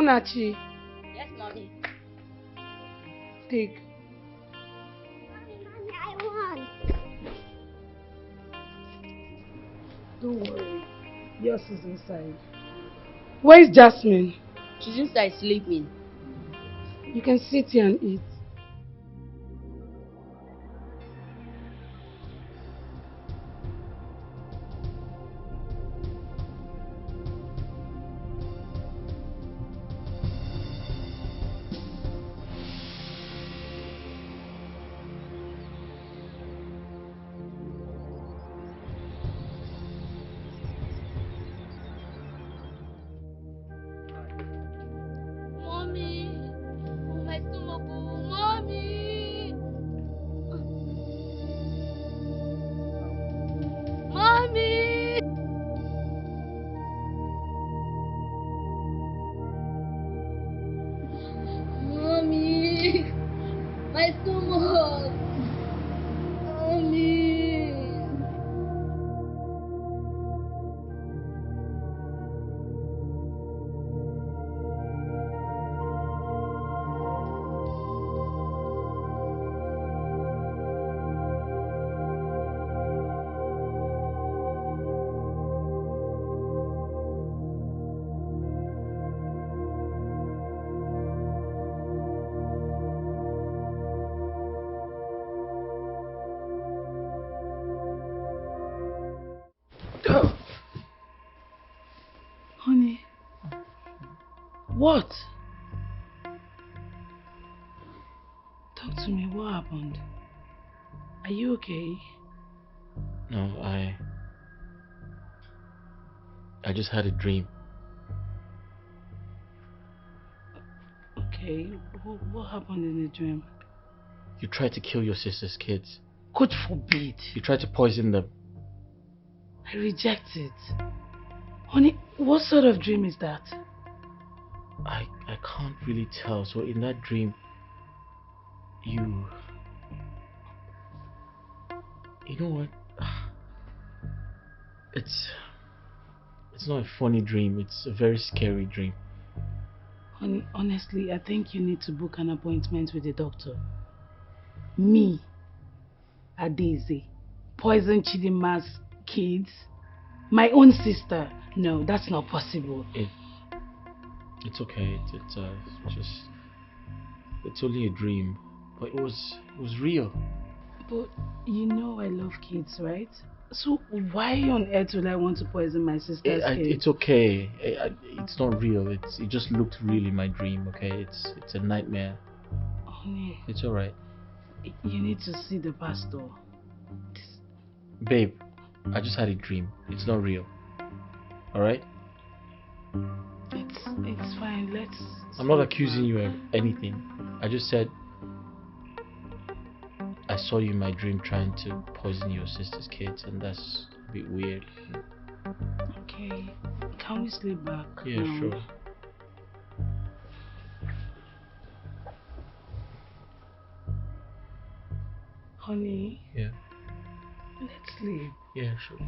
Munachi. Yes, mommy. Take. Mommy, I want. Don't worry. Yours is inside. Where is Jasmine? She's inside sleeping. You can sit here and eat. Honey. What? Talk to me, what happened? Are you okay? No, I just had a dream. Okay, what happened in the dream? You tried to kill your sister's kids. God forbid. You tried to poison them. I reject it. Honey, what sort of dream is that? I can't really tell. So in that dream, you know what? It's not a funny dream. It's a very scary dream. Honey, honestly, I think you need to book an appointment with the doctor. Me, Adeze, poison Chidima's kids, my own sister. No, that's not possible. It's okay. It's only a dream, but it was real. But you know I love kids, right? So why on earth would I want to poison my sister's kids? It's okay. It's not real. It just looked real in my dream. Okay, it's a nightmare. Honey, it's all right. You need to see the pastor. Babe, I just had a dream. It's not real. All right. It's fine. I'm not accusing you of anything. I just said I saw you in my dream trying to poison your sister's kids, and that's a bit weird. Okay. Can we sleep back? Yeah, sure. Honey. Yeah. Let's sleep. Yeah, sure.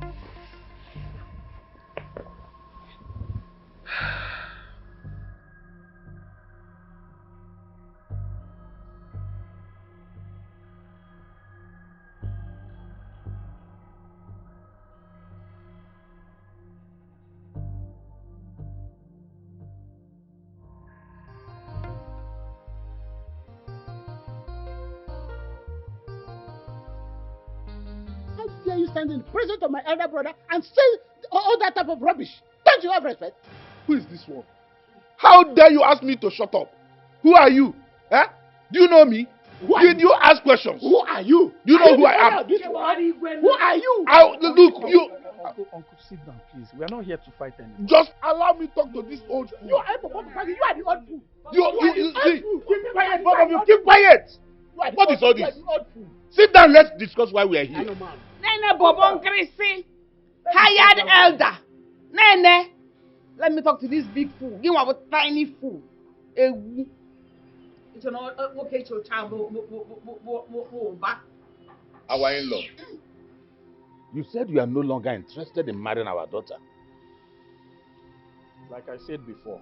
Dare you stand in the presence of my elder brother and say all that type of rubbish? Don't you have respect? Who is this one? How dare you ask me to shut up? Who are you? Eh? Do you know me? Did you ask questions? Who are you? Do you know who I am? Who are you? Look, you. Uncle, sit down, please. We are not here to fight anymore. Just allow me to talk to this old fool. You are the old fool. Keep quiet, both of you. Keep quiet. What is all this? Sit down. Let's discuss why we are here. Nene Bobon Chrissy, hired elder. Nene, let me talk to this big fool. You are a tiny fool. It's an okay to child. Our in-law. You said you are no longer interested in marrying our daughter. Like I said before,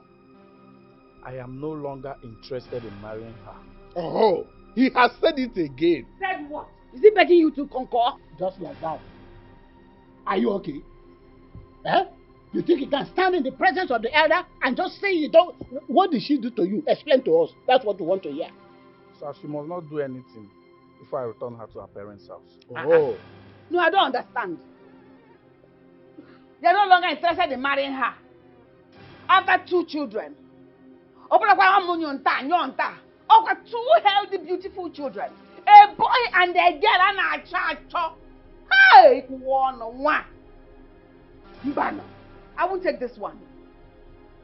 I am no longer interested in marrying her. Oh, he has said it again. Said what? Is he begging you to concur? Just like that. Are you okay? Eh? You think you can stand in the presence of the elder and just say you don't? What did she do to you? Explain to us. That's what we want to hear. Sir, she must not do anything before I return her to her parents' house. Oh. No, I don't understand. They're no longer interested in marrying her. After 2 children. Over 2 healthy, beautiful children. A boy and a girl and a child. Hey, one. Mbano, I won't take this one.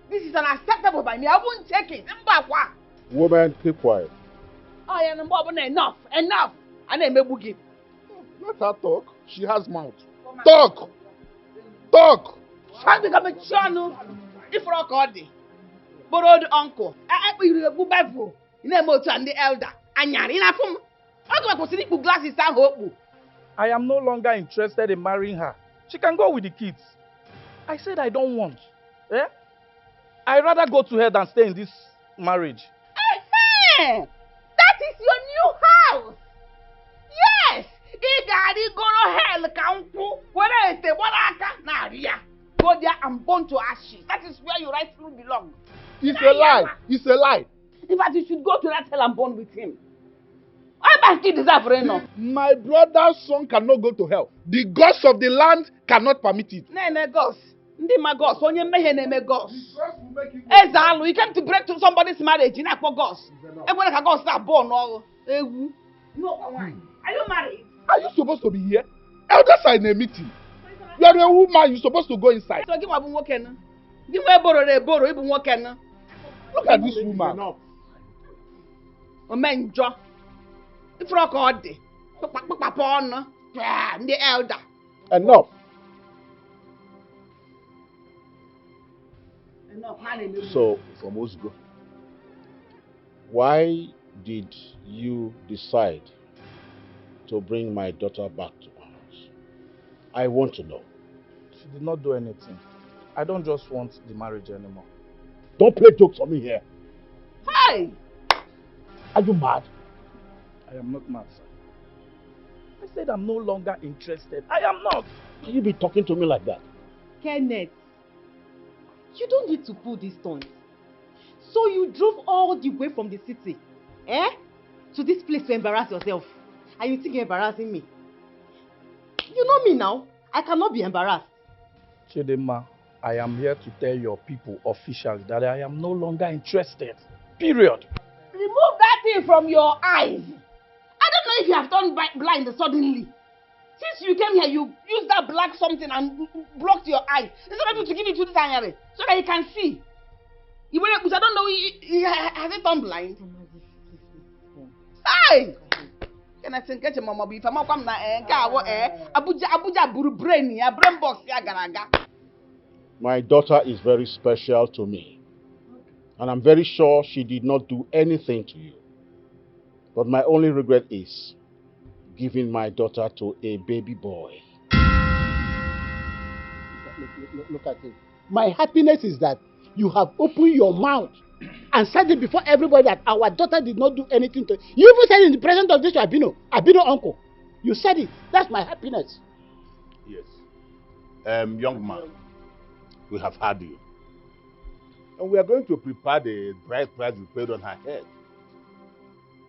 This is unacceptable by me. I won't take it. Mbakwa. Woman, keep quiet. Oh, yeah, enough. And then maybe give. Let her talk. She has mouth. Talk. Try to become a channel. If we're all called the borrowed uncle. I will go back for. You know, to and the elder. And you're in a form. I go to sleep with glasses and hope. I am no longer interested in marrying her. She can go with the kids. I said I don't want. Eh? I'd rather go to her than stay in this marriage. That is your new house. Yes. Go to hell, count. Go there and burn to ashes. That is where you rightfully belong. It's a lie. It's a lie. In fact, you should go to that hell and burn with him. I deserve enough. My brother's son cannot go to hell. The gods of the land cannot permit it. Nene gods. Ndi ma gods. Onye mehe neme gods. Ezalu, you came to break to somebody's marriage. You know what gods. Everybody can go start born or ewu. No, are you married? Are you supposed to be here? Elders are in a meeting. You are a woman. You're supposed to go inside. So give me a woman. Give me a borrow. Even woman. Look at this woman. Omenjo. If you're called the elder. Enough. So, from Osgo, why did you decide to bring my daughter back to my house? I want to know. She did not do anything. I don't just want the marriage anymore. Don't play jokes on me here. Hey! Are you mad? I am not mad, sir. I said I'm no longer interested. I am not. Can you be talking to me like that? Kenneth, you don't need to pull these stones. So you drove all the way from the city, to this place to embarrass yourself. And you think you're embarrassing me? You know me now. I cannot be embarrassed. Chidema, I am here to tell your people officially that I am no longer interested. Period. Remove that thing from your eyes. I don't know if you have turned blind suddenly. Since you came here, you used that black something and blocked your eyes. Instead of to give it to this Anyare so that you can see. I don't know, has it turned blind? Hey! Can I think your mama if I'm not coming Abuja buru brain box garaga. My daughter is very special to me. And I'm very sure she did not do anything to you. But my only regret is giving my daughter to a baby boy. Look at it. My happiness is that you have opened your mouth and said it before everybody that our daughter did not do anything to you. You even said it in the presence of this Abino uncle. You said it. That's my happiness. Yes. Young man, we have heard you. And we are going to prepare the bride price we paid on her head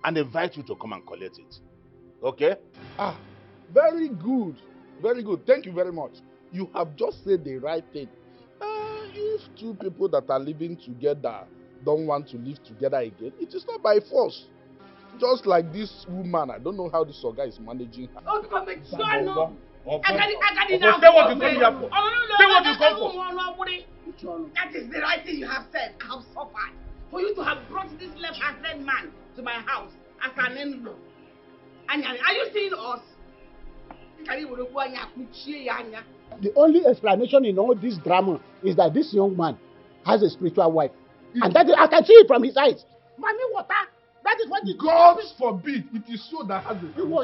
and invite you to come and collect it. Okay? Very good. Very good. Thank you very much. You have just said the right thing. If 2 people that are living together don't want to live together again, it is not by force. Just like this woman, I don't know how this guy is managing her. Say what you come here for. Say what you come for. That is the right thing you have said. I have suffered. For you to have brought this left-handed man to my house as an in-law. Are you seeing us? The only explanation in all this drama is that this young man has a spiritual wife. And that is, I can see it from his eyes. Mommy, water. That is what God forbid. It is so that has a spiritual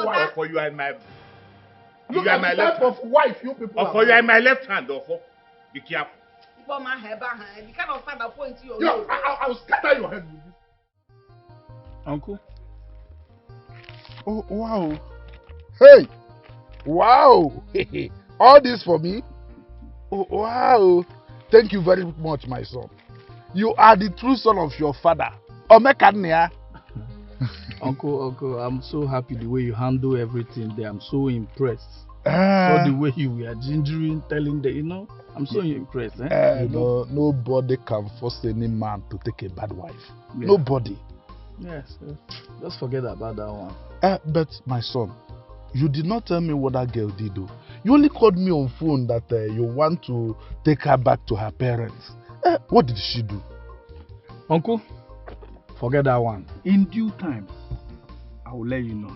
wife. For you are my Look at the type of wife you people for you are my left hand, Be careful. Before my hair, the kind of father point to your Yo, nose. I'll scatter your head with this. Uncle. Oh, wow. Hey! Wow! All this for me? Oh, wow! Thank you very much, my son. You are the true son of your father. Omekania. Uncle, I'm so happy the way you handle everything there. I'm so impressed. All the way you were gingering, telling the, I'm so impressed. Nobody can force any man to take a bad wife. Yeah. Nobody. Yes, just forget about that one. But my son, you did not tell me what that girl did though. You only called me on phone that you want to take her back to her parents. What did she do? Uncle, forget that one. In due time, I will let you know.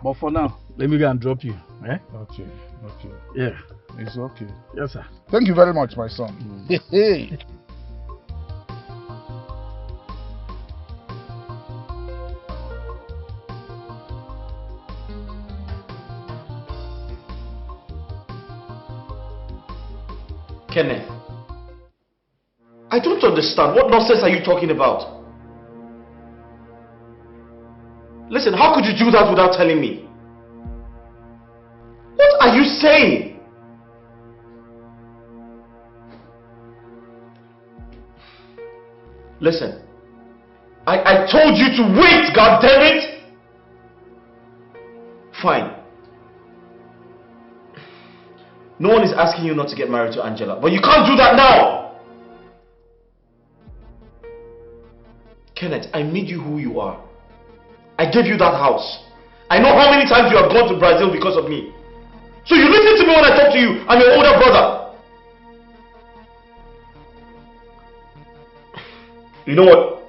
But for now, let me go and drop you. Okay. Yeah. It's okay. Yes, sir. Thank you very much, my son. Hey. Kenneth, I don't understand. What nonsense are you talking about? Listen, how could you do that without telling me? What are you saying? Listen, I told you to wait, goddammit! Fine. No one is asking you not to get married to Angela, but you can't do that now! Kenneth, I made you who you are. I gave you that house. I know how many times you have gone to Brazil because of me. So you listen to me when I talk to you. I'm your older brother. You know what?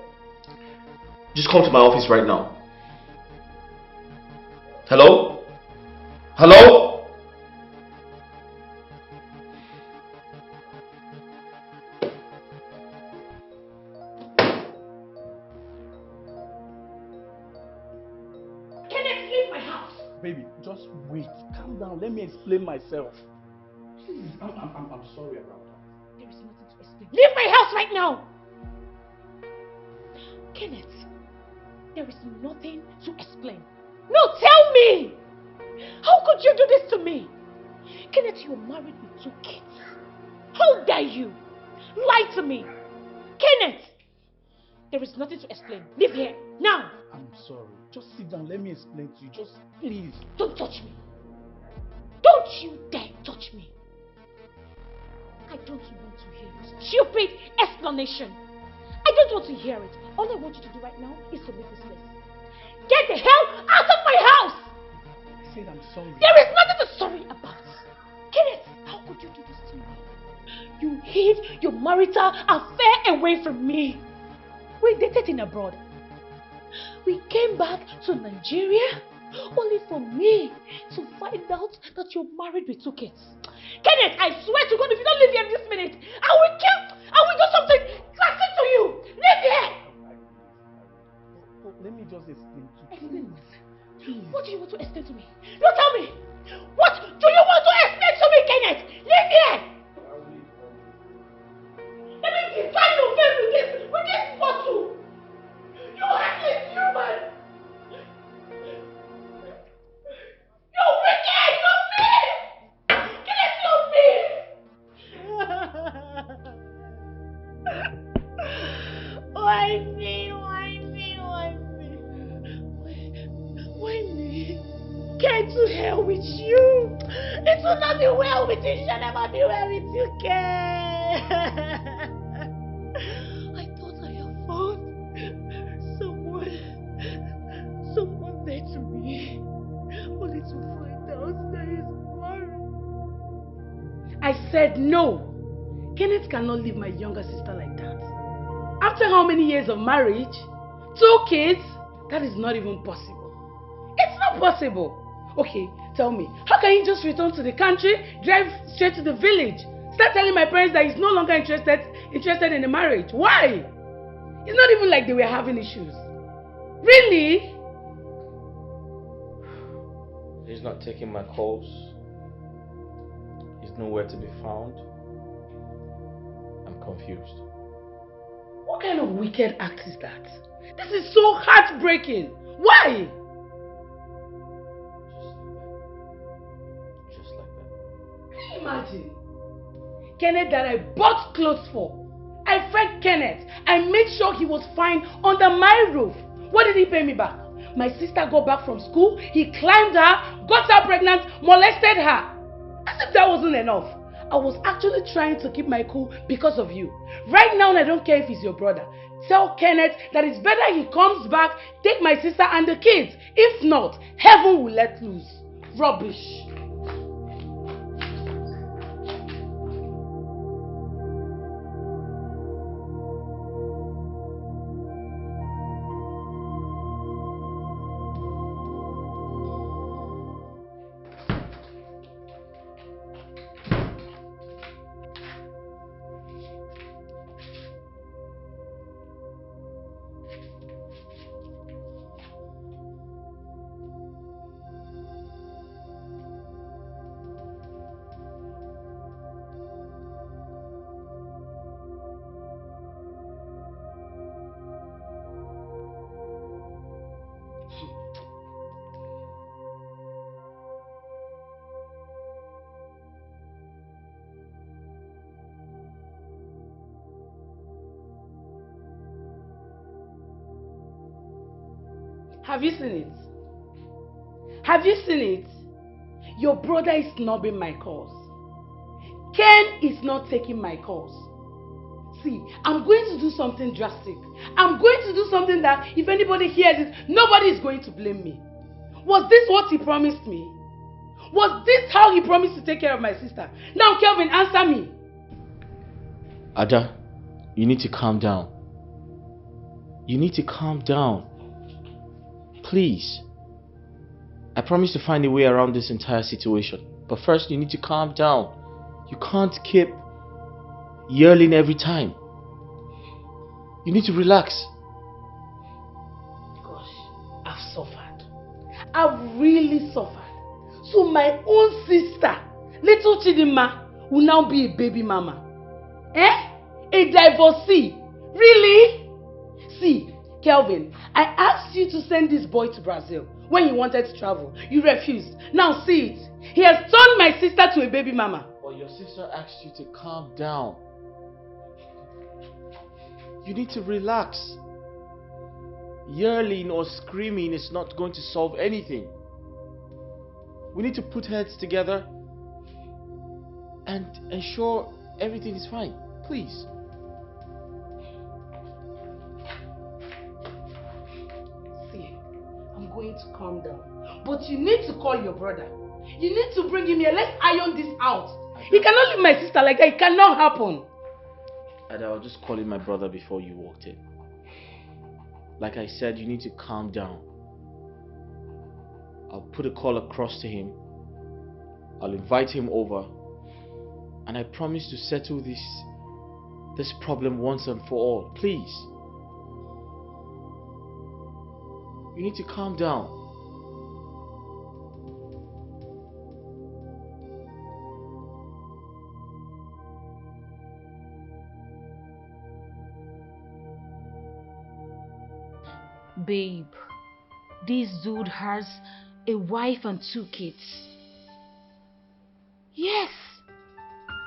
Just come to my office right now. Hello? Hello? Baby, just wait. Calm down. Let me explain myself. Please, I'm sorry about that. There is nothing to explain. Leave my house right now! Kenneth, there is nothing to explain. No, tell me! How could you do this to me? Kenneth, you're married with 2 kids. How dare you? Lie to me. Kenneth, there is nothing to explain. Leave here, now! I'm sorry. Just sit down. Let me explain to you. Just please. Don't touch me. Don't you dare touch me. I don't want to hear your stupid explanation. I don't want to hear it. All I want you to do right now is to leave this place. Get the hell out of my house! I said I'm sorry. There is nothing to sorry about. Kenneth, how could you do this to me? You hid your marital affair away from me. We dated in abroad. We came back to Nigeria only for me to find out that you're married with 2 kids. Kenneth, I swear to God, if you don't leave here this minute, I will do something drastic to you. Leave here! Let me just explain to you. Explain what? Please. What do you want to explain to me? No, tell me! What do you want to explain to me, Kenneth? Leave here! Let me define your face with this bottle! You heartless human! You're wicked! You're mean! Kenneth, you're mean! Why me? Why me? Why me? Why me? Get to hell with you! It will not be well with you, it shall never be well with you, Ken! I thought I have found someone there to me, only to find out that he's married. I said no. Kenneth cannot leave my younger sister like that. After how many years of marriage? 2 kids? That is not even possible. It's not possible. Okay, tell me, how can he just return to the country, drive straight to the village, start telling my parents that he's no longer interested in the marriage? Why? It's not even like they were having issues. Really? He's not taking my calls. He's nowhere to be found. confused. What kind of wicked act is that? This is so heartbreaking. Why? Just like that. Can you imagine? Kenneth that I bought clothes for. I fed Kenneth. I made sure he was fine under my roof. What did he pay me back? My sister got back from school. He climbed her, got her pregnant, molested her. As if that wasn't enough. I was actually trying to keep my cool because of you. Right now, I don't care if he's your brother. Tell Kenneth that it's better he comes back, take my sister and the kids. If not, heaven will let loose. Rubbish. Have you seen it? Have you seen it? Your brother is snubbing my calls. Ken is not taking my calls. See, I'm going to do something drastic. I'm going to do something that if anybody hears it, nobody is going to blame me. Was this what he promised me? Was this how he promised to take care of my sister? Now, Kelvin, answer me. Ada, you need to calm down. You need to calm down. Please. I promise to find a way around this entire situation. But first, you need to calm down. You can't keep yelling every time. You need to relax. Gosh, I've suffered. I've really suffered. So my own sister, little Chidinma, will now be a baby mama. Eh? A divorcee. Really? See, Kelvin, I asked you to send this boy to Brazil when you wanted to travel. You refused. Now see it. He has turned my sister to a baby mama. But your sister asked you to calm down. You need to relax. Yelling or screaming is not going to solve anything. We need to put heads together and ensure everything is fine. Please. See, I'm going to calm down. But you need to call your brother. You need to bring him here. Let's iron this out. He cannot leave my sister like that. It cannot happen. And I was just calling my brother before you walked in. Like I said, you need to calm down. I'll put a call across to him. I'll invite him over. And I promise to settle this problem once and for all. Please. You need to calm down. Babe, this dude has a wife and 2 kids. Yes,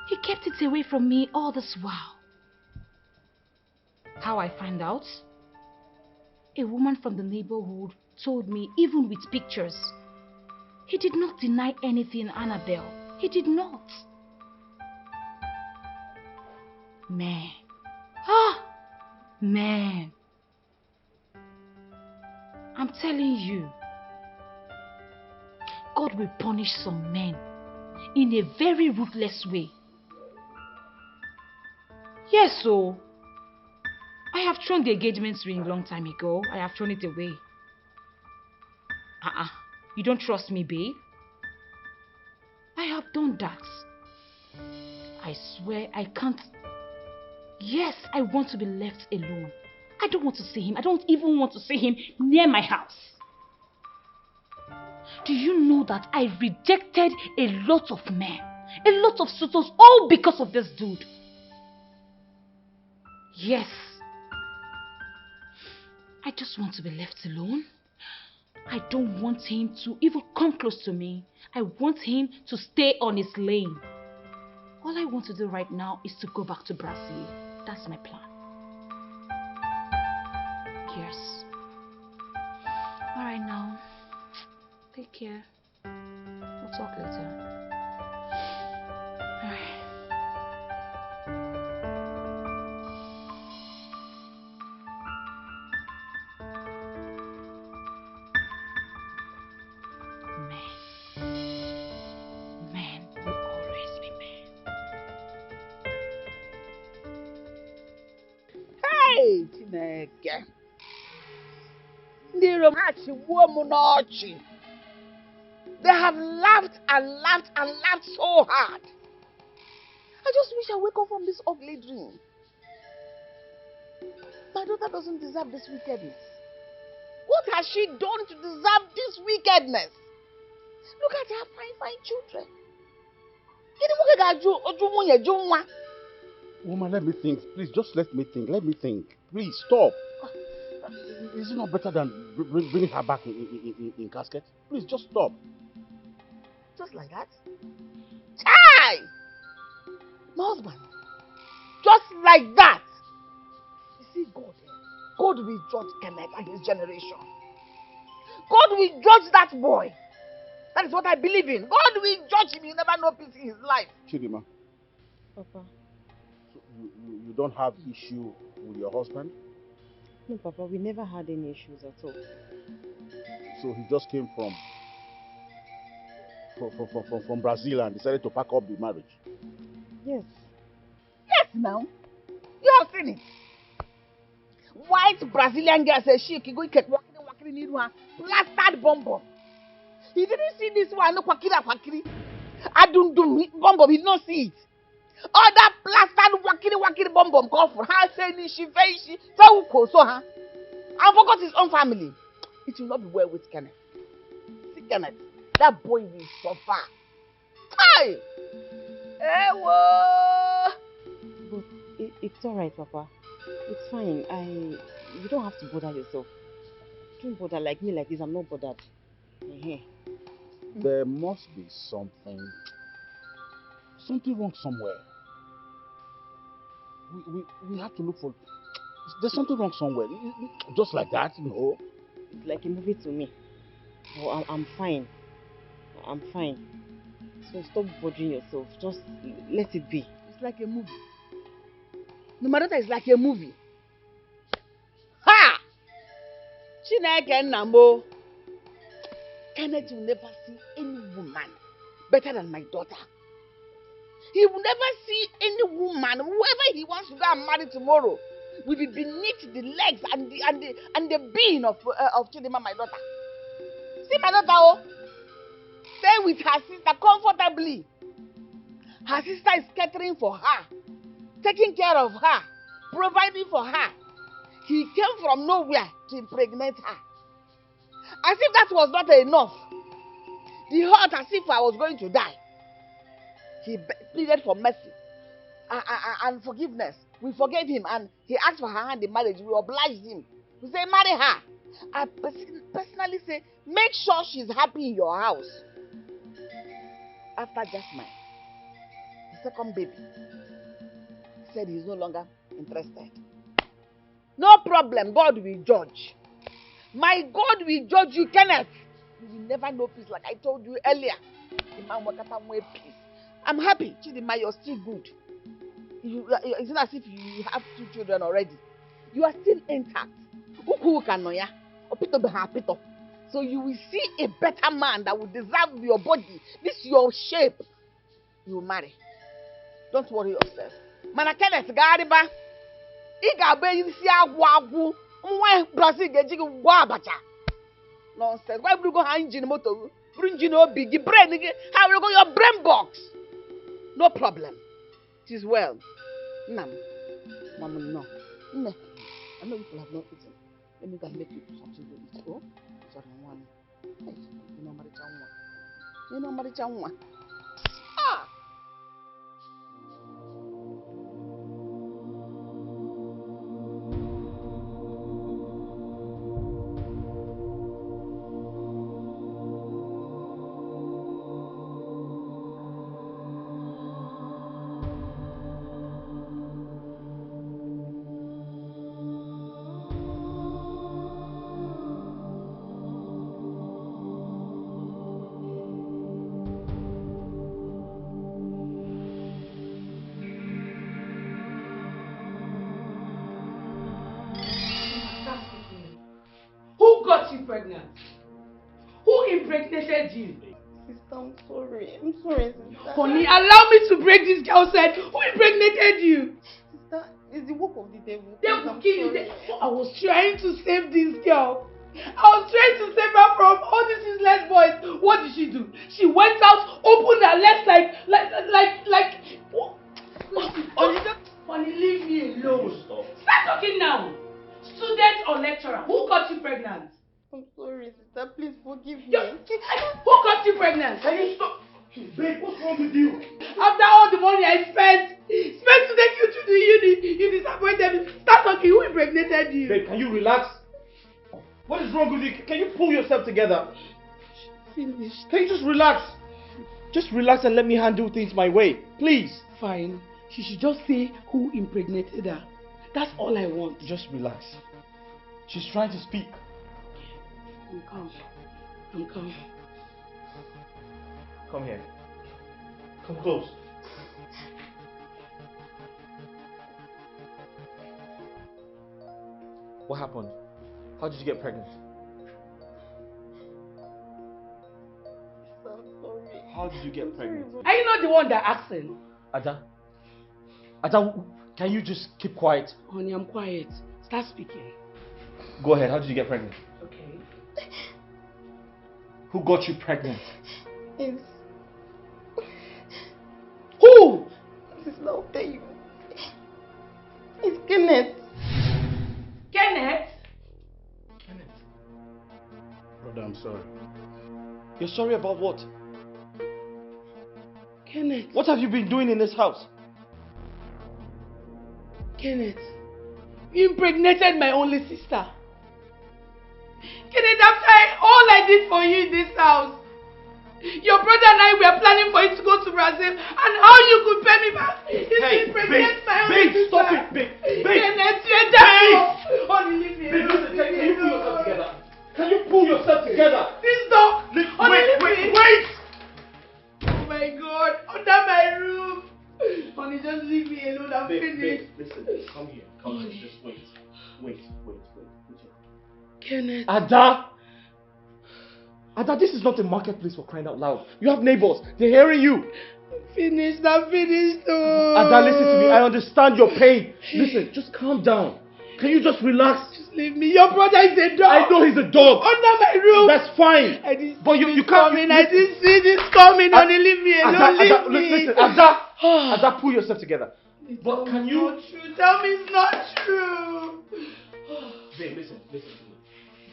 he kept it away from me all this while. How I find out? A woman from the neighborhood told me, even with pictures. He did not deny anything, Annabelle. He did not. Man. Man. I'm telling you, God will punish some men in a very ruthless way. Yes, so I have thrown the engagement ring long time ago. I have thrown it away. You don't trust me, babe? I have done that. I swear I can't. Yes, I want to be left alone. I don't want to see him. I don't even want to see him near my house. Do you know that I rejected a lot of men, a lot of suitors, all because of this dude? Yes. I just want to be left alone. I don't want him to even come close to me. I want him to stay on his lane. All I want to do right now is to go back to Brazil. That's my plan. Yes. Alright now. Take care. We'll talk later. Alright. Men will always be men. Hey, Chineke. Ndị Romachi gbuo m n'ọchị. They have laughed and laughed and laughed so hard. I just wish I wake up from this ugly dream. My daughter doesn't deserve this wickedness. What has she done to deserve this wickedness? Look at her fine children. Woman, let me think. Please, just let me think. Let me think. Please, stop. Is it not better than bringing her back in casket? Please, just stop. Just like that? Chai! My husband. Just like that. You see, God will judge Kenneth and his generation. God will judge that boy. That is what I believe in. God will judge him. You never know peace in his life. Chidima. Papa. So you don't have issue with your husband? No, Papa, we never had any issues at all. So he just came from Brazil and decided to pack up the marriage? Yes. Yes, now. You have seen it. White Brazilian girl says she can go get walking in one plastered bomb. He didn't see this one, no kwakiri. Adundum bomb, he did not see it. All that plastered wakiri bomb call for her saying she so huh? I forgot his own family. It will not be well with Kenneth. See Kenneth, that boy will suffer. Hi! But it's alright, Papa. It's fine. You don't have to bother yourself. Don't bother like me like this. I'm not bothered. There must be something wrong somewhere. We have to look for. There's something wrong somewhere. Just like that, no. It's like a movie to me. Oh, I'm fine. I'm fine. So stop bothering yourself. Just let it be. It's like a movie. No, my daughter is like a movie. Ha! Chineke Nambo. Kenneth will never see any woman better than my daughter. He will never see any woman, whoever he wants to go and marry tomorrow, will be beneath the legs and the being of Chidima, my daughter. See my daughter, oh, stay with her sister comfortably. Her sister is catering for her, taking care of her, providing for her. He came from nowhere to impregnate her. As if that was not enough. He hurt as if I was going to die. He pleaded for mercy and forgiveness. We forgave him and he asked for her hand in marriage. We obliged him. We say, marry her. I personally say, make sure she's happy in your house. After Jasmine, the second baby, he said he's no longer interested. No problem, God will judge. My God will judge you, Kenneth. You will never know peace like I told you earlier. The man will get peace. I'm happy, Chidima, you're still good. It's not as if you have 2 children already. You are still intact. So you will see a better man that will deserve your body. This your shape. You will marry. Don't worry yourself. Mana Kenneth Gariba. Nonsense. Why would you go engine motor? Engine big brain. How will you go your brain box? No problem. It is well. Mama, no. I know people have not eaten. Let me go and make you something to eat. Oh, sorry, one. Hey, you know, Marichanwa. Ah! pregnant? Who impregnated you? Sister, I'm sorry. I'm sorry, sister. Honey, allow me to break this girl's head. Who impregnated you? Sister, it's the work of the devil. Devil I'm kill you. sorry. I was trying to save this girl. I was trying to save her from all these useless boys. What did she do? She went out, opened her legs like. Honey, leave me alone. Start talking now. Student or lecturer, who got you pregnant? I'm sorry, sister. Please forgive me. Who got you pregnant? Can you stop? Babe, what's wrong with you? After all the money I spent to take you to the uni, you disappointed me. Start talking. Who impregnated you? Babe, can you relax? What is wrong with you? Can you pull yourself together? Finished. Can you just relax? Just relax and let me handle things my way, please. Fine. She should just say who impregnated her. That's all I want. Just relax. She's trying to speak. I'm calm. I'm calm. Come here. Come close. What happened? How did you get pregnant? I'm sorry. How did you get pregnant? Are you not the one that asking? Ada, can you just keep quiet? Honey, I'm quiet. Start speaking. Go ahead. How did you get pregnant? Okay. Who got you pregnant? It's... Who? Sister, I'll tell you. It's Kenneth. Kenneth? Brother, I'm sorry. You're sorry about what? Kenneth. What have you been doing in this house? Kenneth. You impregnated my only sister. Kenneth, after all I did for you in this house, your brother and I were planning for you to go to Brazil, and how you could pay me back is to impregnate my only sister. Stop it, babe. Kenneth, you're devil. Honey, leave me alone. Can you pull yourself together? Can you pull yourself together? This dog. Wait. Oh my God, under my roof. Honey, just leave me alone. I'm finished. Babe, listen, come here. Come here. Just wait. Wait. Kenneth. Ada, this is not a marketplace for crying out loud. You have neighbors. They're hearing you. I'm finished. Oh. Ada, listen to me. I understand your pain. Listen, just calm down. Can you just relax? Just leave me. Your brother is a dog. I know he's a dog. Under my roof. That's fine. I didn't but you can't. I didn't see this coming. Honey, leave me alone. Listen, Ada, pull yourself together. But can you? It's not true. Tell me it's not true. Babe, listen to me.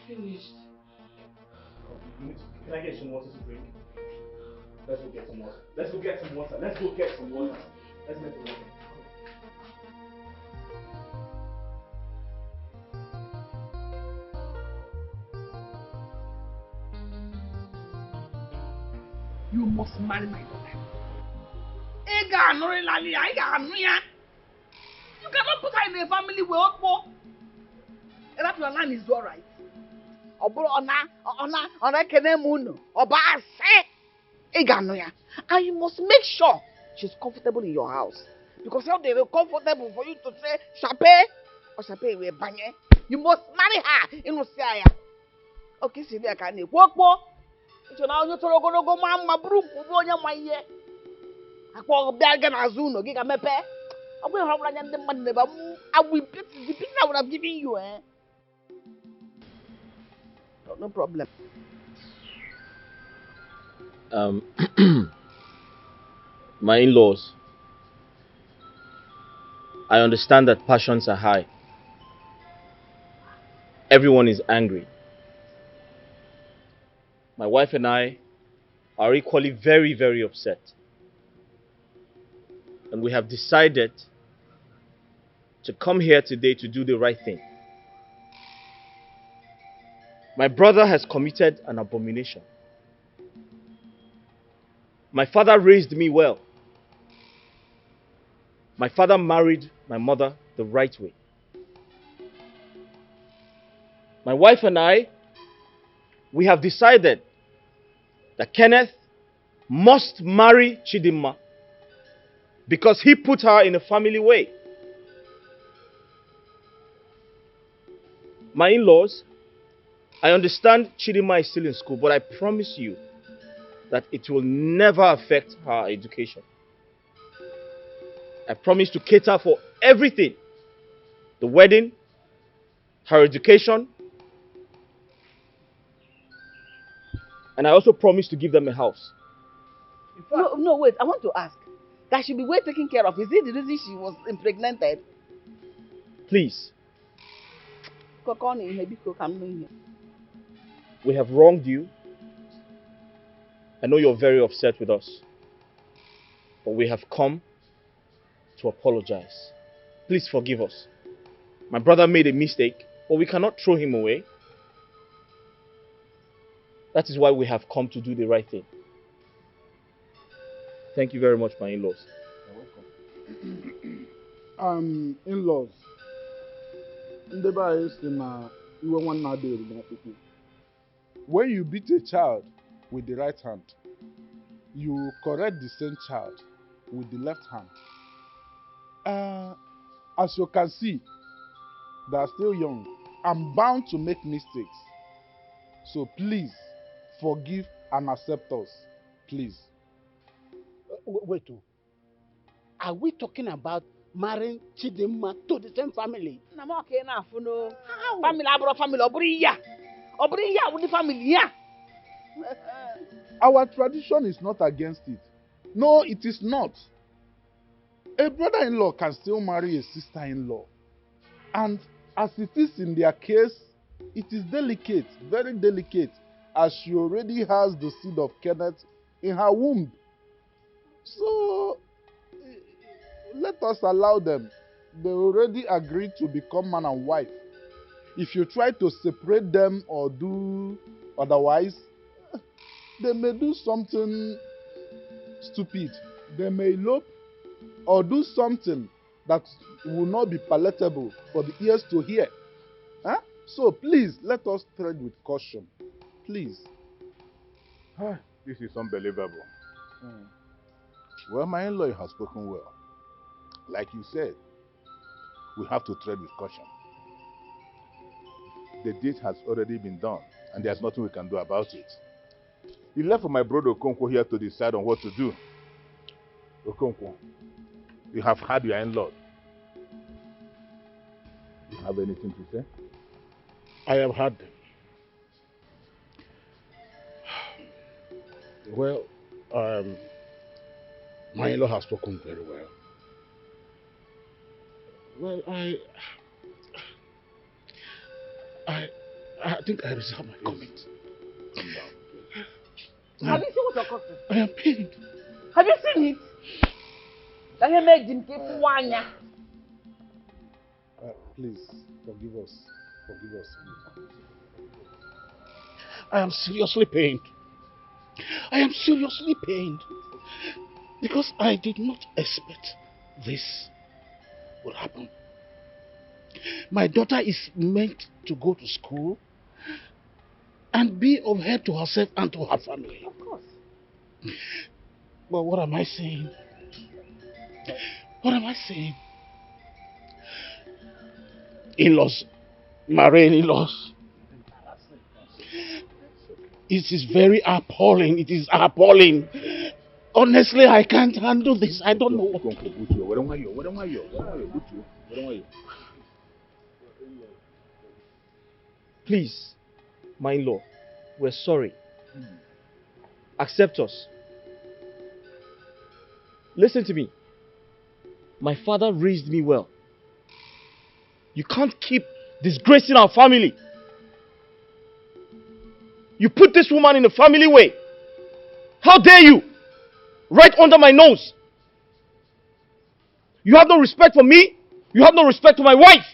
Finished. Can I get some water to drink? Let's go get some water. Let's go get some water. Let's get some water. You must marry my daughter. You cannot put her in a family where that your land is all right. And you must make sure she's comfortable in your house. Because how they were comfortable for you to say Chape or Chape we banye. You must marry her in Osiaya. Okay, see there can work more. So now you go mama broom ubonya maye. Akwa obiaga na azuno giga mepe. I will have the money, but I will get the picture I would have given you, eh? No problem. My in-laws, I understand that passions are high. Everyone is angry. My wife and I are equally very, very upset. And we have decided to come here today to do the right thing. My brother has committed an abomination. My father raised me well. My father married my mother the right way. My wife and I, we have decided that Kenneth must marry Chidinma because he put her in a family way. My in-laws, I understand Chidima is still in school, but I promise you that it will never affect her education. I promise to cater for everything. The wedding, her education, and I also promise to give them a house. No, wait. I want to ask. That should be well taken care of. Is it the reason she was impregnated? Please, Kokoni, we have wronged you. I know you're very upset with us, but we have come to apologize. Please forgive us. My brother made a mistake, but we cannot throw him away. That is why we have come to do the right thing. Thank you very much, my in-laws. You're welcome. In-laws. When you beat a child with the right hand, you correct the same child with the left hand. As you can see, they are still young. I'm bound to make mistakes. So please, forgive and accept us. Please. Wait. Are we talking about marrying Chidima to the same family? I'm okay now. Family, family, Obriya with the family, yeah. Our tradition is not against it. No, it is not. A brother-in-law can still marry a sister-in-law. And as it is in their case, it is delicate, very delicate, as she already has the seed of Kenneth in her womb. So, let us allow them. They already agreed to become man and wife. If you try to separate them or do otherwise, they may do something stupid. They may elope or do something that will not be palatable for the ears to hear. Huh? So please, let us tread with caution. Please. This is unbelievable. Well, my in-law has spoken well. Like you said, we have to tread with caution. The deed has already been done, and there's nothing we can do about it. He left for my brother Okonkwo here to decide on what to do. Okonkwo, you have had your in-law. Do you have anything to say? I have had them. Well, my in-law has spoken very well. Well, I think I reserve my comment. Calm down. Have you seen what you're cooking? I am pained. Have you seen it? That he made him keep one. Please, forgive us. Forgive us. I am seriously pained. I am seriously pained. Because I did not expect this would happen. My daughter is meant to go to school and be of help to herself and to her family. Of course. But what am I saying? What am I saying? In-laws, marrying in-laws. It is very appalling. It is appalling. Honestly, I can't handle this. I don't know what to do. Please, my in-law, we're sorry. Accept us. Listen to me. My father raised me well. You can't keep disgracing our family. You put this woman in a family way. How dare you? Right under my nose. You have no respect for me. You have no respect for my wife.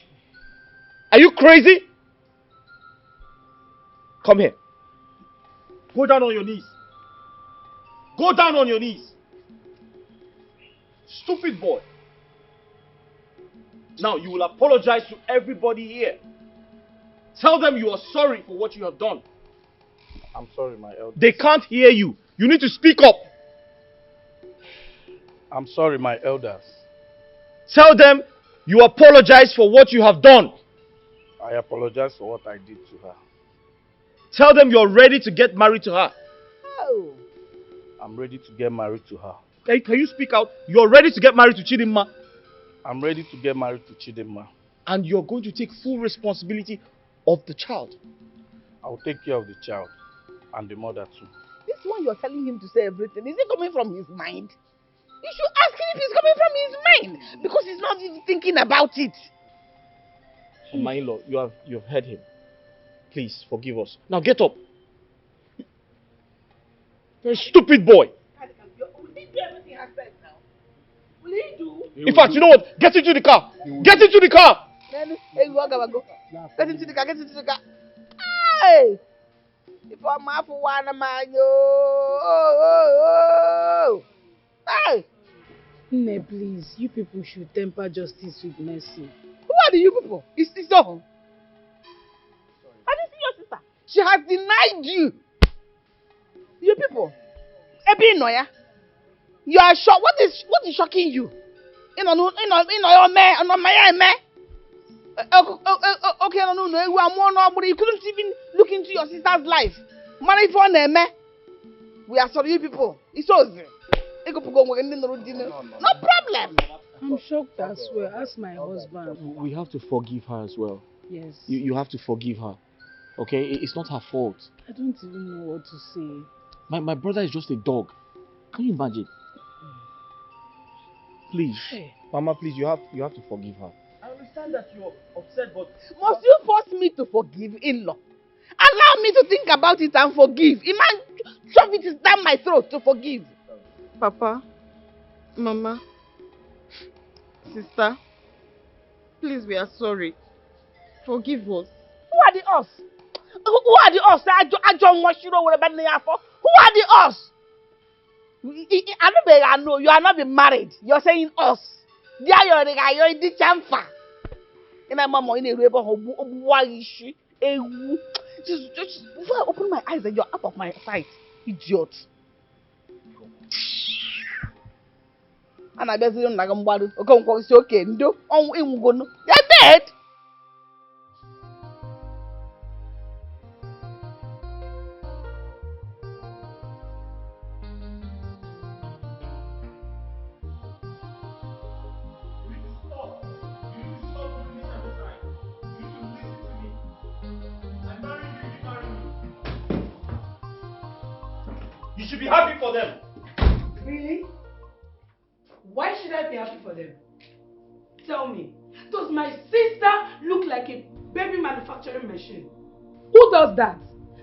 Are you crazy? Come here. Go down on your knees. Go down on your knees. Stupid boy. Now you will apologize to everybody here. Tell them you are sorry for what you have done. I'm sorry, my elders. They can't hear you. You need to speak up. I'm sorry, my elders. Tell them you apologize for what you have done. I apologize for what I did to her. Tell them you're ready to get married to her. Oh. I'm ready to get married to her. Hey, can you speak out? You're ready to get married to Chidinma? I'm ready to get married to Chidinma. And you're going to take full responsibility of the child. I'll take care of the child and the mother too. This one you're telling him to say everything, is it coming from his mind? You should ask him if it's coming from his mind, because he's not even thinking about it. My-in-law, you've heard him. Please forgive us. Now get up. You're a stupid boy. Will he do everything I said now? Will he do? In fact, you know what? Get into the car. Get into the car. Then, hey, go. Get into the car, get into the car. Hey! If I'm half one man, yo! Hey! Nne, please, you people should temper justice with mercy. Who are the you people? It's all. I didn't see your sister. She has denied you. You people. Ebi Noya. You are shocked. What is shocking you? Okay, no, you are more nobody. You couldn't even look into your sister's life. Marry for them. We are sorry, you people. It's so. No problem. I'm shocked as well. Ask my husband. We have to forgive her as well. Yes. You have to forgive her. Okay? It's not her fault. I don't even know what to say. My brother is just a dog. Can you imagine? Please. Hey. Mama, please, you have to forgive her. I understand that you're upset, but... Must you force me to forgive in-law? Allow me to think about it and forgive. Imagine, shove it down my throat to forgive. Papa, Mama, sister, please, we are sorry. Forgive us. Who are the us? Who are the us? I don't want you to know what about me for. Who are the us? I know you are not been married. You're saying us. There you're in the chamfer. And my mama in a river why is she? Just before I open my eyes and you're out of my sight, idiot. And I bet you don't like a body. Okay, no, you're dead. You should be happy for them. Really? Why should I be happy for them? Tell me, does my sister look like a baby manufacturing machine? Who does that?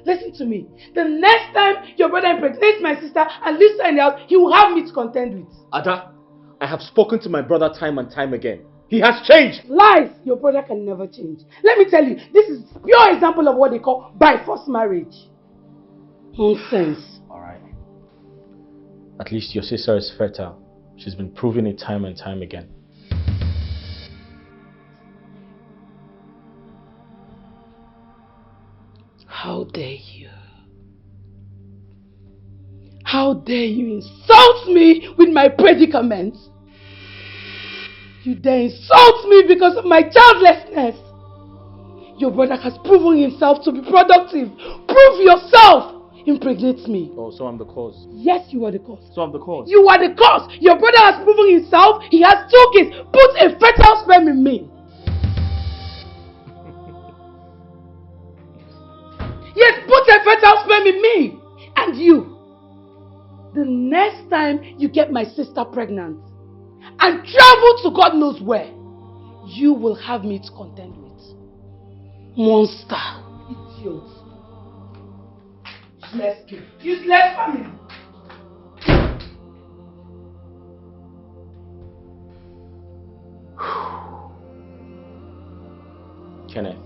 Listen to me. The next time your brother impregnates my sister and leaves her in the house, he will have me to contend with. Ada, I have spoken to my brother time and time again. He has changed. Lies! Your brother can never change. Let me tell you, this is pure example of what they call by force marriage. Nonsense. Alright. At least your sister is fertile. She's been proving it time and time again. How dare you? How dare you insult me with my predicament? You dare insult me because of my childlessness. Your brother has proven himself to be productive. Prove yourself. Impregnate me. Oh, so I'm the cause. Yes, you are the cause. So I'm the cause. You are the cause. Your brother has proven himself. He has 2 kids. Put a fertile sperm in me. Yes, put a fertile sperm in me. And you. The next time you get my sister pregnant and travel to God knows where, you will have me to contend with. Monster. Idiot. Useless kid. Useless family. Kenneth,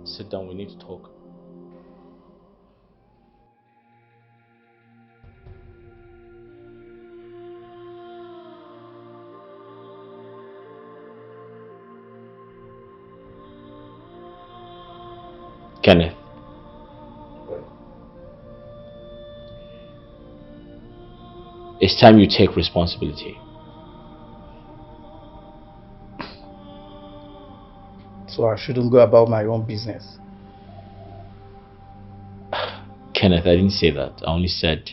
sit down, we need to talk. Kenneth. It's time you take responsibility. So I shouldn't go about my own business. Kenneth, I didn't say that. I only said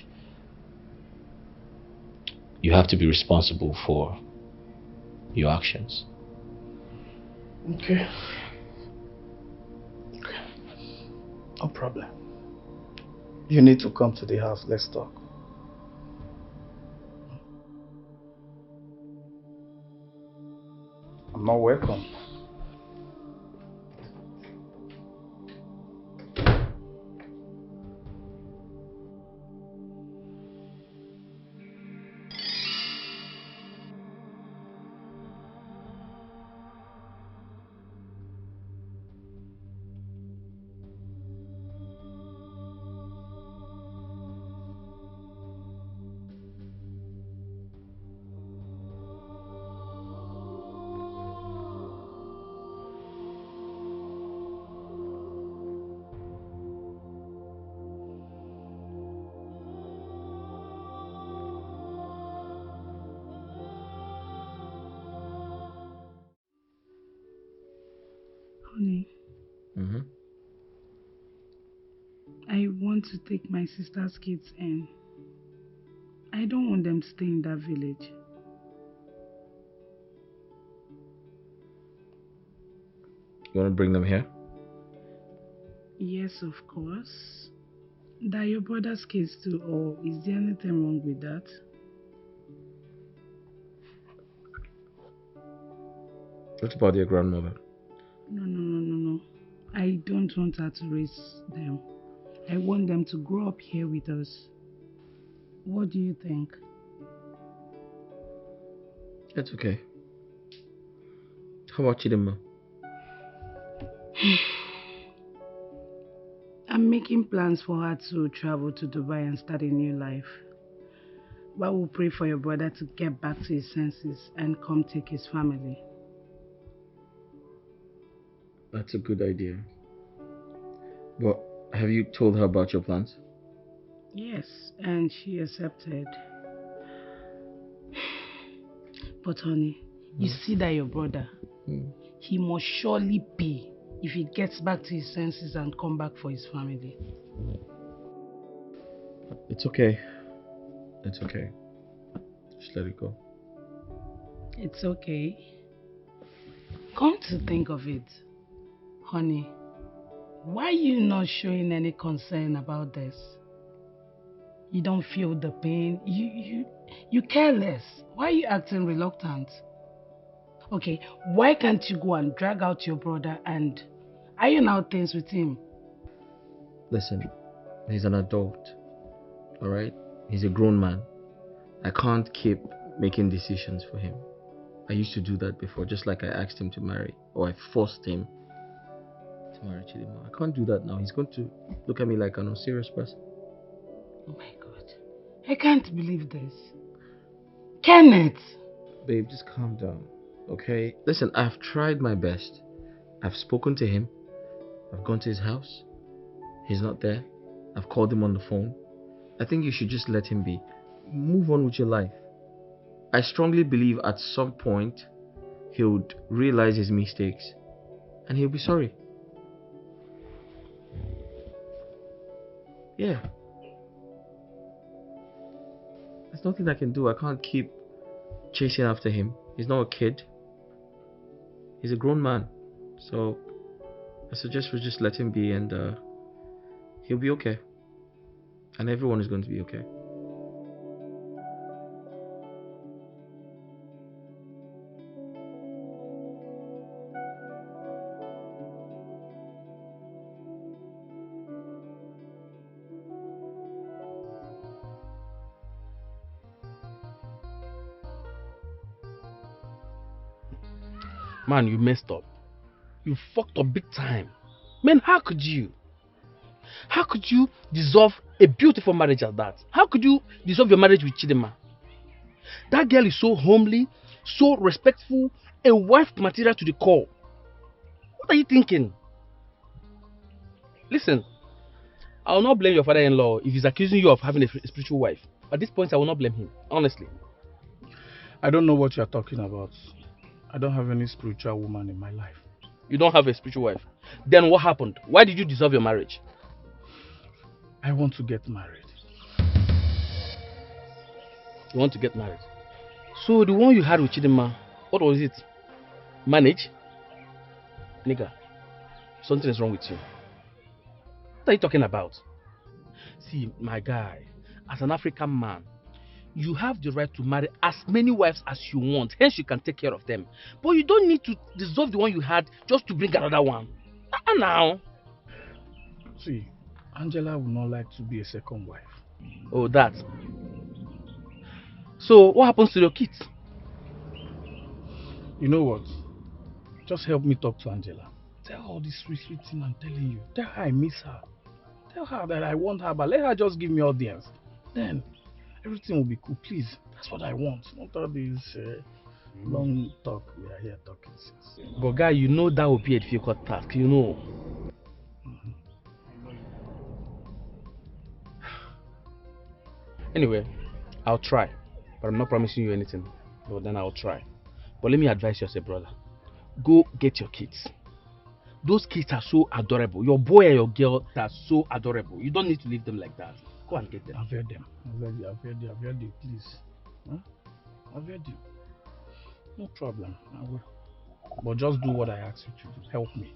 you have to be responsible for your actions. Okay. No problem. You need to come to the house. Let's talk. I'm not welcome. Honey, I want to take my sister's kids in. I don't want them to stay in that village. You want to bring them here? Yes, of course. They're your brother's kids too, or is there anything wrong with that? What about your grandmother? No. I don't want her to raise them. I want them to grow up here with us. What do you think? That's okay. How about Chidima? I'm making plans for her to travel to Dubai and start a new life. But we'll pray for your brother to get back to his senses and come take his family. That's a good idea. But have you told her about your plans? Yes, and she accepted. But honey, you see that your brother, he must surely pay if he gets back to his senses and come back for his family. It's okay. It's okay. Just let it go. It's okay. Come to think of it, honey, why are you not showing any concern about this? You don't feel the pain. You care less. Why are you acting reluctant? Okay, why can't you go and drag out your brother and iron out things with him? Listen, he's an adult. Alright? He's a grown man. I can't keep making decisions for him. I used to do that before, just like I asked him to marry, or I forced him to marry Chidima. I can't do that now. He's going to look at me like an unserious person. Oh my God. I can't believe this. Kenneth! Babe, just calm down, okay? Listen, I've tried my best. I've spoken to him. I've gone to his house. He's not there. I've called him on the phone. I think you should just let him be. Move on with your life. I strongly believe at some point he would realize his mistakes and he'll be sorry. Yeah. There's nothing I can do. I can't keep chasing after him. He's not a kid. He's a grown man. So I suggest we just let him be and he'll be okay. And everyone is going to be okay. Man, you messed up. You fucked up big time. Man, how could you? How could you dissolve a beautiful marriage like that? How could you dissolve your marriage with Chidima? That girl is so homely, so respectful, a wife material to the core. What are you thinking? Listen, I will not blame your father-in-law if he's accusing you of having a spiritual wife. At this point, I will not blame him, honestly. I don't know what you're talking about. I don't have any spiritual woman in my life. You don't have a spiritual wife. Then what happened? Why did you dissolve your marriage? I want to get married. You want to get married? So the one you had with Chidima, what was it? Manage? Nigga, something is wrong with you. What are you talking about? See, my guy, as an African man, you have the right to marry as many wives as you want. Hence, you can take care of them. But you don't need to dissolve the one you had just to bring another one. Now. See, Angela would not like to be a second wife. Oh, that. So, what happens to your kids? You know what? Just help me talk to Angela. Tell her all this sweet thing I'm telling you. Tell her I miss her. Tell her that I want her, but let her just give me audience. Then, everything will be cool. Please, that's what I want. Not all this long talk we are here talking since. But guy, you know that will be a difficult task, you know. Anyway, I'll try. But I'm not promising you anything. But then I'll try. But let me advise you as a brother. Go get your kids. Those kids are so adorable. Your boy and your girl are so adorable. You don't need to leave them like that. Go and get them. I've heard them. I've heard you, please. Huh? I've heard you. No problem. I will. But just do what I ask you to do. Help me.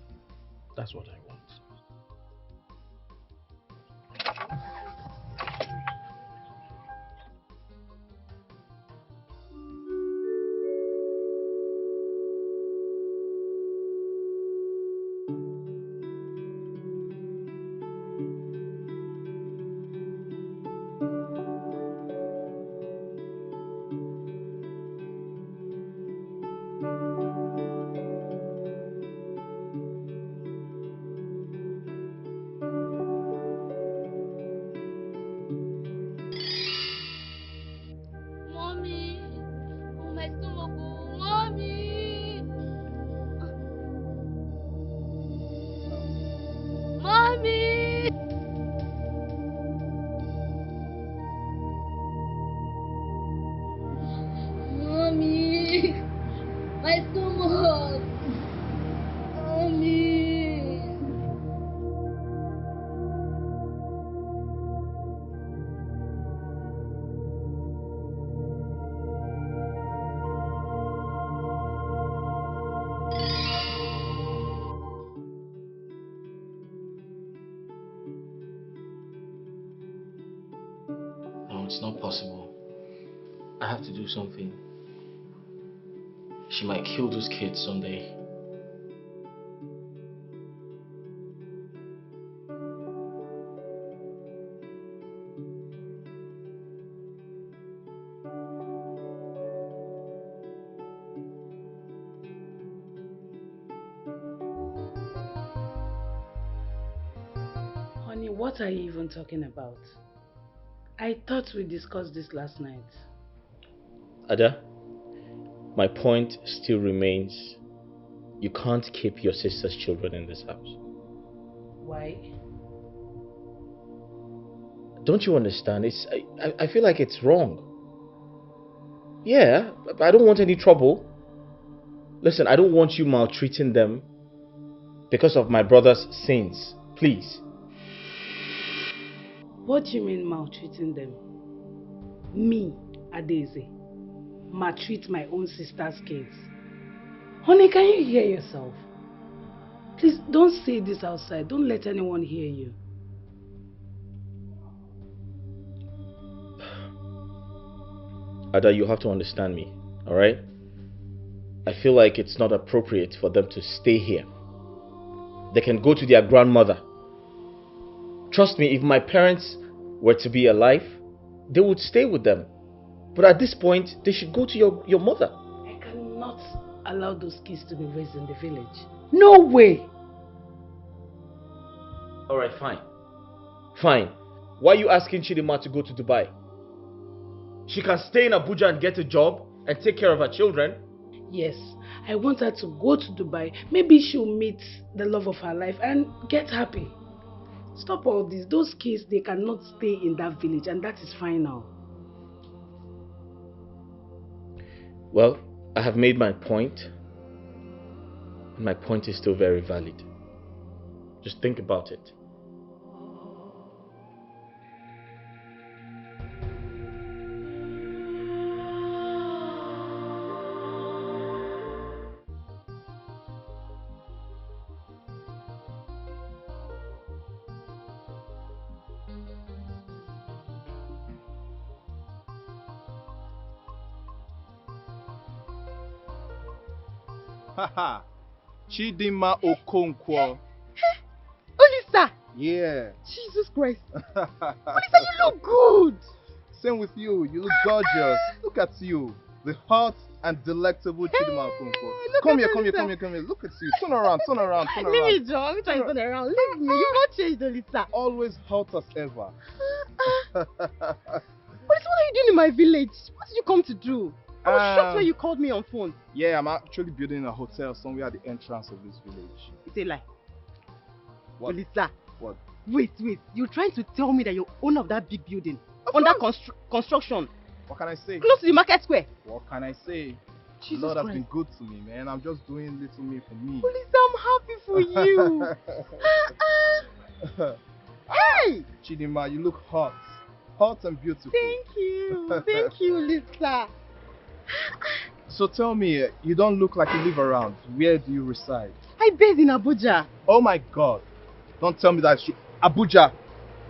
That's what I want. No, it's not possible. I have to do something. She might kill those kids someday. Honey, what are you even talking about? I thought we discussed this last night. Ada, my point still remains. You can't keep your sister's children in this house. Why? Don't you understand? I feel like it's wrong. Yeah, I don't want any trouble. Listen, I don't want you maltreating them because of my brother's sins. Please. What do you mean maltreating them? Me, Adeze, maltreat my own sister's kids? Honey, can you hear yourself? Please, don't say this outside. Don't let anyone hear you. Ada, you have to understand me, alright? I feel like it's not appropriate for them to stay here. They can go to their grandmother. Trust me, if my parents were to be alive, they would stay with them. But at this point, they should go to your mother. I cannot allow those kids to be raised in the village. No way! Alright, fine. Fine. Why are you asking Chidima to go to Dubai? She can stay in Abuja and get a job and take care of her children. Yes, I want her to go to Dubai. Maybe she'll meet the love of her life and get happy. Stop all this. Those kids, they cannot stay in that village, and that is fine now. Well, I have made my point. And my point is still very valid. Just think about it. Haha. Chidima Okonkwo. Olisa! Yeah. Jesus Christ. Olisa, you look good! Same with you. You look gorgeous. Look at you. The hot and delectable Chidima Okonkwo. Come here. Look at you. Turn around. Leave me, John. Which one is turn around? Leave me. You've not changed, Olisa. Always hot as ever. Olisa, what are you doing in my village? What did you come to do? I was shocked when you called me on phone. Yeah, I'm actually building a hotel somewhere at the entrance of this village. It's a lie. What? Olisa. What? Wait. You're trying to tell me that you're owner of that big building? Under construction? What can I say? Close to the market square? What can I say? Jesus Lord has Christ. been good to me, man. I'm just doing little me for me. Olisa, I'm happy for you. Hey! Chidima, you look hot. Hot and beautiful. Thank you, Olisa. So tell me, you don't look like you live around. Where do you reside? I base in Abuja. Oh my God. Don't tell me that's true. Abuja.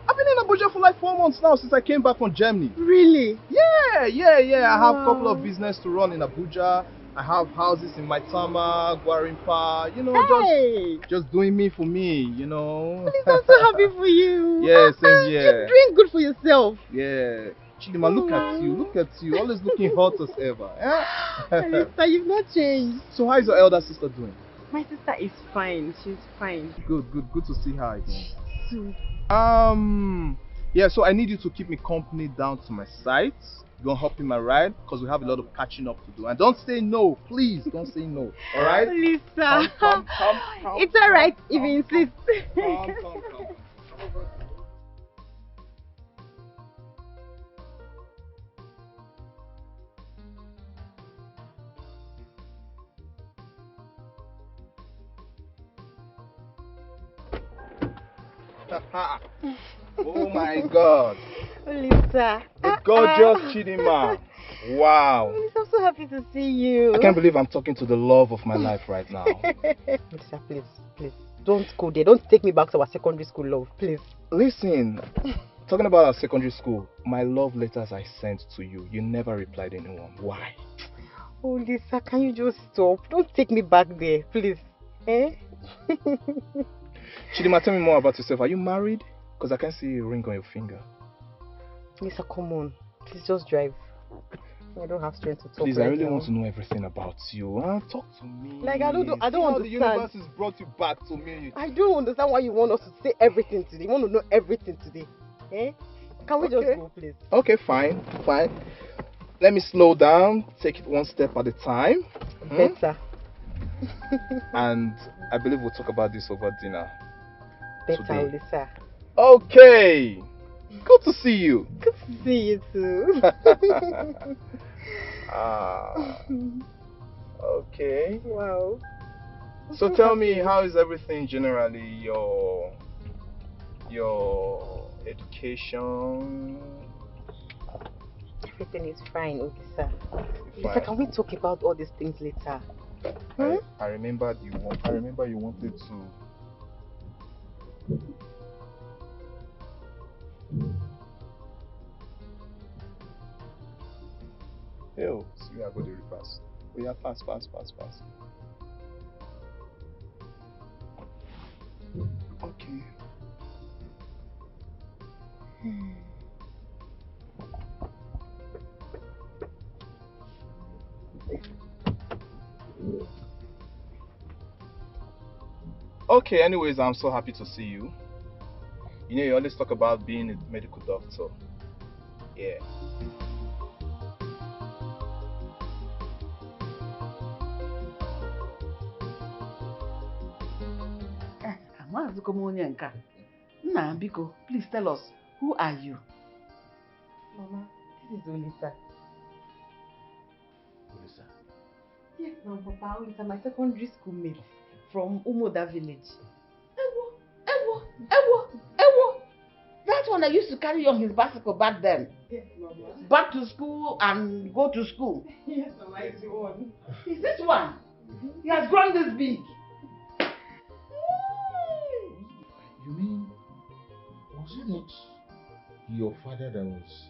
I've been in Abuja for like 4 months now since I came back from Germany. Really? Yeah. I have a couple of business to run in Abuja. I have houses in Maitama, Gwarimpa, just doing me for me, Please, I'm so happy for you. Yeah, same here. You're doing good for yourself. Yeah. Chidima, look at you, always looking hot as ever. Olisa, you've not changed. So how is your elder sister doing? My sister is fine. She's fine. Good to see her again. So, yeah, so I need you to keep me company down to my site. You're gonna hop in my ride because we have a lot of catching up to do. And don't say no, please. Don't say no. All right? Olisa, come, it's all right if you insist. Come. Oh my God. Olisa. The gorgeous Chidima. Wow. Olisa, I'm so happy to see you. I can't believe I'm talking to the love of my life right now. Olisa, please. Don't go there. Don't take me back to our secondary school love, please. Listen, talking about our secondary school, my love letters I sent to you, you never replied anyone. Why? Olisa, can you just stop? Don't take me back there, please. Chidima, tell me more about yourself. Are you married? Because I can't see a ring on your finger. Lisa, come on. Please just drive. I don't have strength to talk. Please, right I really now. want to know everything about you. Talk to me. Like, I don't understand. How the universe has brought you back to me. I don't understand why you want us to say everything today. You want to know everything today. Can we just go, please? Okay, fine. Let me slow down. Take it one step at a time. Better. And I believe we'll talk about this over dinner. Better, today. Olisa. Okay. Good to see you. Good to see you too. Okay. Wow. So tell me, how is everything generally? Your education? Everything is fine, Olisa. Olisa, can we talk about all these things later? I remember you wanted to. Hell, see, I got the reverse. Oh yeah, pass. Okay. Okay, anyways, I'm so happy to see you. You always talk about being a medical doctor. Yeah. Nna, Biko, please tell us, who are you? Mama, this is Olisa. Olisa? Yes, no, Papa, Olisa, my secondary school mate from Umoda village. Ewo! That one that used to carry on his bicycle back then. Yes, Mama. Back to school and go to school. Yes, Mama, it's the one. Is this one? He has grown this big. You mean, was it not your father that was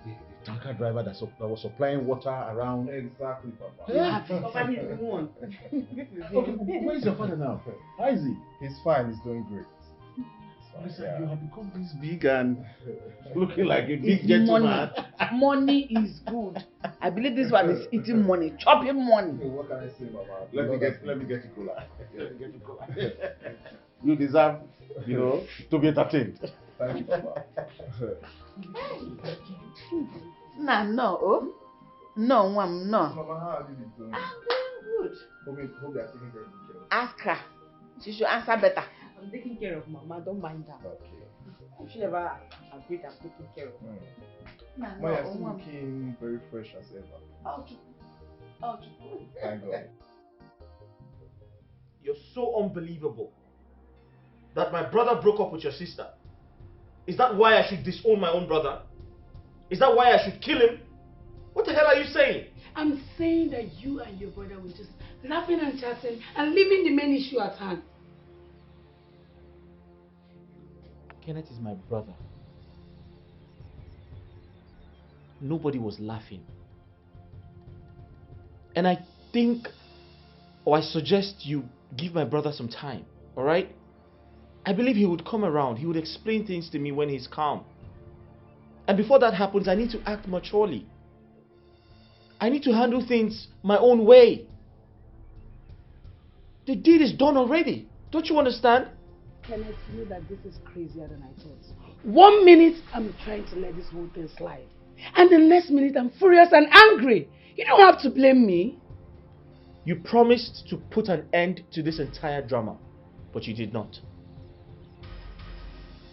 The tanker driver that was supplying water around. Exactly, Papa. You have it. Papa, he's the one. This is Okay, him. where is your father now? How is he? He's fine. He's doing great. Listen, you have become this big and looking like a big gentleman. Money is good. I believe this one is eating money, chopping money. What can I say, Mama? Let me get you cola. You deserve, to be entertained. Thank you, Papa. Nah, no, oh. No, mom, no. Mama, how are you doing? I'm doing good. Hope they are taking very good care of you. Ask her. She should answer better. I'm taking care of Mama. Don't mind her. Okay. She never agreed I'm taking care of her. Nah, Ma, you're no, still mom. looking very fresh as ever. Oh, Thank God. You're so unbelievable that my brother broke up with your sister. Is that why I should disown my own brother? Is that why I should kill him? What the hell are you saying? I'm saying that you and your brother were just laughing and chatting and leaving the main issue at hand. Kenneth is my brother. Nobody was laughing. And I think, or I suggest you give my brother some time, alright? I believe he would come around. He would explain things to me when he's calm. And before that happens, I need to act maturely. I need to handle things my own way. The deed is done already. Don't you understand? Kenneth, you know that this is crazier than I thought. 1 minute, I'm trying to let this whole thing slide. And the next minute, I'm furious and angry. You don't have to blame me. You promised to put an end to this entire drama, but you did not.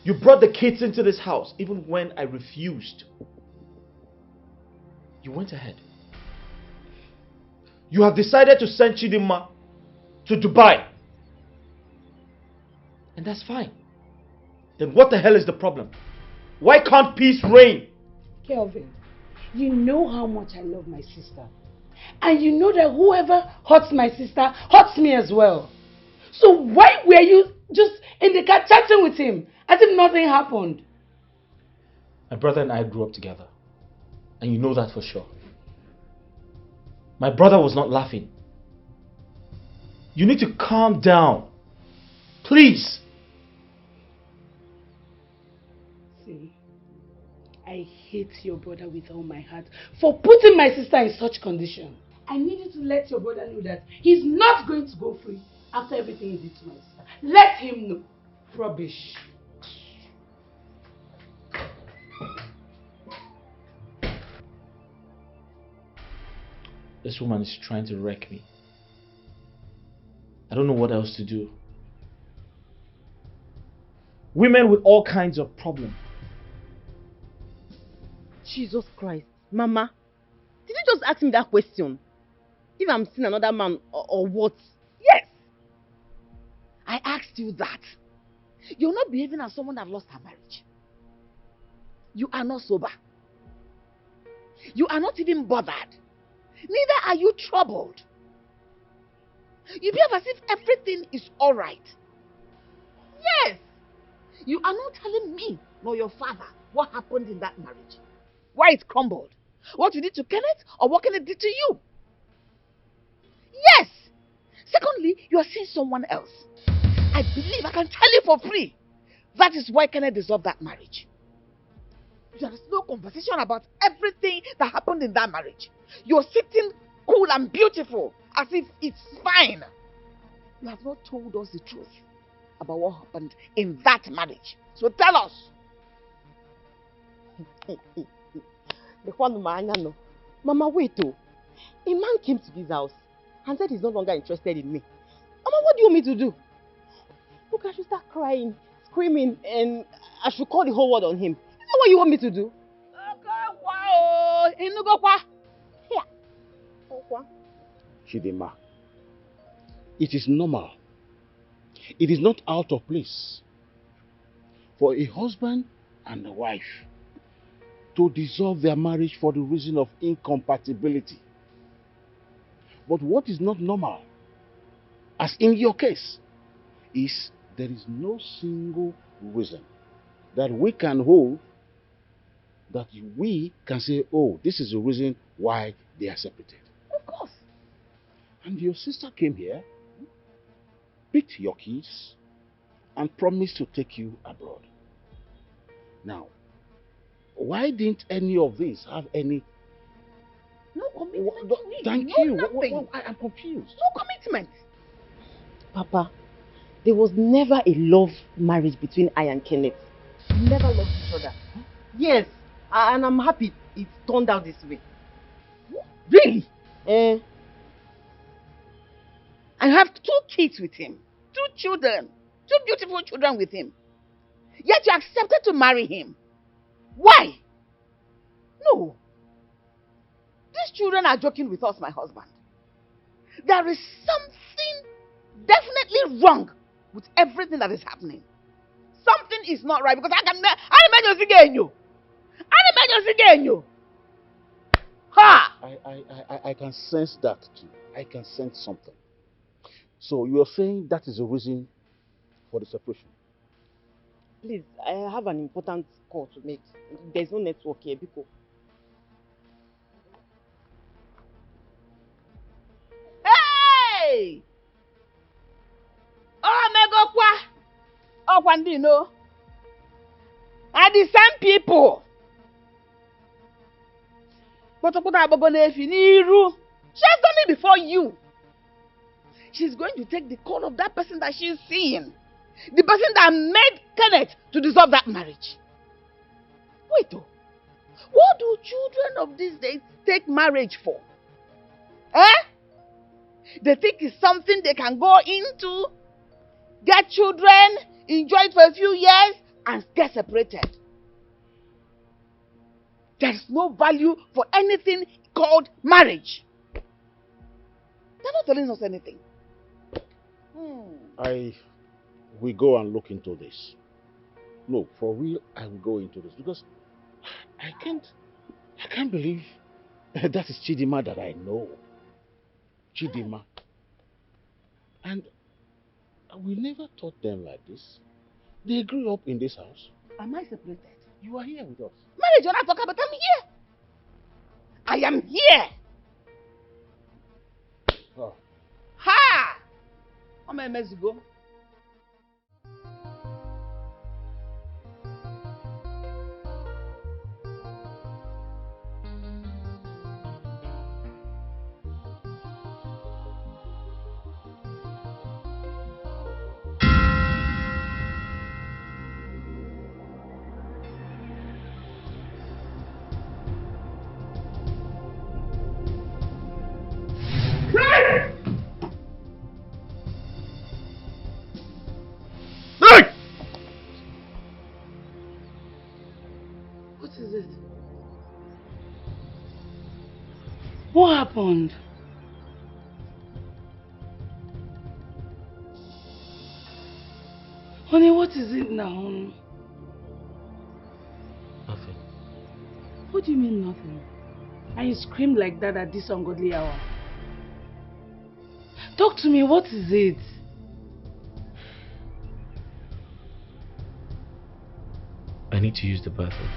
You brought the kids into this house, even when I refused. You went ahead. You have decided to send Chidinma to Dubai. And that's fine. Then what the hell is the problem? Why can't peace reign? Kelvin, you know how much I love my sister. And you know that whoever hurts my sister hurts me as well. So why were you just in the car chatting with him as if nothing happened? My brother and I grew up together. And you know that for sure. My brother was not laughing. You need to calm down. Please. See, I hate your brother with all my heart for putting my sister in such condition. I need you to let your brother know that he's not going to go free after everything he did to my sister. Let him know. Rubbish. This woman is trying to wreck me. I don't know what else to do. Women with all kinds of problems. Jesus Christ. Mama, did you just ask me that question? If I'm seeing another man or what? Yes! I asked you that. You're not behaving as someone that lost her marriage. You are not sober. You are not even bothered. Neither are you troubled. You behave as if everything is alright. Yes! You are not telling me nor your father what happened in that marriage. Why it crumbled. What you did to Kenneth or what Kenneth did to you. Yes! Secondly, you are seeing someone else. I believe I can tell you for free. That is why Kenneth dissolved that marriage. There is no conversation about everything that happened in that marriage. You're sitting cool and beautiful as if it's fine. You have not told us the truth about what happened in that marriage. So tell us. Mama, wait oh. A man came to this house and said he's no longer interested in me. Mama, what do you want me to do? Look, I should start crying, screaming, and I should call the whole world on him. Is that what you want me to do? Chidinma, it is normal. It is not out of place for a husband and a wife to dissolve their marriage for the reason of incompatibility. But what is not normal, as in your case, is there is no single reason that we can hold that we can say, oh, this is the reason why they are separated. Of course. And your sister came here, picked your kids, and promised to take you abroad. Now, why didn't any of this have any... No commitment. Thank no you. Nothing. I am confused. No commitment. Papa, there was never a love marriage between I and Kenneth. We never loved each other. Yes, and I'm happy it turned out this way. Really? I have 2 kids with him. 2 children. 2 beautiful children with him. Yet you accepted to marry him. Why? No. These children are joking with us, my husband. There is something definitely wrong with everything that is happening. Something is not right because I can sense that too. I can sense something. So you are saying that is the reason for the separation? Please, I have an important call to make. There's no network here, Biko. Hey! Oh, Megokwa! Oh, Kwandino! Are the same people. But she has done it before you. She's going to take the call of that person that she's seeing. The person that made Kenneth to dissolve that marriage. Wait, oh. What do children of these days take marriage for? They think it's something they can go into, get children, enjoy it for a few years, and get separated. There's no value for anything called marriage. They're not telling us anything. I will go and look into this. No, for real, I will go into this because I can't believe that is Chidima that I know. Chidima. And we never taught them like this. They grew up in this house. Am I separated? You are here with us. Marriage, you're not talking about, I'm here. I am here. Oh. Ha! How many months ago? What happened? Honey, what is it now? Nothing. What do you mean nothing? And you screamed like that at this ungodly hour? Talk to me, what is it? I need to use the bathroom.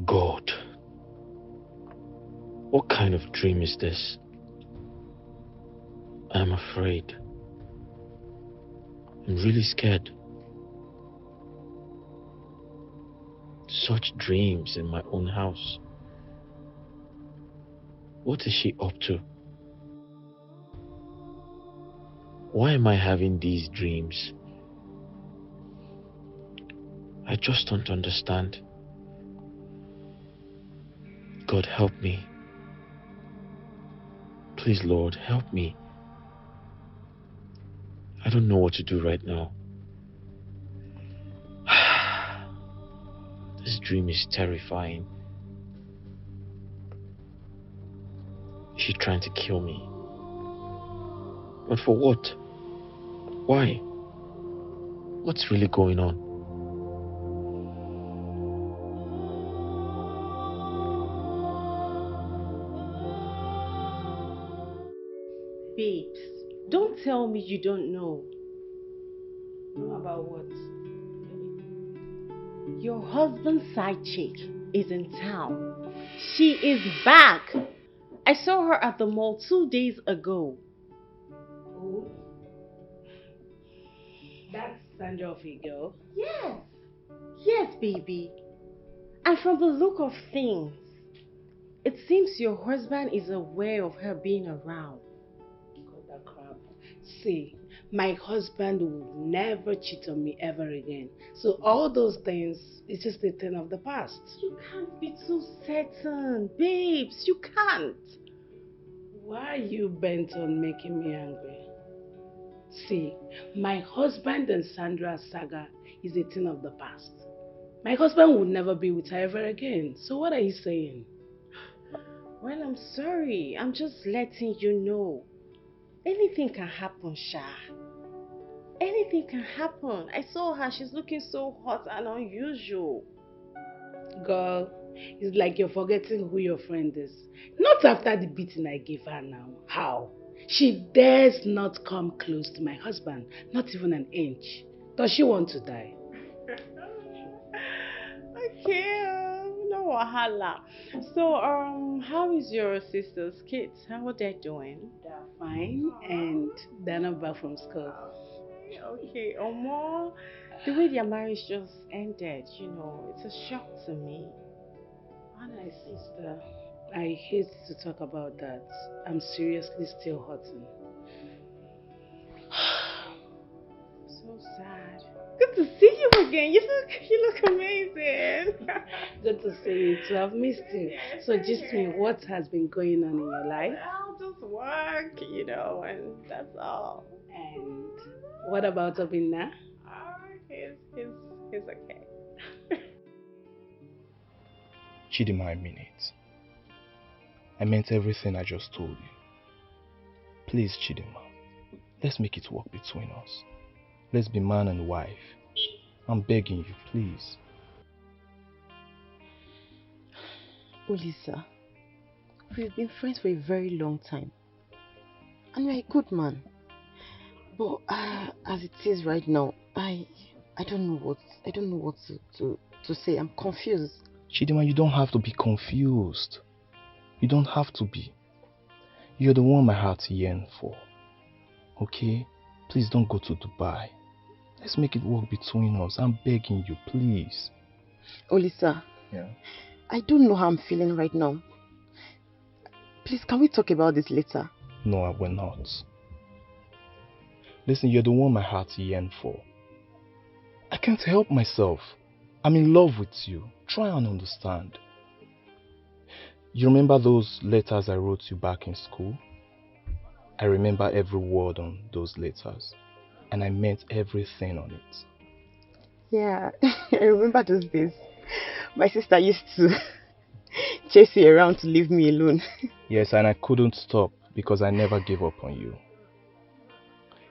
God, what kind of dream is this? I'm afraid. I'm really scared. Such dreams in my own house. What is she up to? Why am I having these dreams? I just don't understand. God, help me. Please, Lord, help me. I don't know what to do right now. This dream is terrifying. Is she trying to kill me? But for what? Why? What's really going on? Babes, don't tell me you don't know. Know about what? Your husband's side chick is in town. She is back. I saw her at the mall 2 days ago. Who? That's Sandra Figo. Yes. Yes, baby. And from the look of things, it seems your husband is aware of her being around. Cut that crap. See, my husband will never cheat on me ever again. So all those things, it's just a thing of the past. You can't be too certain, babes. You can't. Why are you bent on making me angry? See, my husband and Sandra's saga is a thing of the past. My husband would never be with her ever again. So what are you saying? Well, I'm sorry. I'm just letting you know. Anything can happen, Sha. Anything can happen. I saw her. She's looking so hot and unusual. Girl, it's like you're forgetting who your friend is. Not after the beating I gave her now. How? She dares not come close to my husband. Not even an inch. Does she want to die? Okay, no wahala. So, how is your sister's kids? How are they doing? They're fine and they're not back from school. Okay, Omo, the way their marriage just ended, it's a shock to me. My sister, I hate to talk about that. I'm seriously still hurting. So sad. Good to see you again. You look amazing. Good to see you too. I've missed you. So just me, what has been going on in your life? I'll just work, and that's all. And what about Obinna? He's okay. Chidima, I mean it. I meant everything I just told you. Please, Chidima, let's make it work between us. Let's be man and wife. I'm begging you, please. Olisa, we've been friends for a very long time. And you're a good man. But as it is right now, I don't know what to say. I'm confused. Chidima, you don't have to be confused. You don't have to be. You're the one my heart yearns for. Okay? Please don't go to Dubai. Let's make it work between us. I'm begging you, please. Olisa. Yeah? I don't know how I'm feeling right now. Please, can we talk about this later? No, I will not. Listen, you're the one my heart yearns for. I can't help myself. I'm in love with you. Try and understand. You remember those letters I wrote you back in school? I remember every word on those letters. And I meant everything on it. Yeah, I remember those days. My sister used to chase you around to leave me alone. Yes, and I couldn't stop because I never gave up on you.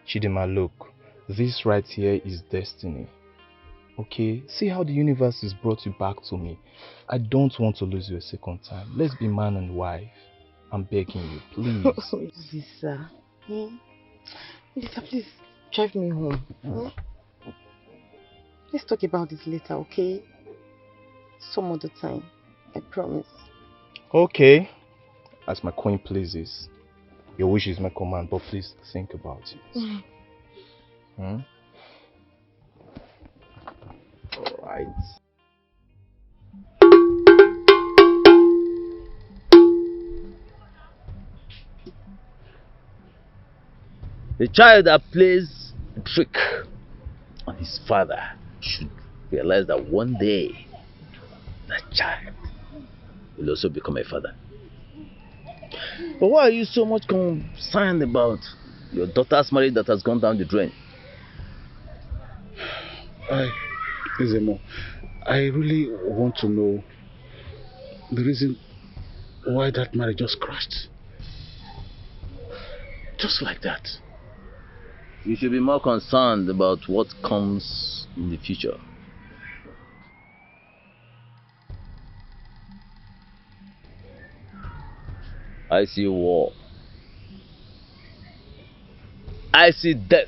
Chidima, look, this right here is destiny. Okay? See how the universe has brought you back to me. I don't want to lose you a second time. Let's be man and wife. I'm begging you, please. Lisa. Lisa, please drive me home. Let's talk about this later, okay? Some other time. I promise. Okay. As my queen pleases. Your wish is my command, but please think about it. Alright. The child that plays a trick on his father should realize that one day that child will also become a father. But why are you so much concerned about your daughter's marriage that has gone down the drain? Ezemo, I really want to know the reason why that marriage just crashed. Just like that. You should be more concerned about what comes in the future. I see war. I see death.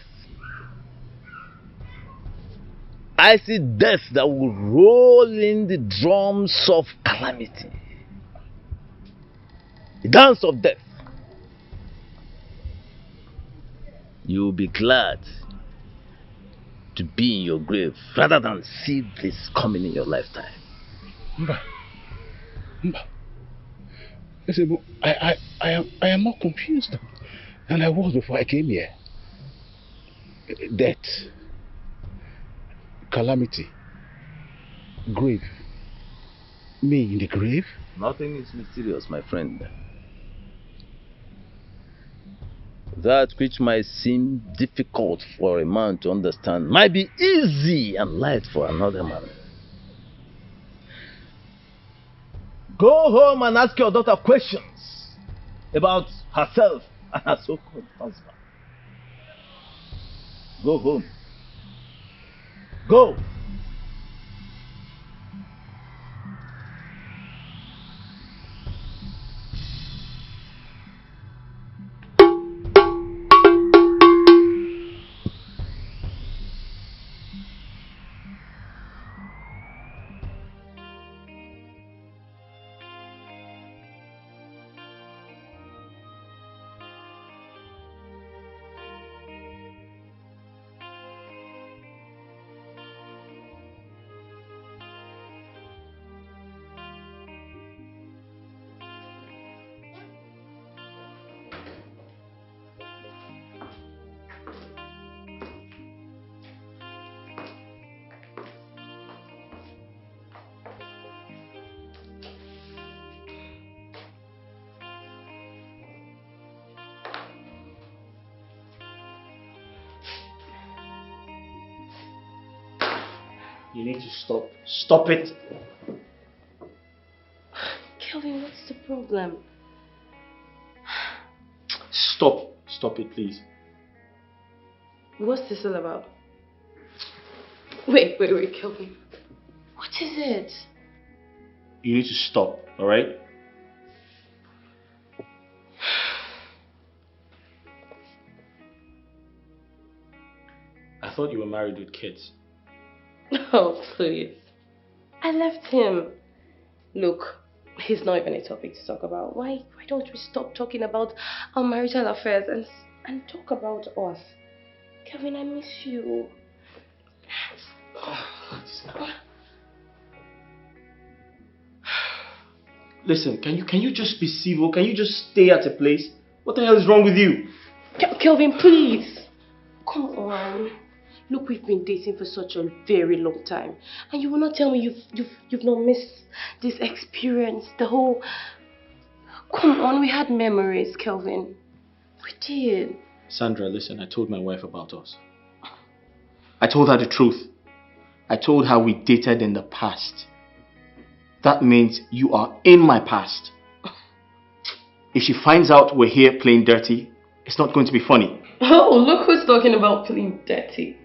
I see death that will roll in the drums of calamity. The dance of death. You will be glad to be in your grave rather than see this coming in your lifetime. Mba. Listen, I am more confused than I was before I came here. Death, calamity, grave. Me in the grave? Nothing is mysterious, my friend. That which might seem difficult for a man to understand might be easy and light for another man. Go home and ask your daughter questions about herself and her so-called husband. Go home. Go. You need to stop. Stop it. Kelvin, what's the problem? Stop. Stop it, please. What's this all about? Wait, Kelvin. What is it? You need to stop, alright? I thought you were married with kids. Oh, please. I left him. Look, he's not even a topic to talk about. Why don't we stop talking about our marital affairs and talk about us? Kevin, I miss you. Listen, can you just be civil? Can you just stay at a place? What the hell is wrong with you? Kelvin, please. Come on. Look, we've been dating for such a very long time, and you will not tell me you've not missed this experience. The whole. Come on, we had memories, Kelvin. We did. Sandra, listen, I told my wife about us. I told her the truth. I told her we dated in the past. That means you are in my past. If she finds out we're here playing dirty, it's not going to be funny. Oh, look who's talking about playing dirty.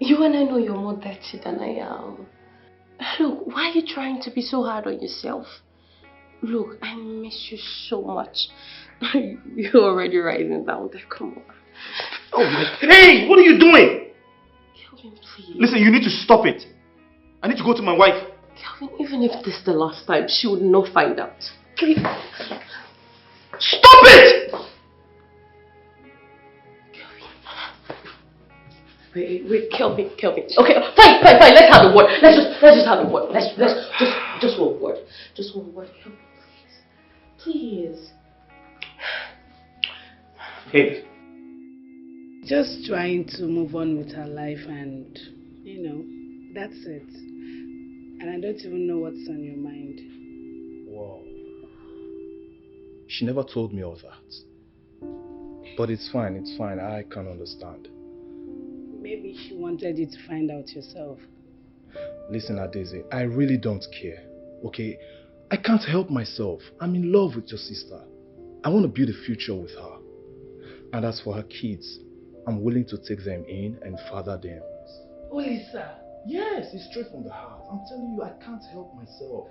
You and I know you're more dirty than I am. Look, why are you trying to be so hard on yourself? Look, I miss you so much. You're already rising down there, come on. Oh, hey, what are you doing? Kelvin, please. Listen, you need to stop it. I need to go to my wife. Kelvin, even if this is the last time, she would not find out. Please. Stop it! Wait, Kelvin. Okay, fine. Let's have a word. Let's just have a word. Let's just one word. Just one word, Kelvin, please. Hey. Just trying to move on with her life, and that's it. And I don't even know what's on your mind. Wow. She never told me all that. But it's fine. I can understand. Maybe she wanted you to find out yourself. Listen, Adeze, I really don't care. Okay? I can't help myself. I'm in love with your sister. I want to build a future with her. And as for her kids, I'm willing to take them in and father them. Olisa, Yes, it's straight from the heart. I'm telling you, I can't help myself.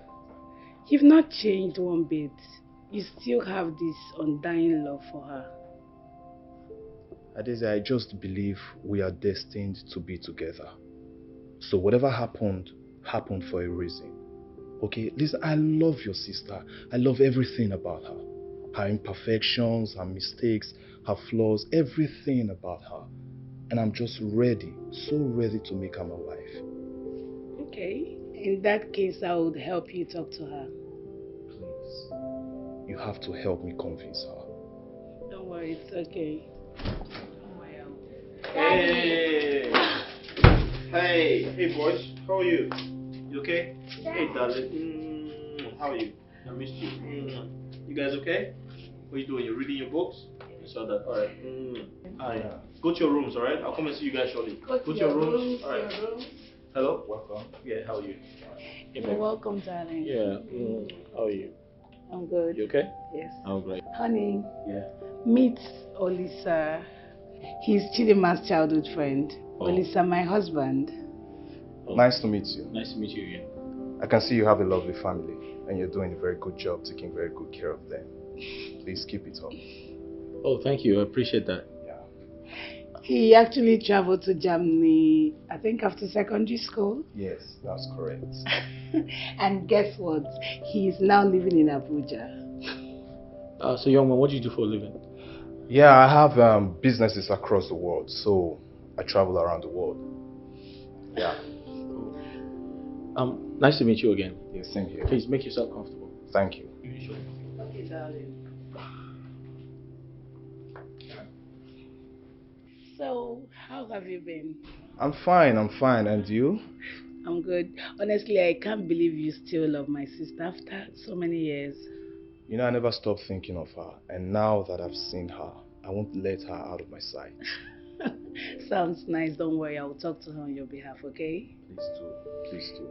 you've not changed one bit. You still have this undying love for her. Adeze, I just believe we are destined to be together. So whatever happened, happened for a reason. Okay, listen, I love your sister. I love everything about her. Her imperfections, her mistakes, her flaws, everything about her. And I'm just ready, so ready to make her my wife. Okay, in that case, I would help you talk to her. Please, you have to help me convince her. Don't worry, it's okay. Hey! Hey boys, how are you? You okay? Hey darling, how are you? I missed you. You guys okay? What are you doing? You're reading your books? I saw that. Alright. Go to your rooms, alright? I'll come and see you guys shortly. Go to your rooms. Alright. Hello? Welcome. Yeah, how are you? You're welcome, darling. Yeah, how are you? I'm good. You okay? Yes. Oh, great. Honey, Yeah. meet Olisa. He's Chidima's childhood friend. Oh. Olisa, my husband. Oh. Nice to meet you. Nice to meet you again. I can see you have a lovely family and you're doing a very good job taking very good care of them. Please keep it up. Oh, thank you. I appreciate that. He actually traveled to Germany, I think after secondary school. Yes, that's correct. And guess what? He's now living in Abuja. So young man, what do you do for a living? Yeah, I have businesses across the world, so I travel around the world. Yeah. Nice to meet you again. Yeah, same here. Please make yourself comfortable. Thank you. Okay, darling. So, how have you been? I'm fine, and you? I'm good. Honestly, I can't believe you still love my sister after so many years. You know, I never stopped thinking of her, and now that I've seen her, I won't let her out of my sight. Sounds nice. Don't worry, I will talk to her on your behalf, okay? Please do. Please do.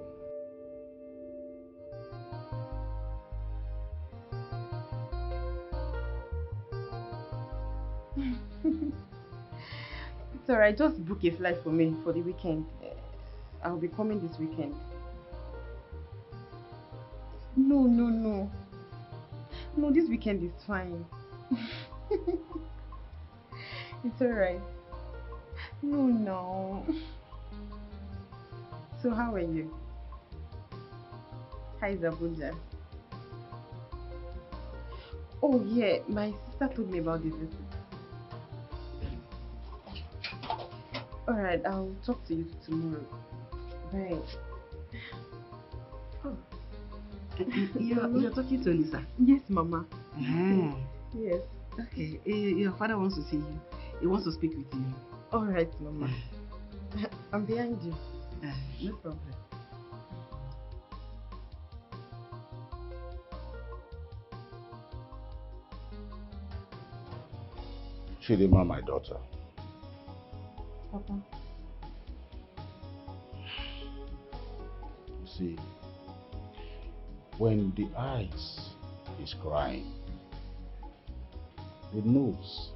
It's alright, just book a flight for me for the weekend. I'll be coming this weekend. No. No, this weekend is fine. It's alright. No. So how are you? How is Abuja? Oh yeah, my sister told me about the visit. Alright, I'll talk to you tomorrow. Bye. Oh. You're talking to Lisa? Yes, Mama. Yes. Okay, your father wants to see you. He wants to speak with you. Alright, Mama. I'm behind you. No problem. Chidima, my daughter. Papa. You see, when the eyes is crying, the nose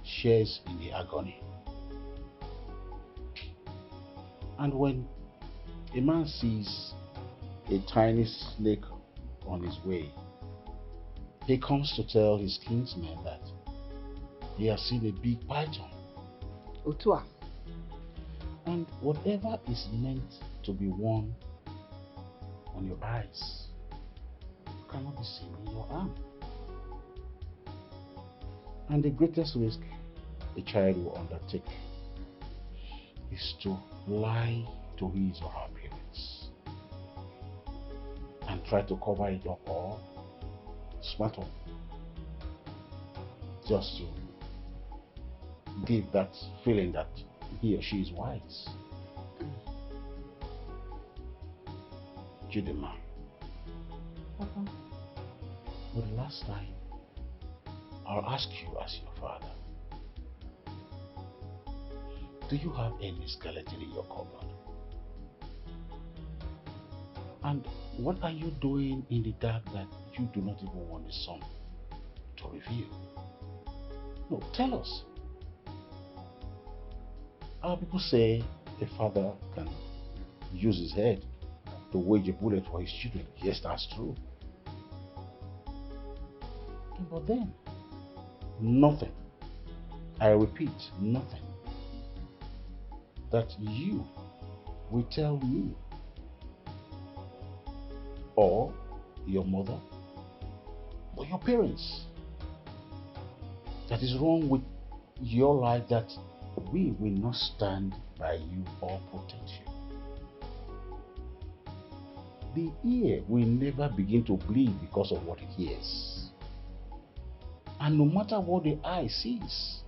shares in the agony. And when a man sees a tiny snake on his way, he comes to tell his kinsmen that he has seen a big python. Otua. And whatever is meant to be worn on your eyes cannot be seen in your arm. And the greatest risk a child will undertake is to lie to his or her parents and try to cover it up or smart up just to give that feeling that he or she is wise. Chidima, Papa. for the last time, I'll ask you as your father, do you have any skeleton in your cupboard? And what are you doing in the dark that you do not even want the sun to reveal? No, tell us. Our people say a father can use his head to wage a bullet for his children. Yes, that's true. But then, nothing, I repeat, nothing, that you will tell me or your mother or your parents that is wrong with your life, that we will not stand by you or protect you. The ear will never begin to bleed because of what it hears. And no matter what the eye sees,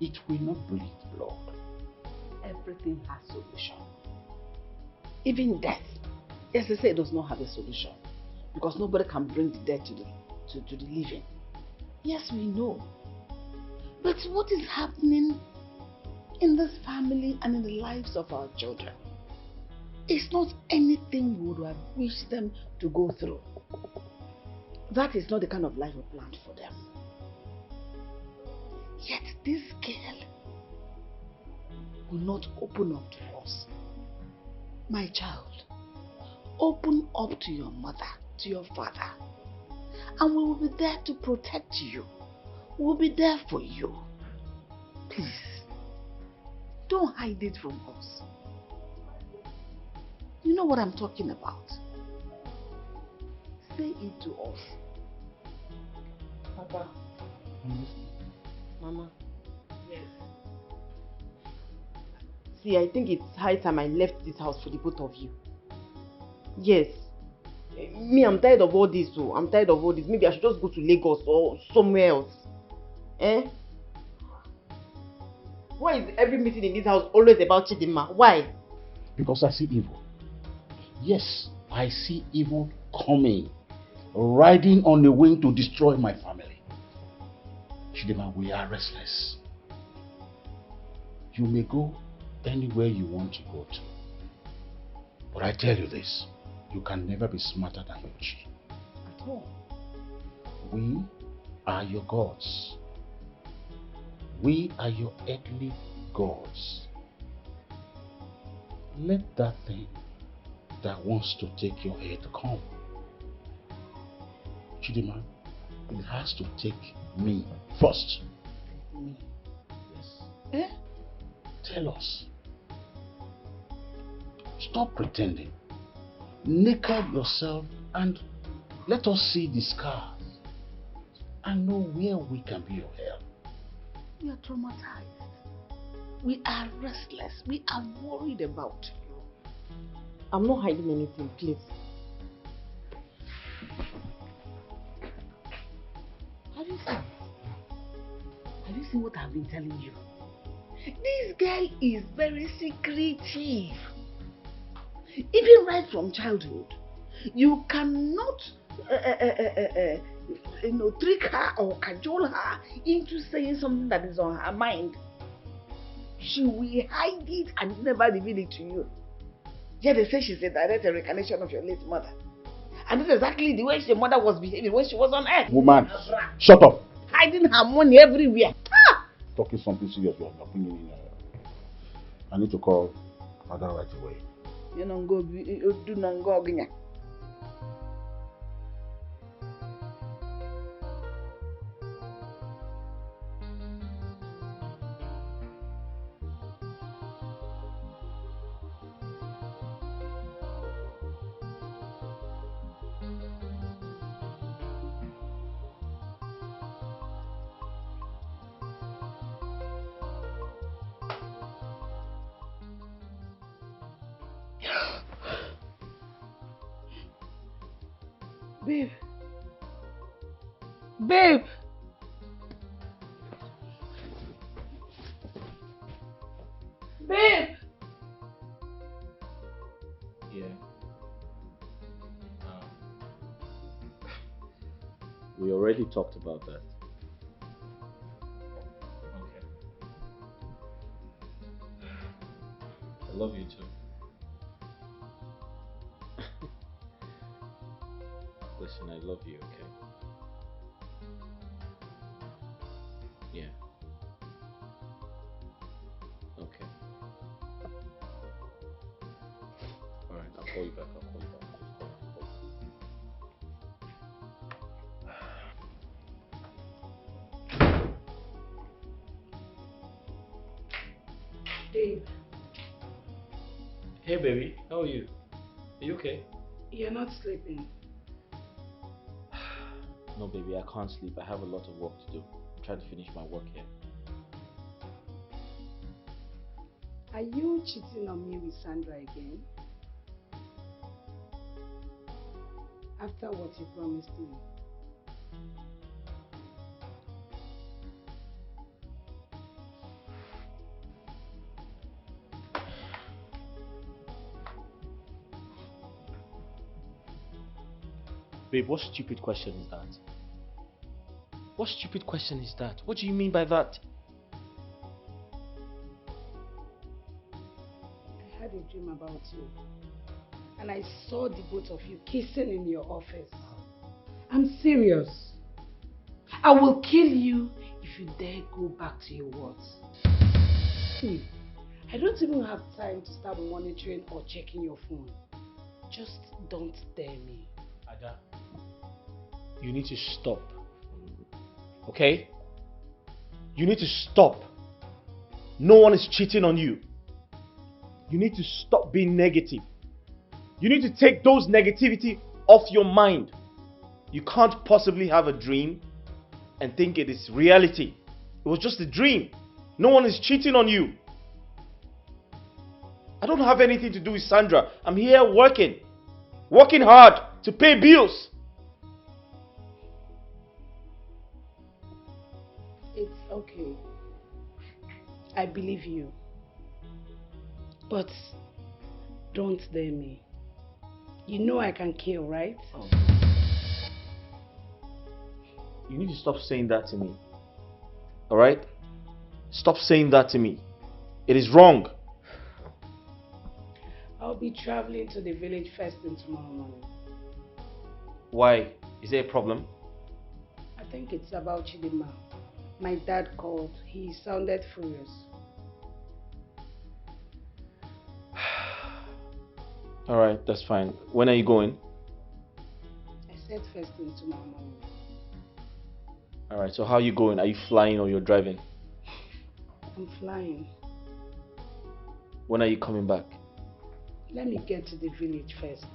it will not bleed blood. Everything has solution. Even death. Yes, they say it does not have a solution. Because nobody can bring the dead to the living. Yes, we know. But what is happening in this family and in the lives of our children? It's not anything we would have wished them to go through. That is not the kind of life we planned for them. Yet this girl will not open up to us. My child, open up to your mother, to your father, and we will be there to protect you. We will be there for you. Please, don't hide it from us. You know what I'm talking about. Say it to us. Papa. Mama. Yes. See, I think it's high time I left this house for the both of you. Yes. Me, I'm tired of all this, so I'm tired of all this. Maybe I should just go to Lagos or somewhere else. Eh? Why is every meeting in this house always about Chidinma? Why? Because I see evil. Yes, I see evil coming, riding on the wing to destroy my family. Chidinma, we are restless. You may go anywhere you want to go to. But I tell you this, you can never be smarter than Yochi. At all. We are your gods. We are your earthly gods. Let that thing that wants to take your head come. Chidinma, it has to take me first. Me? Yes. Eh? Tell us. Stop pretending. Naked yourself and let us see the scars and know where we can be of help. We are traumatized. We are restless. We are worried about you. I'm not hiding anything, please. Have you seen? Have you seen what I've been telling you? This girl is very secretive. Even right from childhood, you cannot trick her or cajole her into saying something that is on her mind. She will hide it and never reveal it to you. Yet they say she's a direct reincarnation of your late mother. And this is exactly the way your mother was behaving when she was on earth. Woman, shut up. Hiding her money everywhere. Ah! Talking something serious, you're bringing in. I need to call Father right away. You don't go do not go again. Babe. Babe. Babe. Yeah. We already talked about that. Okay. I love you too. Listen, I love you, okay? Yeah. Okay. call you back. I'll call you back. Babe, Hey baby, how are you? Are you okay? you're not sleeping. No baby, I can't sleep. I have a lot of work to do. I'm trying to finish my work here. Are you cheating on me with Sandra again? After what you promised me. Babe, what stupid question is that? What stupid question is that? What do you mean by that? I had a dream about you. And I saw the both of you kissing in your office. I'm serious. I will kill you if you dare go back to your words. See, I don't even have time to start monitoring or checking your phone. Just don't dare me. Ada, you need to stop. Okay? You need to stop. No one is cheating on you. You need to stop being negative. You need to take those negativity off your mind. You can't possibly have a dream and think it is reality. It was just a dream. No one is cheating on you. I don't have anything to do with Sandra. I'm here working. Working hard to pay bills. It's okay. I believe you. But don't dare me. You know I can kill, right? Oh. You need to stop saying that to me. Alright? Stop saying that to me. It is wrong. I'll be traveling to the village first thing tomorrow morning. Why? Is there a problem? I think it's about Chidima. My dad called. He sounded furious. Alright, that's fine. When are you going? I said first thing tomorrow morning. Alright, so how are you going? Are you flying or you're driving? I'm flying. When are you coming back? Let me get to the village first.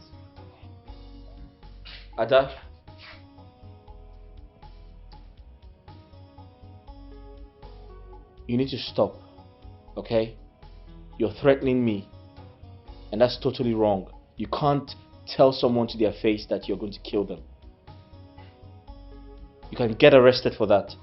Ada? You need to stop, okay? You're threatening me, and that's totally wrong. You can't tell someone to their face that you're going to kill them. You can get arrested for that.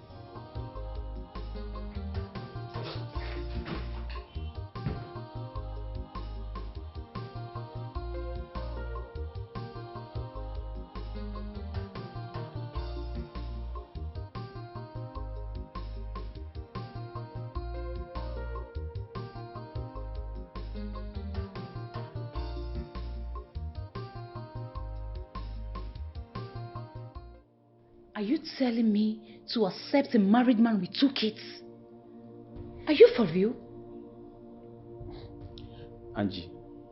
Are you telling me to accept a married man with 2 kids? Are you for real? Angie,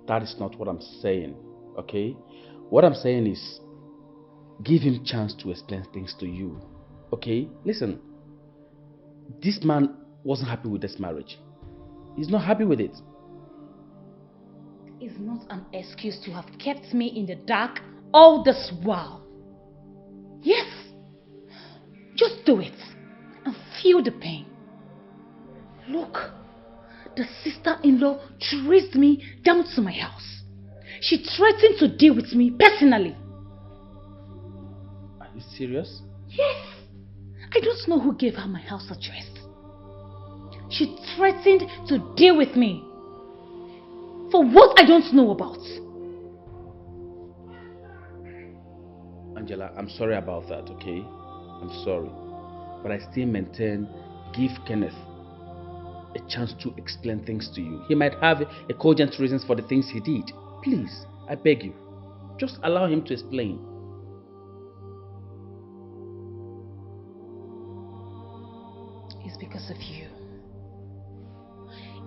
that is not what I'm saying, okay? What I'm saying is, give him chance to explain things to you, okay? Listen, this man wasn't happy with this marriage. He's not happy with it. It's not an excuse to have kept me in the dark all this while. Yes, just do it and feel the pain. Look, the sister-in-law traced me down to my house. She threatened to deal with me personally. Are you serious? Yes. I don't know who gave her my house address. She threatened to deal with me for what I don't know about. Angela, I'm sorry about that, okay? I'm sorry. But I still maintain, give Kenneth a chance to explain things to you. He might have a cogent reasons for the things he did. Please, I beg you, just allow him to explain. It's because of you.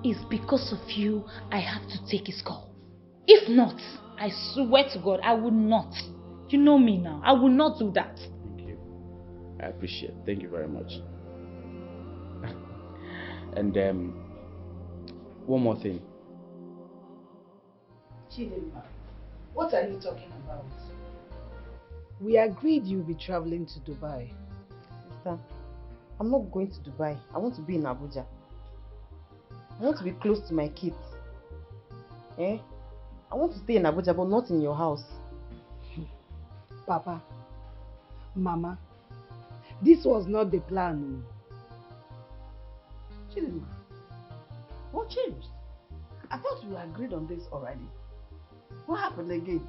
It's because of you I have to take his call. If not, I swear to God, I would not. You know me now. I will not do that. Thank you. I appreciate it. Thank you very much. And one more thing. Chidinma, what are you talking about? We agreed you'll be traveling to Dubai. Sister, I'm not going to Dubai. I want to be in Abuja. I want to be close to my kids. Eh? I want to stay in Abuja, but not in your house. Papa, Mama, this was not the plan. Chidinma, what changed? I thought you agreed on this already. What happened again?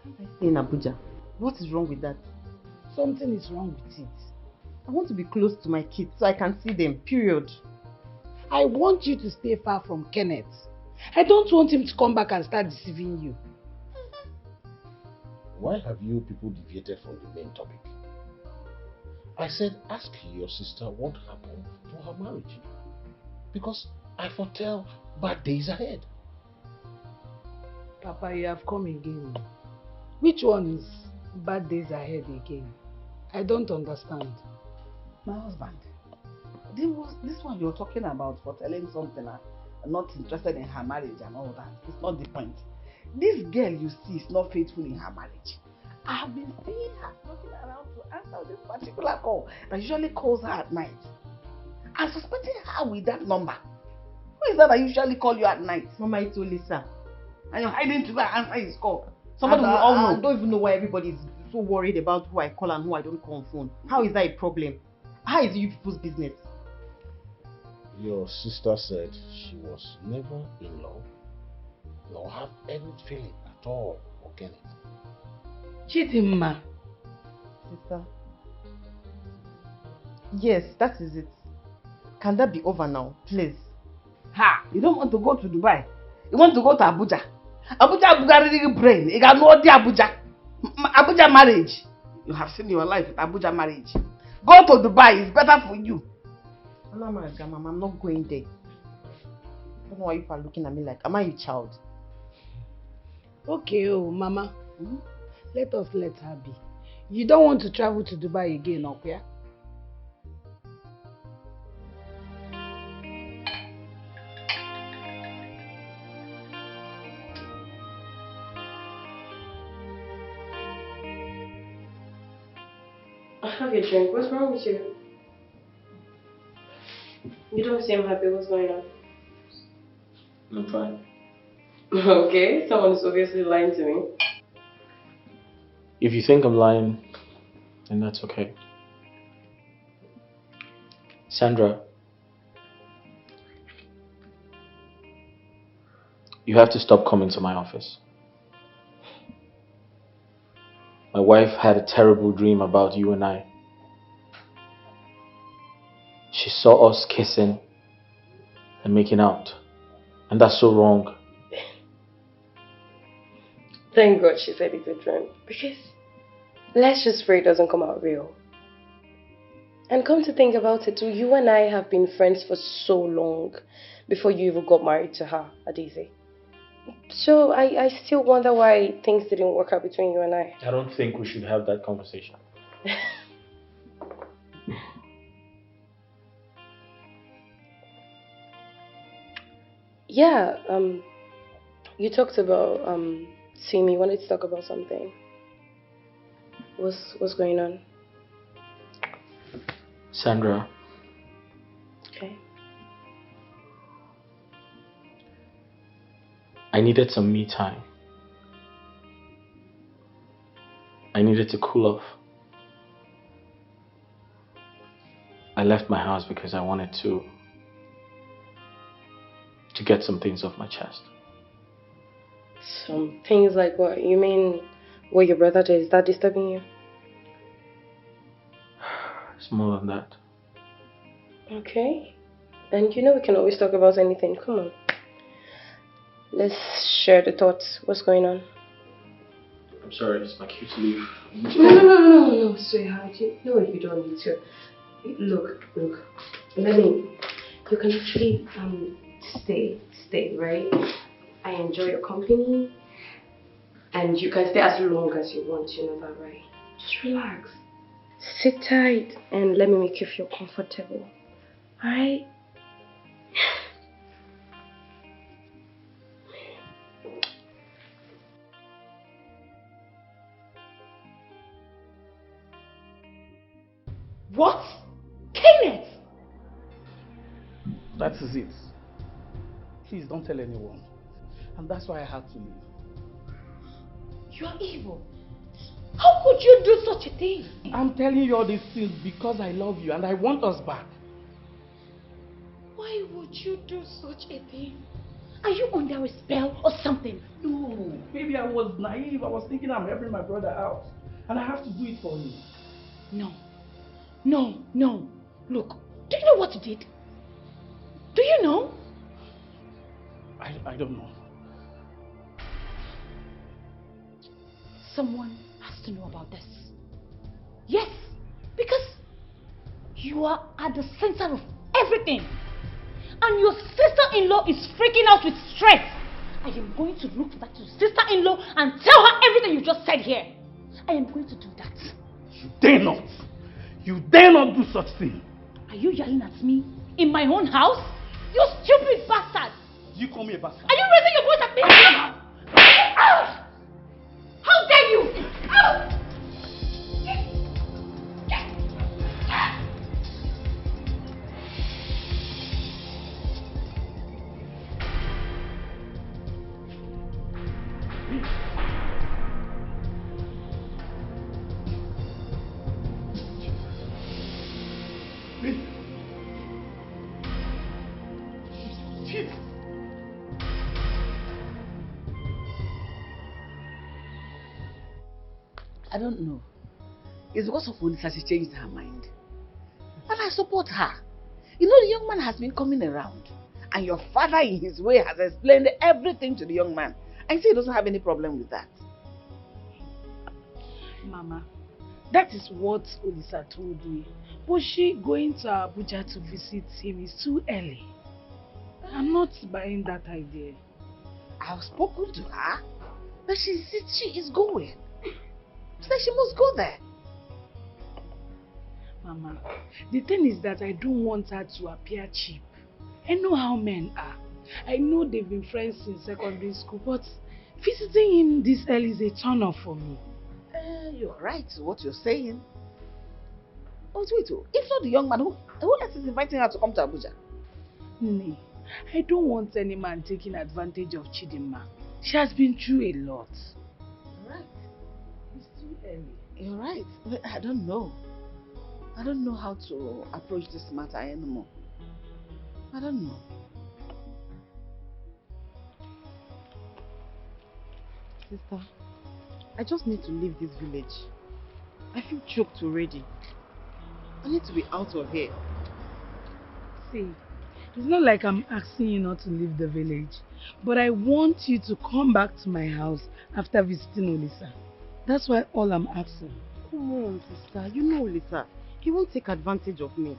Can't I stay in Abuja? What is wrong with that? Something is wrong with it. I want to be close to my kids so I can see them, period. I want you to stay far from Kenneth. I don't want him to come back and start deceiving you. Why have you people deviated from the main topic? I said ask your sister what happened to her marriage. Because I foretell bad days ahead. Papa, you have come again. Which one is bad days ahead again? I don't understand. My husband, this one you're talking about for telling something I'm not interested in her marriage and all that. It's not the point. This girl you see is not faithful in her marriage. I have been seeing her looking around to answer this particular call that usually calls her at night. I'm suspecting her with that number. Who is that usually call you at night? Mama, it's Lisa. And you're hiding to go and answer his call. Somebody And will all know. I don't even know why everybody is so worried about who I call and who I don't call on phone. How is that a problem? How is it you people's business? Your sister said she was never in love, nor have any feeling at all for Kenneth. Chidinma. Sister. Yes, that is it. Can that be over now, please? Ha! You don't want to go to Dubai. You want to go to Abuja. Abuja really brain. You got no idea Abuja. Abuja marriage. You have seen your life with Abuja marriage. Go to Dubai. It's better for you. Mama, I'm not going there. I don't know why you are looking at me like, am I a child? Okay, Mama. Let us let her be. You don't want to travel to Dubai again, okay? Have your drink. What's wrong with you? You don't seem happy. What's going on? I'm fine. Okay, someone is obviously lying to me. If you think I'm lying, then that's okay. Sandra, you have to stop coming to my office. My wife had a terrible dream about you and I. She saw us kissing and making out. And that's so wrong. Thank God she said it's a dream. Because let's just pray it doesn't come out real. And come to think about it too, you and I have been friends for so long before you even got married to her, Adeze. So I still wonder why things didn't work out between you and I. I don't think we should have that conversation. Yeah, you talked about seeing me. You wanted to talk about something. What's going on? Sandra. Okay. I needed some me time. I needed to cool off. I left my house because I wanted to get some things off my chest. Some things like what? You mean what your brother did? Is that disturbing you? It's more than that. Okay. And you know we can always talk about anything. Come on. Let's share the thoughts. What's going on? I'm sorry, it's my cue to leave. No, sweetheart. No, you don't need to. Look. Let me. You can actually stay, right? I enjoy your company. And you can stay as long as you want, you know that, right? Just relax. Sit tight and let me make you feel comfortable. Alright? What? Kenneth! That is it. Please don't tell anyone. And that's why I had to leave. You are evil. How could you do such a thing? I'm telling you all these things because I love you and I want us back. Why would you do such a thing? Are you under a spell or something? No, maybe I was naive. I was thinking I'm helping my brother out. And I have to do it for him. No. No, no. Look, do you know what you did? Do you know? I don't know. Someone has to know about this. Yes, because you are at the center of everything. And your sister-in-law is freaking out with stress. I am going to look for that your sister-in-law and tell her everything you just said here. I am going to do that. You dare not. You dare not do such thing. Are you yelling at me in my own house? You stupid bastard! You call me a bastard? Are you raising your voice at me? How dare you! I don't know. It's because of Olisa she changed her mind. And I support her. You know, the young man has been coming around. And your father, in his way, has explained everything to the young man. And he doesn't have any problem with that. Mama, that is what Olisa told me. But she going to Abuja to visit him is too early. I'm not buying that idea. I've spoken to her, but she is going. She said she must go there. Mama, the thing is that I don't want her to appear cheap. I know how men are. I know they've been friends since secondary school, but visiting him this early is a turn off for me. You're right, what you're saying. Oh, wait, if not the young man, who else is inviting her to come to Abuja? Nee, I don't want any man taking advantage of Chidinma. She has been through a lot. You're right. It's too early. You're right. But I don't know. I don't know how to approach this matter anymore. I don't know. Sister, I just need to leave this village. I feel choked already. I need to be out of here. See, it's not like I'm asking you not to leave the village, but I want you to come back to my house after visiting Olisa. That's why all I'm asking. Come on, sister. You know Olisa. He won't take advantage of me.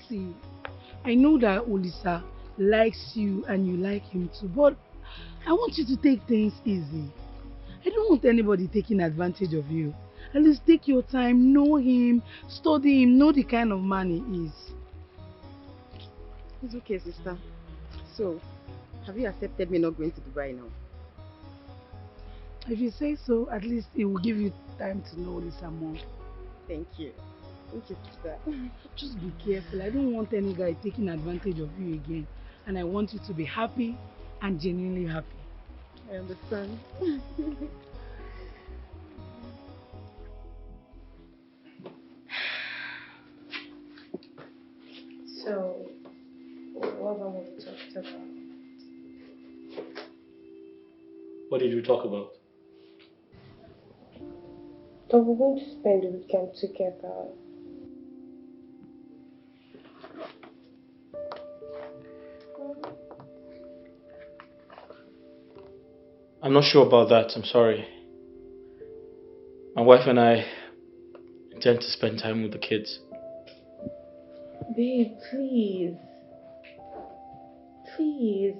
See, I know that Olisa likes you and you like him too, but I want you to take things easy. I don't want anybody taking advantage of you. At least take your time, know him, study him, know the kind of man he is. It's okay, sister. So, have you accepted me not going to Dubai now? If you say so, at least it will give you time to know Olisa more. Thank you. Thank you, sister. Just be careful. I don't want any guy taking advantage of you again. And I want you to be happy and genuinely happy. I understand. So, what have we talked about? What did we talk about? That we're going to spend the weekend together. I'm not sure about that, I'm sorry. My wife and I intend to spend time with the kids. Babe, please. Please.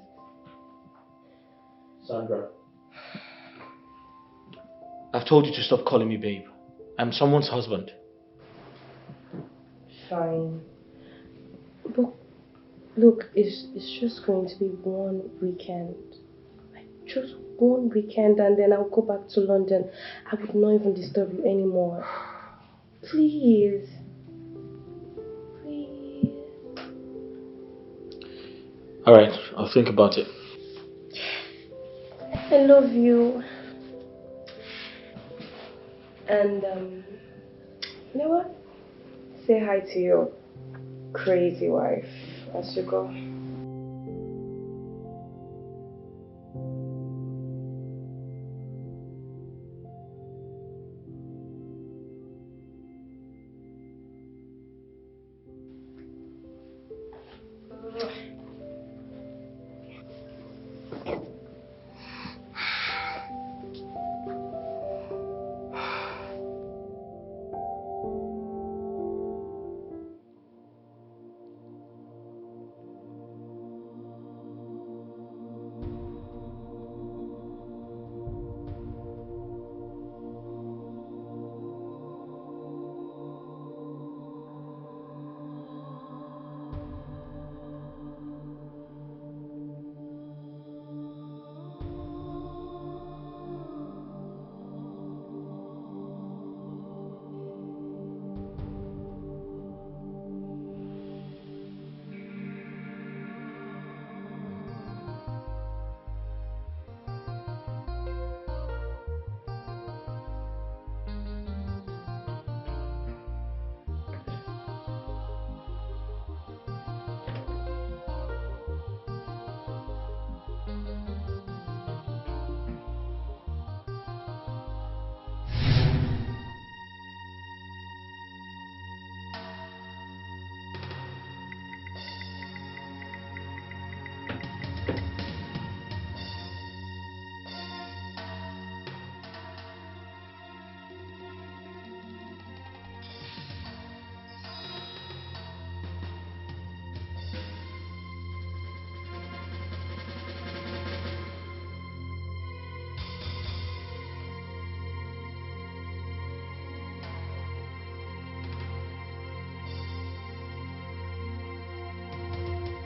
Sandra. I've told you to stop calling me babe. I'm someone's husband. Fine. But look, it's just going to be one weekend. Like, just one weekend, and then I'll go back to London. I would not even disturb you anymore. Please. Please. Alright, I'll think about it. I love you. And, you know what? Say hi to your crazy wife as you go.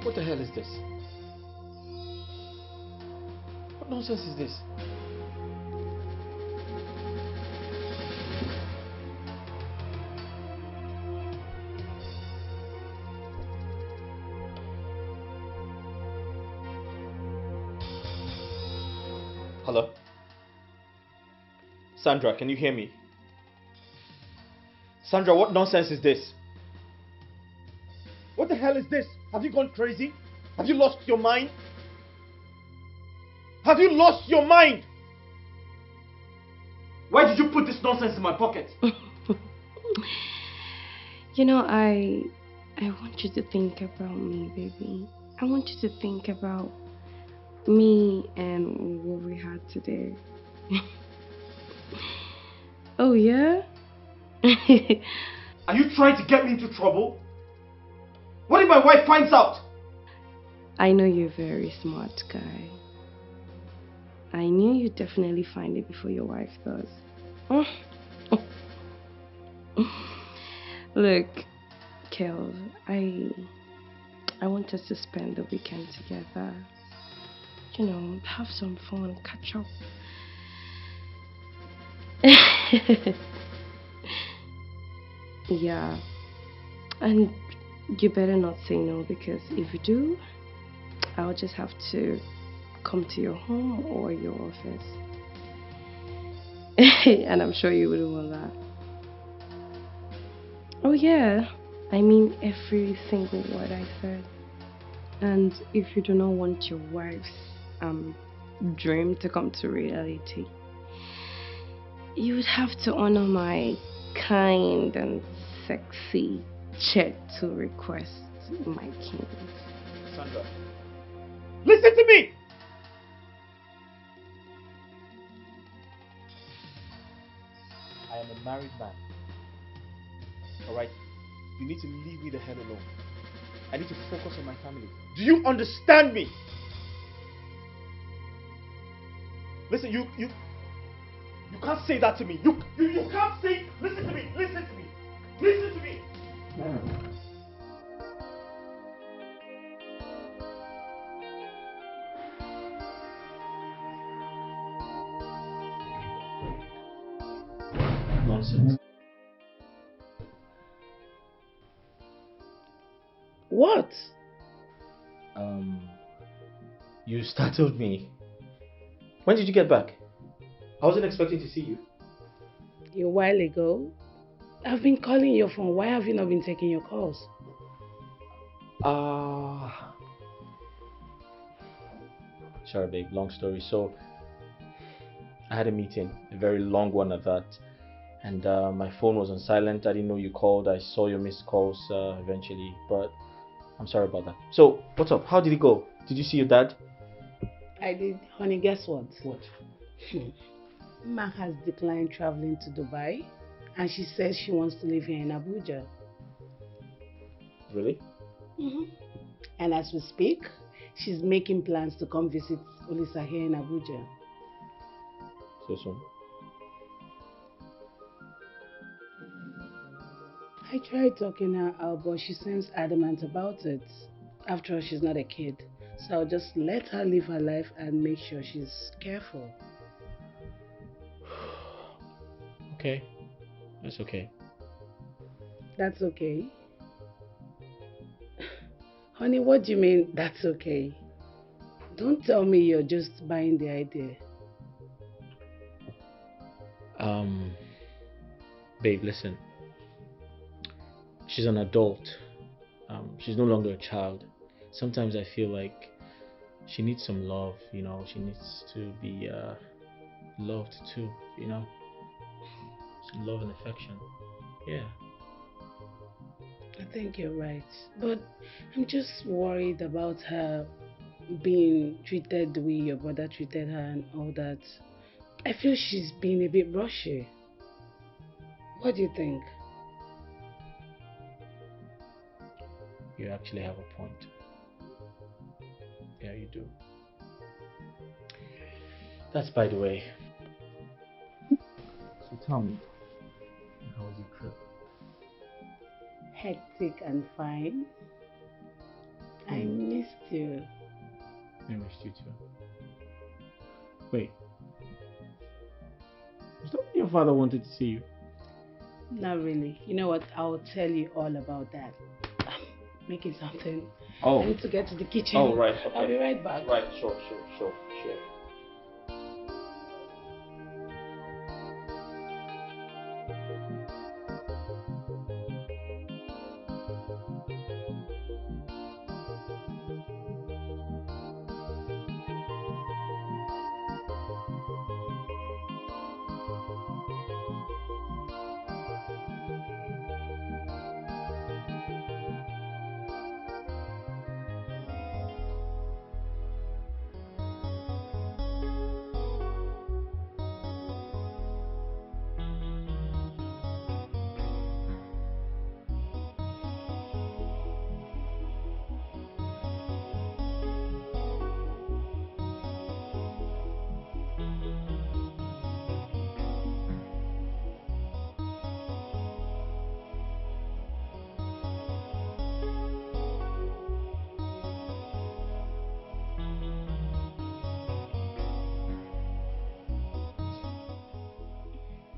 What the hell is this? What nonsense is this? Hello? Sandra, can you hear me? Sandra, what nonsense is this? What the hell is this? Have you gone crazy? Have you lost your mind? Have you lost your mind? Why did you put this nonsense in my pocket? You know, I want you to think about me, baby. I want you to think about me and what we had today. Oh, yeah? Are you trying to get me into trouble? What if my wife finds out? I know you're a very smart guy. I knew you'd definitely find it before your wife does. Look, Kel, I want us to spend the weekend together. You know, have some fun, catch up. Yeah. And you better not say no, because if you do, I'll just have to come to your home or your office. And I'm sure you wouldn't want that. Oh yeah, I mean every single word I said. And if you do not want your wife's dream to come to reality, you would have to honor my kind and sexy to request, my king. Sandra, listen to me! I am a married man. Alright? You need to leave me the hell alone. I need to focus on my family. Do you understand me? Listen, You can't say that to me. You can't say. Listen to me. Listen to me. Listen to me. Nonsense. What? You startled me. When did you get back? I wasn't expecting to see you. A while ago. I've been calling your phone. Why have you not been taking your calls? Sorry, babe. Long story. So, I had a meeting, a very long one at that, and my phone was on silent. I didn't know you called. I saw your missed calls eventually, but I'm sorry about that. So, what's up? How did it go? Did you see your dad? I did. Honey, guess what? What? Ma has declined traveling to Dubai, and she says she wants to live here in Abuja. Really? And as we speak, she's making plans to come visit Olisa here in Abuja. So soon? I tried talking her out, but she seems adamant about it. After all, she's not a kid, so I'll just let her live her life and make sure she's careful. Okay. That's okay. That's okay? Honey, what do you mean, that's okay? Don't tell me you're just buying the idea. Babe, listen. She's an adult. She's no longer a child. Sometimes I feel like she needs some love, you know. She needs to be loved too, you know. Some love and affection. Yeah. I think you're right. But I'm just worried about her being treated the way your brother treated her and all that. I feel she's being a bit rushy. What do you think? You actually have a point. Yeah, you do. That's by the way. So tell me, how was your trip? Hectic and fine. I missed you. I missed you too. Wait. You told me your father wanted to see you. Not really. You know what? I'll tell you all about that. I'm making something. Oh. I need to get to the kitchen. Oh, right. Okay. I'll be right back. Right, sure.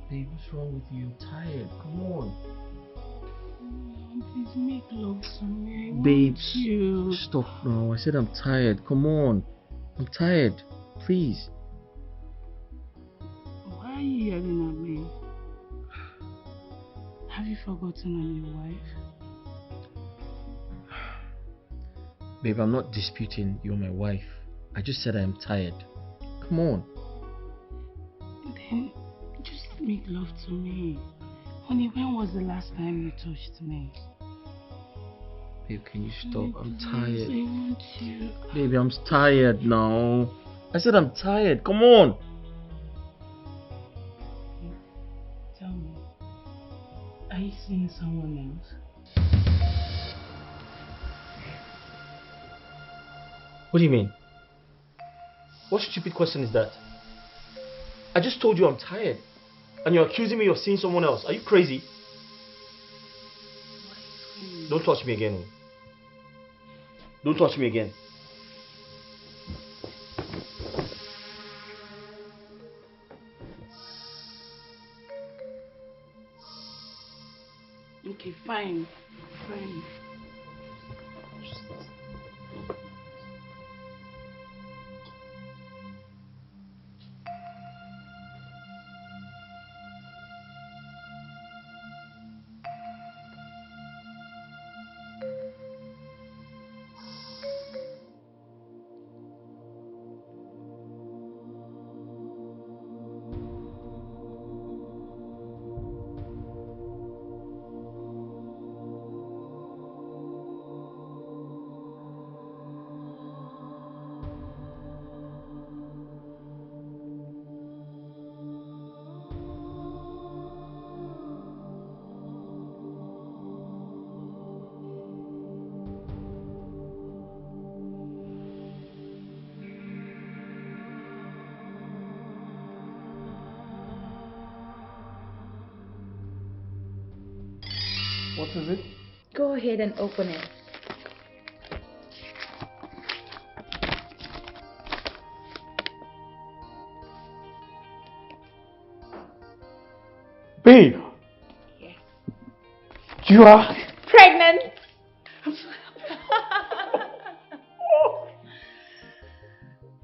Babe, what's wrong with you? I'm tired. Come on. Please make love to me. Babe, you. stop now. I said I'm tired. Come on. I'm tired. Please. Why are you yelling at me? Have you forgotten I'm your wife? Babe, I'm not disputing you're my wife. I just said I am tired. Come on. Then just make love to me. Honey, when was the last time you touched me? Babe, can you stop? I'm tired. I want you. Baby, I'm tired now. I said I'm tired. Come on. Tell me, are you seeing someone else? What do you mean? What stupid question is that? I just told you I'm tired. And you're accusing me of seeing someone else. Are you crazy? Don't touch me again. Don't touch me again. Okay, fine. Fine. What is it? Go ahead and open it. Babe! Yes. You are... Pregnant!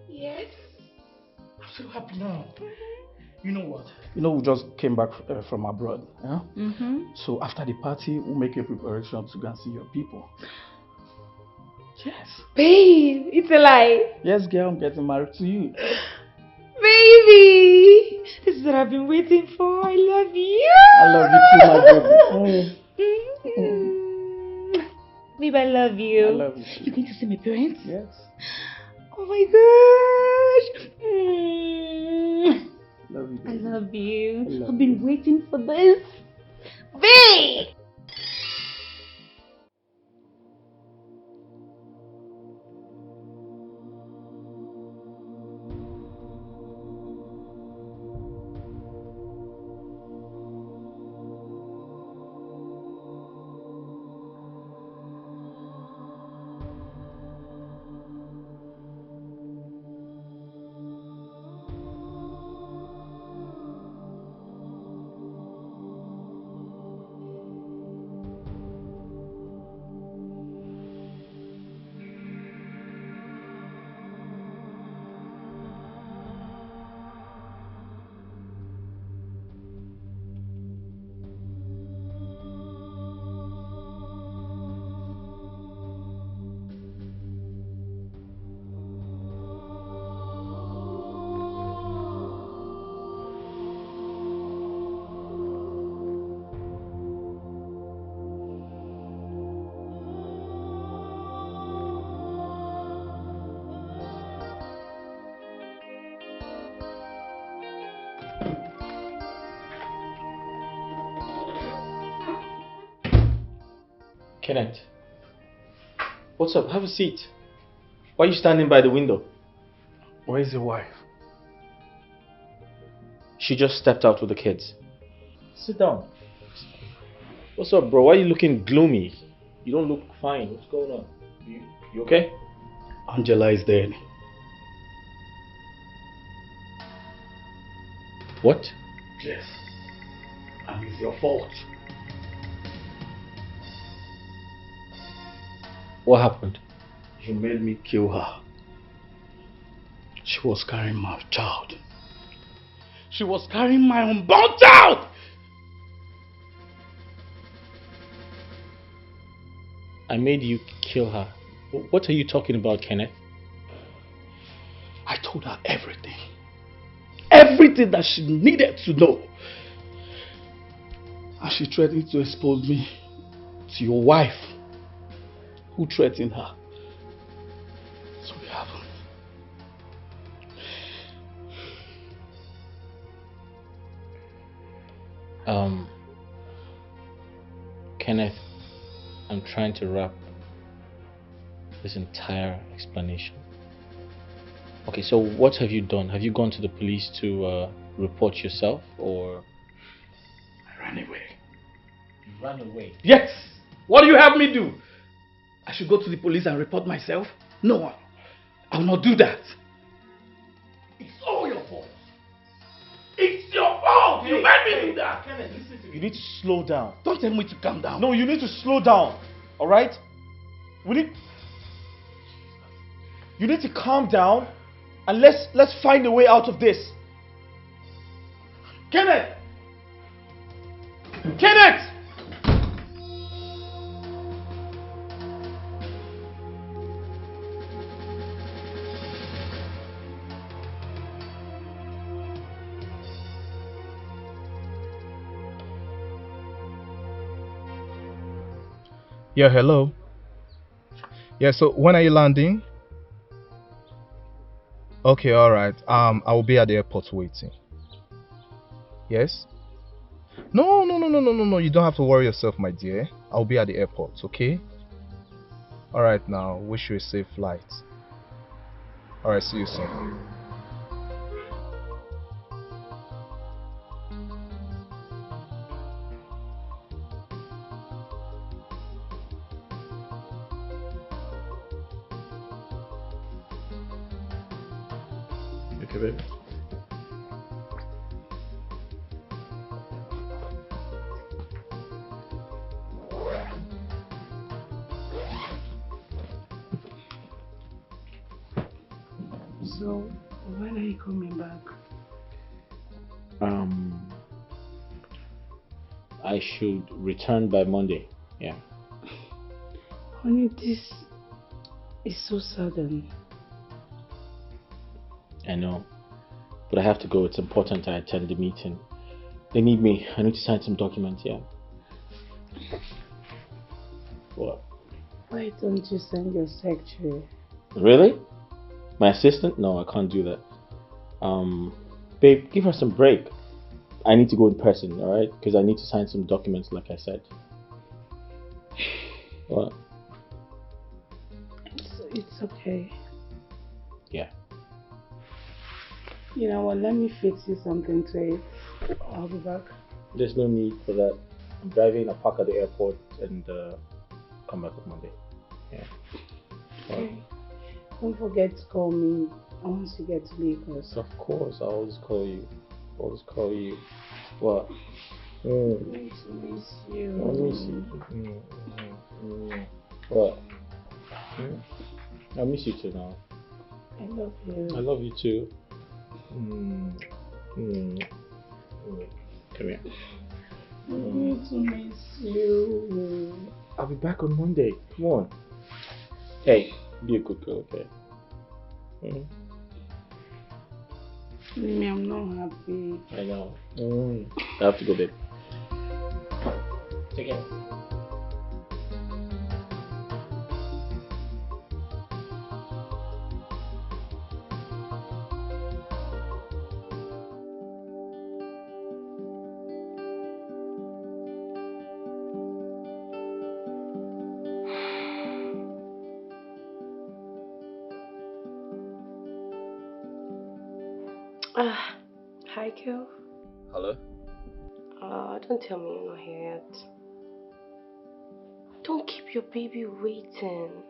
Yes. I'm so happy now. You know what? You know, we just came back from abroad. Yeah? So after the party, we'll make a preparation to go and see your people. Yes. Babe, it's a lie. Yes, girl, I'm getting married to you. Baby! This is what I've been waiting for. I love you. I love you too, my baby. Babe, I love you. I love you too. You going to see my parents? Yes. Oh my gosh. Love you, I baby. love you. I love I've been waiting for this. Babe! Kenneth. What's up? Have a seat. Why are you standing by the window? Where's your wife? She just stepped out with the kids. Sit down. What's up, bro? Why are you looking gloomy? You don't look fine. What's going on? You okay? Angela is dead. What? Yes. And it's your fault. What happened? You made me kill her. She was carrying my child. She was carrying my unborn child! I made you kill her. What are you talking about, Kenneth? I told her everything. Everything that she needed to know. And she threatened to expose me to your wife, who threatened her. So it happened. Kenneth, I'm trying to wrap this entire explanation. Okay, so what have you done? Have you gone to the police to report yourself or... I ran away. You ran away? Yes! What do you have me do? I should go to the police and report myself? No, I will not do that. It's all your fault. It's your fault! You made me do that! Kenneth, listen to me. You need to slow down. Don't tell me to calm down. No, you need to slow down. Alright? You need to calm down and let's find a way out of this. Kenneth! Kenneth! Yeah, hello. Yeah, so when are you landing? Okay, alright. I will be at the airport waiting. Yes? No. You don't have to worry yourself, my dear. I'll be at the airport, okay? Alright now, wish you a safe flight. Alright, see you soon. Okay, babe. So, when are you coming back? I should return by Monday. Yeah. Honey, this is so sudden. I know. But I have to go. It's important I attend the meeting. They need me. I need to sign some documents, yeah. What? Why don't you send your secretary? Really? My assistant? No, I can't do that. Babe, give her some break. I need to go in person, alright? Because I need to sign some documents, like I said. What? It's okay. Yeah. You know what, let me fix you something to eat. I'll be back. There's no need for that. I'm driving, I park at the airport and come back on Monday. Yeah. Okay. Don't forget to call me once you get to Lagos. Of course, I'll always call you. What? I miss you. I miss you. What? I miss you too now. I love you. I love you too. Come here. I'm going to miss you. I'll be back on Monday. Come on. Hey, be a good girl, okay? Mimi, I'm not happy. I know. I have to go, babe. Take care. Hi, Kel. Hello? Don't tell me you're not here yet. Don't keep your baby waiting.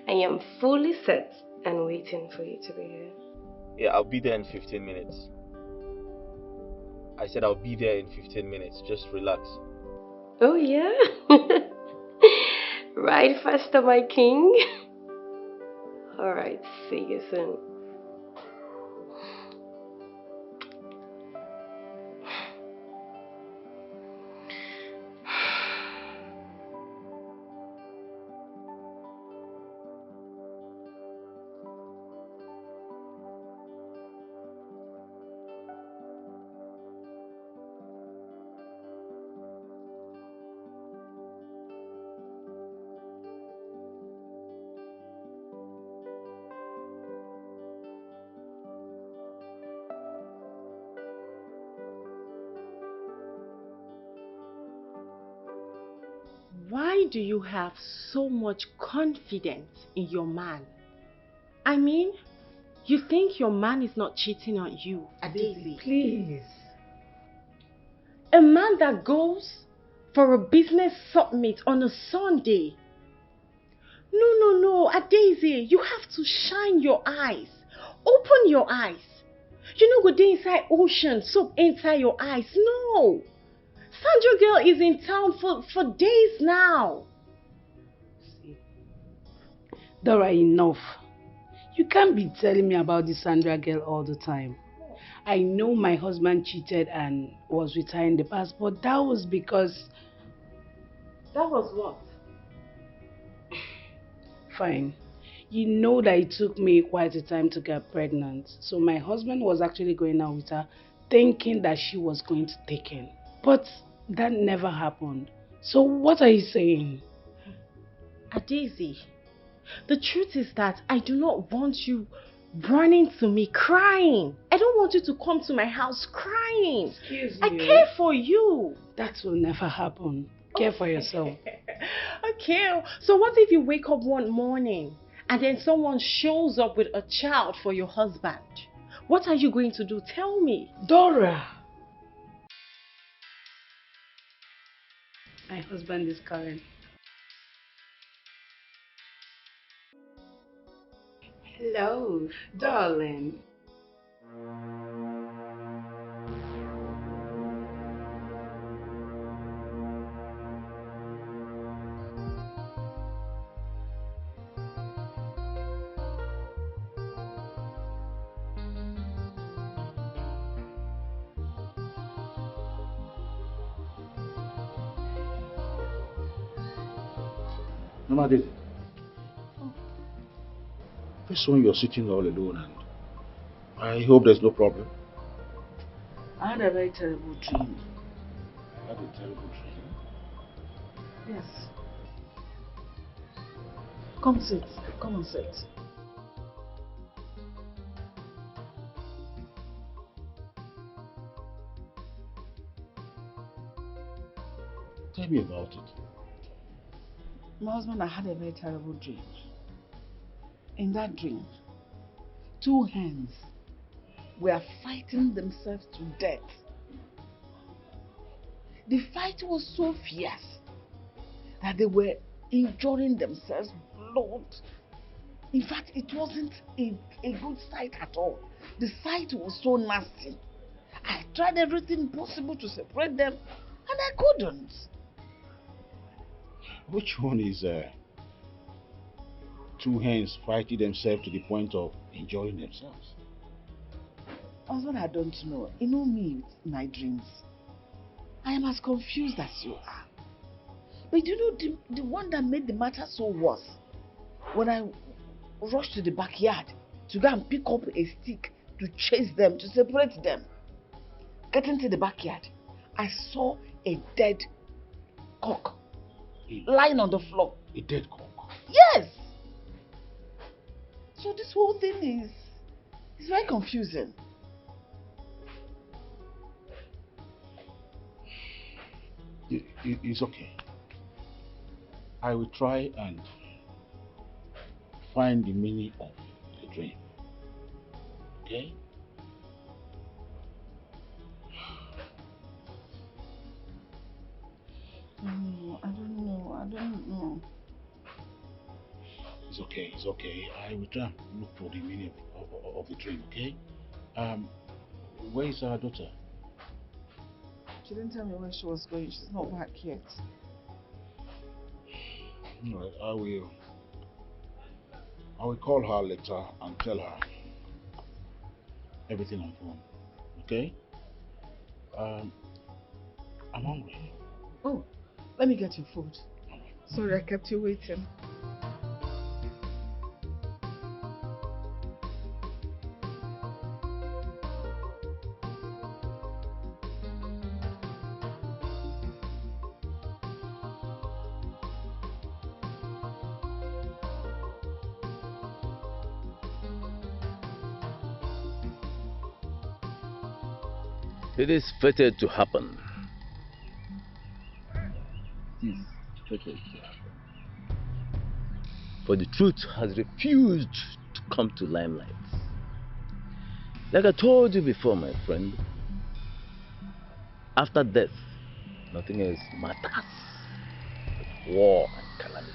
I am fully set and waiting for you to be here. Yeah, I'll be there in 15 minutes. I said I'll be there in 15 minutes. Just relax. Oh, yeah? Ride faster, my king. Alright, see you soon. Why do you have so much confidence in your man? I mean, You think your man is not cheating on you, Daisy? Please. A man that goes for a business summit on a Sunday. No, Daisy, you have to shine your eyes. Open your eyes. You know, go there inside ocean, soap inside your eyes. No. Sandra girl is in town for days now. See, Dora, enough. You can't be telling me about this Sandra girl all the time. I know my husband cheated and was with her in the past, but that was because... That was what? Fine. You know that it took me quite a time to get pregnant. So my husband was actually going out with her, thinking that she was going to take him. But that never happened. So what are you saying? Daisy, the truth is that I do not want you running to me crying. I don't want you to come to my house crying. Excuse me. I care for you. That will never happen. Care for yourself. Okay, so what if you wake up one morning and then someone shows up with a child for your husband? What are you going to do? Tell me. Dora! My husband is Karen. Hello, darling. Mama Daisy. First one, you're sitting all alone, and I hope there's no problem. I had a very terrible dream. I had a terrible dream. Yes. Come sit. Come and sit. Tell me about it. My husband, I had a very terrible dream. In that dream, two hens were fighting themselves to death. The fight was so fierce that they were injuring themselves, blood. In fact, it wasn't a good sight at all. The sight was so nasty. I tried everything possible to separate them, and I couldn't. Which one is two hens fighting themselves to the point of enjoying themselves? Husband, I don't know. You know me with my dreams. I am as confused as you are. But you know, the one that made the matter so worse, when I rushed to the backyard to go and pick up a stick to chase them, to separate them, getting to the backyard, I saw a dead cock lying on the floor. A dead cock? Yes! So this whole thing is very confusing. It's okay. I will try and find the meaning of the dream. Okay? I don't know. It's okay. I will try and look for the meaning of the dream, okay? Where is our daughter? She didn't tell me where she was going. She's not back yet. Alright, I will call her later and tell her everything on phone. Okay? I'm hungry. Oh, let me get your food. Sorry, I kept you waiting. It is fated to happen. It is fated to happen. For the truth has refused to come to limelight. Like I told you before, my friend, after death, nothing else matters but war and calamity.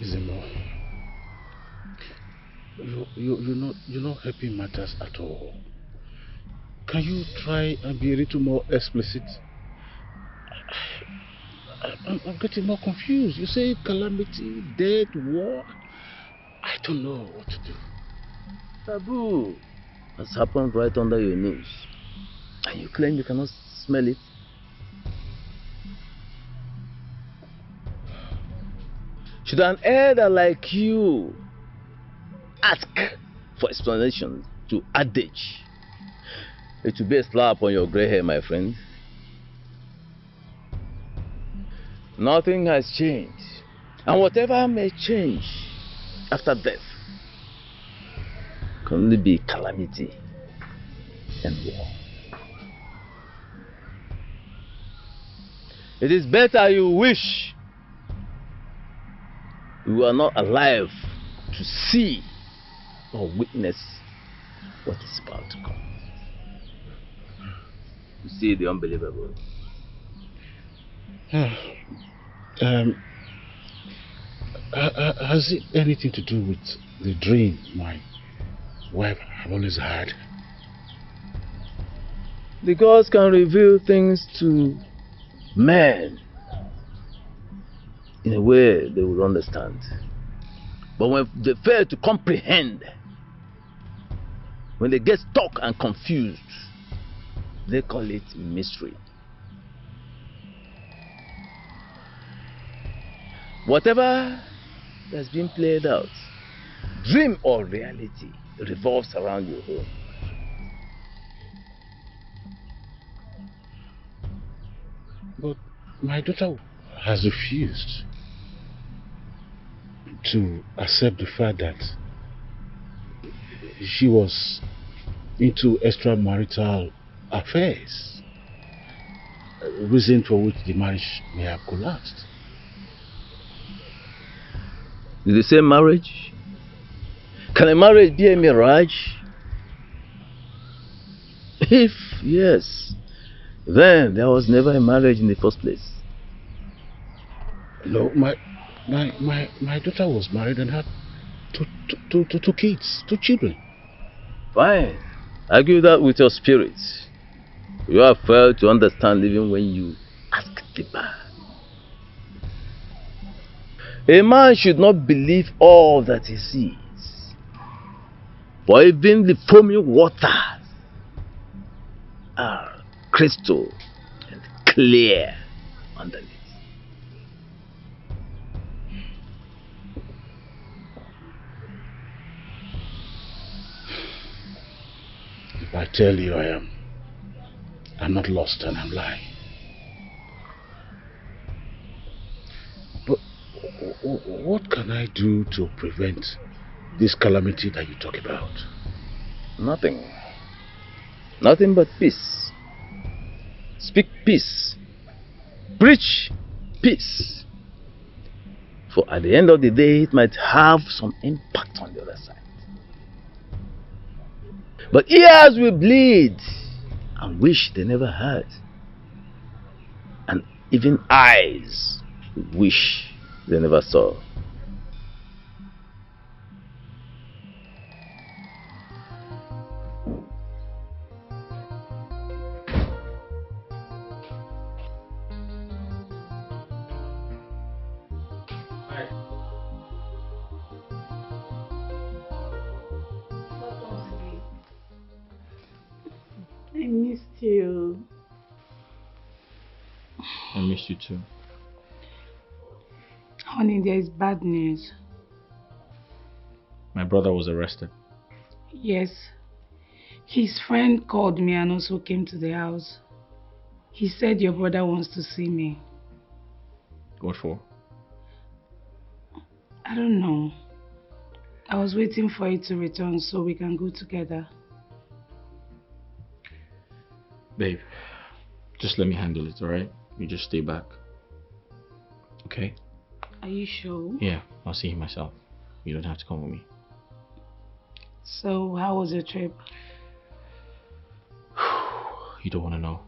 Izimo, you're not helping matters at all. Can you try and be a little more explicit? I'm getting more confused. You say calamity, death, war. I don't know what to do. Taboo has happened right under your nose, and you claim you cannot smell it. Should an elder like you ask for explanation to adage, it will be a slap on your grey hair, my friend. Nothing has changed, and whatever may change after death can only be calamity and war. It is better you wish you are not alive to see or witness what is about to come. To see the unbelievable. Has it anything to do with the dream my wife have always had? The gods can reveal things to men in a way they will understand. But when they fail to comprehend, when they get stuck and confused, they call it mystery. Whatever that's been played out, dream or reality, revolves around your home. But my daughter has refused to accept the fact that she was into extramarital affairs, a reason for which the marriage may have collapsed. Is the same marriage? Can a marriage be a mirage? If yes, then there was never a marriage in the first place. No, my daughter was married and had two kids, 2 children. Fine. Argue that with your spirit. You have failed to understand even when you ask deeper. A man should not believe all that he sees. For even the foaming waters are crystal and clear underneath. If I tell you I'm not lost and I'm lying. But what can I do to prevent this calamity that you talk about? Nothing. Nothing but peace. Speak peace. Preach peace. For at the end of the day, it might have some impact on the other side. But ears will bleed and wish they never heard. And even eyes will wish they never saw. I missed you. I missed you too. Honey, there is bad news. My brother was arrested. Yes. His friend called me and also came to the house. He said your brother wants to see me. What for? I don't know. I was waiting for you to return so we can go together. Babe, just let me handle it, alright? You just stay back. Okay? Are you sure? Yeah, I'll see him myself. You don't have to come with me. So, how was your trip? You don't want to know.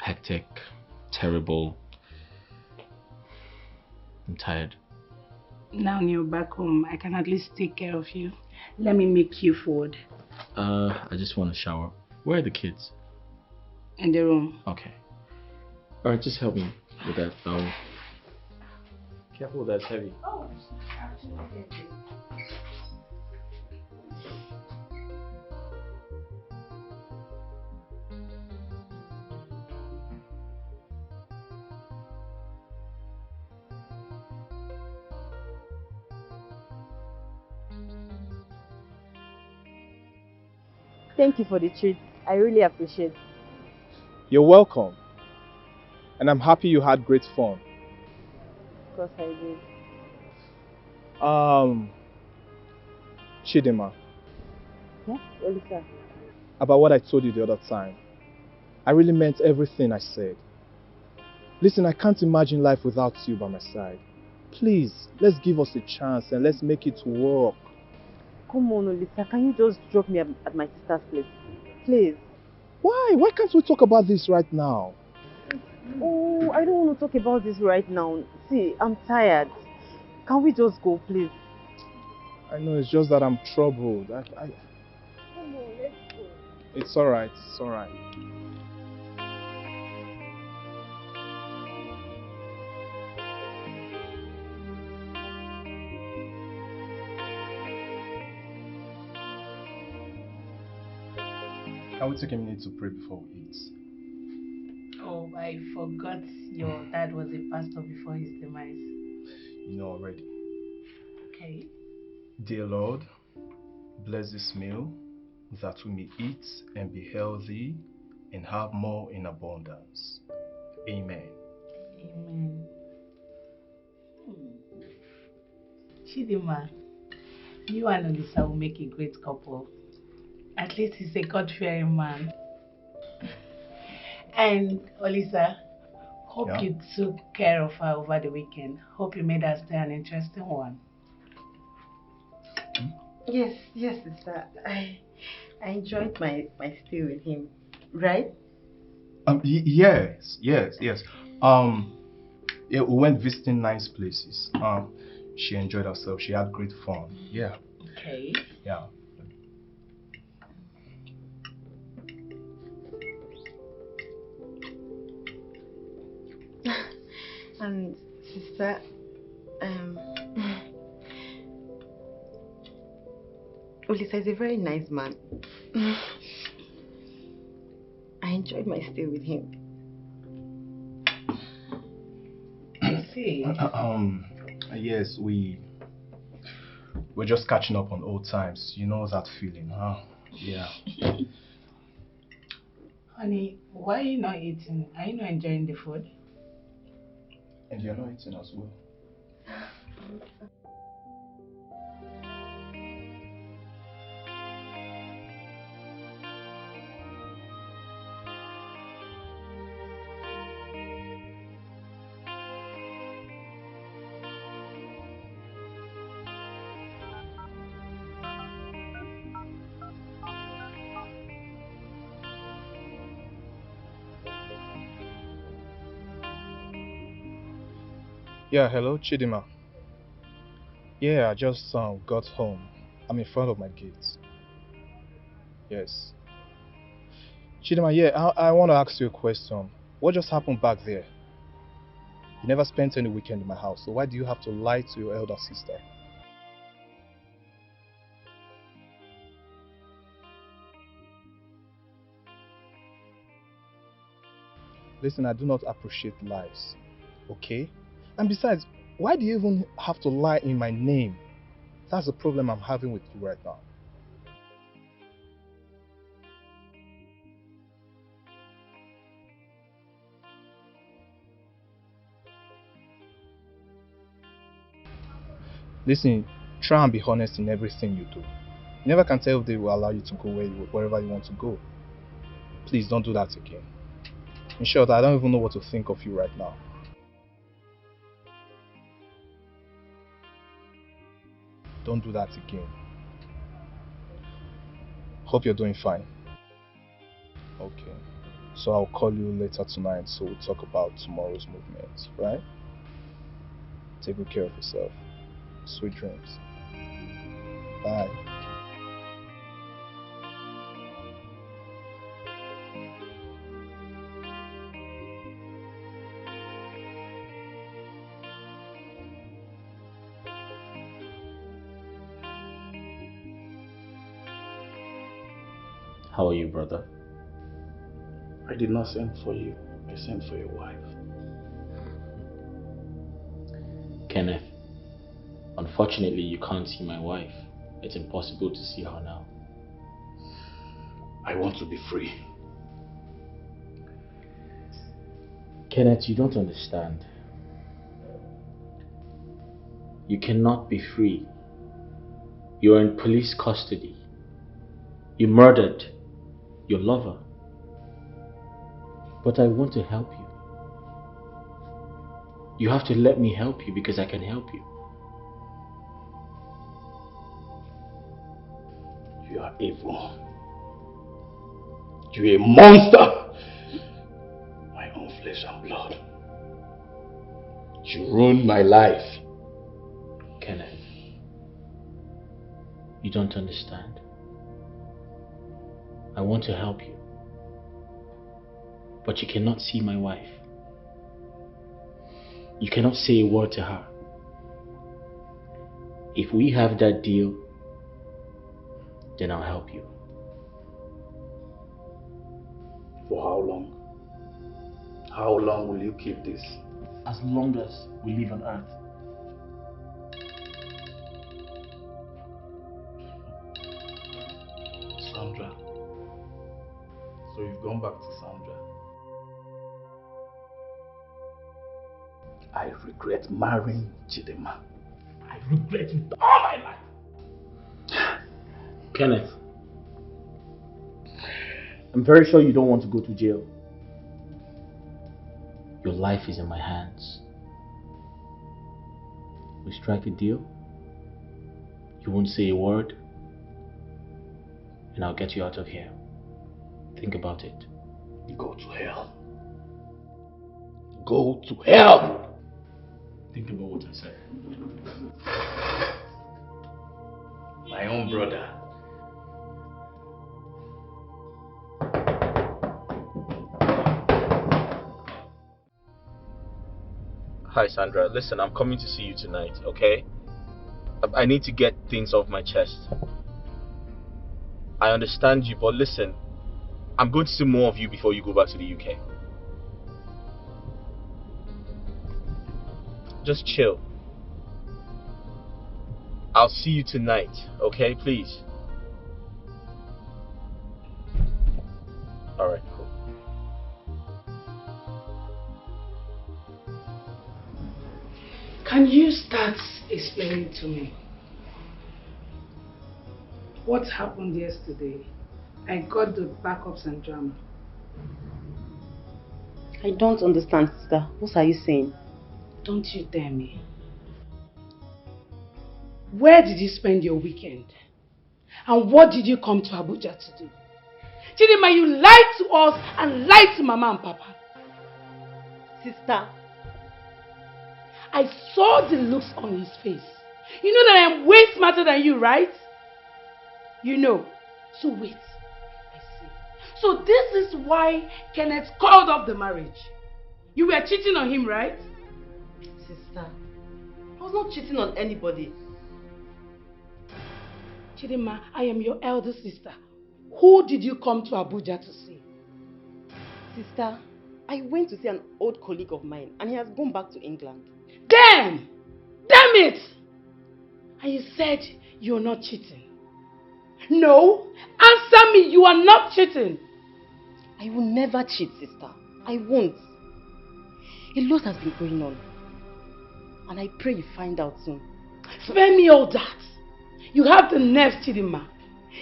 Hectic, terrible. I'm tired. Now you're back home, I can at least take care of you. Let me make you food. I just want to shower. Where are the kids? In the room. Okay. Alright, just help me with that. Careful, that's heavy. Oh, absolutely. Thank you for the treat. I really appreciate it. You're welcome. And I'm happy you had great fun. Of course I did. Chidima, Yeah, Olisa. about what I told you the other time. I really meant everything I said. Listen, I can't imagine life without you by my side. Please, let's give us a chance and let's make it work. Come on, Olisa. Can you just drop me at my sister's place? Please. Why? Why can't we talk about this right now? Oh, I don't want to talk about this right now. See, I'm tired. Can we just go, please? I know, it's just that I'm troubled. Come on, let's go. It's alright, it's alright. Can we take a minute to pray before we eat? Oh, I forgot your dad was a pastor before his demise. You know already. Okay. Dear Lord, bless this meal that we may eat and be healthy and have more in abundance. Amen. Amen. Chidima, you and Olisa will make a great couple. At least he's a God-fearing man. And Olisa, hope you took care of her over the weekend. Hope you made her stay an interesting one. Yes, sister. I enjoyed my stay with him. Right? Yes. Yeah, we went visiting nice places. She enjoyed herself. She had great fun. Yeah. Okay. Yeah. And sister, Olisa is a very nice man. I enjoyed my stay with him. I see. Yes, we're just catching up on old times. You know that feeling, huh? Yeah. Honey, why are you not eating? Are you not enjoying the food? And you're not eating as well. Yeah, hello, Chidima. Yeah, I just got home. I'm in front of my gate. Yes. Chidima, yeah, I want to ask you a question. What just happened back there? You never spent any weekend in my house, so why do you have to lie to your elder sister? Listen, I do not appreciate lies, okay? And besides, why do you even have to lie in my name? That's the problem I'm having with you right now. Listen, try and be honest in everything you do. You never can tell if they will allow you to go wherever you want to go. Please don't do that again. In short, I don't even know what to think of you right now. Don't do that again. Hope you're doing fine. Okay. So I'll call you later tonight so we'll talk about tomorrow's movement, right? Take good care of yourself. Sweet dreams. Bye. How are you, brother? I did not send for you. I sent for your wife. Kenneth, unfortunately you can't see my wife. It's impossible to see her now. I want to be free. Kenneth, you don't understand. You cannot be free. You're in police custody. You murdered your lover. But I want to help you. You have to let me help you because I can help you. You are evil. You're a monster. My own flesh and blood. You ruined my life. Kenneth, you don't understand. I want to help you. But you cannot see my wife. You cannot say a word to her. If we have that deal, then I'll help you. For how long? How long will you keep this? As long as we live on earth. Sandra. So you've gone back to Sandra. I regret marrying Chidema. I regret it all my life. Kenneth, I'm very sure you don't want to go to jail. Your life is in my hands. We strike a deal. You won't say a word. And I'll get you out of here. Think about it. Go to hell. Go to hell! Think about what I said. My own brother. Hi Sandra, listen, I'm coming to see you tonight, okay? I need to get things off my chest. I understand you, but listen, I'm going to see more of you before you go back to the UK. Just chill. I'll see you tonight, okay? Please. Alright, cool. Can you start explaining to me what happened yesterday? I got the backups and drama. I don't understand, sister. What are you saying? Don't you dare me. Where did you spend your weekend? And what did you come to Abuja to do? Chidima, you lied to us and lied to Mama and Papa. Sister. I saw the looks on his face. You know that I am way smarter than you, right? You know. So wait. I see. So this is why Kenneth called off the marriage. You were cheating on him, right? Sister, I was not cheating on anybody. Chidima, I am your elder sister. Who did you come to Abuja to see? Sister, I went to see an old colleague of mine and he has gone back to England. Damn! Damn it! And you said you're not cheating. No, answer me, you are not cheating. I will never cheat, sister. I won't. A lot has been going on. And I pray you find out soon. Spare me all that. You have the nerve, Chidima.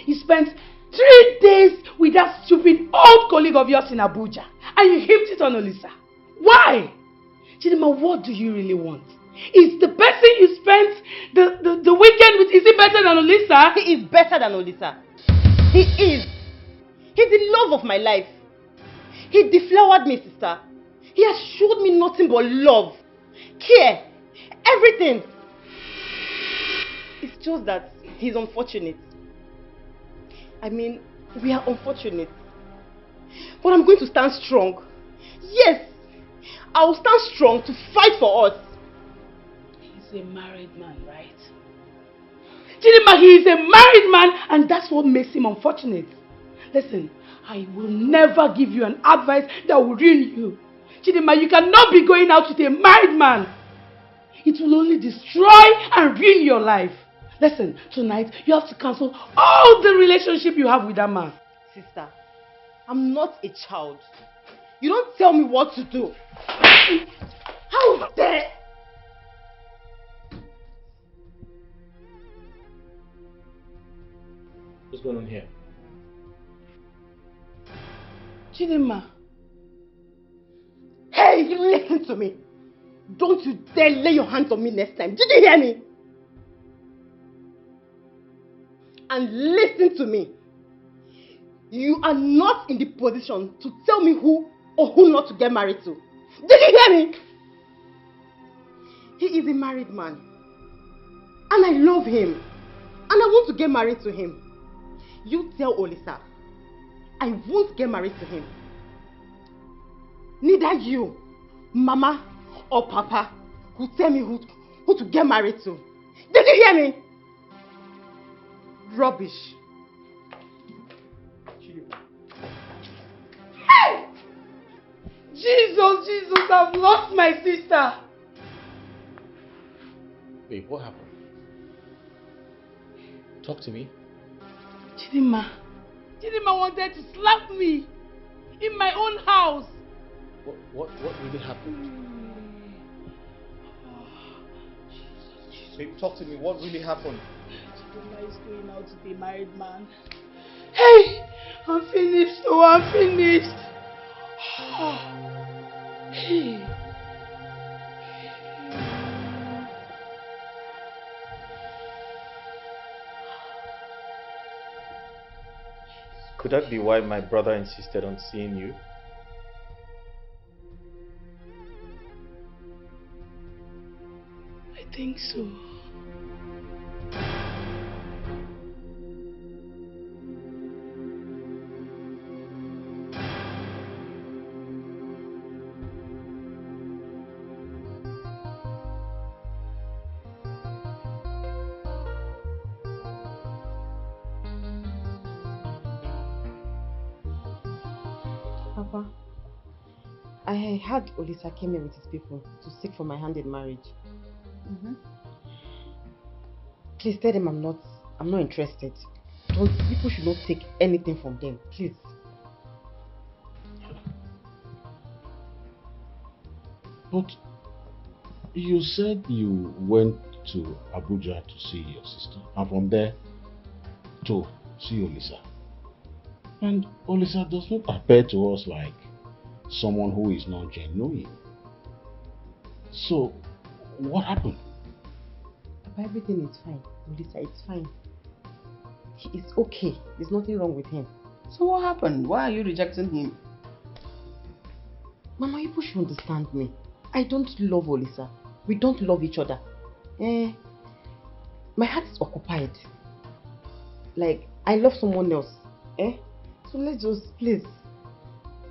You spent 3 days with that stupid old colleague of yours in Abuja and you heaped it on Olisa. Why? Chidima, what do you really want? Is the person you spent the weekend with, is he better than Olisa? He is better than Olisa. He is. He's the love of my life. He deflowered me, sister. He has showed me nothing but love, care, everything. It's just that he's unfortunate. I mean, we are unfortunate. But I'm going to stand strong. Yes, I'll stand strong to fight for us. He's a married man, right? Chidima, he is a married man, and that's what makes him unfortunate. Listen, I will never give you an advice that will ruin you. Chidima, you cannot be going out with a married man. It will only destroy and ruin your life. Listen, tonight you have to cancel all the relationship you have with that man. Sister, I'm not a child. You don't tell me what to do. How dare! What's going on here? Chidima. Hey, you listen to me. Don't you dare lay your hands on me next time. Did you hear me? And listen to me. You are not in the position to tell me who or who not to get married to. Did you hear me? He is a married man. And I love him. And I want to get married to him. You tell Olisa, I won't get married to him. Neither you, Mama, or Papa will tell me who to get married to. Did you hear me? Rubbish. Hey! Jesus, I've lost my sister. Wait, what happened? Talk to me. Chidima wanted to slap me in my own house. What really happened? Babe, talk to me. What really happened? Chidima is going out with a married man. Hey, I'm finished. Oh, I'm finished. Hey. Could that be why my brother insisted on seeing you? I think so. Papa, I heard Olisa came here with his people to seek for my hand in marriage. Please tell them I'm not interested. People should not take anything from them, please. But you said you went to Abuja to see your sister, and from there to see Olisa. And Olisa does not appear to us like someone who is not genuine. So, what happened? Papa, everything is fine. Olisa, it's fine. He is okay. There's nothing wrong with him. So what happened? Why are you rejecting him? Mama, you should understand me. I don't love Olisa. We don't love each other. My heart is occupied. Like, I love someone else. So let's just, please,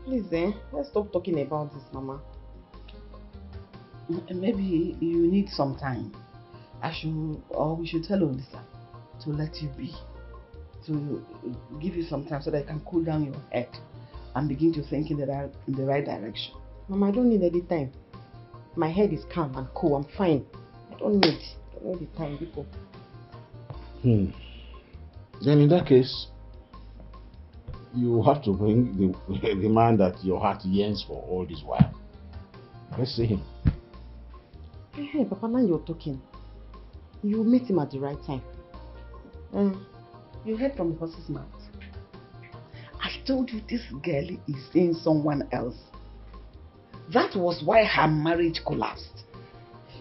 let's stop talking about this, Mama. Maybe you need some time. We should tell Olisa to let you be. To give you some time so that you can cool down your head and begin to think in the right direction. Mama, I don't need any time. My head is calm and cool. I'm fine. I don't need the time, people. Then in that case, you have to bring the man that your heart yearns for all this while. Let's see him. Hey, Papa, now you're talking. You meet him at the right time. You heard from the horse's mouth. I told you this girl is seeing someone else. That was why her marriage collapsed.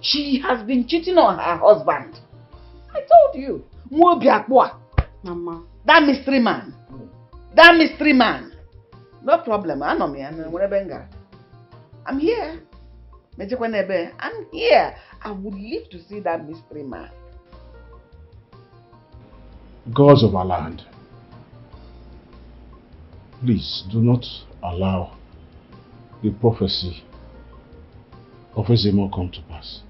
She has been cheating on her husband. I told you. Mama. That mystery man. That mystery man. No problem. I know me. I'm here. I'm here. I would live to see that mystery man. Gods of our land, please do not allow the prophecy of Ezemo come to pass.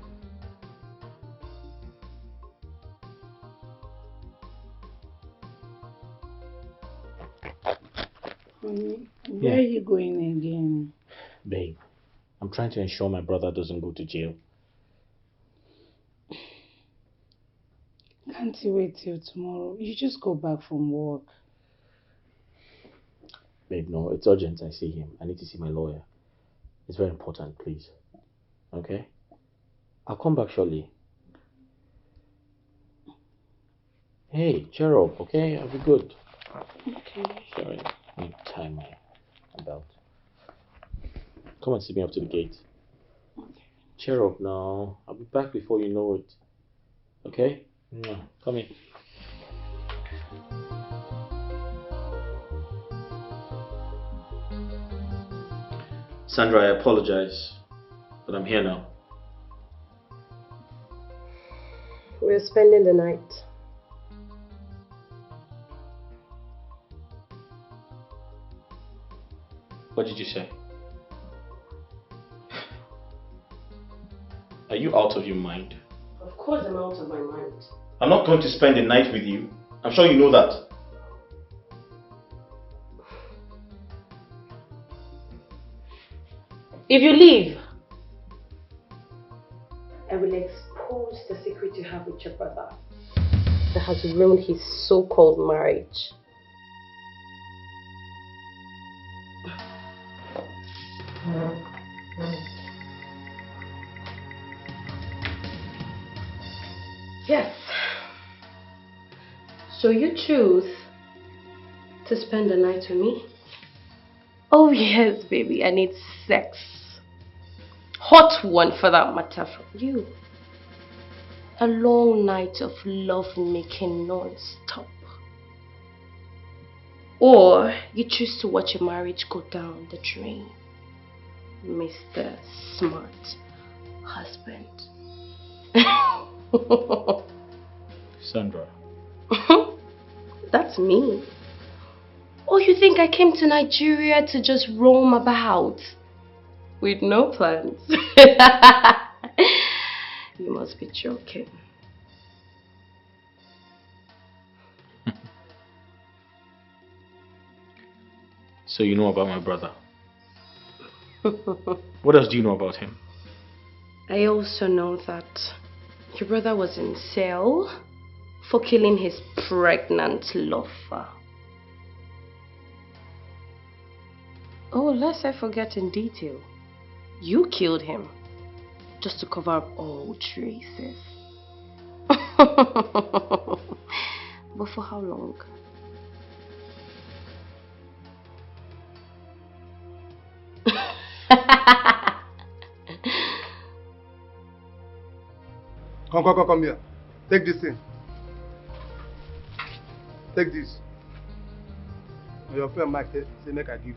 Where are you going again? Babe, I'm trying to ensure my brother doesn't go to jail. Can't you wait till tomorrow? You just go back from work. Babe, no, it's urgent. I see him. I need to see my lawyer. It's very important, please. Okay? I'll come back shortly. Hey, cheer up, okay? I'll be good. Okay. Sorry, I need to tie my belt. Come and see me up to the gate. Okay. Cheer up now. I'll be back before you know it. Okay? Come in. Sandra, I apologize, but I'm here now. We're spending the night. What did you say? Are you out of your mind? Of course I'm out of my mind. I'm not going to spend the night with you. I'm sure you know that. If you leave, I will expose the secret you have with your brother that has ruined his so-called marriage. Yes. So you choose to spend the night with me? Oh yes, baby, I need sex. Hot one for that matter from you. A long night of love making non-stop. Or you choose to watch your marriage go down the drain, Mr. Smart Husband. Sandra. That's me. Or you think I came to Nigeria to just roam about with no plans? You must be joking. So you know about my brother. What else do you know about him? I also know that your brother was in cell for killing his pregnant lover. Oh, lest I forget in detail, you killed him just to cover up all traces. But for how long? Come here. Take this thing. Take this. Your friend Mike say make I give you.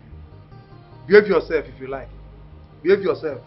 Behave yourself if you like. Behave yourself.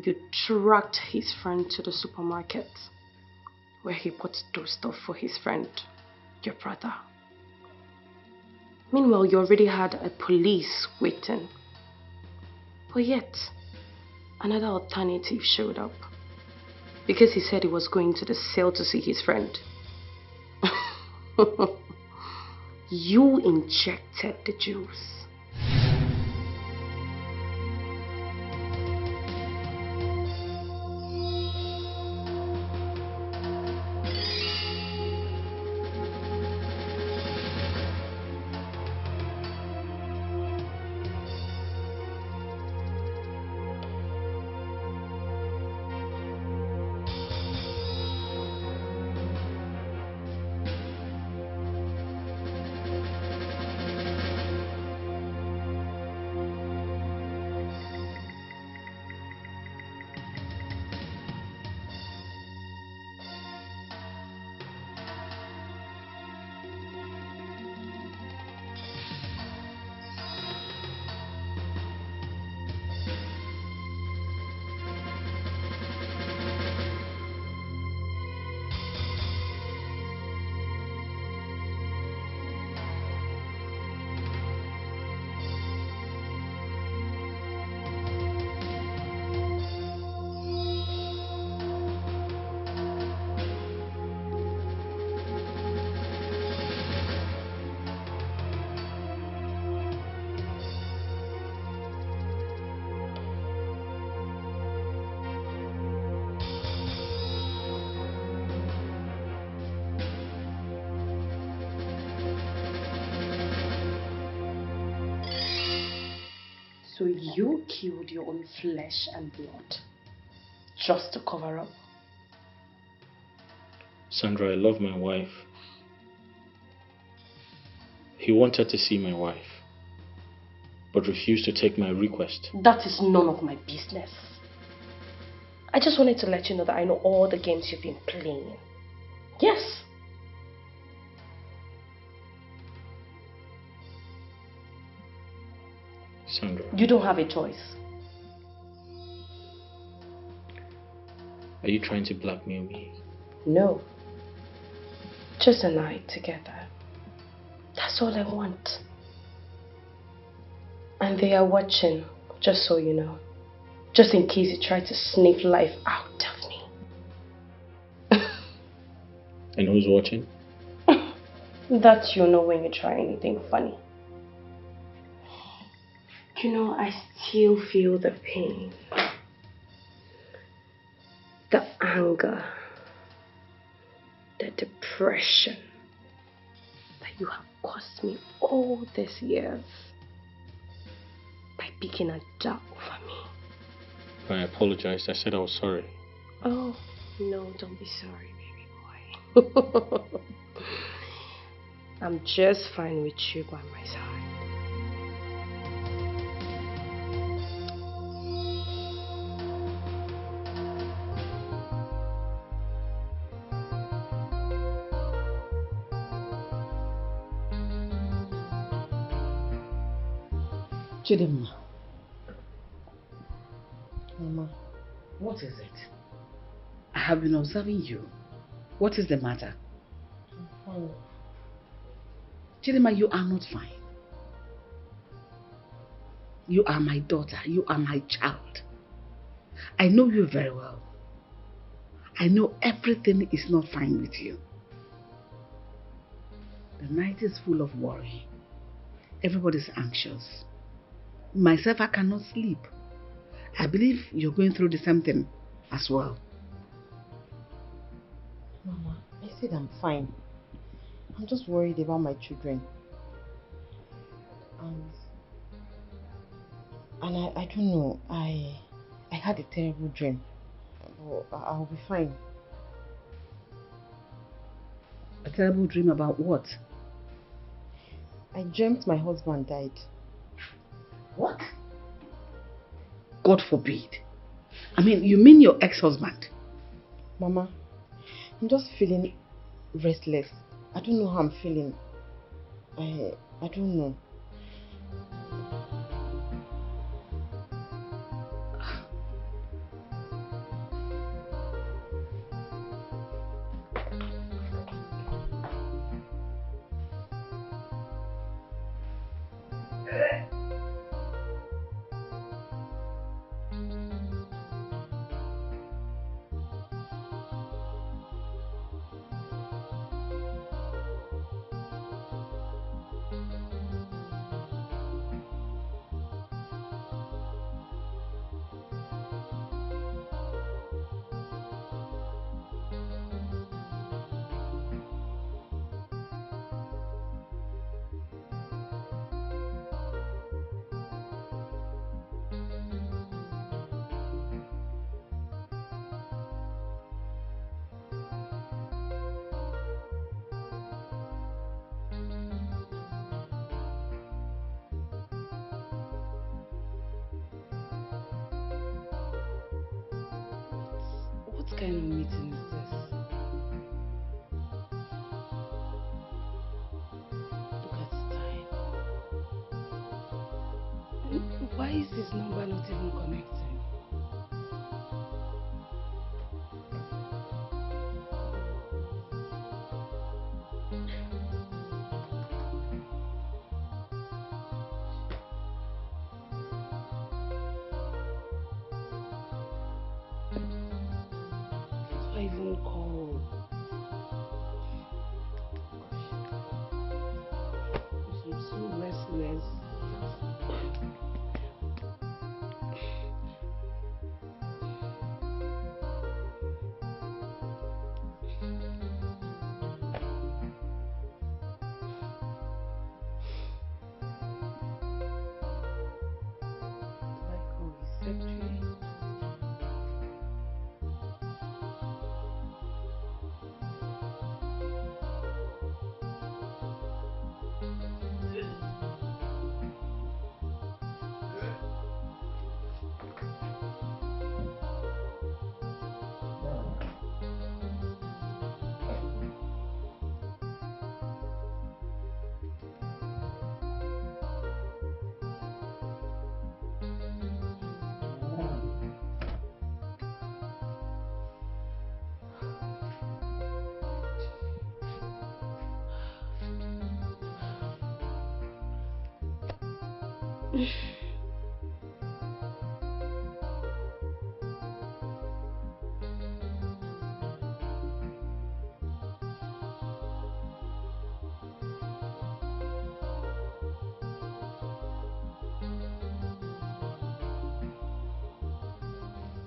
You tracked his friend to the supermarket where he bought those stuff for his friend, your brother. Meanwhile, you already had a police waiting. But yet, another alternative showed up because he said he was going to the cell to see his friend. You injected the juice. So you killed your own flesh and blood just to cover up? Sandra, I love my wife. He wanted to see my wife, but refused to take my request. That is none of my business. I just wanted to let you know that I know all the games you've been playing. Yes. Sandra. You don't have a choice. Are you trying to blackmail me? No. Just a night together. That's all I want. And they are watching, just so you know. Just in case you try to sniff life out of me. And who's watching? That you know when you try anything funny. You know, I still feel the pain. The anger. The depression that you have caused me all these years by picking a job over me. I apologized. I said I was sorry. Oh, no, don't be sorry, baby boy. I'm just fine with you by my side. Chidimma. Mama. What is it? I have been observing you. What is the matter? I'm fine. Chidimma, you are not fine. You are my daughter. You are my child. I know you very well. I know everything is not fine with you. The night is full of worry. Everybody's anxious. Myself, I cannot sleep. I believe you're going through the same thing as well. Mama, I said I'm fine. I'm just worried about my children. And I don't know. I had a terrible dream. But I'll be fine. A terrible dream about what? I dreamt my husband died. What? God forbid. I mean, you mean your ex-husband? Mama, I'm just feeling restless. I don't know how I'm feeling. I don't know. What kind of meeting is this? Look at the time. Why is this number not even connecting? How do I even call? I'm so restless.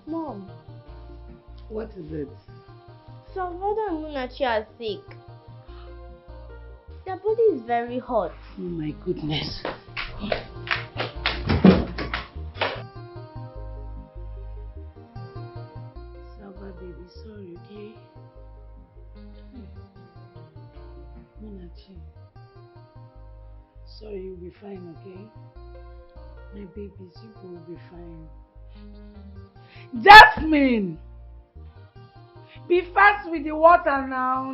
Mom, What is it? Salvador and Munachi are sick. Their body is very hot. Oh my goodness. Salva, baby, sorry, okay? Munachi. Sorry, you'll be fine, okay? My babies, you will be fine. Jasmine! Be fast with the water now.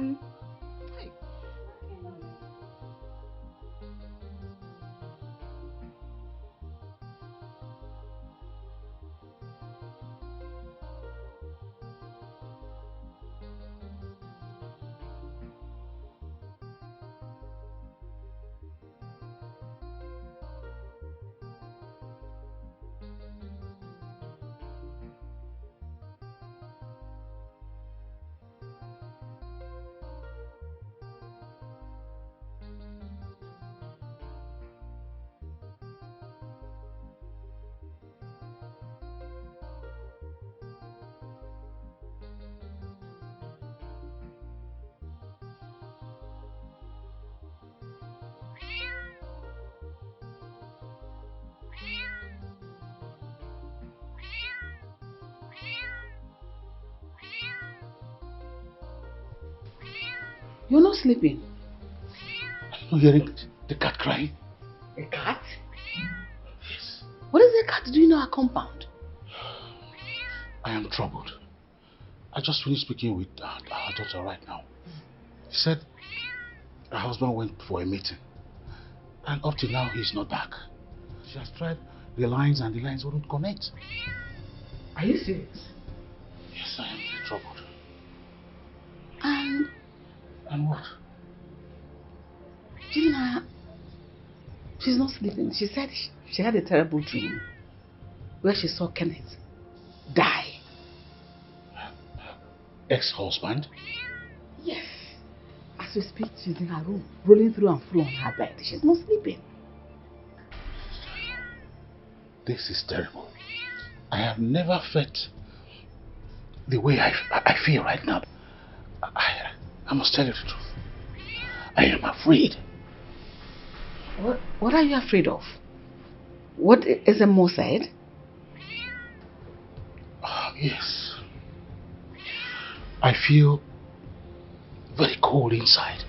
You're not sleeping. Are you hearing the cat crying? A cat? Yes. What is the cat doing in our compound? I am troubled. I just finished speaking with our daughter right now. He said her husband went for a meeting. And up till now, he's not back. She has tried the lines and the lines wouldn't connect. Are you serious? Yes, I am really troubled. And what? Gina, she's not sleeping. She said she had a terrible dream where she saw Kenneth die. Ex-husband? Yes. As we speak, she's in her room, rolling through and through on her bed. She's not sleeping. This is terrible. I have never felt the way I feel right now. I must tell you the truth. I am afraid. What are you afraid of? What SMO said? Yes. I feel very cold inside.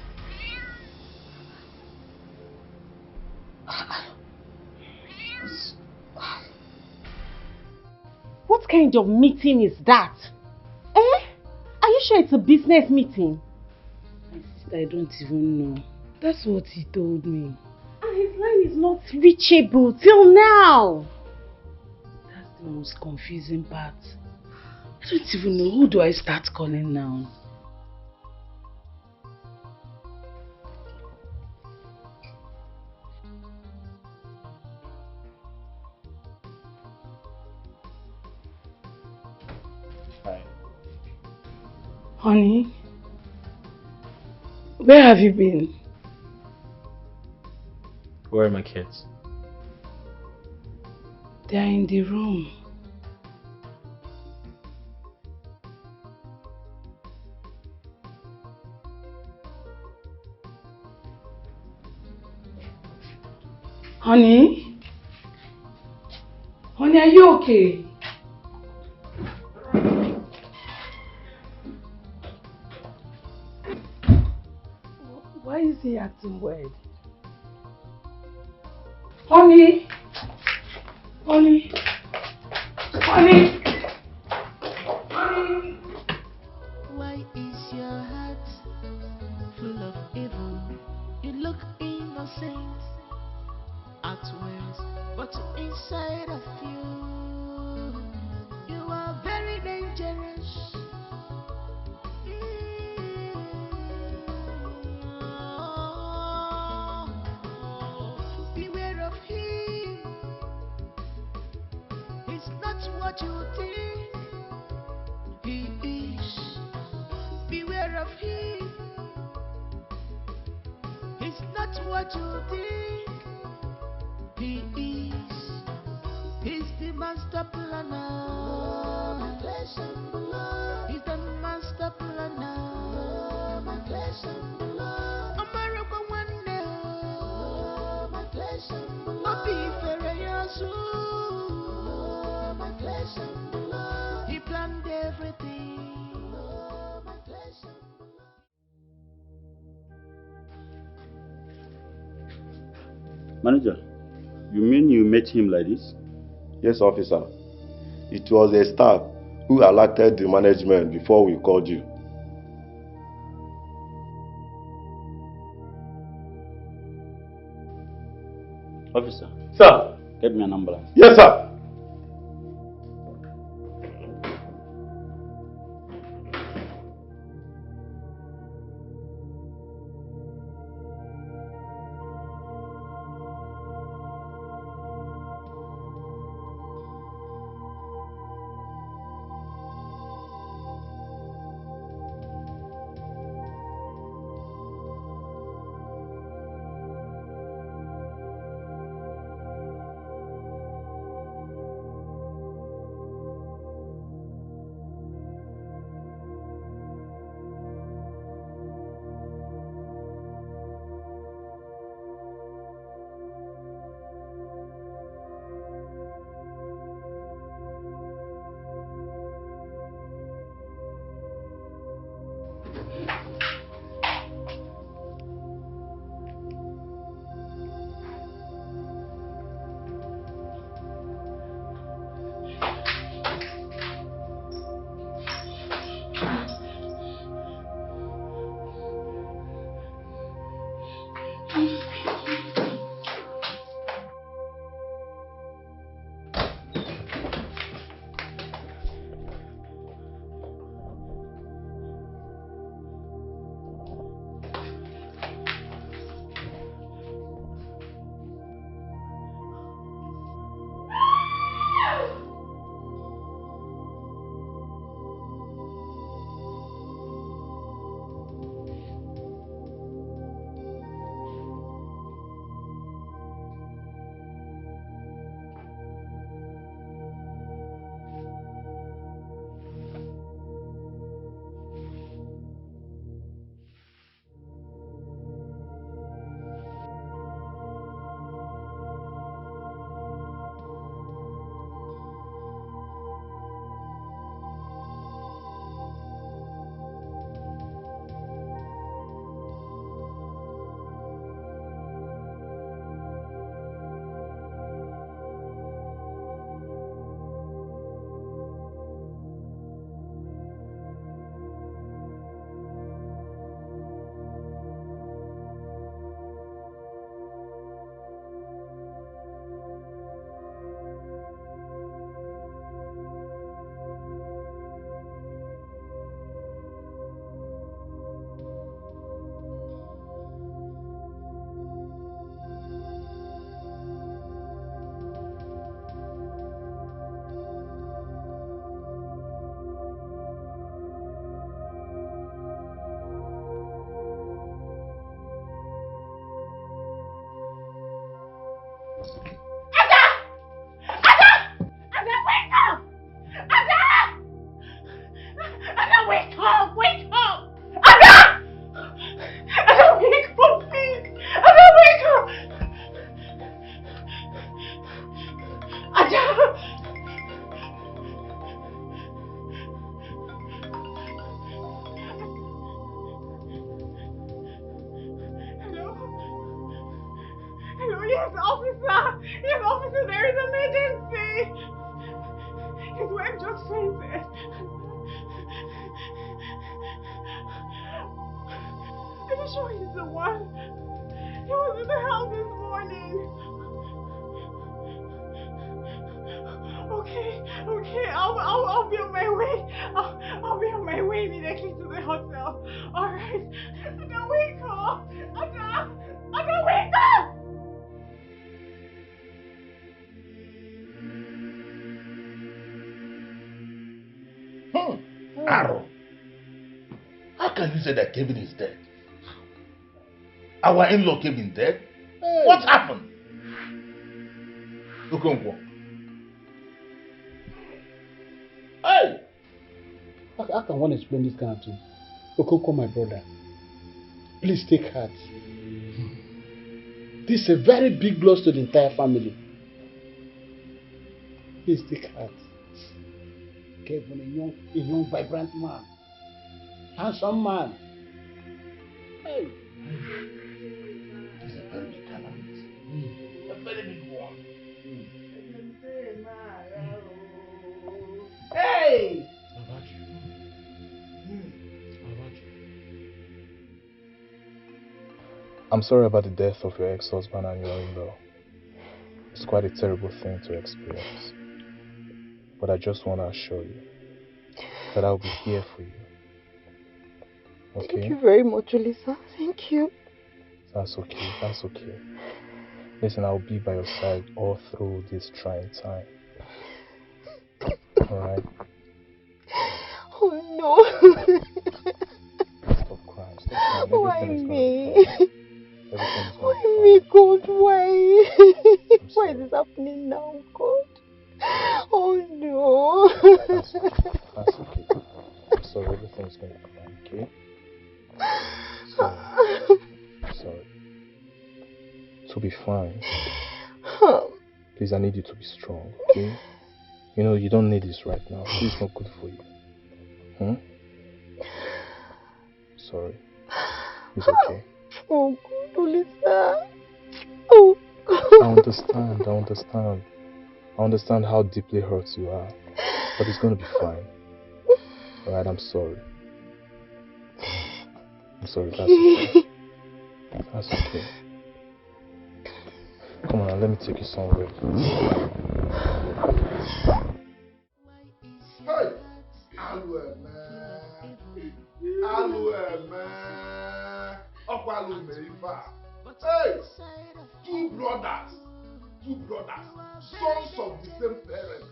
What kind of meeting is that? Eh? Are you sure it's a business meeting? My sister, I don't even know. That's what he told me. And his line is not reachable till now. That's the most confusing part. I don't even know. Who do I start calling now? Hi. Honey, where have you been? Where are my kids? They are in the room. Honey? Honey, are you okay? Why is he acting weird? Honey? Honey? Honey? Honey? Why is your heart full of evil? You look innocent outwards, but inside of you, you are very dangerous. Beware of him what you think he is. Beware of him. He's not what you think he is. He's the master planner. He's the master planner. America one day. Happy Ferayasu. He planned everything. Manager, you mean you met him like this? Yes, officer. It was a staff who alerted the management before we called you. Officer. Sir. Get me an ambulance. Yes, sir. Yes, officer! Yes, officer, there is emergency! His wife just fainted. Are you sure he's the one? He was in the house this morning. Okay, I'll be on my way. I'll be on my way immediately to the hotel. Alright. Ada, wake up! Ada, wake up! Arrow. How can you say that Kevin is dead? Our in-law Kevin dead? Hey. What happened? Okonkwo. Hey! How can one explain this kind of thing? Okonkwo, my brother, please take heart. This is a very big loss to the entire family. Please take heart. Kevin, a young, vibrant man. Handsome man. Hey. This is a very big calamity. A very big one. Hey! I'm sorry about the death of your ex-husband and your in-law. It's quite a terrible thing to experience. But I just want to assure you that I'll be here for you. Okay? Thank you very much, Olisa. Thank you. That's okay. That's okay. Listen, I'll be by your side all through this trying time. Alright? Oh no. Stop crying. Stop crying. Why Everything is me? going to be fine. Everything is going to Why be me, God? Why? Why is this happening now, God? Oh no. That's okay. That's okay. I'm sorry. Everything's going to be fine, okay? Sorry. To be fine. Please, I need you to be strong, okay? You know, you don't need this right now. It's not good for you. Sorry. It's okay. Oh God, Olisa. Oh God. I understand. I understand how deeply hurt you are. But it's going to be fine. Alright, I'm sorry. I'm sorry, that's okay. That's okay. Come on, let me take you somewhere. Hey! Alue, man. Alue, man. Okwalu Meifa. Hey! Two brothers, sons of the same parents,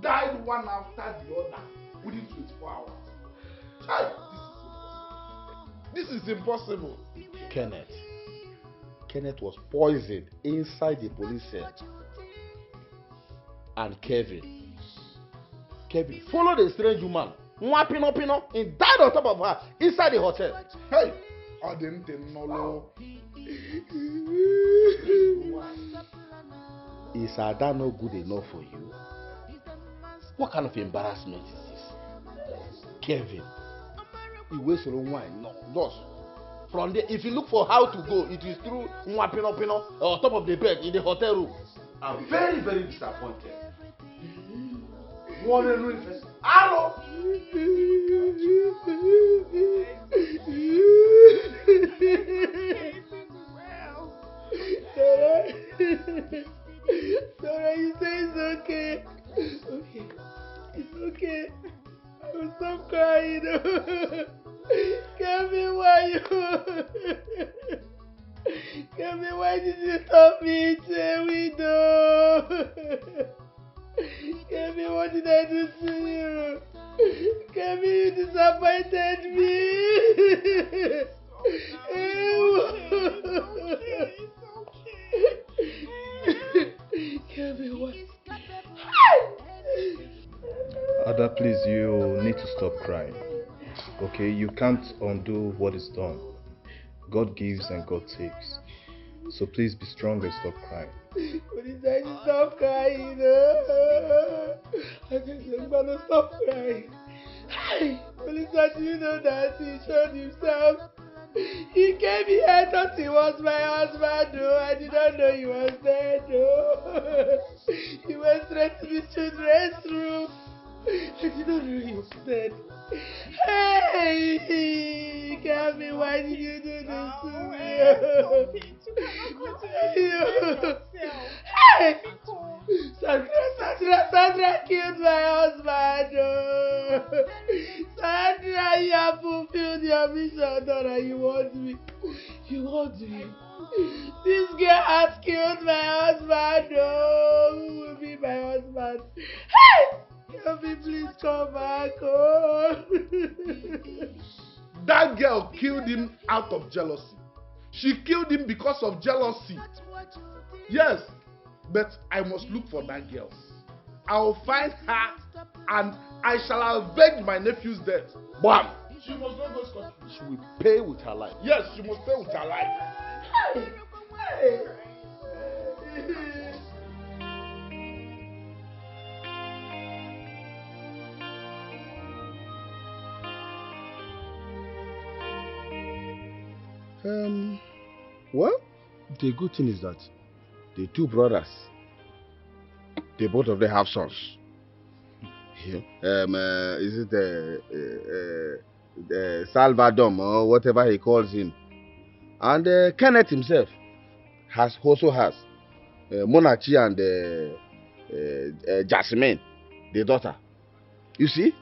died one after the other within 24 hours. Hey! This is impossible. Kenneth was poisoned inside the police cell. And Kevin followed a strange woman, Pino, and died on top of her inside the hotel. Hey! I didn't know. Is Ada not good enough for you? What kind of embarrassment is this? Kevin, you waste your own wine. No, just from there, if you look for how to go, it is through Pino on top of the bed in the hotel room. I'm very, very disappointed. One and one first. Hello. Sarah, you say it's okay. Okay. It's okay. I will stop crying. Kevin, Kevin, why did you stop me? Tell me no. Kevin, what did I do to you? Kevin, you disappointed me. Kevin, what? Ada, please, you need to stop crying. Okay, you can't undo what is done. God gives and God takes. So please be strong and stop crying. What is that? You stop crying. I just am gonna stop crying. Hey, Melissa, do you know that he showed himself? He came here, I thought he was my husband. No, I did not know he was there. No. He went straight to the children's room. I did not know he was dead. Hey, Kevin, why did you do this to me? Hey, Sandra killed my husband. Oh. Sandra, you have fulfilled your mission, daughter. You want me. This girl has killed my husband. Oh, who will be my husband? Hey! Kelvin, please come back home. That girl killed him out of jealousy. She killed him because of jealousy. Yes, but I must look for that girl. I'll find her and I shall avenge my nephew's death. Bam! She must not go scot free. She will pay with her life. Yes, she must pay with her life. Well, the good thing is that the two brothers, they both of them have sons. Yeah. Is it Salvador or whatever he calls him? And Kenneth himself also has Monachi and Jasmine, the daughter. You see?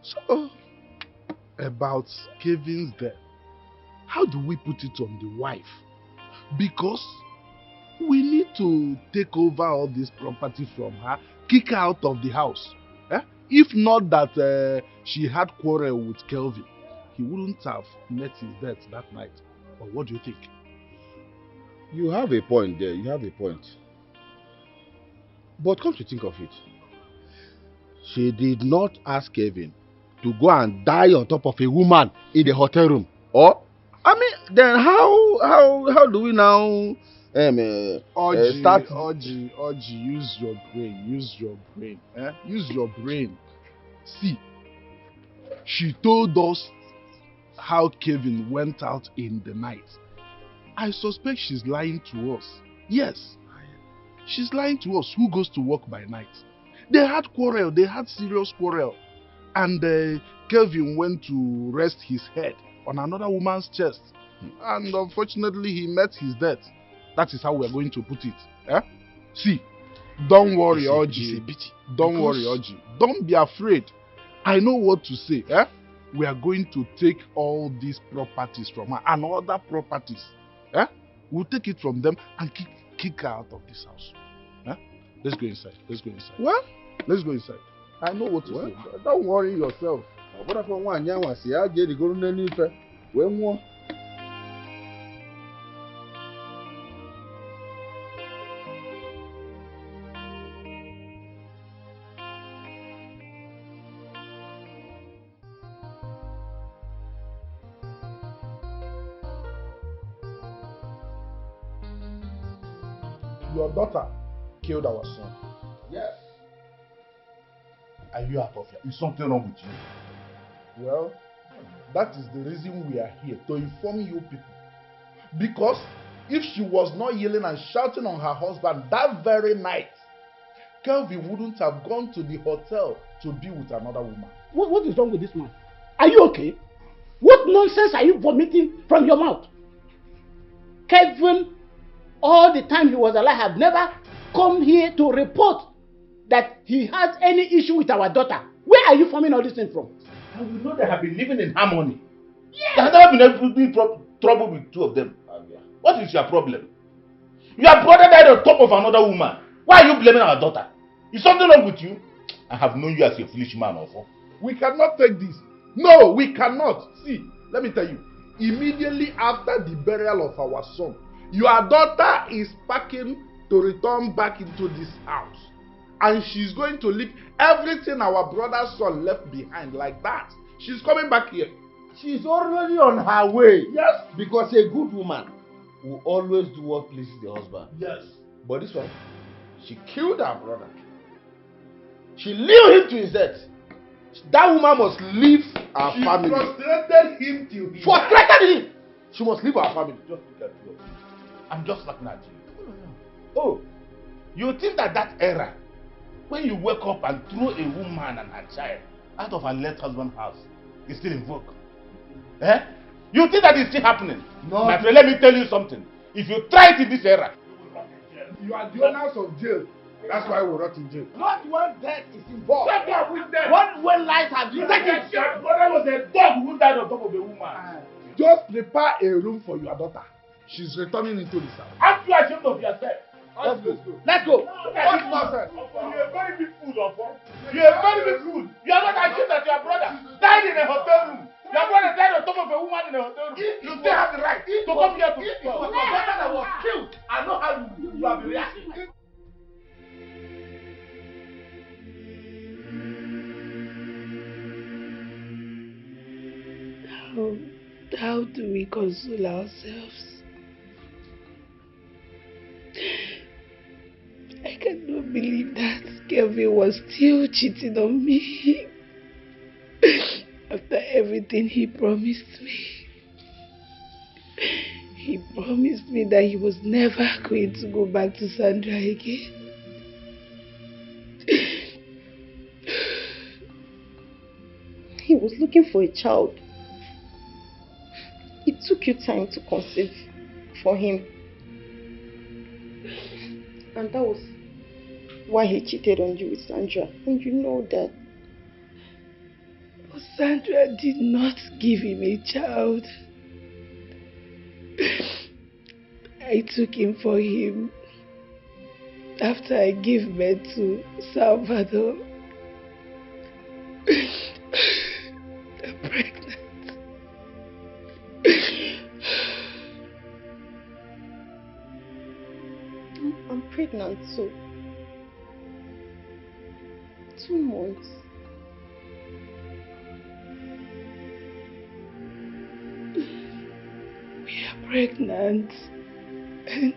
So, about Kevin's death, how do we put it on the wife? Because we need to take over all this property from her, kick her out of the house. If not that she had quarrel with Kelvin, he wouldn't have met his death that night. Or what do you think? You have a point there. You have a point. But come to think of it, she did not ask Kevin to go and die on top of a woman in the hotel room. Or, I mean, then how do we now start? Oji, use your brain. Use your brain. Use your brain. See, she told us how Kevin went out in the night. I suspect she's lying to us. Yes, she's lying to us. Who goes to work by night? They had quarrel. They had serious quarrel. And Kelvin went to rest his head on another woman's chest. And unfortunately, he met his death. That is how we're going to put it. See, don't worry, Oji. Don't worry, Oji. Don't be afraid. I know what to say. We are going to take all these properties from her and other properties. We'll take it from them and kick her out of this house. Let's go inside. Let's go inside. What? Let's go inside. I know what to say. Don't worry yourself. Your daughter killed our son. Yes. Are you out of here? Is something wrong with you? Well, that is the reason we are here, to inform you people. Because if she was not yelling and shouting on her husband that very night, Kelvin wouldn't have gone to the hotel to be with another woman. What is wrong with this man? Are you okay? What nonsense are you vomiting from your mouth? Kevin, all the time he was alive, have never come here to report that he has any issue with our daughter. Where are you forming all this thing from? And we know they have been living in harmony. Yes. There has never been trouble with two of them. What is your problem? Your brother died on top of another woman. Why are you blaming our daughter? Is something wrong with you? I have known you as a foolish man, also. We cannot take this. No, we cannot. See, let me tell you. Immediately after the burial of our son, your daughter is packing to return back into this house. And she's going to leave everything our brother's son left behind like that. She's coming back here. She's already on her way. Yes. Because a good woman will always do what pleases the husband. Yes. But this one, she killed her brother. She lured him to his death. That woman must leave our family. She frustrated him till he frustrated him! She must leave our family. Just look at you. I'm just looking at you. Oh, you think that era, when you wake up and throw a woman and her child out of her late husband's house, is still in vogue? You think that is still happening? No. My friend, let me tell you something. If you try it in this era, you are the owners of jail. That's why we're not in jail. Not when death is involved. Shut up with them. When life has been taken. Your brother was a dog who died on top of a woman. Just prepare a room for your daughter. She's returning into this house. Aren't you ashamed of yourself? Let's go. Let's go. What nonsense? You're a very big fool, Ofo. You're a very big fool. You are not ashamed that your brother died in a hotel room. Your brother died on top of a woman in a hotel room. You still have the right to come here to If it was your brother that was killed, I know how you have been reacting. How do we console ourselves? I cannot believe that Kelvin was still cheating on me after everything he promised me. He promised me that he was never going to go back to Sandra again. He was looking for a child. It took you time to conceive for him. And that was why he cheated on you with Sandra. And you know that. But Sandra did not give him a child. I took him for him after I gave birth to Salvador. I'm pregnant. I'm pregnant too. 2 months. We are pregnant. And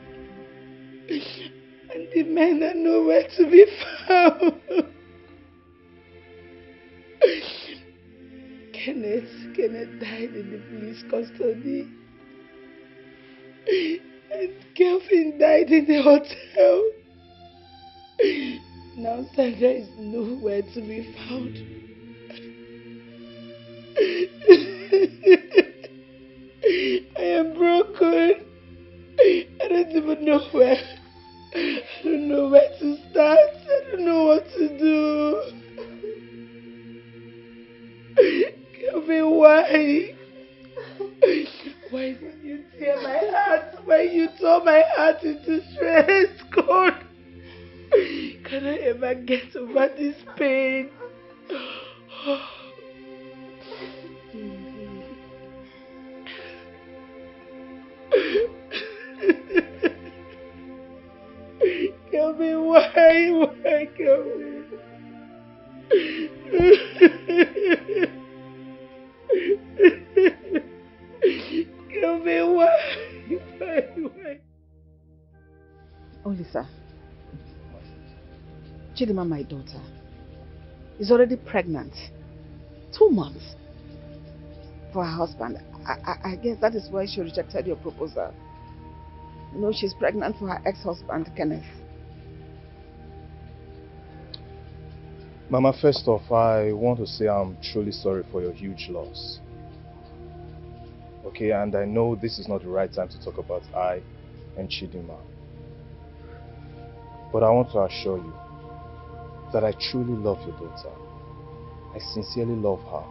the men are nowhere to be found. Kenneth died in the police custody. And Kelvin died in the hotel. Now Sandra is nowhere to be found. I am broken. I don't even know where. I don't know where to start. I don't know what to do. Kelvin, why? Why did you tear my heart? Why you tore my heart into shreds? God, can I ever get over this pain? Kelvin, why, Kelvin? Kelvin, why? Olisa, Chidima, my daughter, is already pregnant. 2 months for her husband. I guess that is why she rejected your proposal. You know, she's pregnant for her ex-husband, Kenneth. Mama, first off, I want to say I'm truly sorry for your huge loss. Okay, and I know this is not the right time to talk about I and Chidima. But I want to assure you that I truly love your daughter. I sincerely love her.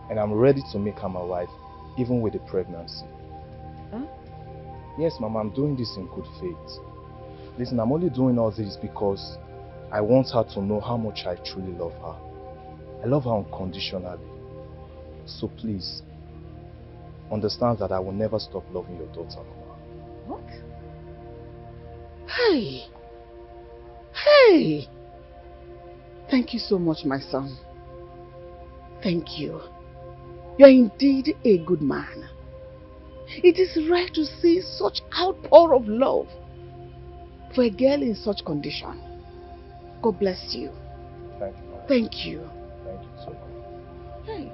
And I'm ready to make her my wife, even with the pregnancy. Huh? Yes, Mama, I'm doing this in good faith. Listen, I'm only doing all this because I want her to know how much I truly love her. I love her unconditionally. So please, understand that I will never stop loving your daughter, Mama. What? Hey! Thank you so much, my son. Thank you. You are indeed a good man. It is rare to see such outpour of love for a girl in such condition. God bless you. Thank you, Mama. Thank you. Thank you so much. Hey.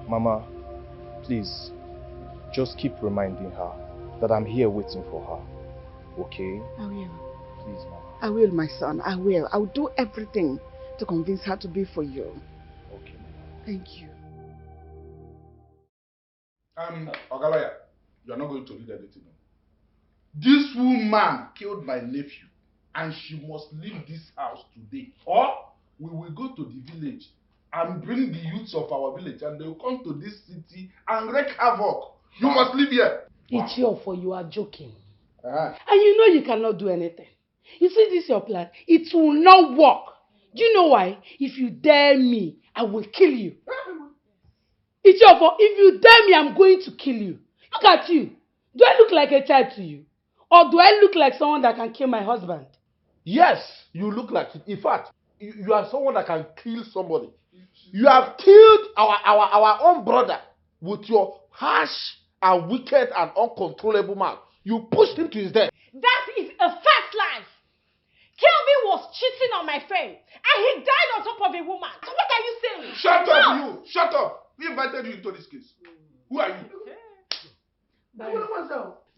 Mama, please, just keep reminding her that I'm here waiting for her. Okay? I will. Please, Mama. I will, my son. I will. I will do everything to convince her to be for you. Okay, Mama. Thank you. Ogalaya, you are not going to read anything. This woman killed my nephew, and she must leave this house today. Or we will go to the village and bring the youths of our village, and they will come to this city and wreak havoc. You must leave here. It's your fault. You are joking. And you know you cannot do anything. You see this your plan? It will not work. Do you know why? If you dare me, I will kill you. It's your fault. If you dare me, I'm going to kill you. Look at you. Do I look like a child to you? Or do I look like someone that can kill my husband? Yes, you look like it. In fact, you are someone that can kill somebody. You have killed our own brother with your harsh and wicked and uncontrollable mouth. You pushed him to his death. That is a fast life. Kelvin was cheating on my friend and he died on top of a woman. So what are you saying? Shut up, you! Shut up! We invited you into this case. Who are you?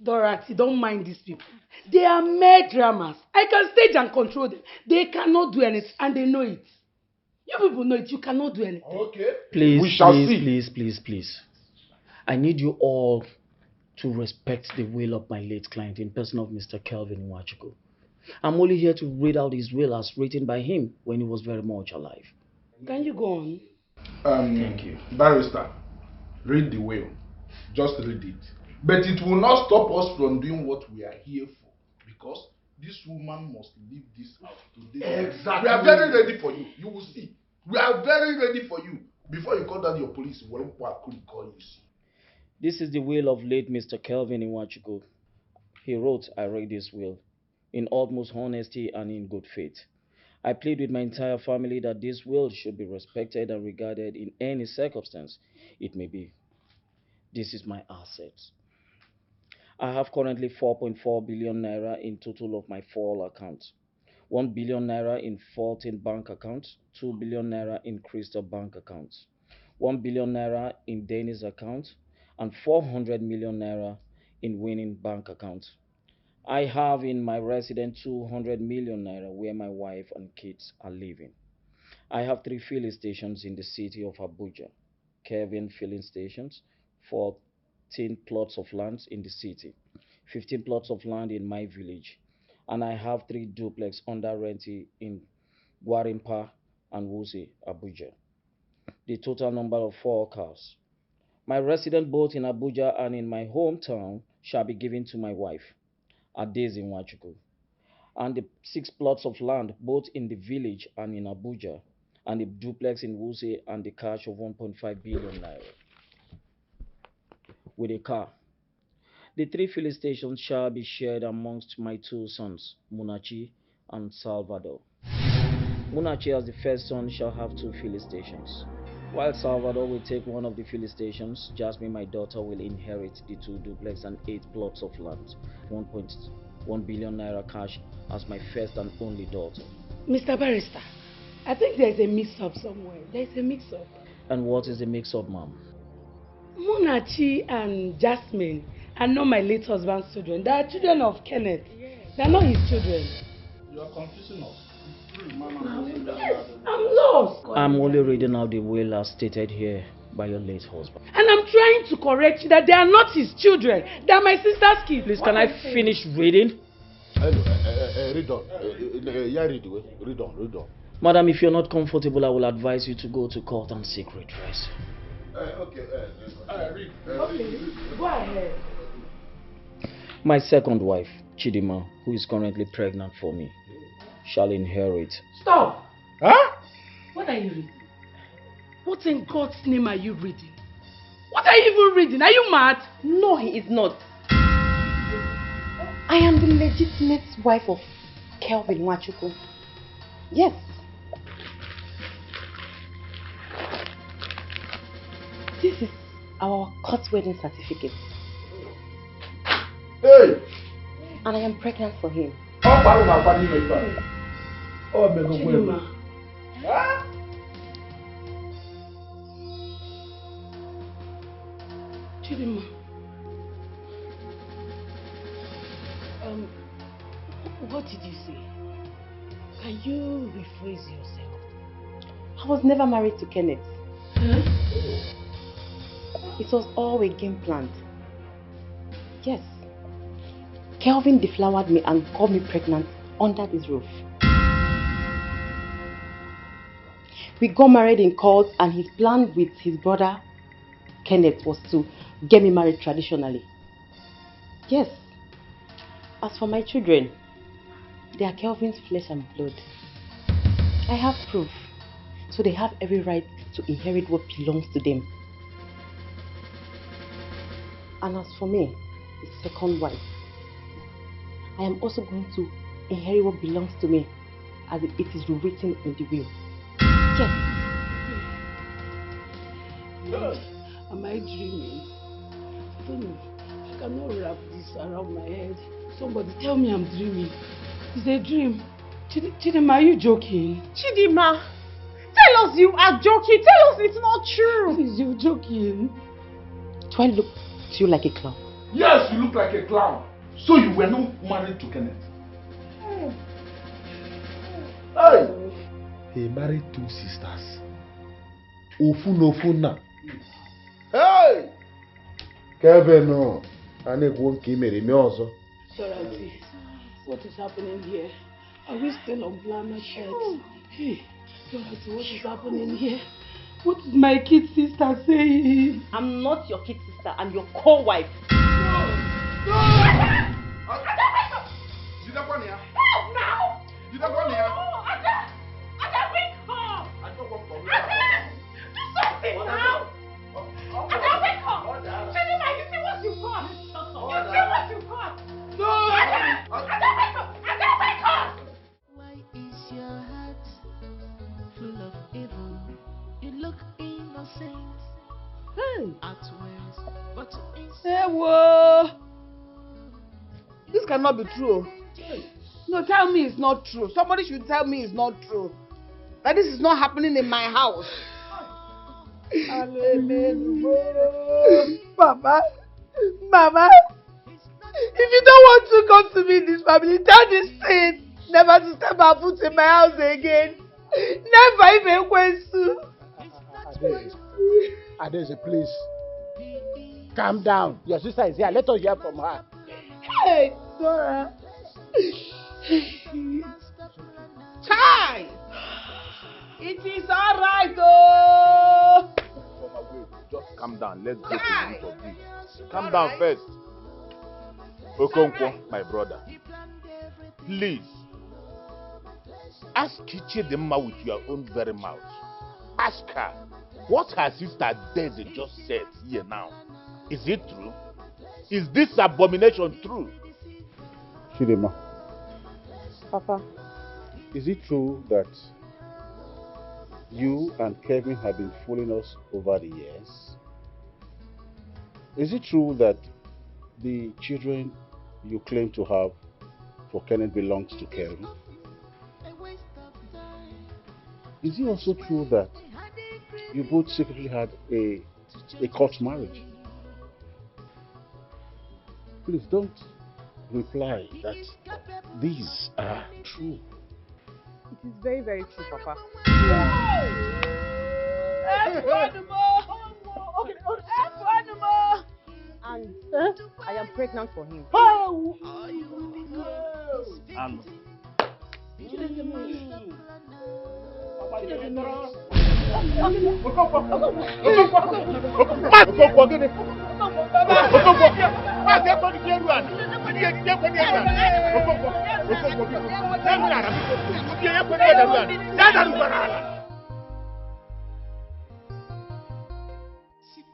Dorothy, don't mind these people. They are mere dramas. I can stage and control them. They cannot do anything and they know it. You people know it. You cannot do anything. Okay. Please, We shall please, see. please. I need you all to respect the will of my late client in person of Mr. Kelvin Nwachukwu. I'm only here to read out his will as written by him when he was very much alive. Can you go on? Thank you. Barrister, read the will. Just read it. But it will not stop us from doing what we are here for. Because this woman must leave this house today. Exactly. We are very ready for you. You will see. We are very ready for you. Before you call down your police, we will call you. This is the will of late Mr. Kelvin Nwachukwu. He wrote, I read this will in utmost honesty and in good faith. I plead with my entire family that this will should be respected and regarded in any circumstance it may be. This is my asset. I have currently 4.4 billion naira in total of my 4 accounts. 1 billion naira in 14 bank accounts, 2 billion naira in Crystal bank accounts, 1 billion naira in Danish accounts, and 400 million naira in winning bank accounts. I have in my residence 200 million naira where my wife and kids are living. I have 3 filling stations in the city of Abuja. Kevin filling stations, 14 plots of land in the city, 15 plots of land in my village, and I have 3 duplex under renting in Gwarimpa and Wuse, Abuja. The total number of 4 cars. My residence both in Abuja and in my hometown shall be given to my wife, Adeze Nwachukwu, and the 6 plots of land both in the village and in Abuja, and the duplex in Wuse and the cash of 1.5 billion naira. With a car. The 3 filling stations shall be shared amongst my 2 sons, Munachi and Salvador. Munachi, as the first son, shall have 2 filling stations. While Salvador will take one of the filling stations, Jasmine, my daughter, will inherit the 2 duplex and 8 plots of land, 1.1 billion naira cash as my first and only daughter. Mr. Barrister, I think there's a mix-up somewhere. There's a mix-up. And what is the mix-up, ma'am? Munachi and Jasmine are not my late husband's children. They are children of Kenneth. They are not his children. You are confusing us. Yes, I'm lost. I'm only reading out the will as stated here by your late husband. And I'm trying to correct you that they are not his children. They are my sister's kids. Please, can I finish reading? Read on. Yeah, read on. Madam, if you're not comfortable, I will advise you to go to court and seek redress. Read. Okay, go ahead. My second wife, Chidima, who is currently pregnant for me, shall inherit. Stop! Huh? What are you reading? What in God's name are you reading? What are you even reading? Are you mad? No, he is not. I am the legitimate wife of Kelvin Nwachukwu. Yes. This is our court wedding certificate. Hey! And I am pregnant for him. Chidima. Huh? Chidima. What did you say? Can you rephrase yourself? I was never married to Kenneth. Huh? It was all a game planned. Yes. Kelvin deflowered me and got me pregnant under this roof. We got married in court and his plan with his brother Kenneth was to get me married traditionally. Yes. As for my children, they are Kelvin's flesh and blood. I have proof, so they have every right to inherit what belongs to them. And as for me, the second wife, I am also going to inherit what belongs to me, as it is written in the will. Yes. Am I dreaming? I don't know. I cannot wrap this around my head. Somebody tell me I'm dreaming. It's a dream. Chidima, are you joking? Chidima, tell us you are joking. Tell us it's not true. Please, you're joking. Do I look to you like a clown? Yes, you look like a clown. So you were not married to Kenneth? Hey! He married 2 sisters. Ofuna. Hey! Kevin, no. I need one key marry me also. Sorry, auntie. What is happening here? Are we still on planet Earth? Hey, Dorothy, what is happening here? What is my kid sister saying? I'm not your kid sister. I'm your co-wife. Help now! You don't want here? Ada, wake up! I don't want to. Do something now! Ada, wake up! Chidima, you see what you got? You see what you got? No! Ada, wake up! Ada, wake up! Why is your heart full of evil? You look innocent. Outwards, but inside. Hey, whoa! This cannot be true. No, tell me it's not true. Somebody should tell me it's not true. That this is not happening in my house. Mama, if you don't want to come to me in this family, tell this thing never to step our foot in my house again. Never even question. Adeze, please. Calm down. Your sister is here. Let us hear from her. Hey, Dora. Chai! It is alright, oh! Just calm down. Let's get to the root of this. Calm down first. Okonkwo, my brother. Please. Ask Chidima with your own very mouth. Ask her what her sister Daisy just said here now. Is it true? Is this abomination true? Chidima, Papa, is it true that you and Kevin have been fooling us over the years? Is it true that the children you claim to have for Kenneth belongs to Kevin? Is it also true that you both secretly had a court marriage? Please don't reply that these are true. it is very, very true, Papa. And I am pregnant for him.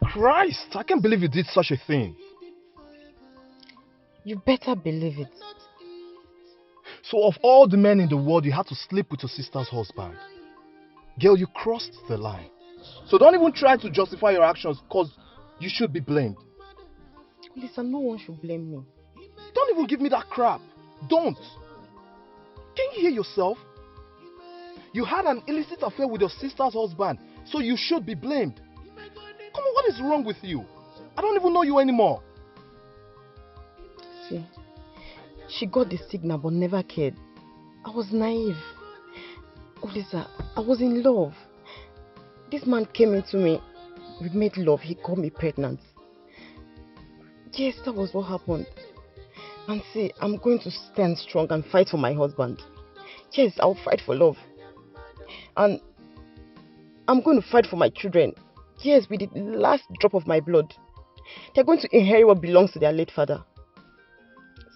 Christ, I can't believe you did such a thing. You better believe it. So of all the men in the world, you had to sleep with your sister's husband. Girl, you crossed the line. So don't even try to justify your actions, because you should be blamed. Listen, no one should blame me. Don't even give me that crap. Don't. Can you hear yourself? You had an illicit affair with your sister's husband, so you should be blamed. Come on, what is wrong with you? I don't even know you anymore. See, she got the signal but never cared. I was naive. Olisa, I was in love. This man came into me. We made love. He got me pregnant. Yes, that was what happened. And see, I'm going to stand strong and fight for my husband. Yes, I'll fight for love. And I'm going to fight for my children. Yes, with the last drop of my blood. They're going to inherit what belongs to their late father.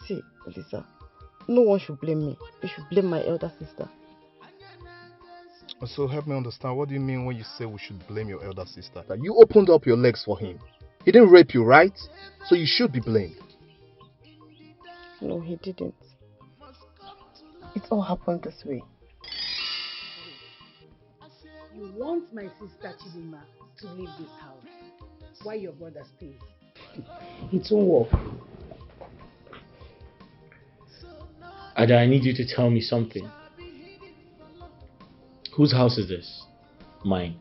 See, Lisa, no one should blame me. You should blame my elder sister. So help me understand, what do you mean when you say we should blame your elder sister? That you opened up your legs for him. He didn't rape you, right? So you should be blamed. No, he didn't. It all happened this way. You want my sister Chidima to leave this house while your brother stays. It won't work. Ada, I need you to tell me something. Whose house is this? Mine.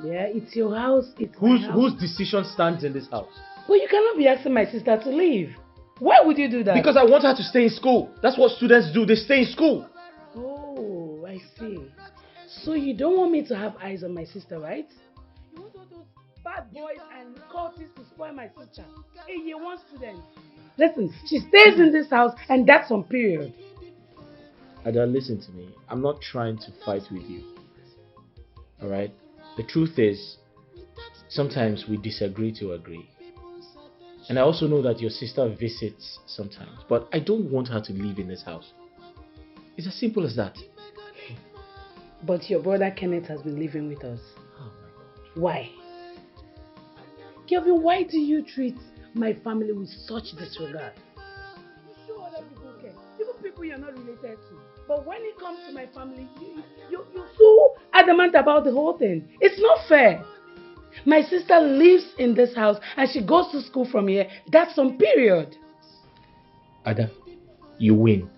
Yeah, it's your house. It's my house. Whose decision stands in this house? But you cannot be asking my sister to leave. Why would you do that? Because I want her to stay in school. That's what students do. They stay in school. Oh, I see. So you don't want me to have eyes on my sister, right? You want all those bad boys and cultists to spoil my sister. A year one student. Listen, she stays in this house and that's on period. Ada, listen to me. I'm not trying to fight with you. Alright? The truth is, sometimes we disagree to agree. And I also know that your sister visits sometimes. But I don't want her to live in this house. It's as simple as that. But your brother Kenneth has been living with us. Oh my God. Why? Kelvin, why do you treat my family with such disregard? You sure other people care? Even people you're not related to. But when it comes to my family, you're so adamant about the whole thing. It's not fair. My sister lives in this house and she goes to school from here. That's on period. Ada, you win.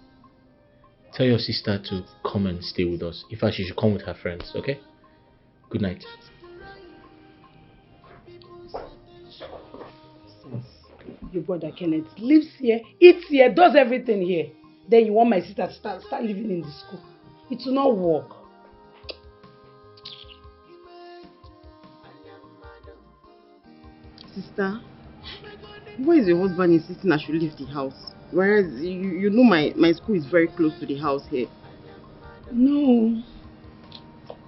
Tell your sister to come and stay with us. In fact, she should come with her friends, okay? Good night. Your brother Kenneth lives here, eats here, does everything here. Then you want my sister to start living in the school. It will not work. Sister, why is your husband insisting I should leave the house? Whereas you know my school is very close to the house here. No.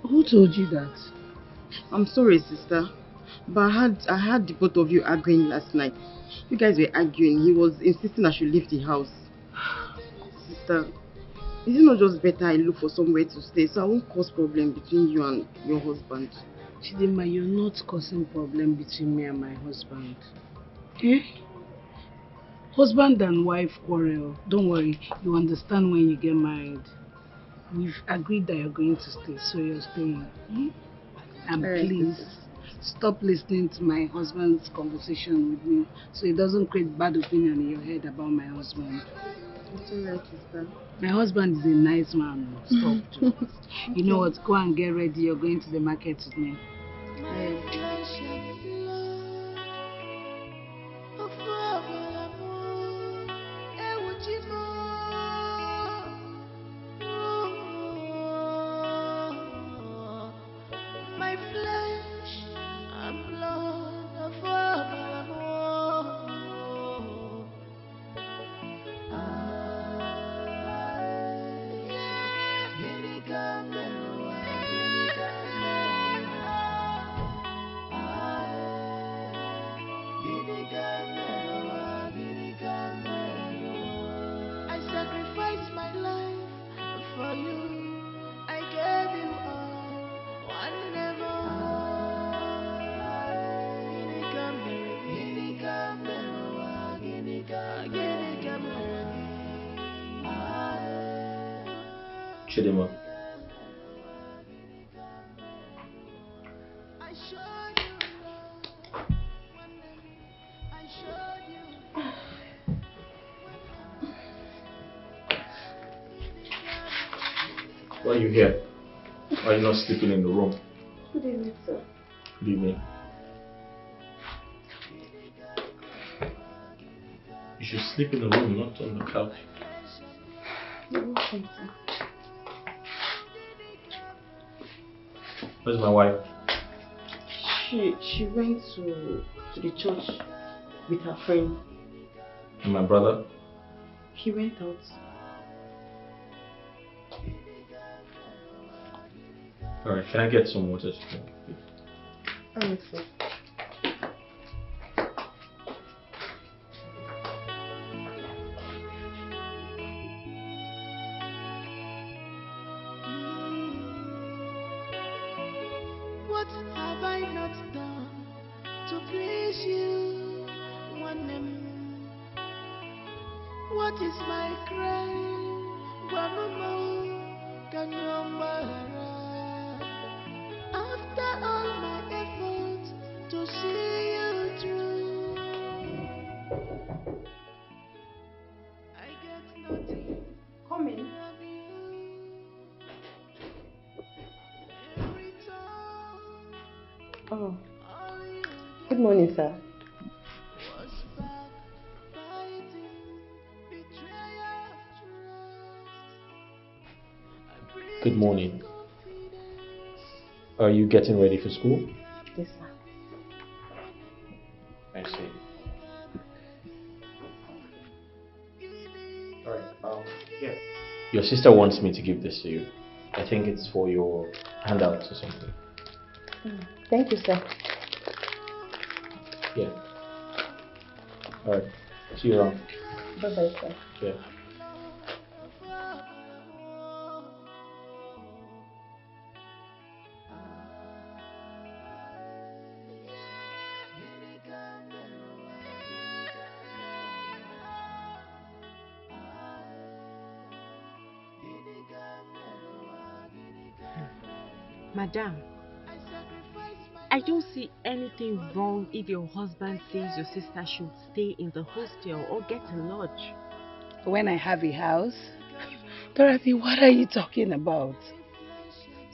Who told you that? I'm sorry, sister. But I had the both of you arguing last night. You guys were arguing. He was insisting I should leave the house. Sister, is it not just better I look for somewhere to stay so I won't cause problem between you and your husband? Chidima, you're not causing problem between me and my husband. Eh? Husband and wife quarrel. Don't worry, you understand when you get married. We've agreed that you're going to stay, so you're staying. And please, stop listening to my husband's conversation with me so it doesn't create bad opinion in your head about my husband. It's alright, sister. My husband is a nice man. Stop, Joe. You know what? Go and get ready. You're going to the market with me. My flesh and blood of I sacrificed my life for you. I gave you all, one never. Chidima. Why are you here? Why are you not sleeping in the room? Good evening, sir. Good evening. You should sleep in the room, not on the couch. You're welcome, sir. Where's my wife? She went to the church with her friend. And my brother? He went out. Alright, can I get some water to drink, please? Alright, sir. What have I not done to please you? What is my crime? Can you after all my efforts to see you through, I get nothing. Come in. Oh, good morning, sir. Good morning. Are you getting ready for school? Yes, sir. I see. Alright, yeah. Your sister wants me to give this to you. I think it's for your handouts or something. Thank you, sir. Yeah. Alright. See you around. Bye-bye, sir. Yeah. Madam, I don't see anything wrong if your husband says your sister should stay in the hostel or get a lodge. When I have a house? Dorothy, what are you talking about?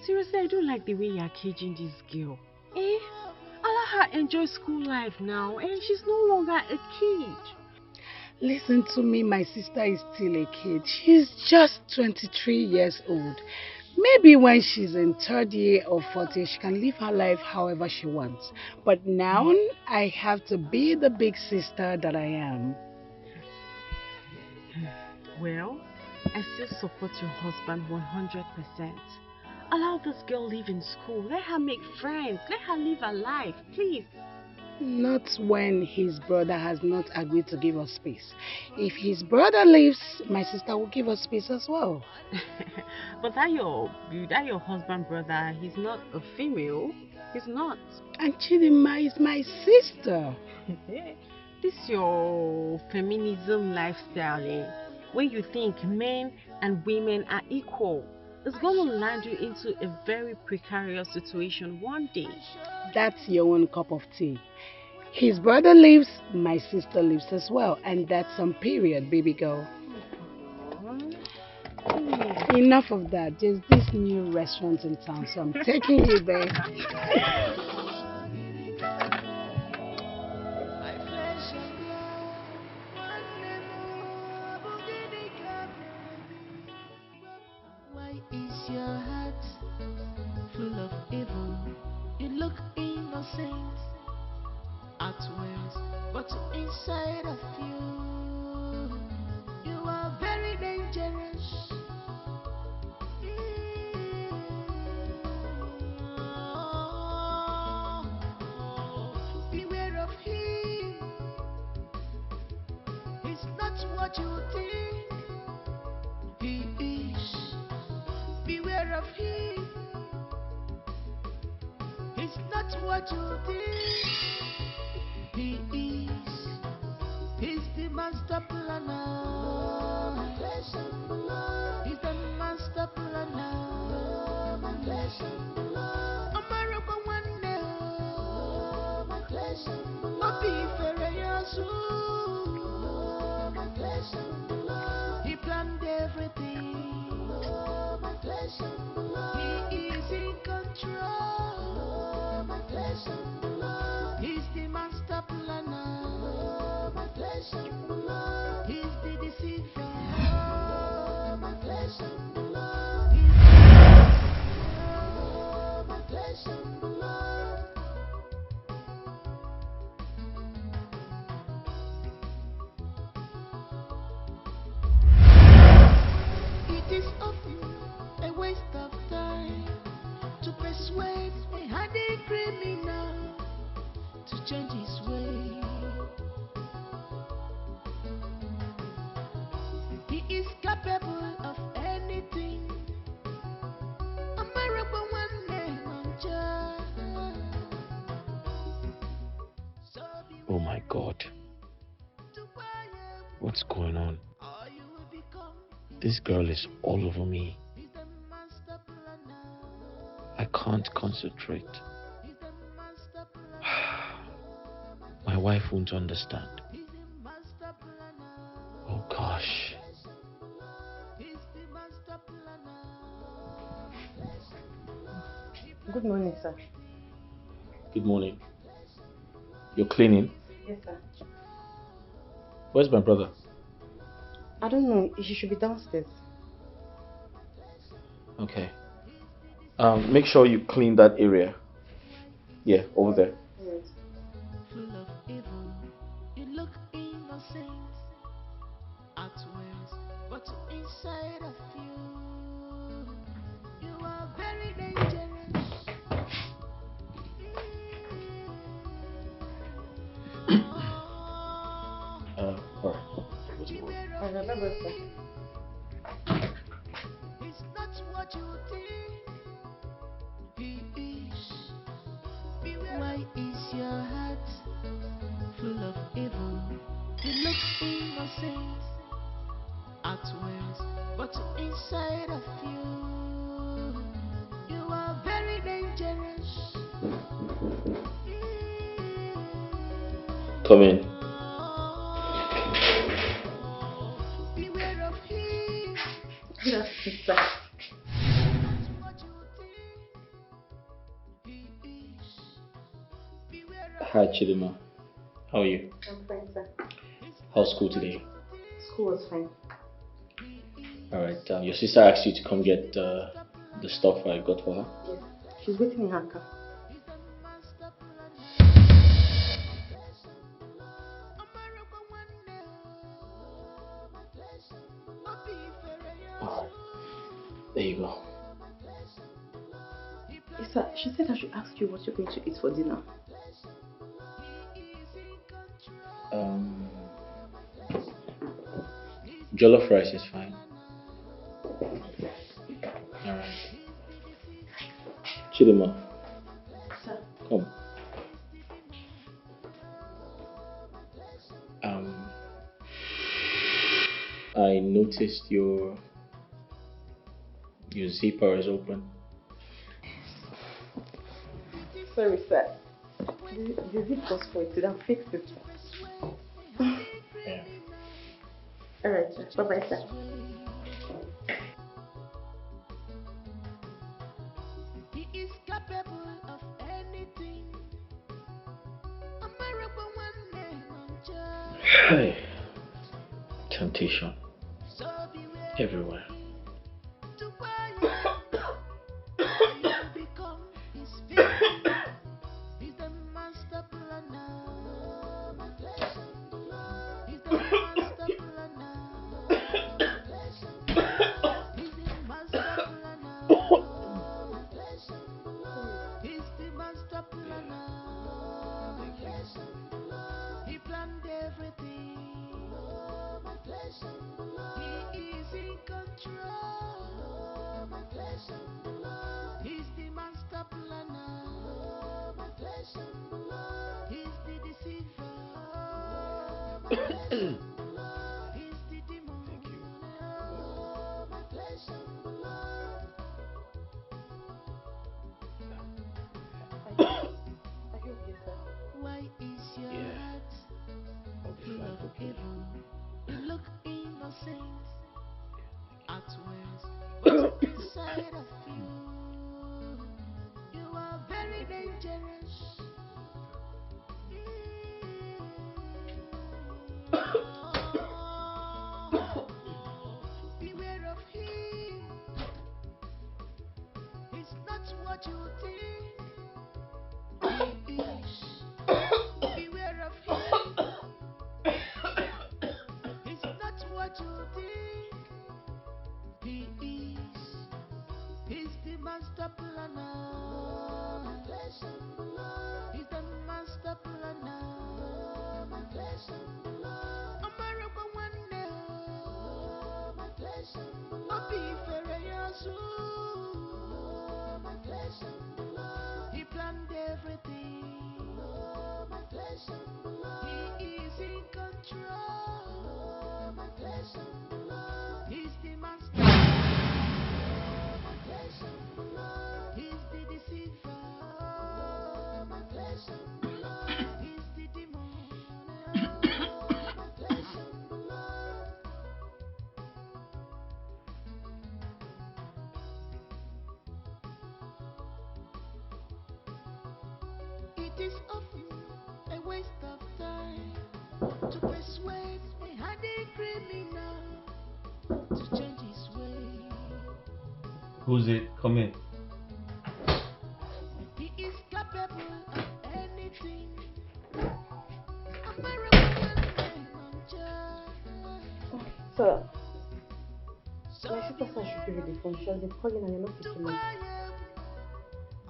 Seriously, I don't like the way you're caging this girl. Allow her enjoy school life now, and she's no longer a kid. Listen to me, my sister is still a kid. She's just 23 years old. Maybe when she's in third year or fourth year, she can live her life however she wants. But now, I have to be the big sister that I am. Well, I still support your husband 100%. Allow this girl live in school. Let her make friends. Let her live her life, please. Not when his brother has not agreed to give us space. If his brother leaves, my sister will give us space as well. But that your husband brother, he's not a female. He's not. And Chidima is my sister. This your feminism lifestyle, when you think men and women are equal. It's going to land you into a very precarious situation one day. That's your own cup of tea. His brother leaves, my sister leaves as well. And that's some period, baby girl. Enough of that. There's this new restaurant in town, so I'm taking you there. Why is your heart full of evil? You look innocent outwards, but inside of you, you are very dangerous. Beware of him. He's not what you think he is. Beware of him. He's not what you think he is. He's the master planner. He's the master planner. America one day. Happy Ferayasu. He planned everything. He is in control. He's the master planner. He's the deceiver. It is often a waste of time to persuade a hardened criminal to change his way. He is capable of anything. America one day, Oh my God. What's going on? This girl is all over me. I can't concentrate. My wife won't understand. Oh gosh. Good morning, sir. Good morning. You're cleaning? Yes, sir. Where's my brother? I don't know. He should be downstairs. Okay. Make sure you clean that area. Yeah, over there. Yes. Full of evil, you look innocent outwards, but inside of you, you are very dangerous. Alright. Go to work. It's not what you think he is. Why is your heart full of evil? You look innocent outwards, but inside of you, you are very dangerous. Come in. Beware of him. Good afternoon, sir. Hi, Chidima. How are you? I'm fine, sir. How's school today? School was fine. Alright, your sister asked you to come get the stuff I got for her. Yes. She's waiting in her car. Alright. There you go. Yes, sir. She said I should ask you what you're going to eat for dinner. Jollof rice is fine. Alright. Chidima. Sir. Come. I noticed your zipper is open. Sorry, sir. The zip was spoiled. I'll fix it. Yeah. Alright, sir. Bye-bye, sir. He is capable of anything. Hey. Temptation. Everywhere. He planned everything. He is in control. He's the master planner. He's the deceiver. He's the demon. Thank you. Why is your heart full of evil? You look innocent outwards, but inside of you, you are very dangerous. Who's it? Come in. He is capable of anything. Sir, my sister said I should give you the phone. She has been calling and you're not picking up.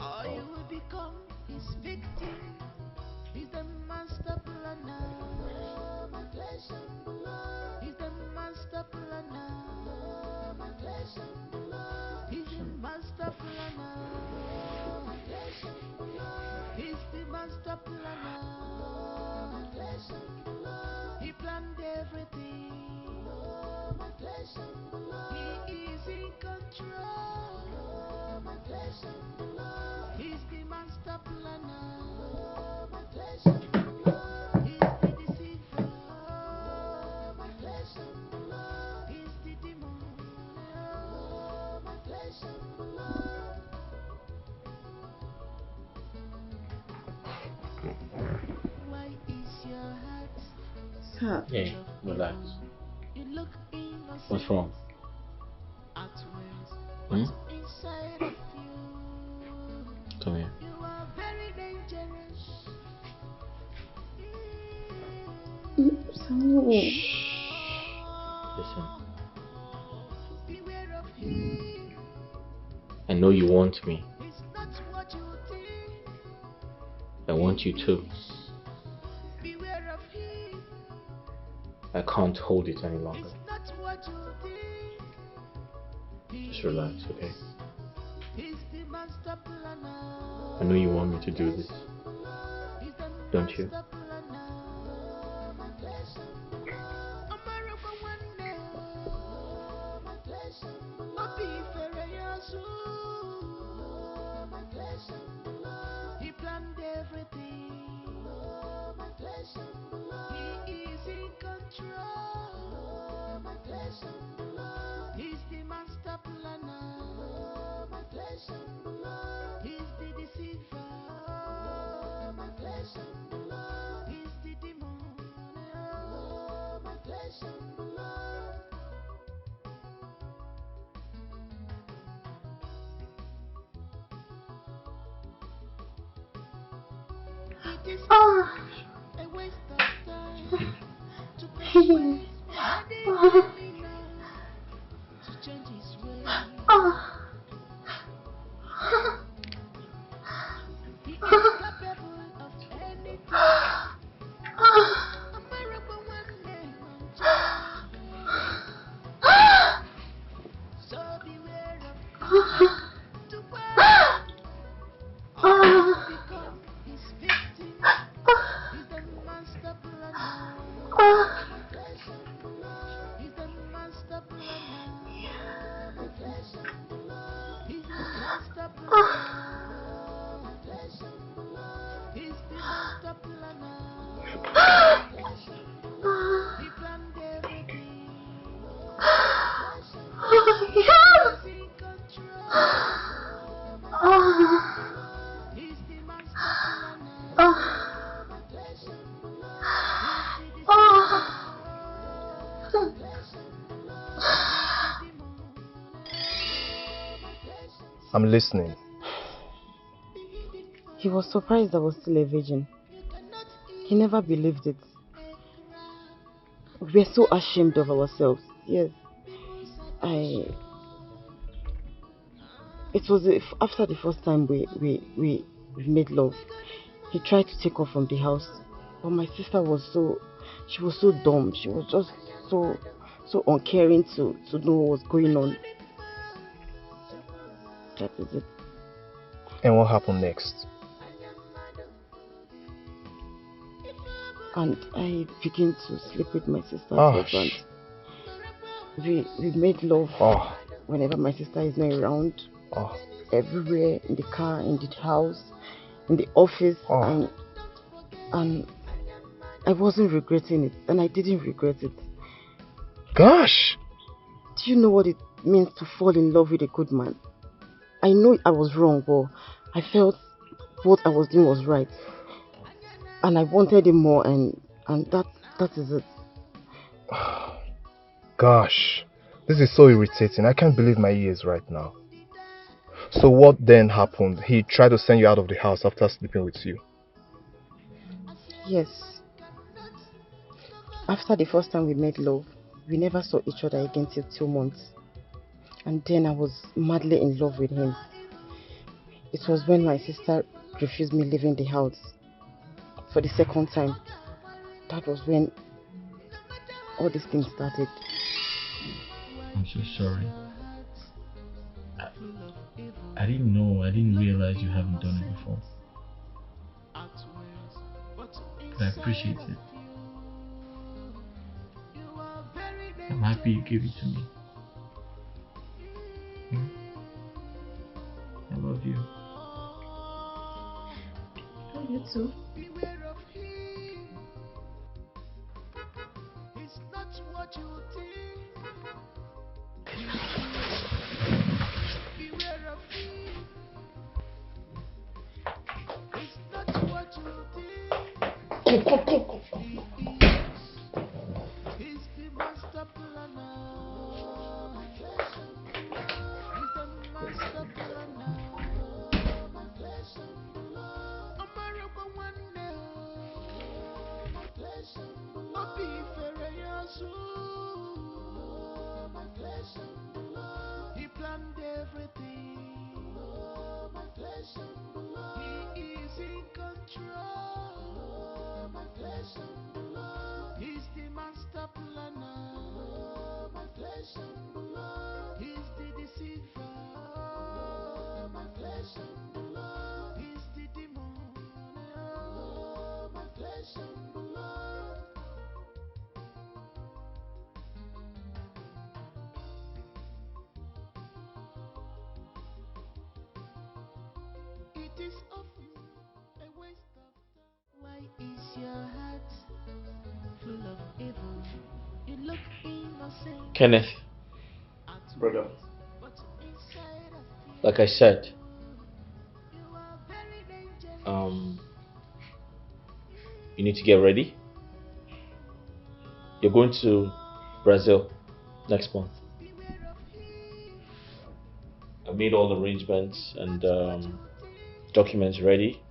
Or you will become his victim. He's the master planner. He's the master planner. He's the master planner. He's the master planner. He planned everything. He is in control. He's the master planner. He's the deceiver. He's the demon. Why is your heart? Sir. Hey, relax. You look innocent. What's wrong? Outwards, Hmm? what's inside of you? Come here. You are very dangerous. Listen. Beware of him. I know you want me. It's not what you think. I want you too. Beware of him. I can't hold it any longer. It's not what you think. Just relax, okay? He's the master planner. I know you want me to do this. Don't you? He planned everything. He is in control. He's the master planner. He's the deceiver. He's the demon. It is a waste of time to persuade any criminal to change his way. He is capable of anything. America one name so beware of him. To become his victim. He's the master planner. He's the master planner. He's the master planner. He's the master planner. He planned everything. He's in control. He's the master planner. I'm listening. He was surprised I was still a virgin. He never believed it. We were so ashamed of ourselves. Yes. It was after the first time we made love. He tried to take off from the house. But my sister was so dumb. She was just so uncaring to know what was going on. That is it. And what happened next? And I began to sleep with my sister's husband. We made love whenever my sister is not around. Everywhere, in the car, in the house, in the office, and I wasn't regretting it, and I didn't regret it. Gosh! Do you know what it means to fall in love with a good man? I know I was wrong, but I felt what I was doing was right, and I wanted him more, and that is it. Gosh, this is so irritating. I can't believe my ears right now. So what then happened? He tried to send you out of the house after sleeping with you. Yes. After the first time we made love, we never saw each other again till 2 months. And then I was madly in love with him. It was when my sister refused me leaving the house for the second time. That was when all these things started. I'm so sorry. I didn't know, I didn't realize you haven't done it before. But I appreciate it. I'm happy you gave it to me. I love you. Oh, you too. It's not what you think. Beware of him. It's not what you think. Come. He's the master planner. He's the master planner. America one day. Obi Ferreyasu. He planned everything. He is in control. He's the master planner. He's the deceiver. He's the demon. It is often a waste of time. Why is your heart full of evil? You look innocent. Kenneth, Brother. like I said, you need to get ready. You're going to Brazil next month. I made all arrangements and documents ready.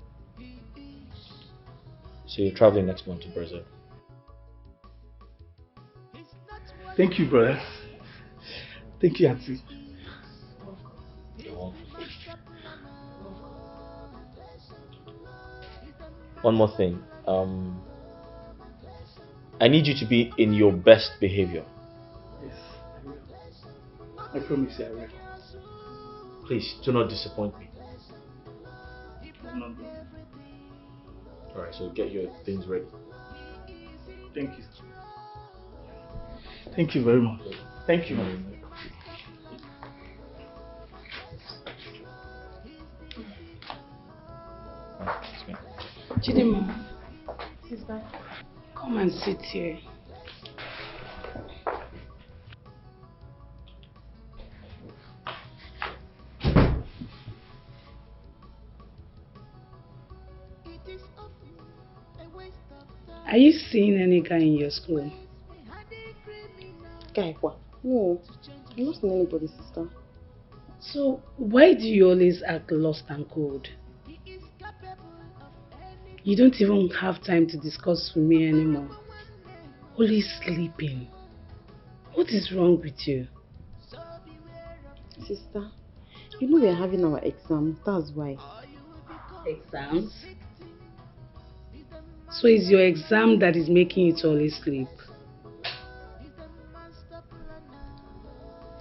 So you're traveling next month to Brazil. Thank you, brother. Thank you, Auntie. One more thing. I need you to be in your best behavior. Yes, I will. I promise you I will. Please, do not disappoint me. No. Alright, so get your things ready. Thank you. Thank you very much. Thank you. Chidima, Sister. come and sit here. Are you seeing any guy in your school? Guy, what? No, I'm not seeing anybody, sister. So why do you always act lost and cold? You don't even have time to discuss with me anymore. Always sleeping. What is wrong with you? Sister, you know we are having our exam, that's why. Exams? So it's your exam that is making you to always sleep?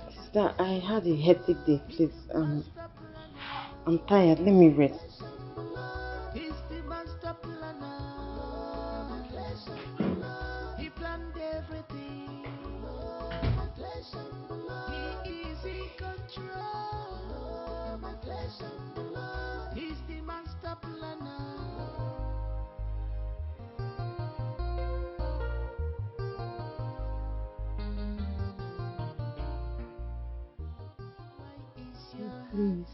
Sister, I had a hectic day, please. I'm tired, let me rest. He's the master planner. He planned everything. He is in control. He's the master planner. Please,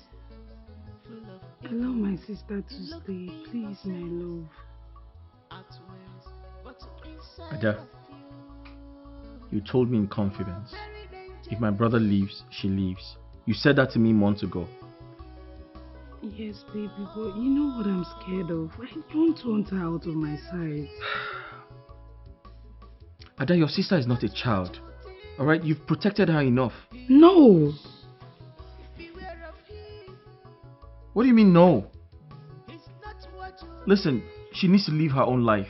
allow my sister to stay. Please, my love. Ada, you told me in confidence, if my brother leaves, she leaves. You said that to me months ago. Yes, baby, but you know what I'm scared of? I don't want her out of my sight. Ada, your sister is not a child. Alright, you've protected her enough. No! What do you mean no? Listen, she needs to live her own life.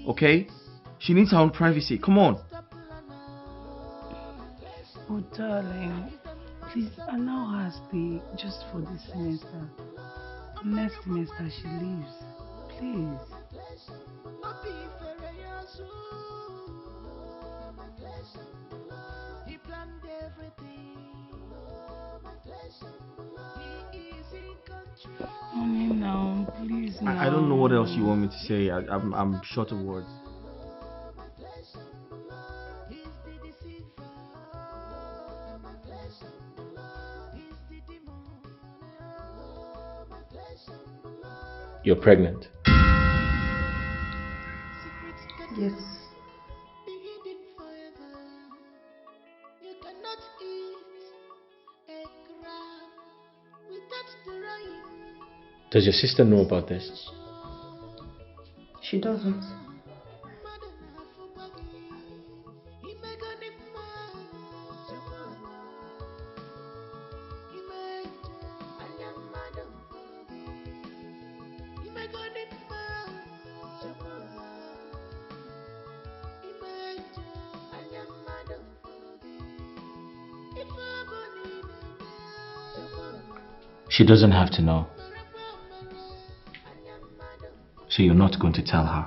Okay? She needs her own privacy. Come on. Oh, darling, please allow her stay just for this semester. Next semester she leaves. Please. Honey, now, please now. I don't know what else you want me to say. I'm short of words. You're pregnant. Yes. Does your sister know about this? She doesn't. She doesn't have to know. So you're not going to tell her?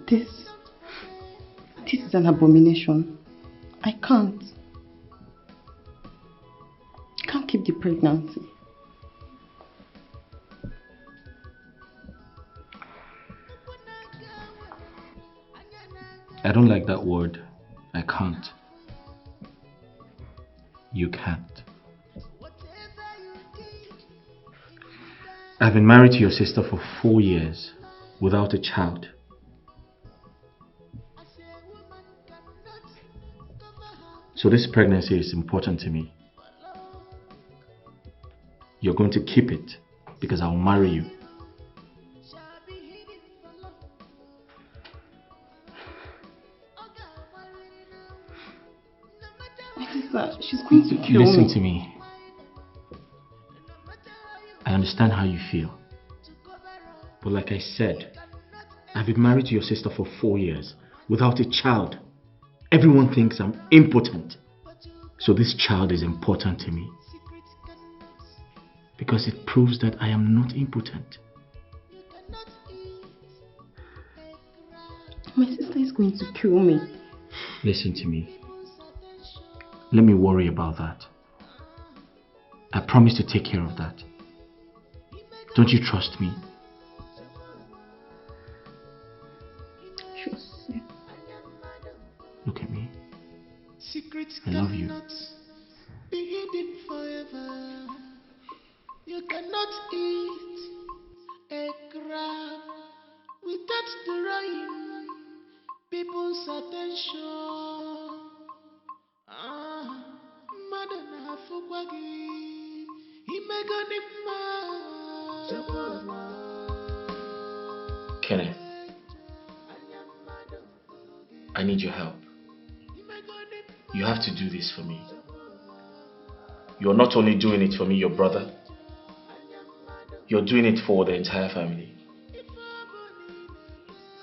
This is an abomination. I can't keep the pregnancy. I don't like that word. I can't. You can't. I've been married to your sister for 4 years without a child. So this pregnancy is important to me. You're going to keep it because I'll marry you. She's going to kill me. Listen to me. I understand how you feel. But like I said, I've been married to your sister for 4 years without a child. Everyone thinks I'm impotent. So this child is important to me. Because it proves that I am not impotent. My sister is going to kill me. Listen to me. Let me worry about that. I promise to take care of that. Don't you trust me? Sure, sir. Look at me. I love you. Be hidden forever. You cannot eat a crab without drawing people's attention. Madana Fukwagi, Kenneth, I need your help. You have to do this for me. You're not only doing it for me, your brother. You're doing it for the entire family.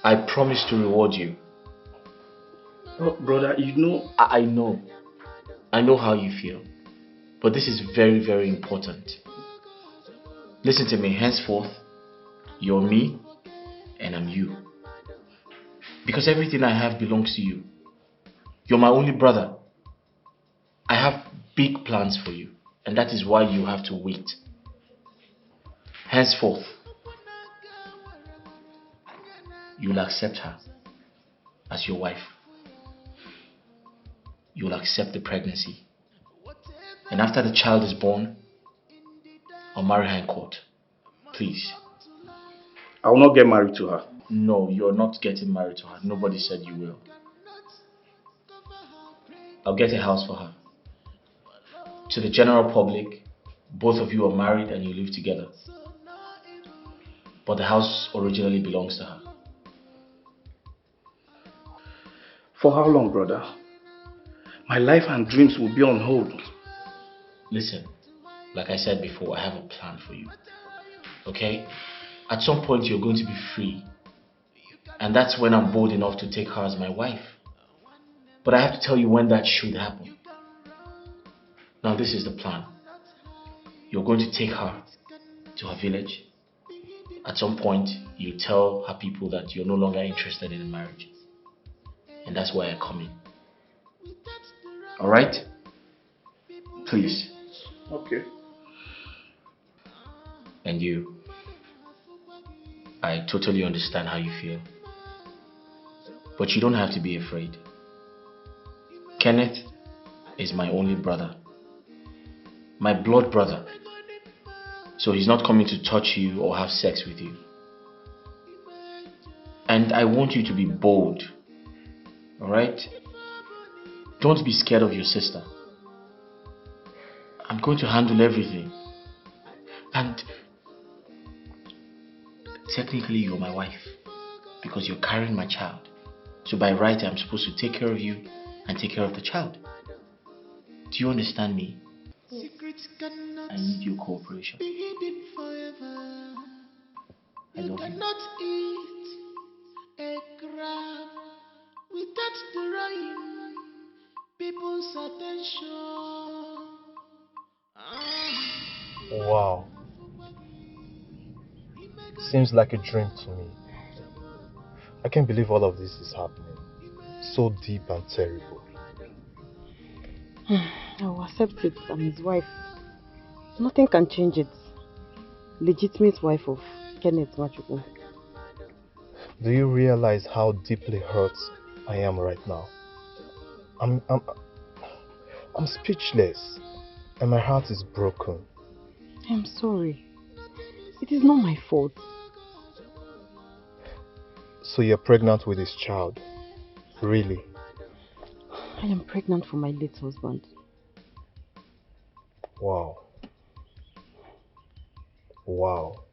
I promise to reward you. Oh, brother, you know... I know. I know how you feel. But this is very, very important. Listen to me. Henceforth, you're me and I'm you. Because everything I have belongs to you. You're my only brother. I have big plans for you. And that is why you have to wait. Henceforth, you'll accept her as your wife. You'll accept the pregnancy. And after the child is born, I'll marry her in court. Please. I will not get married to her. No, you're not getting married to her. Nobody said you will. I'll get a house for her. To the general public, both of you are married and you live together. But the house originally belongs to her. For how long, brother? My life and dreams will be on hold. Listen, like I said before, I have a plan for you. Okay? At some point you're going to be free. And that's when I'm bold enough to take her as my wife. But I have to tell you when that should happen. Now this is the plan. You're going to take her to her village. At some point, you tell her people that you're no longer interested in a marriage. And that's why I come in. Alright? Please. Okay. And you. I totally understand how you feel. But you don't have to be afraid. Kenneth is my only brother. My blood brother. So he's not coming to touch you or have sex with you. And I want you to be bold. Alright? Don't be scared of your sister. I'm going to handle everything. And technically you're my wife. Because you're carrying my child. So by right I'm supposed to take care of you and take care of the child. Do you understand me? I need your cooperation. I love you. Cannot eat a crab without drawing people's attention. Wow. Seems like a dream to me. I can't believe all of this is happening. So deep and terrible. I will accept it. I'm his wife. Nothing can change it. Legitimate wife of Kenneth Machuku. Do you realize how deeply hurt I am right now? I'm speechless, and my heart is broken. I'm sorry. It is not my fault. So you're pregnant with his child? Really? I am pregnant for my late husband. Wow. Wow.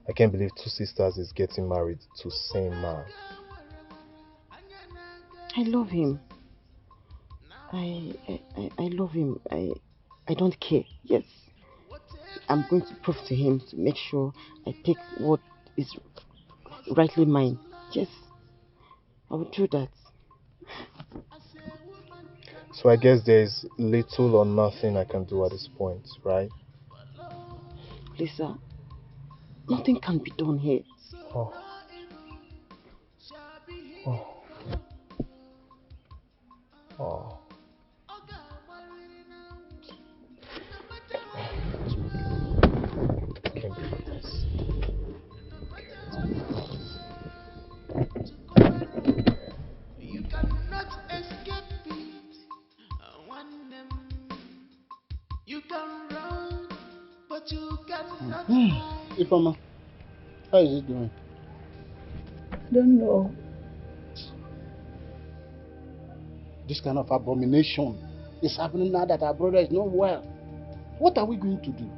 I can't believe two sisters is getting married to same man. I love him. I love him. I don't care. Yes. I'm going to prove to him to make sure I take what is rightly mine. Yes. I will do that. So I guess there's little or nothing I can do at this point, right? Lisa, nothing can be done here. Oh. Oh. Oh. I can't believe this. You cannot escape it. You can run, but you cannot hide. Ifama, how is it doing? Don't know. This kind of abomination is happening now that our brother is not well. What are we going to do?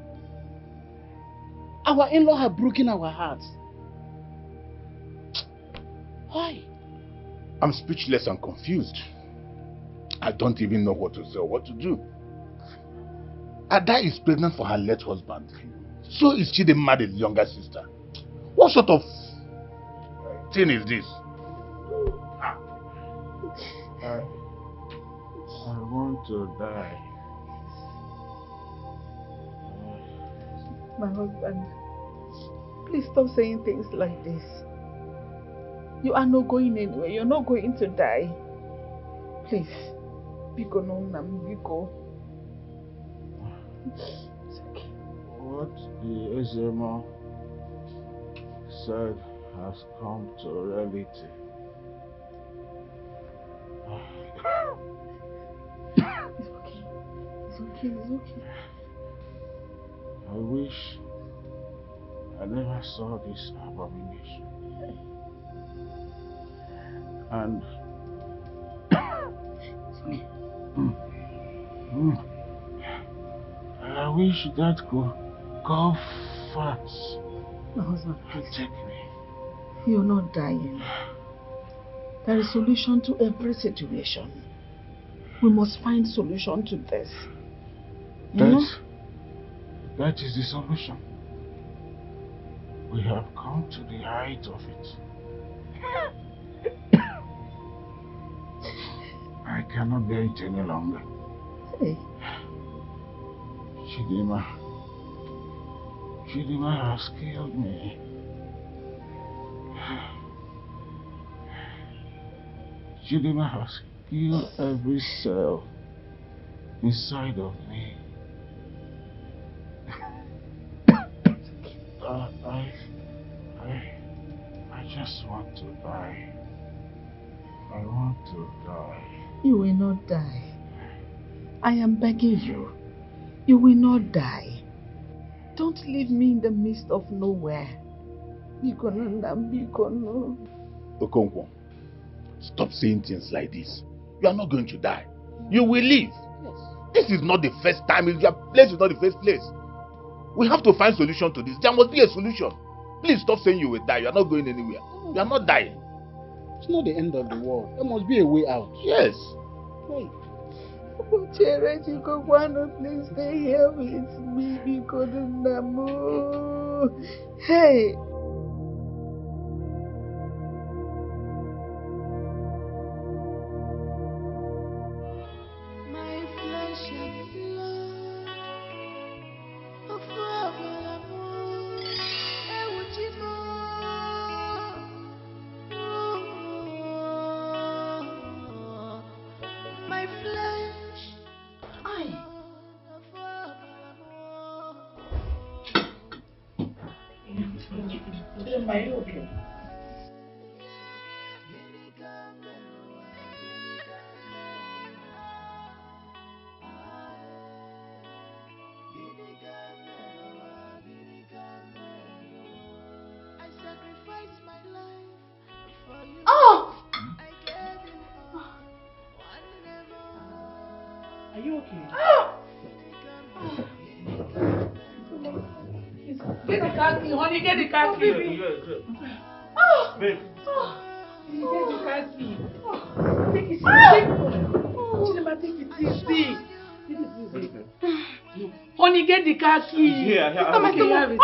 Our in-law have broken our hearts. Why? I'm speechless and confused. I don't even know what to say or what to do. Ada is pregnant for her late husband. So is she the married younger sister? What sort of thing is this? I want to die. My husband, please stop saying things like this. You are not going anywhere. You're not going to die. Please. Biko no nam, Biko. It's okay. What the Ezemo said has come to reality. It's okay. It's okay. It's okay. I wish I never saw this abomination. And wish that could go fast. My husband, please. Take me. You're not dying. There is solution to every situation. We must find solution to this. That is the solution. We have come to the height of it. I cannot bear it any longer. Hey. Chidima has killed me. Chidima has killed every cell inside of me. I just want to die. I want to die. You will not die. I am begging you. You will not die. Don't leave me in the midst of nowhere. Okonkwo, stop saying things like this. You are not going to die. You will live. Yes. This is not the first time. Your place is not the first place. We have to find solution to this. There must be a solution. Please stop saying you will die. You are not going anywhere. You are not dying. It's not the end of the world. There must be a way out. Yes. Hey. Please stay here with me because hey. My flesh and blood of my flesh. Are you okay? I sacrificed my life for you. Oh! I gave you all. Are you okay? Get the car key, honey, get the car key. Oh, babe. Oh, get the car key. Take it easy. Chidema, take it easy. Take it easy. Honey, get the car key. Here, Sister, my okay. have it.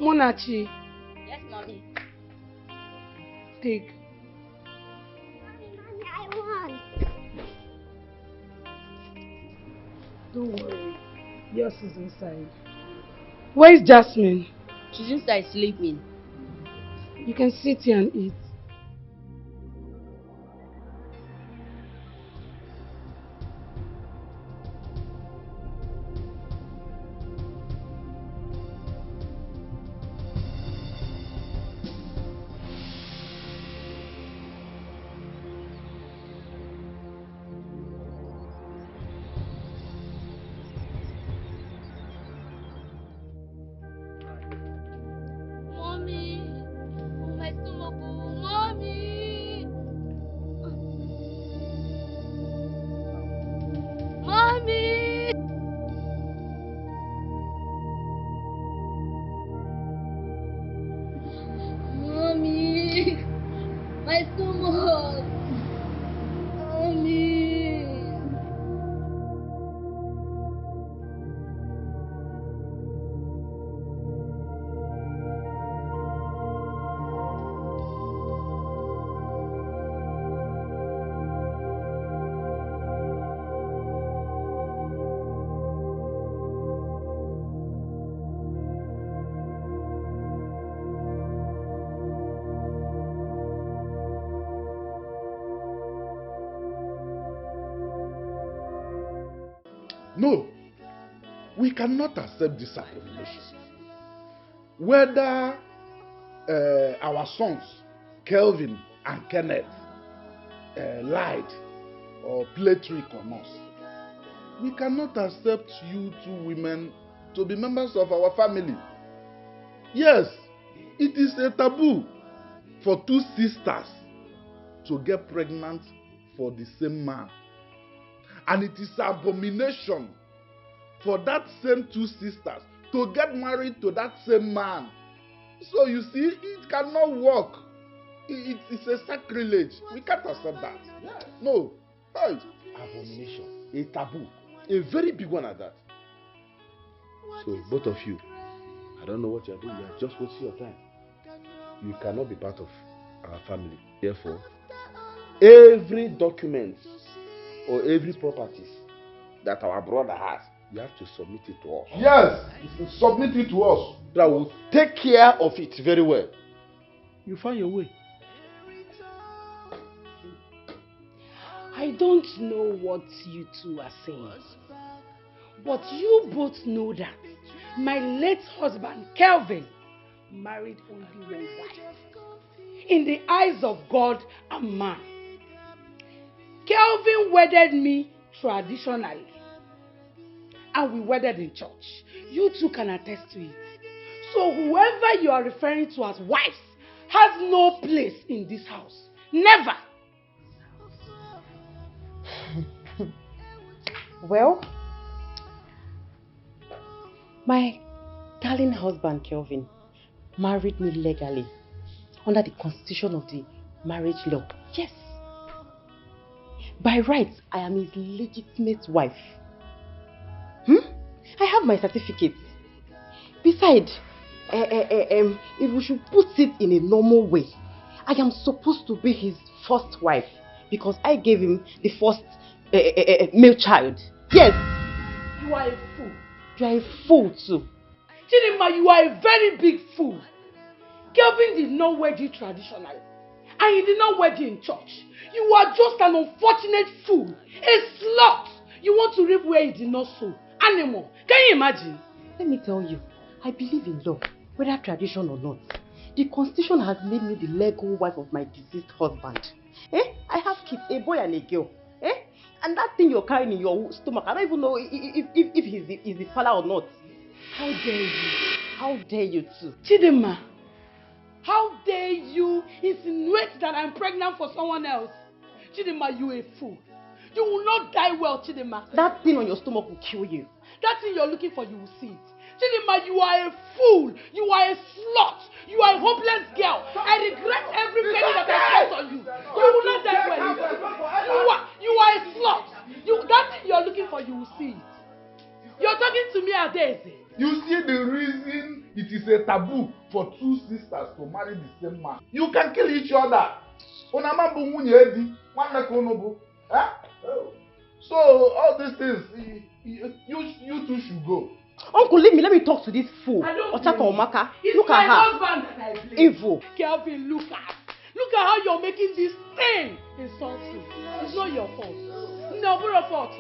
Monachi, Yes, mommy. take. I want. Don't worry. Yours is inside. Where is Jasmine? She's inside sleeping. You can sit here and eat. Mommy. Oh, my stomach. Oh, mommy. Mommy. Mommy. My stomach. Mommy. No, we cannot accept this abomination. Whether our sons, Kelvin and Kenneth, lied or played trick on us, we cannot accept you two women to be members of our family. Yes, it is a taboo for two sisters to get pregnant for the same man. And it is an abomination for that same two sisters to get married to that same man. So you see, it cannot work. It's a sacrilege. We can't accept that. No. Hey. Abomination. A taboo. A very big one at that. So both of you, I don't know what you are doing. You are just wasting your time. You cannot be part of our family. Therefore, every document or every properties that our brother has, you have to submit it to us. Yes, submit it to us. That will take care of it very well. You find your way. I don't know what you two are saying, but you both know that my late husband, Kelvin, married only one wife. In the eyes of God and man, Kelvin wedded me traditionally, and we wedded in church. You two can attest to it. So whoever you are referring to as wives has no place in this house. Never. Well, my darling husband Kelvin married me legally under the constitution of the marriage law. Yes. By rights, I am his legitimate wife. I have my certificates. Besides, if we should put it in a normal way, I am supposed to be his first wife because I gave him the first male child. Yes. You are a fool. You are a fool too. Chidinma, you are a very big fool. Kelvin did not wed you traditionally, and he did not wed you in church. You are just an unfortunate fool, a slut. You want to reap where you did not sow. Animal. Can you imagine? Let me tell you, I believe in law, whether tradition or not. The constitution has made me the legal wife of my deceased husband. I have kids, a boy and a girl. And that thing you're carrying in your stomach, I don't even know if he's the father or not. How dare you? How dare you too? Chidinma, how dare you insinuate that I'm pregnant for someone else? Chidinma, you a fool. You will not die well, Chidinma. That thing on your stomach will kill you. That thing you're looking for, you will see it. Chidinma, you are a fool. You are a slut. You are a hopeless girl. I regret every penny that I spent on you. You will not die well. You are a slut. That thing you're looking for, you will see it. You're talking to me, Adeze. You see the reason it is a taboo for two sisters to marry the same man. You can kill each other. So all these things, you two should go. Uncle, leave me. Let me talk to this fool. Otata Omaka. Look at her. Husband that I blame. Evil. Kelvin, look at how you're making this thing insulting. It's not your fault. No, we're a fault.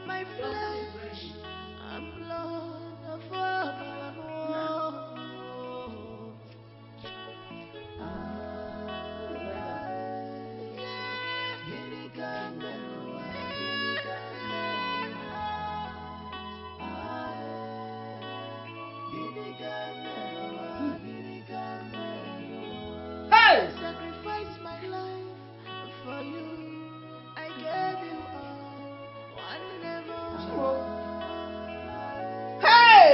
My flesh and blood of Hey! Sacrifice my life for you. I gave you all. Hey!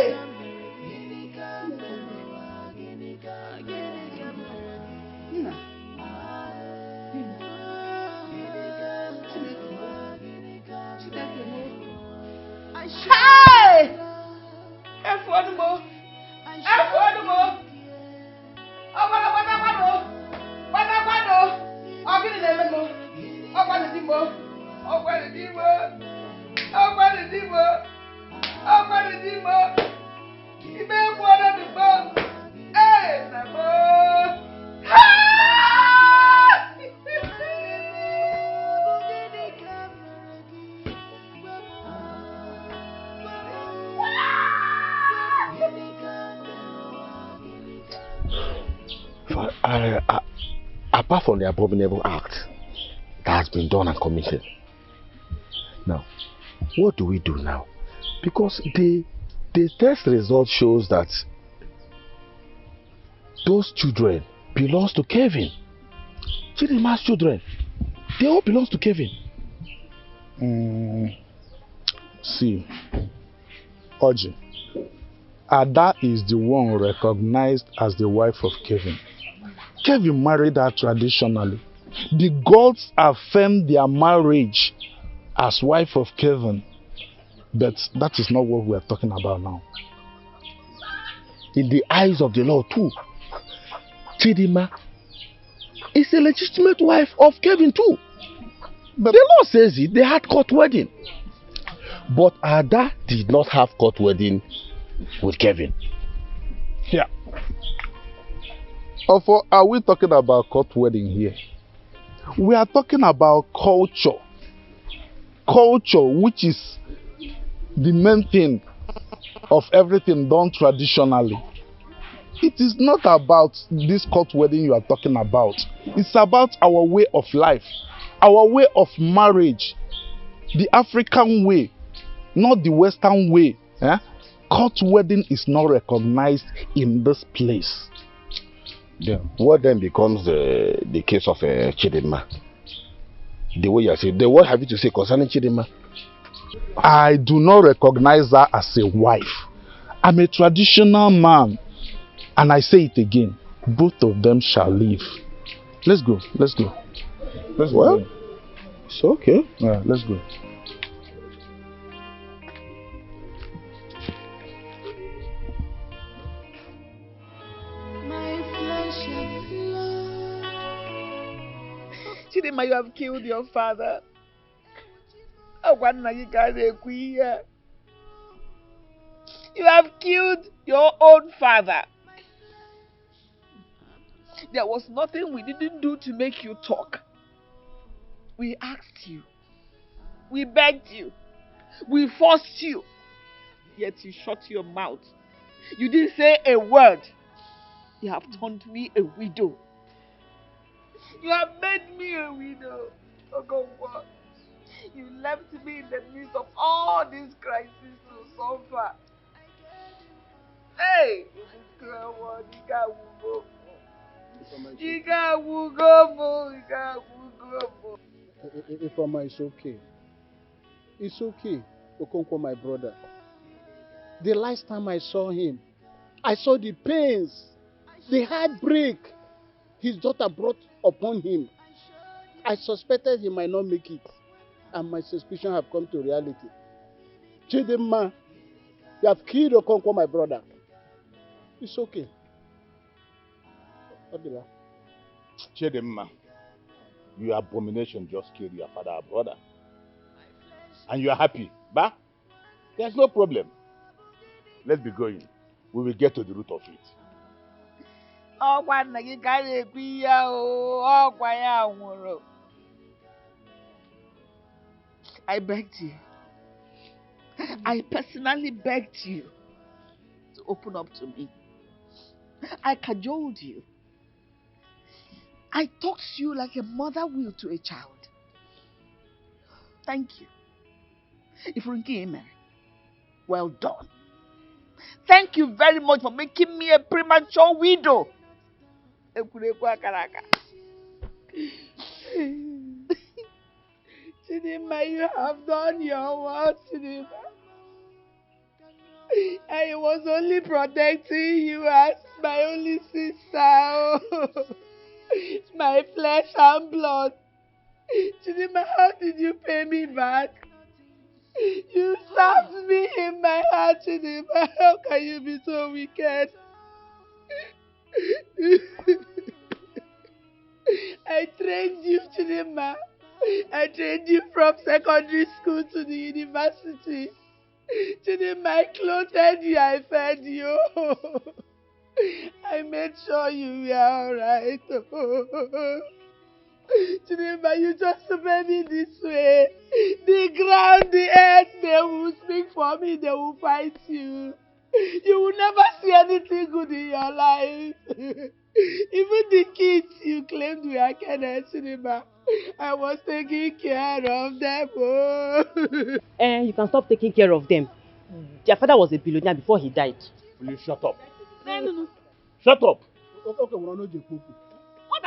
Hey! Affordable. Apart from the abominable act that has been done and committed, now, what do we do now? Because the test result shows that those children belongs to Kevin. Chidinma's children, they all belongs to Kevin. See, Oji, Ada is the one recognized as the wife of Kevin. Kevin married her traditionally. The gods affirmed their marriage as wife of Kevin. But that is not what we are talking about now. In the eyes of the law too, Chidinma is a legitimate wife of Kevin too. But the law says it, they had court wedding. But Ada did not have court wedding with Kevin. Yeah. Are we talking about court wedding here? We are talking about culture. Culture, which is the main thing of everything done traditionally. It is not about this court wedding you are talking about. It's about our way of life, our way of marriage, the African way, not the Western way. Court wedding is not recognized in this place. Yeah. What then becomes the case of Chidinma? The way you are saying, what have you to say concerning Chidinma? I do not recognize her as a wife. I'm a traditional man. And I say it again, both of them shall live. Let's go. Let's go. Well, it's okay. Yeah, let's go. Chidinma, you have killed your father. You have killed your own father. There was nothing we didn't do to make you talk. We asked you. We begged you. We forced you. Yet you shut your mouth. You didn't say a word. You have turned me a widow. You have made me a widow. Ogonwa. You left me in the midst of all these crises to suffer. Hey! Ifeoma, it's okay. It's okay, Okonkwo, my brother. The last time I saw him, I saw the pains, the heartbreak. his daughter brought upon him. I suspected he might not make it, and my suspicion have come to reality. Chidinma, you have killed Okonkwo, my brother. It's okay. Odila. Chidinma, your abomination just killed your father and brother. And you are happy, bah? There's no problem. Let's be going. We will get to the root of it. I begged you. I personally begged you to open up to me. I cajoled you. I talked to you like a mother will to a child. Thank you. Ifrunki, well done. Thank you very much for making me a premature widow. Chidinma, you have done your work, Chidinma. I was only protecting you as my only sister. My flesh and blood. Chidinma, how did you pay me back? You stabbed me in my heart, Chidinma. How can you be so wicked? I trained you, Chidinma. I trained you from secondary school to the university. Chidinma, I clothed you, I fed you. I made sure you were alright. Chidinma, you just made me this way. The ground, the earth, they will speak for me, they will fight you. You will never see anything good in your life. Even the kids you claimed were Kenneth, Chidinma, I was taking care of them. You can stop taking care of them. Their father was a billionaire before he died. Will you shut up? No. Shut up! Okay, we're not joking. Shut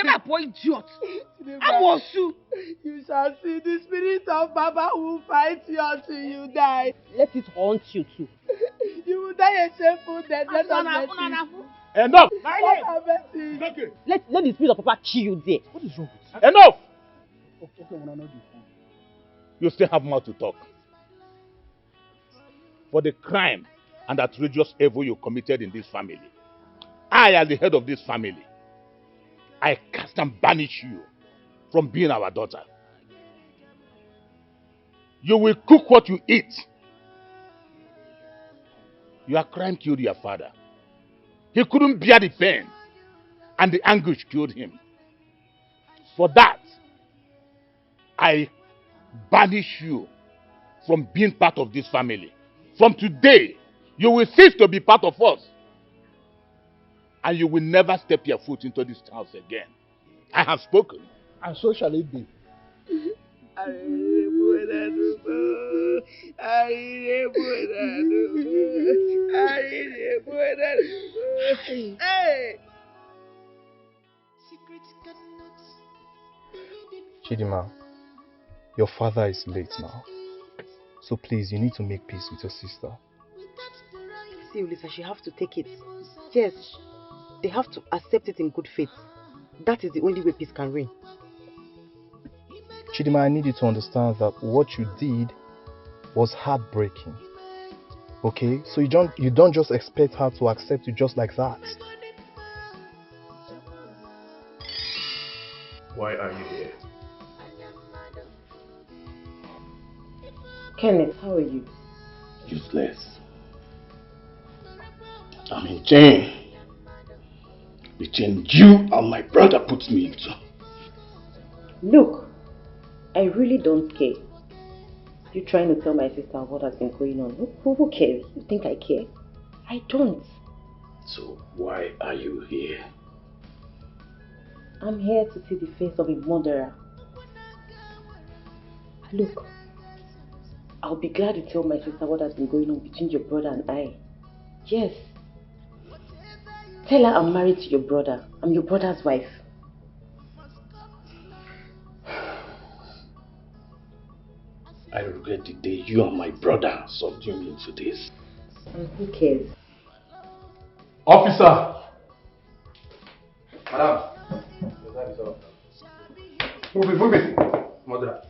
up, boy, idiot. You shall see the spirit of Baba will fight you until you die. Let it haunt you too. You will die a shameful death. Let us Enough! Let the spirit of Papa kill you there. What is wrong with you? Enough! Okay, we're not joking. You still have more to talk. For the crime and outrageous evil you committed in this family, I, as the head of this family, I cast and banish you from being our daughter. You will cook what you eat. Your crime killed your father. He couldn't bear the pain, and the anguish killed him. For that, I banish you from being part of this family. From today, you will cease to be part of us. And you will never step your foot into this house again. I have spoken. And so shall it be. Chidinma, your father is late now. So please, you need to make peace with your sister. See, Ulisa, she have to take it. Yes, they have to accept it in good faith. That is the only way peace can reign. Chidinma, I need you to understand that what you did was heartbreaking. Okay? So you don't just expect her to accept you just like that. Why are you here? Kenneth, how are you? Useless. I'm in chain. The chain you and my brother put me into. Look, I really don't care. You trying to tell my sister what has been going on? Who cares? You think I care? I don't. So why are you here? I'm here to see the face of a murderer. Look, I'll be glad to tell my sister what has been going on between your brother and I. Yes. Tell her I'm married to your brother. I'm your brother's wife. I regret the day you and my brother subdued me to this. And who cares? Officer! Madam. Move it. Mother.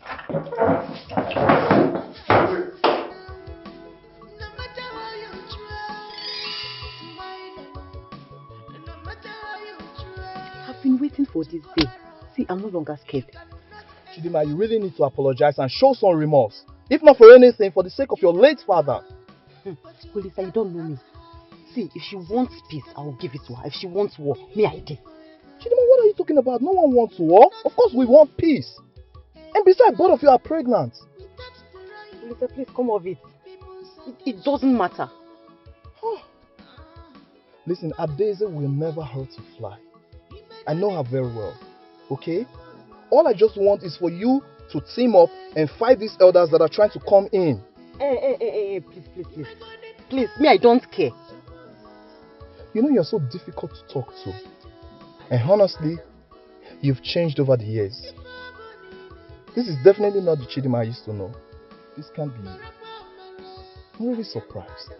I've been waiting for this day. See, I'm no longer scared. Chidima, you really need to apologize and show some remorse. If not for anything, for the sake of your late father. Kulisa, you don't know me. See, if she wants peace, I will give it to her. If she wants war, me, I give. Chidima, what are you talking about? No one wants war. Of course we want peace. And besides, both of you are pregnant. Kulisa, please come off it. It doesn't matter. Listen, Adeze will never hurt a fly. I know her very well. Okay? All I just want is for you to team up and fight these elders that are trying to come in. Hey, please. Please, me, I don't care. You know you're so difficult to talk to. And honestly, you've changed over the years. This is definitely not the Chidima I used to know. This can't be you. I'm really surprised.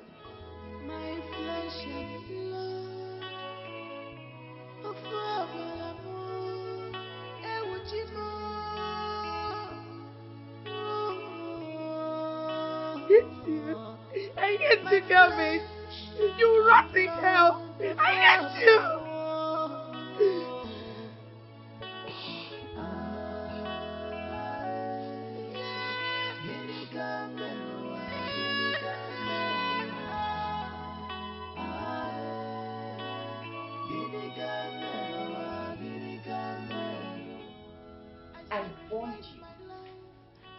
I hate you, Gavin. You rotting hell. I hate you.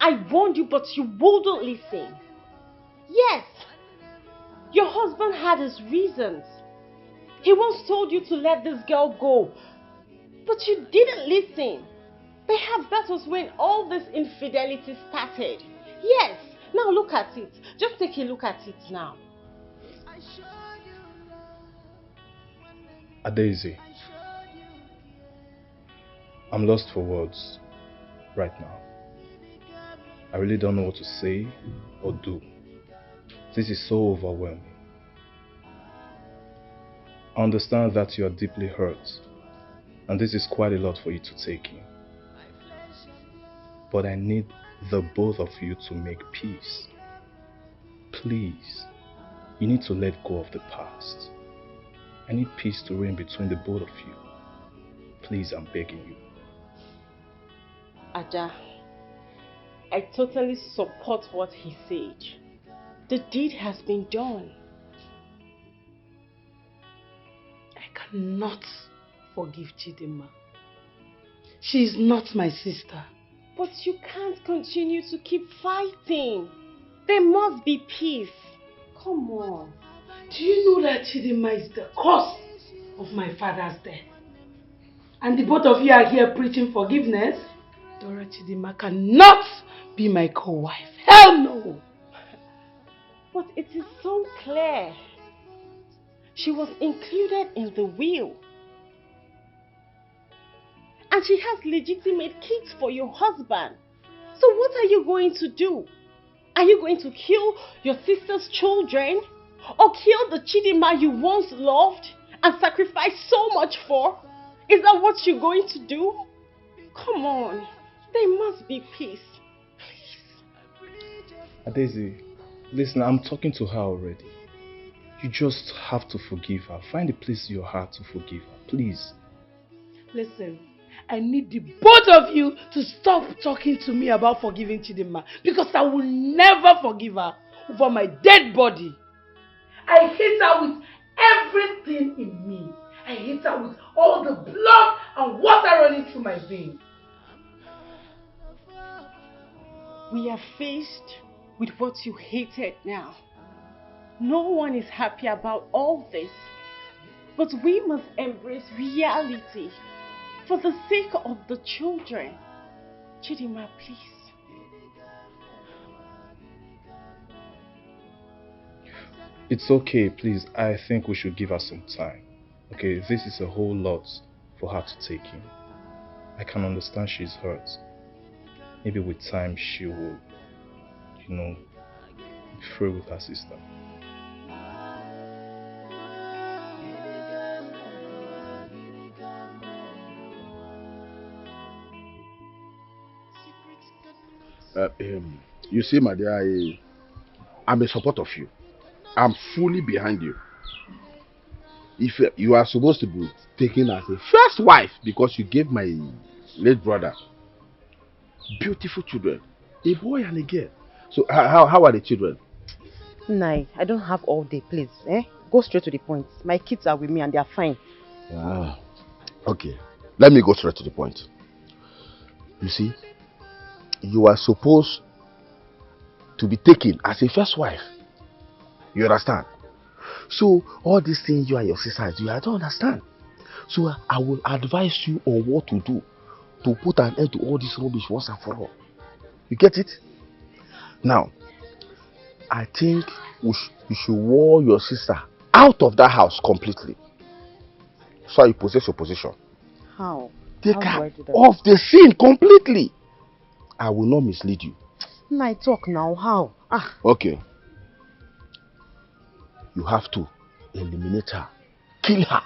I warned you, but you wouldn't listen. Yes, your husband had his reasons. He once told you to let this girl go, but you didn't listen. Perhaps that was when all this infidelity started. Yes, now look at it. Just take a look at it now. Adeze, I'm lost for words right now. I really don't know what to say or do. This is so overwhelming. I understand that you are deeply hurt, and this is quite a lot for you to take in. But I need the both of you to make peace. Please, you need to let go of the past. I need peace to reign between the both of you. Please, I'm begging you. Ada, I totally support what he said. The deed has been done. I cannot forgive Chidima. She is not my sister. But you can't continue to keep fighting. There must be peace. Come on. Do you know that Chidima is the cause of my father's death? And the both of you are here preaching forgiveness? Dora Chidima cannot be my co-wife. Hell no! But it is so clear. She was included in the will. And she has legitimate kids for your husband. So what are you going to do? Are you going to kill your sister's children? Or kill the Chidima you once loved and sacrificed so much for? Is that what you're going to do? Come on. There must be peace. Adeze, listen, I'm talking to her already. You just have to forgive her. Find a place in your heart to forgive her, please. Listen, I need the both of you to stop talking to me about forgiving Chidima, because I will never forgive her over my dead body. I hate her with everything in me. I hate her with all the blood and water running through my veins. We are faced with what you hated now. No one is happy about all this. But we must embrace reality for the sake of the children. Chidima, please. It's okay, please. I think we should give her some time. Okay, this is a whole lot for her to take in. I can understand she's hurt. Maybe with time she will, be free with her sister. You see, my dear, I'm a support of you. I'm fully behind you. If you are supposed to be taken as a first wife because you gave my late brother beautiful children, a boy and a girl. So how are the children? Nai, I don't have all day, please. Go straight to the point. My kids are with me and they are fine. Ah, okay. Let me go straight to the point. You see, you are supposed to be taken as a first wife. You understand? So all these things you and your sisters do, I don't understand. So I will advise you on what to do to put an end to all this rubbish once and for all. You get it? Now, I think you should wall your sister out of that house completely. So you possess your position. How? Take How her do I do that? off the scene completely. I will not mislead you. Nai, talk now. How? Okay. You have to eliminate her. Kill her.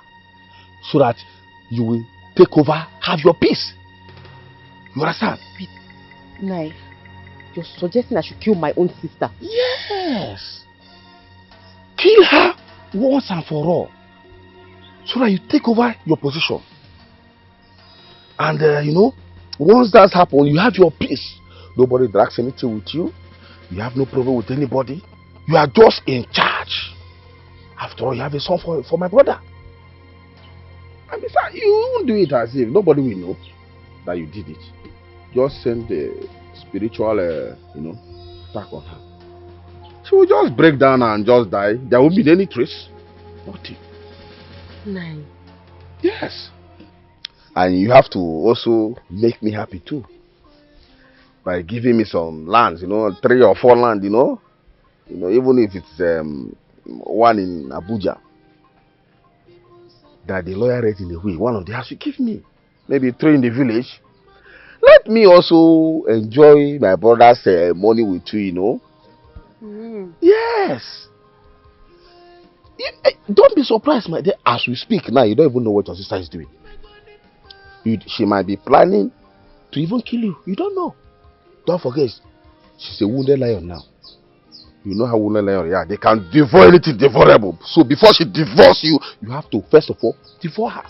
So that you will take over, have your peace. You understand? Nai, you're suggesting I should kill my own sister? Yes. Kill her once and for all. So that you take over your position. And once that's happened, you have your peace. Nobody drags anything with you. You have no problem with anybody. You are just in charge. After all, you have a son for my brother. And besides, you won't do it as if nobody will know that you did it. Just send the spiritual, attack on her. She will just break down and just die. There won't be any trace. Nothing. Nine. Yes. And you have to also make me happy too. By giving me some lands, 3 or 4 land, even if it's one in Abuja. That the lawyer read in the will, one of the house you give me. Maybe 3 in the village. Let me also enjoy my brother's money with you, Yes. Don't be surprised, my dear. As we speak now, you don't even know what your sister is doing. She might be planning to even kill you. You don't know. Don't forget, she's a wounded lion now. You know how wounded lions are. They can devour anything devourable. So before she devours you, you have to first of all devour her.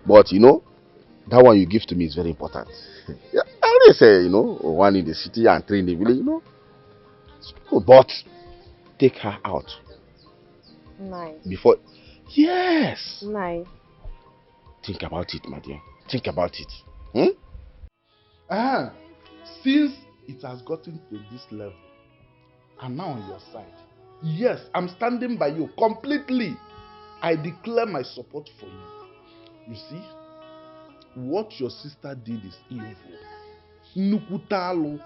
But that one you give to me is very important. Yeah, I already say, 1 in the city and 3 in the village, But take her out. Nine. Before. Yes. Nine. Think about it, my dear. Think about it. Since it has gotten to this level, and now on your side, yes, I'm standing by you completely. I declare my support for you. You see, what your sister did is evil. Nukutalu,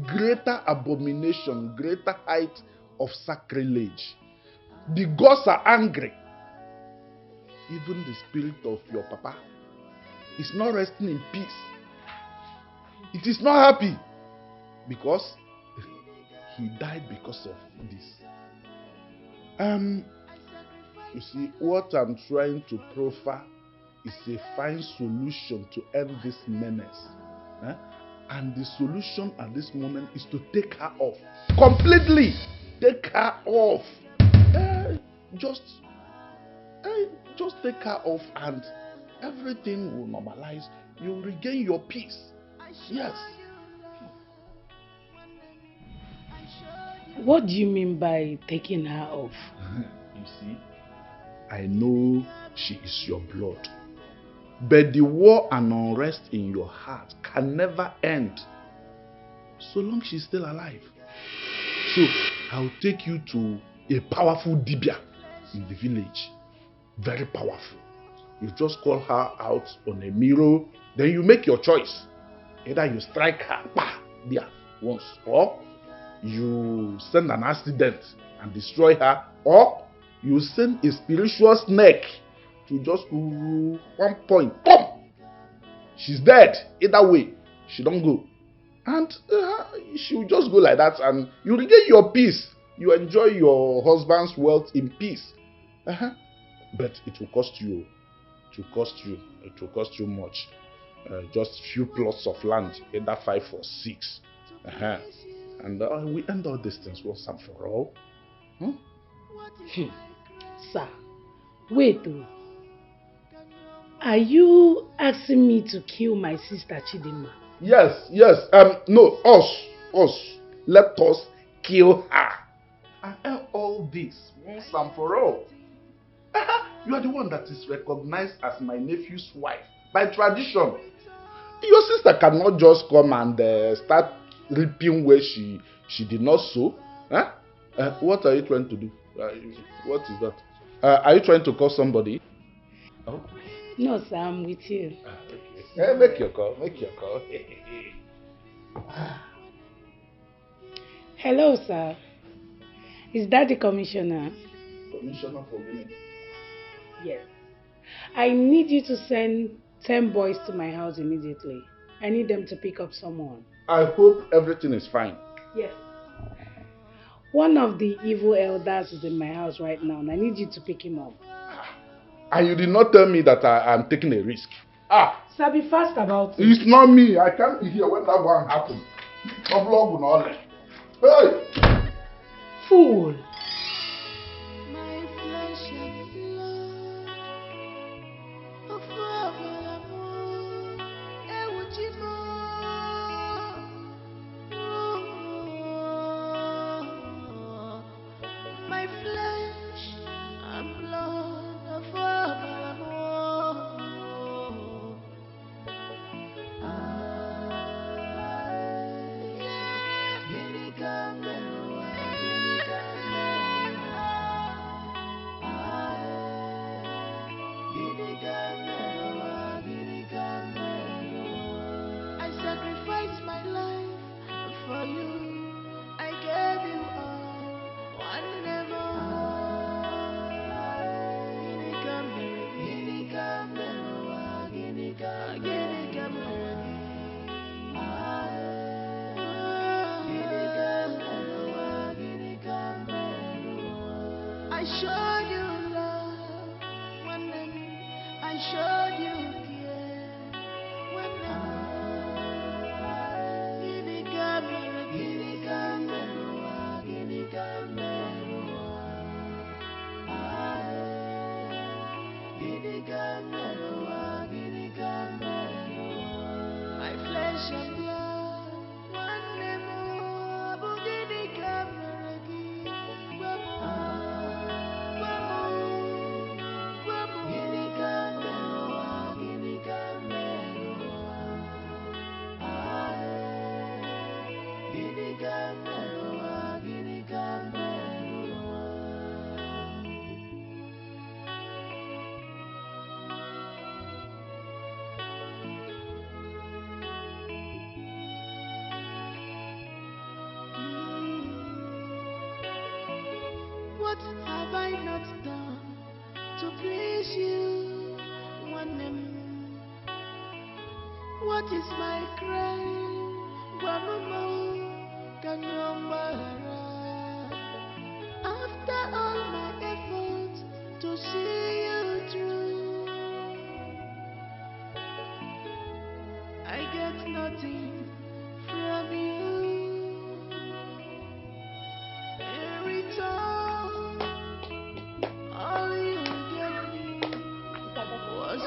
greater abomination, greater height of sacrilege. The gods are angry. Even the spirit of your papa is not resting in peace. It is not happy because he died because of this. You see, what I'm trying to proffer is a fine solution to end this menace. And the solution at this moment is to take her off. Completely take her off. Just take her off and everything will normalize. You'll regain your peace. Yes. What do you mean by taking her off? You see, I know she is your blood. But the war and unrest in your heart can never end so long she's still alive. So I'll take you to a powerful Dibia in the village. Very powerful. You just call her out on a mirror, then you make your choice. Either you strike her there once, or you send an accident and destroy her, or you send a spiritual snake to just one point. Boom! She's dead. Either way, she don't go. And she'll just go like that and you regain your peace. You enjoy your husband's wealth in peace. But it will cost you. It will cost you. It will cost you much. just few plots of land, either 5 or 6. And we end all these things once and for all. Sir, wait though. Are you asking me to kill my sister Chidinma? Yes. No, us. Let us kill her. And end all this once and for all. You are the one that is recognized as my nephew's wife by tradition. Your sister cannot just come and start reaping where she did not sow. What are you trying to do? What is that? Are you trying to call somebody? Oh. No, sir, I'm with you. Okay. Make your call. Hello, sir. Is that the commissioner? Commissioner for women? Yes. I need you to send 10 boys to my house immediately. I need them to pick up someone. I hope everything is fine. Yes. One of the evil elders is in my house right now and I need you to pick him up. And you did not tell me that I am taking a risk. Sir, be fast about it. It's not me. I can't be here when that one happens. Hey! Fool! What have I not done to please you, Wanem? What is my crime, Wanumo, Kanyomara? After all my efforts to see you through, I get nothing from you. In return, all you gave me was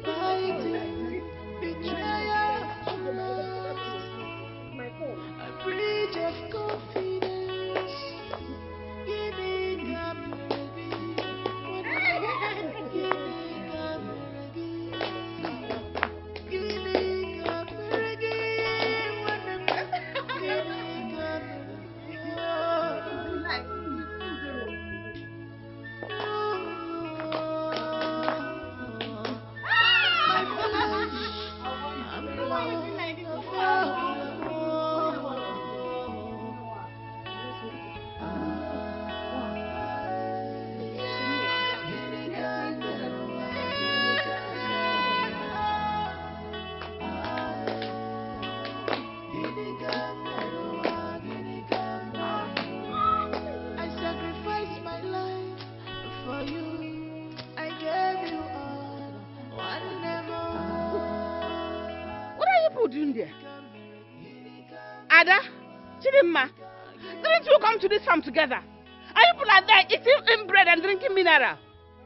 fighting, betrayal, a breach of confidence. Give Chidimma, didn't you come to this farm together? And you people are there eating bread and drinking mineral.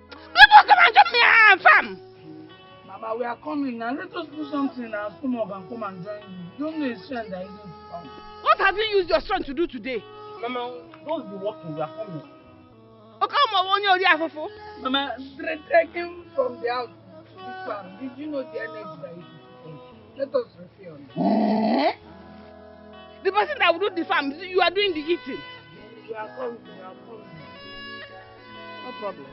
People come and join me and farm. Mama, we are coming now. Let us do something in our stomach and come and join you. Don't know his strength that is in the farm. What have you used your strength to do today? Mama, don't be walking. We are coming. Mama, trekking from the house to this farm. Did you know the energy that it is? Let us refuse. The person that will do the farm, you are doing the eating. We are coming. We are coming. No problem.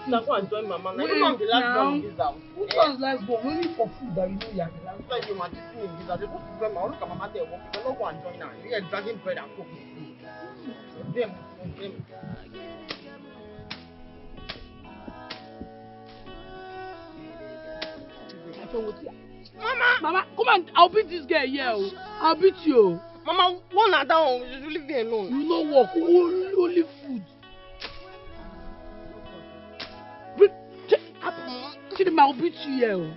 Now go and join Mama. Now you know I'm the last one in this house. Which one's last born? Only for food that you know you are the last one. You are sitting in this house. They go to join Mama. Look at Mama there working. You don't go and join her. You are dragging bread and coke with food. Them. Mama, come on, I'll beat this girl here. I'll beat you. Mama, one are down. You leave me alone. You know what? Only food. Chidima, I'll beat you here.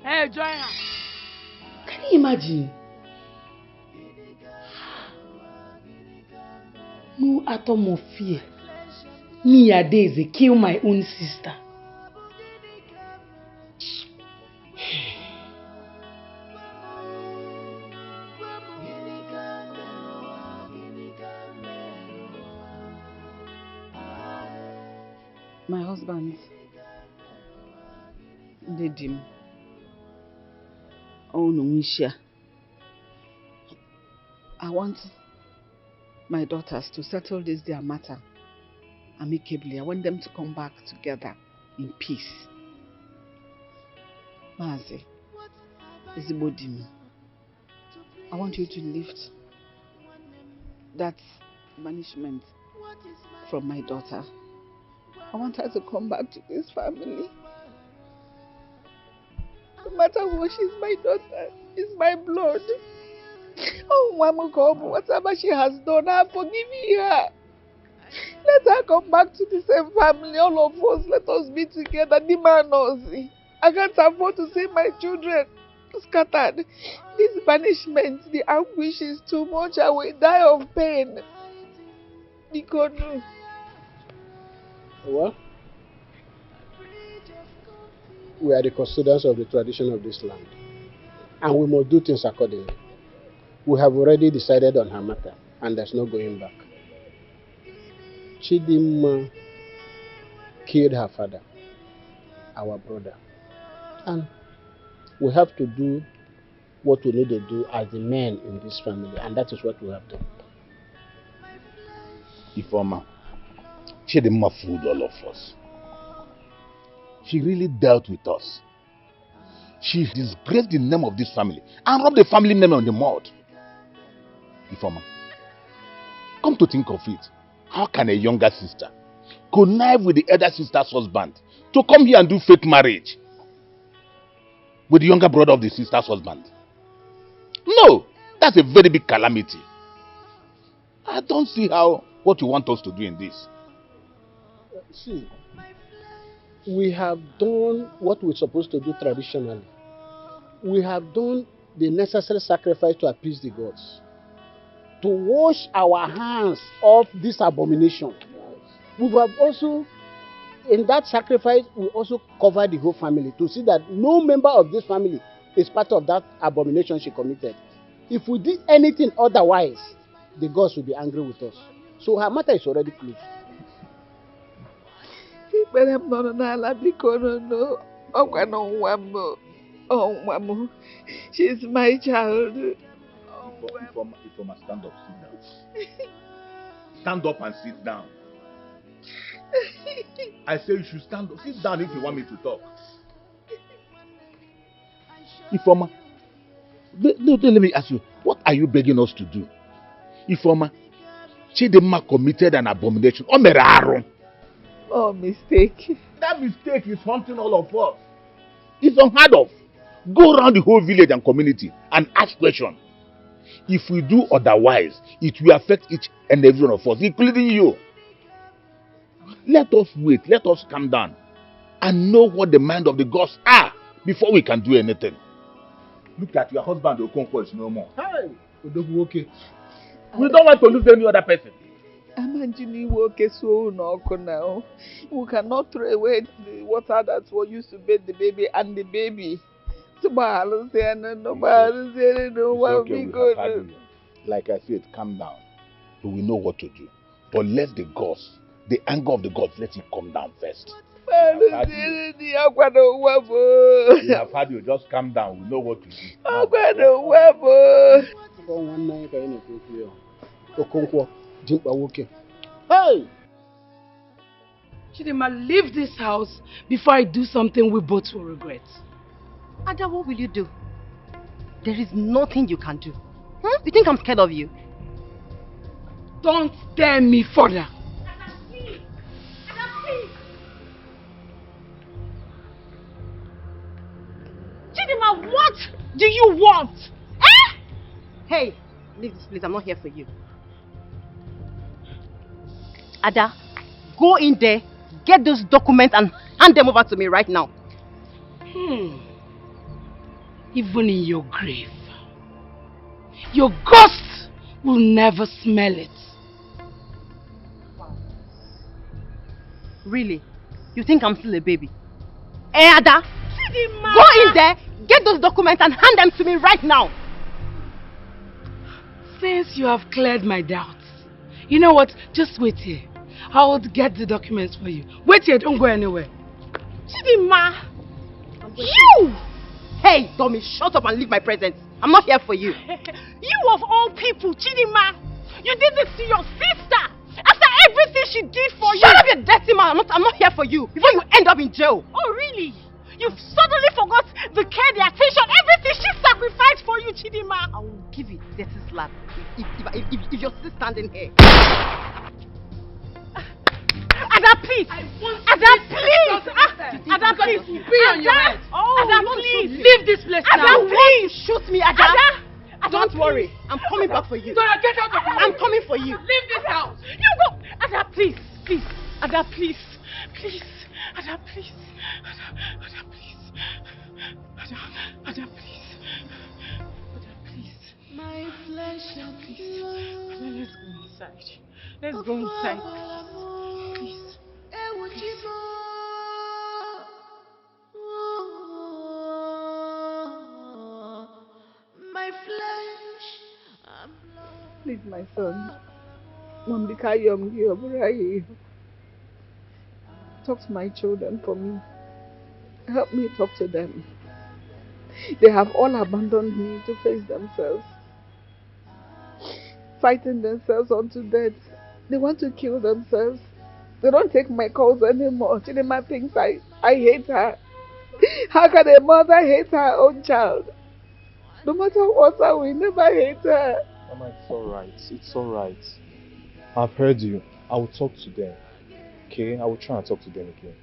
Hey, join her. Can you imagine? No atom of fear. Me a daisy kill my own sister. My husband did him. Oh no, Misha. I want my daughters to settle this their matter amicably. I want them to come back together in peace. Mazi, Isibodim, I want you to lift that banishment from my daughter. I want her to come back to this family. No matter what, she's my daughter. It's my blood. Oh, Mama God, whatever she has done, I'm forgiving her. Let her come back to the same family. All of us, let us be together. The man knows. I can't afford to see my children scattered. This banishment, the anguish is too much. I will die of pain. Because Well, we are the custodians of the tradition of this land, and we must do things accordingly. We have already decided on her matter, and there's no going back. Chidimma killed her father, our brother, and we have to do what we need to do as the men in this family, and that is what we have done. Ifeoma, Chidimma fooled all of us. She really dealt with us. She disgraced the name of this family and rubbed the family name on the mud. Ifeoma, come to think of it, how can a younger sister connive with the elder sister's husband to come here and do fake marriage with the younger brother of the sister's husband? No, that's a very big calamity. I don't see what you want us to do in this. See, we have done what we're supposed to do traditionally. We have done the necessary sacrifice to appease the gods, to wash our hands off this abomination. We have also, in that sacrifice, we also cover the whole family to see that no member of this family is part of that abomination she committed. If we did anything otherwise, the gods will be angry with us. So her matter is already closed. She's my child. Ifeoma, stand up, sit down. Stand up and sit down. I say you should stand up. Sit down if you want me to talk. Ifeoma, let me ask you, what are you begging us to do? Ifeoma, Chidimma committed an abomination. Oh, mistake. That mistake is haunting all of us. It's unheard of. Go around the whole village and community and ask questions. If we do otherwise, it will affect each and every one of us, including you. Let us wait. Let us calm down and know what the mind of the gods are before we can do anything. Look at your husband, Okonkwo is no more. Hi, okay. We don't want to lose any other person. Now. We cannot throw away the water that was used to bathe the baby and the baby. It's okay, we have had you. Like I said, calm down. We will know what to do. But let the gods, the anger of the gods, let it come down first. We have had you. Just calm down. We know what to do. Hey! Chidima, leave this house before I do something we both will regret. Ada, what will you do? There is nothing you can do. You think I'm scared of you? Don't dare me further. Chidima, what do you want? Eh? Hey, leave this place. I'm not here for you. Ada, go in there, get those documents and hand them over to me right now. Even in your grave, your ghost will never smell it. Really? You think I'm still a baby? Eh, Ada? Chidima! Go in there, get those documents and hand them to me right now. Since you have cleared my doubts, you know what? Just wait here. I will get the documents for you. Wait here, don't go anywhere. Chidima! You! Hey, dummy, shut up and leave my presence. I'm not here for you. You of all people, Chidima! You did this to your sister! After everything she did for you! Shut up, you dirty man! I'm not here for you. Before you end up in jail. Oh, really? You've suddenly forgot the care, the attention, everything she sacrificed for you, Chidima! I will give you a dirty slap if you're still standing here. Ada, please! Ada, please! Ada, please! Be on your head! Ada, please! Leave this place now! Ada, please! Shoot me, Ada! Ada, don't worry. I'm coming back for you. Dora, get out of here! I'm coming for you. Leave this house! You go! Ada, please! Please! Ada, please! Please! Ada, please! Ada, please! Ada, please! Ada, please! My flesh and blood. Let's go inside. Let's go inside. Please. My flesh and blood. Please, my son. Talk to my children for me. Help me talk to them. They have all abandoned me to face themselves. Fighting themselves unto death. They want to kill themselves. They don't take my calls anymore. Chidima thinks I hate her. How can a mother hate her own child? No matter what, I will never hate her. Mama, it's alright. It's alright. I've heard you. I will talk to them. Okay? I will try and talk to them again.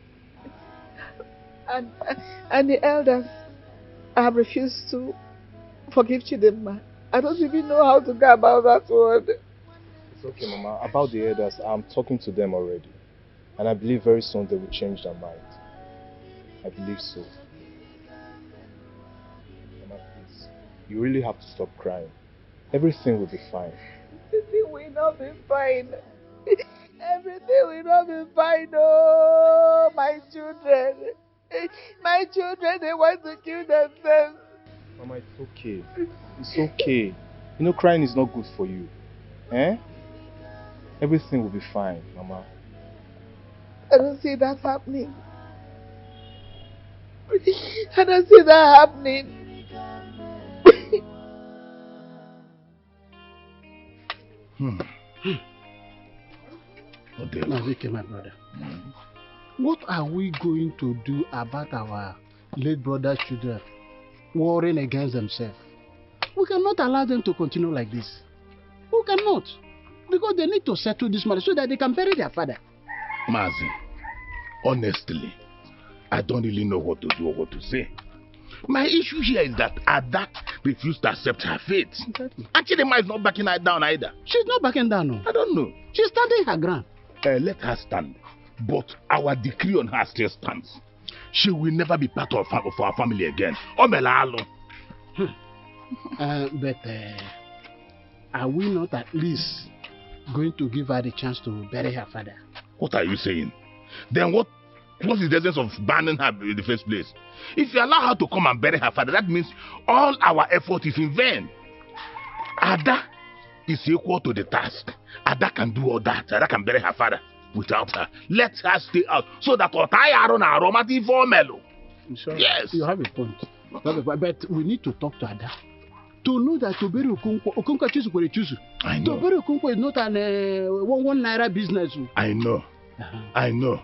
And the elders have refused to forgive Chidima. I don't even know how to go about that word. It's okay, Mama. About the elders, I'm talking to them already. And I believe very soon they will change their mind. I believe so. Mama, please. You really have to stop crying. Everything will be fine. Everything will not be fine. Everything will not be fine. Oh, my children. My children, they want to kill themselves. Mama, it's okay. It's okay. You know, crying is not good for you. Eh? Everything will be fine, Mama. I don't see that happening. I don't see that happening. Nazike, my brother. What are we going to do about our late brother's children warring against themselves? We cannot allow them to continue like this. We cannot. Because they need to settle this matter so that they can bury their father. Mazi, honestly, I don't really know what to do or what to say. My issue here is that Ada refused to accept her fate. Exactly. Actually, Ma is not backing her down either. She's not backing down, no. I don't know. She's standing her ground. Let her stand. But our decree on her still stands. She will never be part of our family again. Omelalo. But are we not at least going to give her the chance to bury her father? What are you saying? Then what's the essence of banning her in the first place? If you allow her to come and bury her father, that means all our effort is in vain. Ada is equal to the task. Ada can do all that. Ada can bury her father without her. Let her stay out so that yes. You have a point. But we need to talk to Ada. To know that to bury Okonkwo choose for a choose. I know. To bury Okonkwo is not an one naira business. I know. I know.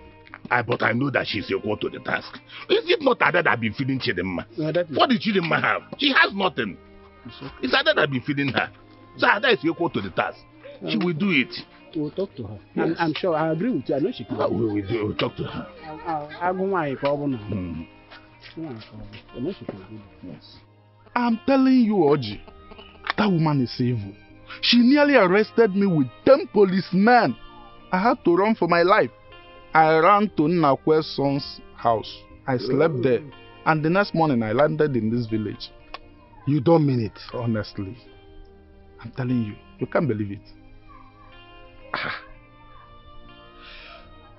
But I know that she's equal to the task. Is it not Ada that been feeding Chidinma? What did Chidinma have? She has nothing. It's Ada that been feeding her. So Ada is equal to the task. She will do it. We'll talk to her. Yes. I'm sure. I agree with you. I know she can. We'll talk to her. I'll go my problem. I know she can do that. Yes. I'm telling you, Oji, that woman is evil. She nearly arrested me with 10 policemen. I had to run for my life. I ran to Nnakwe's son's house. I slept there. And the next morning I landed in this village. You don't mean it? Honestly. I'm telling you. You can't believe it.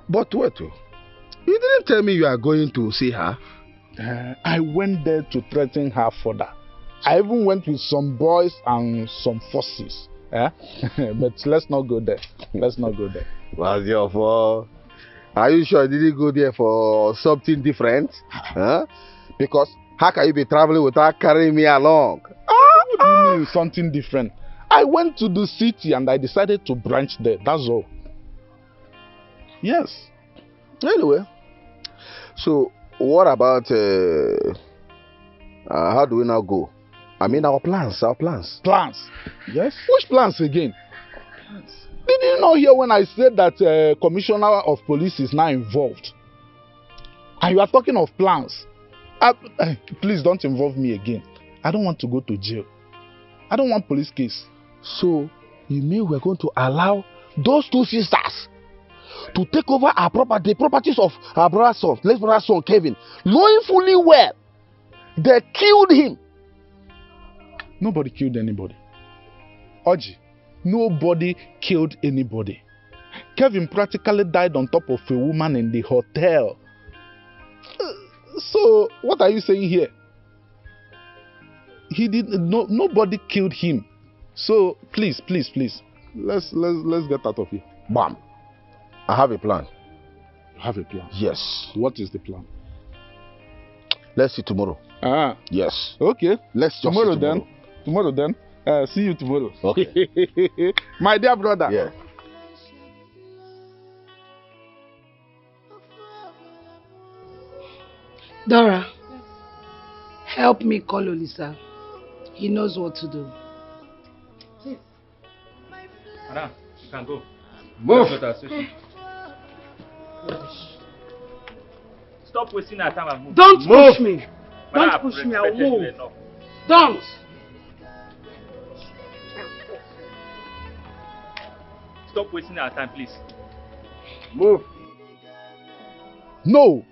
But what? You didn't tell me you are going to see her. I went there to threaten her further. I even went with some boys and some forces. But let's not go there. Let's not go there. What's your fault? Are you sure you didn't go there for something different? Because how can you be traveling without carrying me along? What do you mean something different? I went to the city and I decided to branch there. That's all. Yes. Anyway, so what about how do we now go? I mean our plans. Plans? Yes. Which plans again? Did you not hear when I said that commissioner of police is now involved? And you are talking of plans. Please don't involve me again. I don't want to go to jail. I don't want police case. So you mean we're going to allow those two sisters to take over our property, the properties of our brother's son, late brother's son Kevin, knowing fully well they killed him? Nobody killed anybody. Oji, nobody killed anybody. Kevin practically died on top of a woman in the hotel. So what are you saying here? Nobody killed him. So please, let's get out of here. Bam. I have a plan. You have a plan? Yes. What is the plan? Let's see tomorrow. Yes. Okay. Let's just tomorrow see tomorrow. Tomorrow then. See you tomorrow. Okay. My dear brother. Yeah. Dora, help me call Olisa. He knows what to do. Please. Anna, you can go. Move. Stop wasting our time and move. Don't push me. Madam, Don't push me. I'll respected you move. enough. Don't. Stop wasting our time, please. Move. No,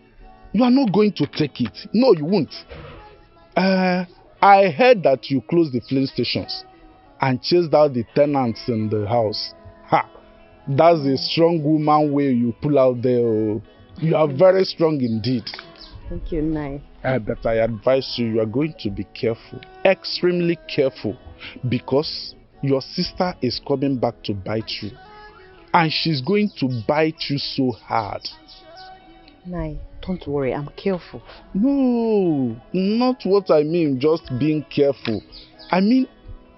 you are not going to take it. No, you won't. I heard that you closed the filling stations and chased out the tenants in the house. Ha! That's a strong woman way you pull out there. Oh. You are very strong indeed. Thank you, Nai. But I advise you are going to be careful. Extremely careful. Because your sister is coming back to bite you. And she's going to bite you so hard. Nai, don't worry, I'm careful. No, not what I mean, just being careful. I mean,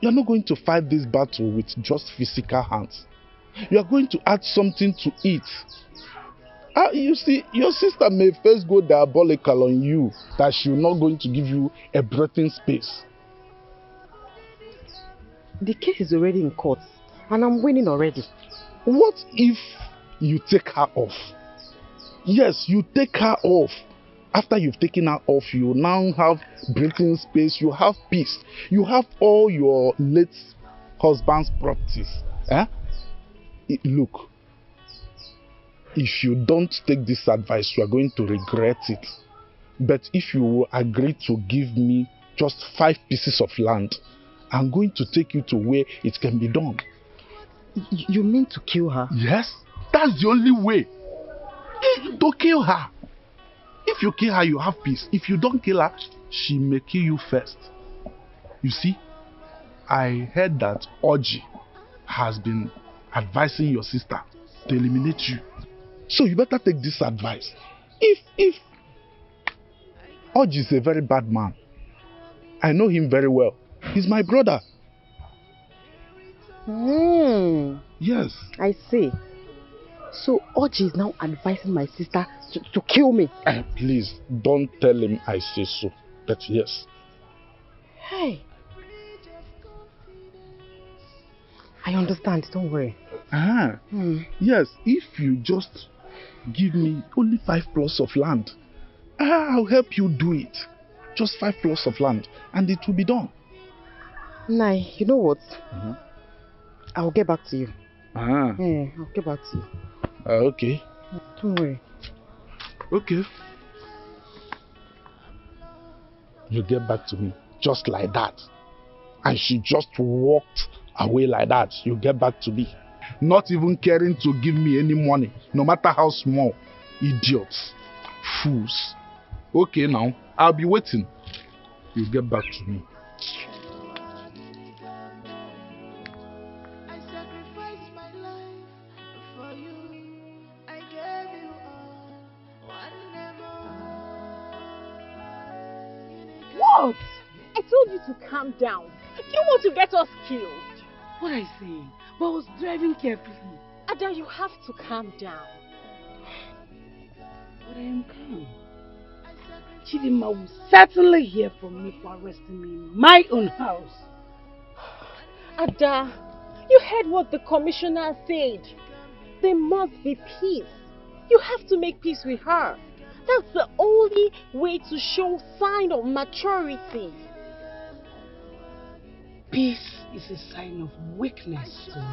you're not going to fight this battle with just physical hands. You are going to add something to eat. You see, your sister may first go diabolical on you, that she's not going to give you a breathing space. The case is already in court, and I'm winning already. What if you take her off? Yes, you take her off. After you've taken her off, you now have breathing space, you have peace. You have all your late husband's properties. Look, if you don't take this advice, you are going to regret it. But if you will agree to give me just 5 pieces of land, I'm going to take you to where it can be done. You mean to kill her? Yes, that's the only way. To kill her. If you kill her, you have peace. If you don't kill her, she may kill you first. You see, I heard that Oji has been advising your sister to eliminate you. So you better take this advice. If Oji is a very bad man, I know him very well. He's my brother. Yes. I see. So Oji is now advising my sister to kill me. Please, don't tell him I say so. But yes. Hey. I understand, don't worry. Yes, if you just give me only 5 plots of land, I'll help you do it. Just 5 plots of land and it will be done. Nai, you know what? I'll get back to you. I'll get back to you. Okay. Don't worry. Okay. You get back to me just like that. And she just walked away like that. You get back to me. Not even caring to give me any money, no matter how small. Idiots. Fools. Okay now, I'll be waiting. You get back to me. What? I told you to calm down. Do you want to get us killed? What I say? But I was driving carefully. Ada, you have to calm down. But I am calm. Chidima will certainly hear from me for arresting me in my own house. Ada, you heard what the commissioner said. There must be peace. You have to make peace with her. That's the only way to show sign of maturity. Peace is a sign of weakness to me.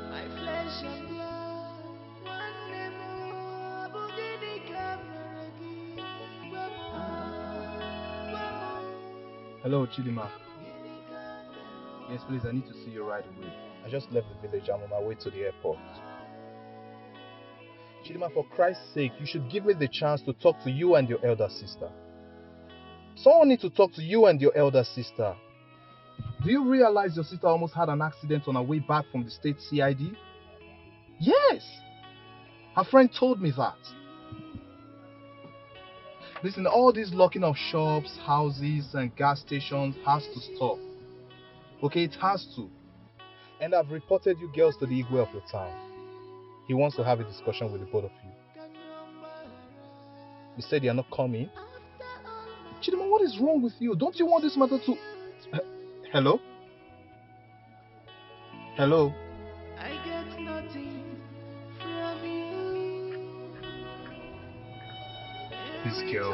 My flesh and blood, one day more, Hello, Chidima. Yes, please, I need to see you right away. I just left the village. I'm on my way to the airport. Chidima, for Christ's sake, you should give me the chance to talk to you and your elder sister. Someone needs to talk to you and your elder sister. Do you realize your sister almost had an accident on her way back from the state CID? Yes! Her friend told me that. Listen, all this locking of shops, houses, and gas stations has to stop. Okay, it has to. And I've reported you girls to the Igwe of the town. He wants to have a discussion with the both of you. You said you're not coming? Chidima, what is wrong with you? Don't you want this matter to... Hello? Hello? I get nothing from you. This girl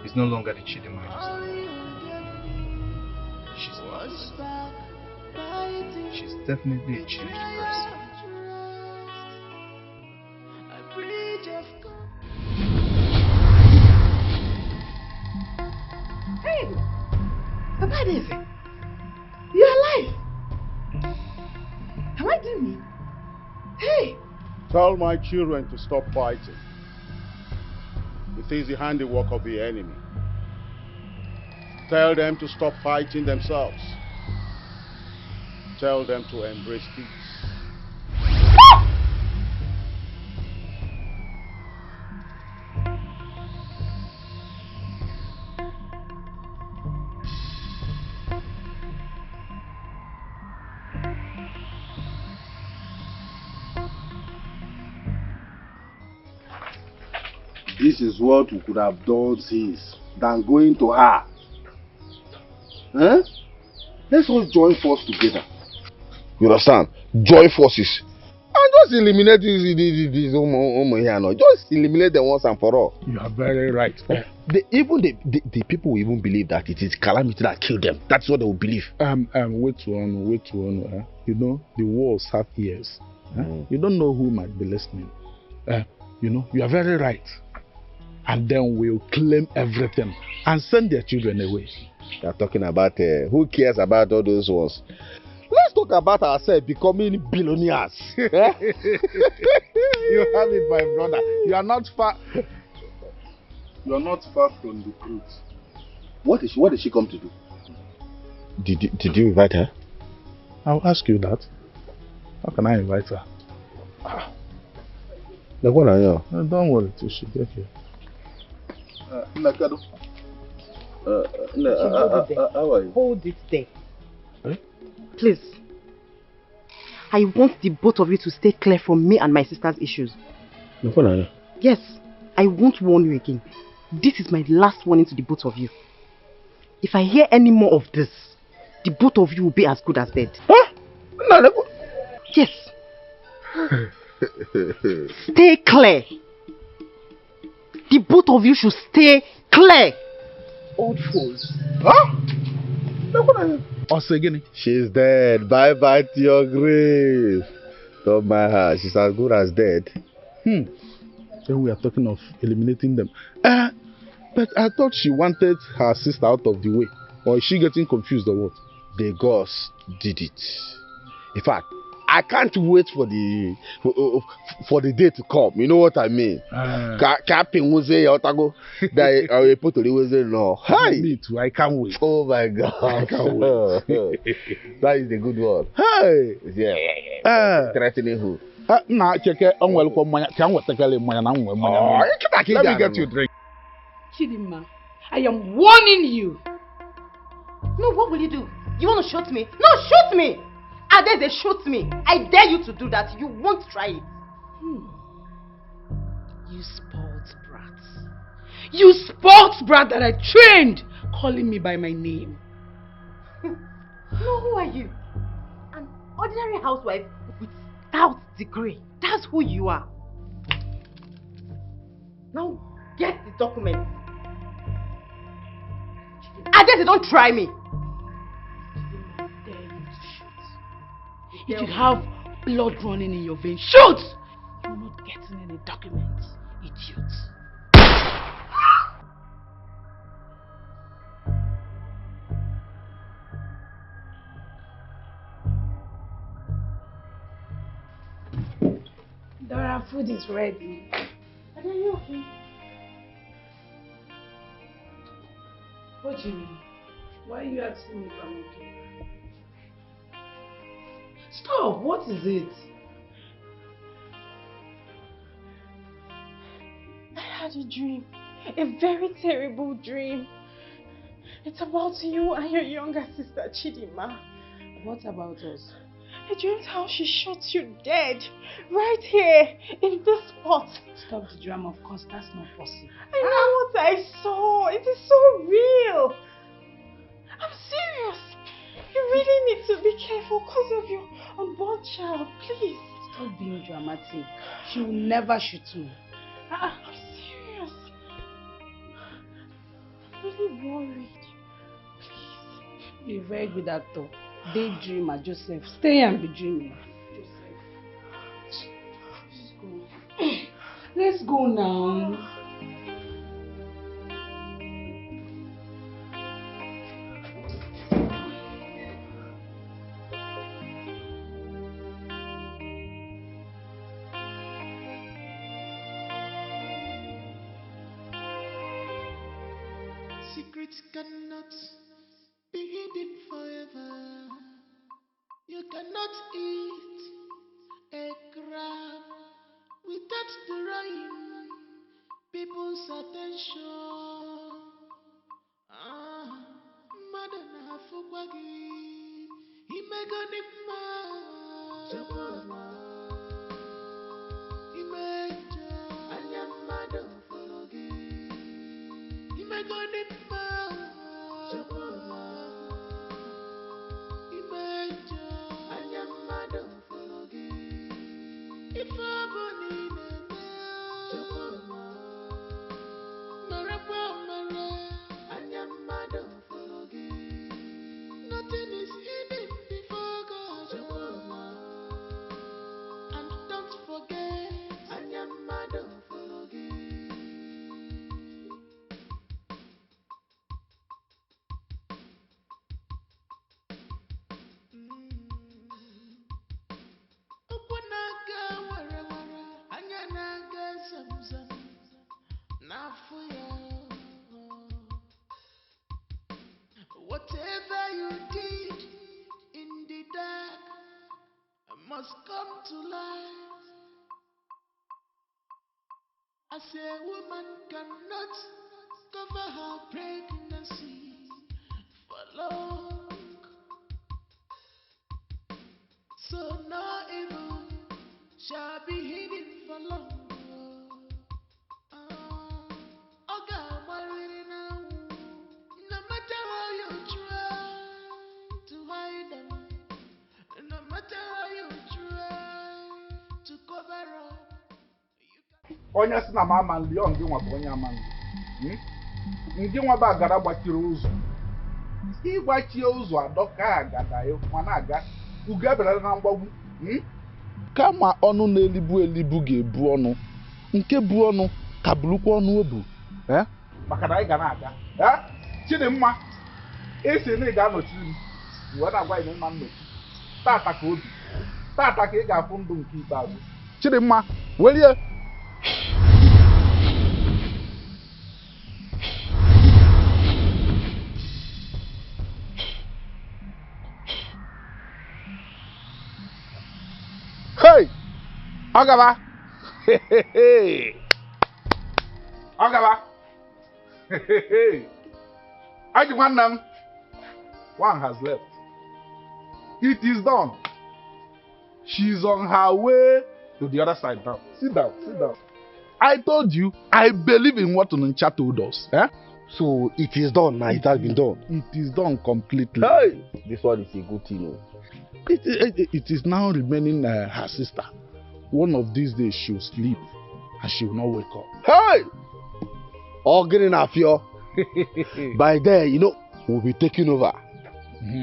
is no longer the Chidima I used to know. She's definitely a changed person. Hey! Papa Daisy! You're alive! Am I dreaming? Hey! Tell my children to stop fighting. It is the handiwork of the enemy. Tell them to stop fighting themselves. Tell them to embrace peace. This is what we could have done since than going to her. Huh? Let's all join forces together. You understand? Join forces. And just eliminate these here. Just eliminate them once and for all. You are very right. The people will even believe that it is calamity that killed them. That's what they will believe. Wait one. You know, the walls have ears. You don't know who might be listening. You know, you are very right. And then we'll claim everything and send their children away. You are talking about who cares about all those ones? Let's talk about ourselves becoming billionaires. You have it, my brother. You are not far. You are not far from the truth. What did she come to do? Did you invite her? I'll ask you that. How can I invite her? Like what are you? Don't worry till she get here. Nakado. How are you? Hold it there. Please. I want the both of you to stay clear from me and my sister's issues. Yes, I won't warn you again. This is my last warning to the both of you. If I hear any more of this, the both of you will be as good as dead. Huh? Yes. Stay clear. The both of you should stay clear. Old fools. Huh? She's dead. Bye bye to your grave. Don't mind her. She's as good as dead. Then we are talking of eliminating them. But I thought she wanted her sister out of the way. Or is she getting confused or what? The gods did it. In fact, I can't wait for the day to come. You know what I mean? Capping was a otago. That put to the no. Hi. Me too. I can't wait. Oh my God. I can't wait. That is the good one. Hey. Yeah. Threatening who? Nah, check it. I'm welcome. Can we take a little money? Let me get you a drink. Chidima, I am warning you. No, what will you do? You want to shoot me? No, shoot me! They shoot me. I dare you to do that. You won't try it. You spoiled brat. You spoiled brat that I trained, calling me by my name. No, who are you? An ordinary housewife without degree. That's who you are. Now get the documents. They don't try me. If you have blood running in your veins, shoot! You're not getting any documents, idiot. Dora, food is ready. Are you okay? What do you mean? Why are you asking me if I'm okay? Stop! What is it? I had a dream. A very terrible dream. It's about you and your younger sister, Chidima. What about us? I dreamed how she shot you dead. Right here, in this spot. Stop the drama, of course, that's not possible. I know what I saw. It is so real. I'm serious. You really need to be careful because of your unborn child, please. Stop being dramatic. She will never shoot me. I'm serious. I'm really worried. Please. You're a very good actor. Daydreamer, Joseph. Stay and be dreaming. Joseph. Let's go now. Secrets cannot be hidden forever. You cannot eat a crab without drawing people's attention. Madonna Fukwagi, Imegonima, Imeja, Anyamado Fugi, Imegonima, Whatever you did in the dark must come to light. As a woman cannot cover her pregnancy for long, so no evil shall be hidden for long. Oga, marry now. No matter how you try to hide them, no matter how you try to cover up. Onye si na mama nri ọ ngị nwa bụ onye ama nri. Ngị nwa bụ agada gbachiri ụzọ. Ịgbachie ụzọ adọka agada ya ma na-aga ugo ebere na mgbagwu. Kama ọnụ na-elibu elibu ga-ebu ọnụ, nke bu ọnụ ka bulukwa ọnụ obu. Maka na anyị ga na-aga. Chidimma, esi na ị ga-anọchiri m wee na-agwa anyị na ịma nnọchi. Tata ka obi, tata ka ị ga-afụ ndụ nke ikpeazụ. Chidimma, welie. Hey! Ogaba! Hey! Ogaba! Hey! Aji Wannam! One has left. It is done. She's on her way to the other side now. Sit down, sit down. I told you, I believe in what Onuncha told us. So it is done now, it has been done. It is done completely. Hey! This one is a good thing. It is now remaining her sister. One of these days she will sleep and she will not wake up. Hey! All getting off here. By then, we'll be taking over.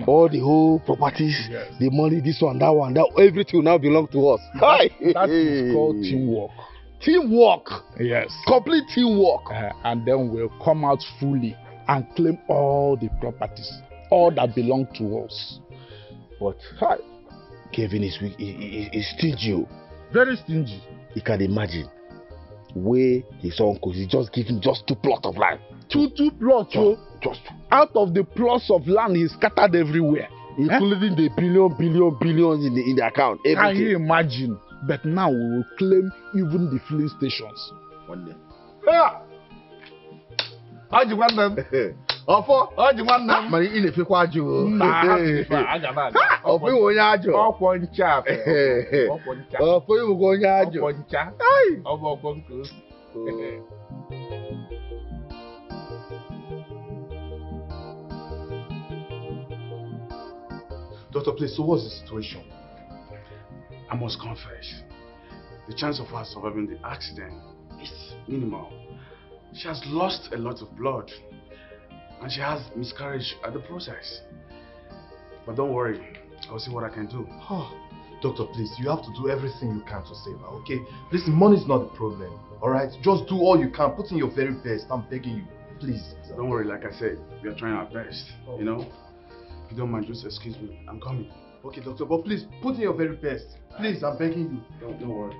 All the whole properties, the money, this one, that, everything will now belong to us. That is called teamwork. Teamwork? Yes. Complete teamwork. And then we'll come out fully and claim all the properties, all that belong to us. But Kevin is stingy. Very stingy. You can imagine where his uncle is just giving just 2 plots of land. Two plots, just out of the plots of land he scattered everywhere, including the billions in the account. Everything. Can you imagine? But now we will claim even the filling stations. One day. How do you want them? How do you want them? Money in the fake waju. Doctor, please, so what's the situation? I must confess, the chance of her surviving the accident is minimal. She has lost a lot of blood and she has miscarriage at the process. But don't worry, I'll see what I can do. Doctor, please, you have to do everything you can to save her, okay? Listen, money is not the problem, alright? Just do all you can, put in your very best, I'm begging you, please. Don't worry, like I said, we are trying our best, you know? If you don't mind, just excuse me, I'm coming. Okay, doctor, but please, put in your very best. Please, I'm begging you. Don't worry.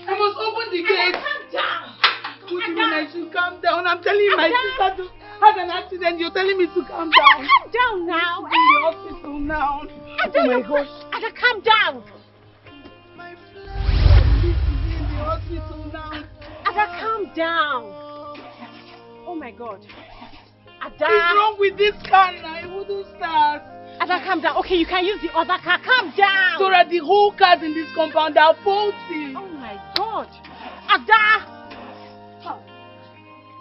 I must open the gate. Calm down. What do you mean I should calm down? I'm telling you my sister had an accident. You're telling me to calm down. Calm down now. She's in the hospital now. Oh my gosh. Ada, calm down. She's in the hospital now. Ada, calm down. Oh my God. Ada. What's wrong with this car now? It wouldn't start. Ada, calm down. Okay, you can use the other car. Calm down. So that the whole cars in this compound are faulty. Oh my God. Ada.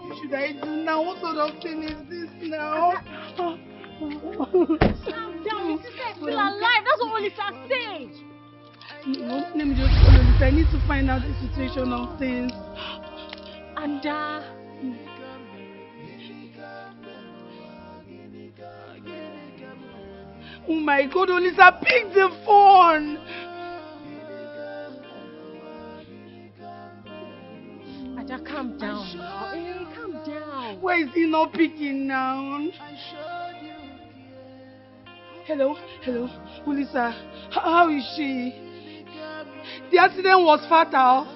What should I do now? What sort of thing is this now? Calm down. Your sister is still alive. That's what Olisa said. Let me just follow this. I need to find out the situation of things. Ada. Oh my God, Olisa, pick the phone. Ada, calm down now. Why is he not picking now? Hello, Ulisa. How is she? The accident was fatal.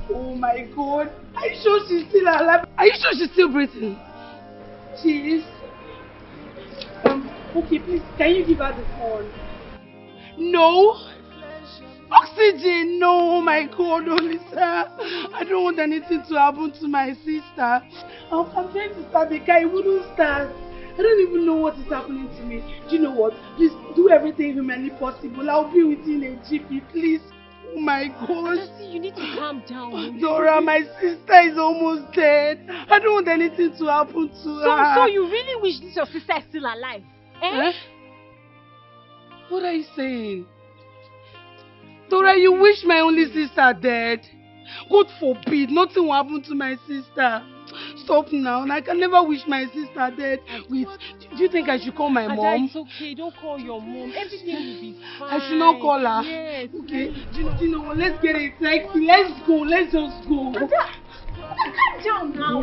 Oh my God. Are you sure she's still alive? Are you sure she's still breathing? She is. Okay, please, can you give her the phone? No. Oxygen, no, oh my God, Ulisa. I don't want anything to happen to my sister. I'm trying to start the car, it wouldn't start. I don't even know what is happening to me. Do you know what? Please do everything humanly possible. I'll be with you in a jiffy, please. Oh my gosh. You need to calm down. Dora, my sister is almost dead. I don't want anything to happen to her. So you really wish this your sister is still alive? Eh? What are you saying? Dora, you wish my only sister dead? God forbid, nothing will happen to my sister. Stop now, I can never wish my sister dead. Wait, do you think I should call my mom? It's okay, don't call your mom. Everything will be fine. I should not call her? Yes. Okay, do you know what, let's get a taxi, let's go, let's just go. Calm down now.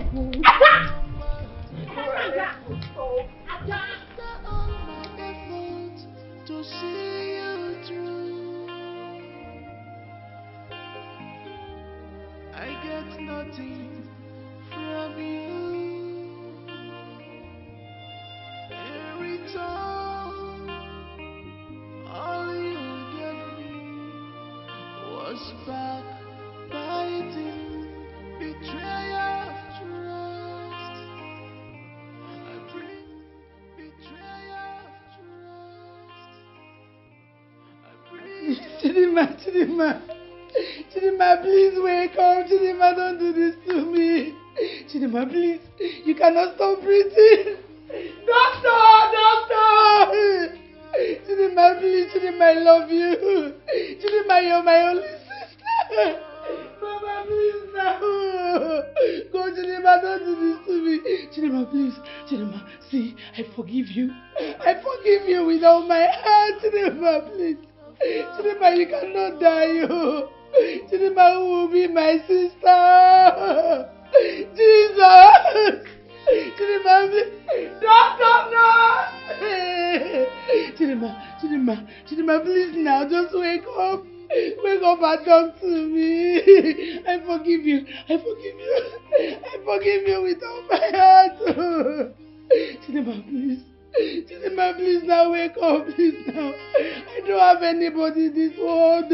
To see you through, I get nothing from you. In return, all you gave me was backbiting, betrayal of trust. I bring betrayal of trust. Chidima, please wake up. Chidima, don't do this to me. Chidima, please. You cannot stop breathing. Doctor! Chidima, please. Chidima, I love you. Chidima, you're my only sister. Mama, please, no. Go, Chidima, don't do this to me. Chidima, please. Chidima, see, I forgive you. I forgive you with all my heart. Chidima, please. Chidima, you cannot die. Chidima, who will be my sister? Jesus! Chidima, please. Doctor, no! Chidima, please now, just wake up. Wake up and talk to me. I forgive you. I forgive you with all my heart. Chidima, please. Chidima, please now wake up, please now. I don't have anybody in this world.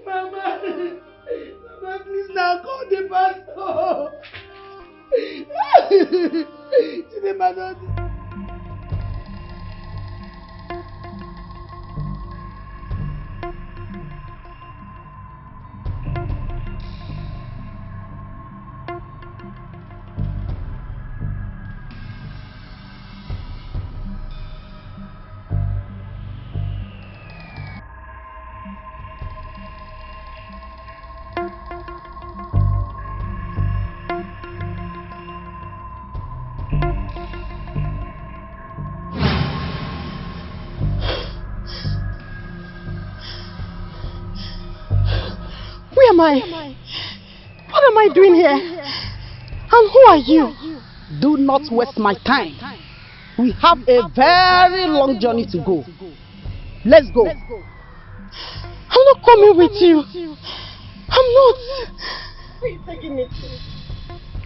Mama, please now call the pastor. Chidima, don't. Where am I? What am I doing here? And who are you? Do not waste my time. We have a very long journey to go. Let's go. I'm not coming with you. I'm not. Where are you taking me to?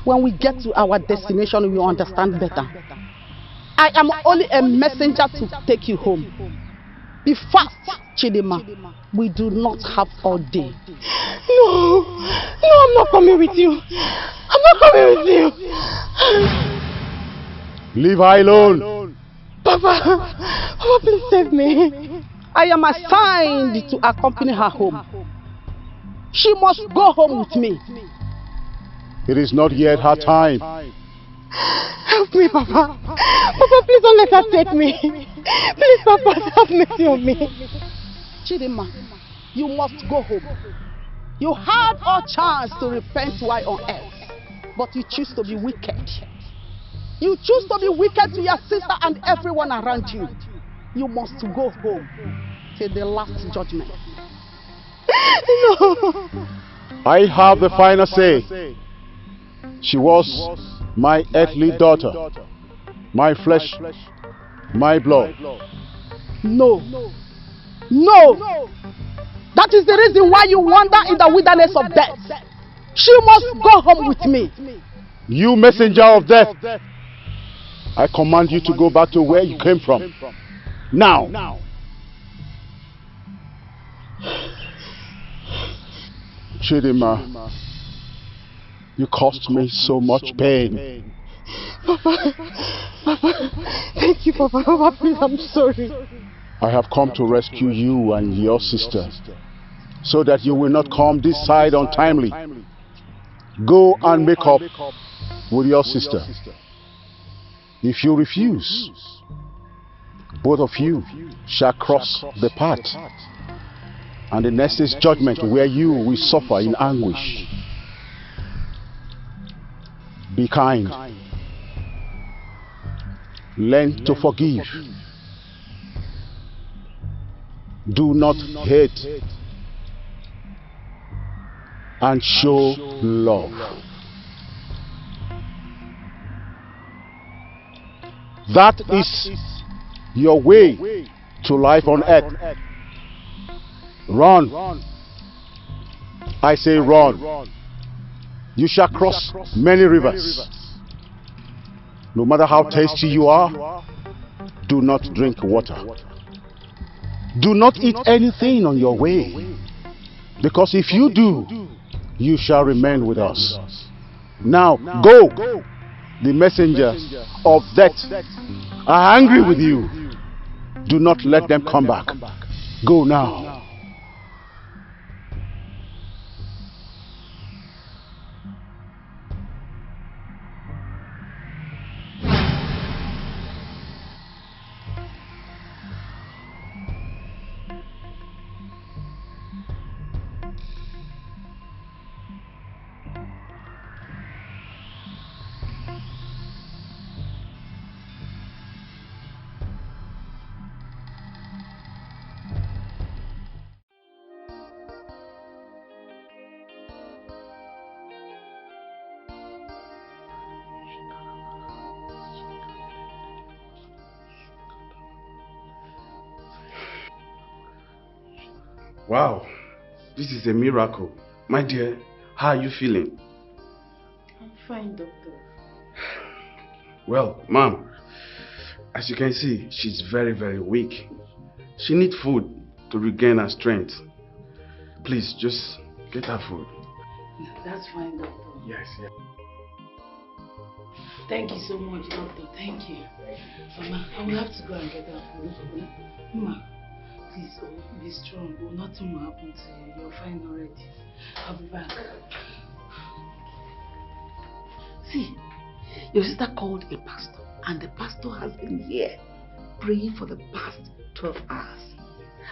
When we get to our destination, we will understand better. I am only a messenger to take you home. Be fast, Chidima. We do not have all day. No, I'm not coming with you. I'm not coming with you. Leave her alone. Papa, please save me. I am assigned to accompany her home. She must go home with me. It is not yet her time. Help me, Papa. Papa, please don't let her take me. Please, Papa, have mercy on me. Chidima, you must go home. You had all chance to repent while on earth, but you choose to be wicked. You choose to be wicked to your sister and everyone around you. You must go home till the last judgment. No. I have the final say. She was my earthly daughter, my flesh, my blood. No. No! That is the reason why you wander in the wilderness of death. She must go home with me. You messenger of death, I command you to go back to where you came from. Now. Chidima, you caused me so much pain. Papa, thank you, Papa. Papa, please, I'm sorry. I have come to rescue you and your sister, so that you will not come this side untimely. Go and make up with your sister. If you refuse, both of you shall cross the path, and the next is judgment, where you will suffer in anguish. Be kind. Learn to forgive. Do not hate, and show love. That is your way to life on earth. Run. I say run. You shall cross many rivers. No matter how tasty you are, do not drink water. Do not eat anything on your way, because if you do, you shall remain with us. Now go. The messengers of death are angry with you. Do not let them come back. Go now. Wow, this is a miracle. My dear, how are you feeling? I'm fine, doctor. Well, ma'am, as you can see, she's very, very weak. She needs food to regain her strength. Please, just get her food. That's fine, doctor. Yes. Thank you so much, doctor. Thank you. Mama, I will have to go and get her food. Mama, please, be strong. Nothing will happen to you. You're fine already. I'll be back. See, your sister called a pastor, and the pastor has been here praying for the past 12 hours.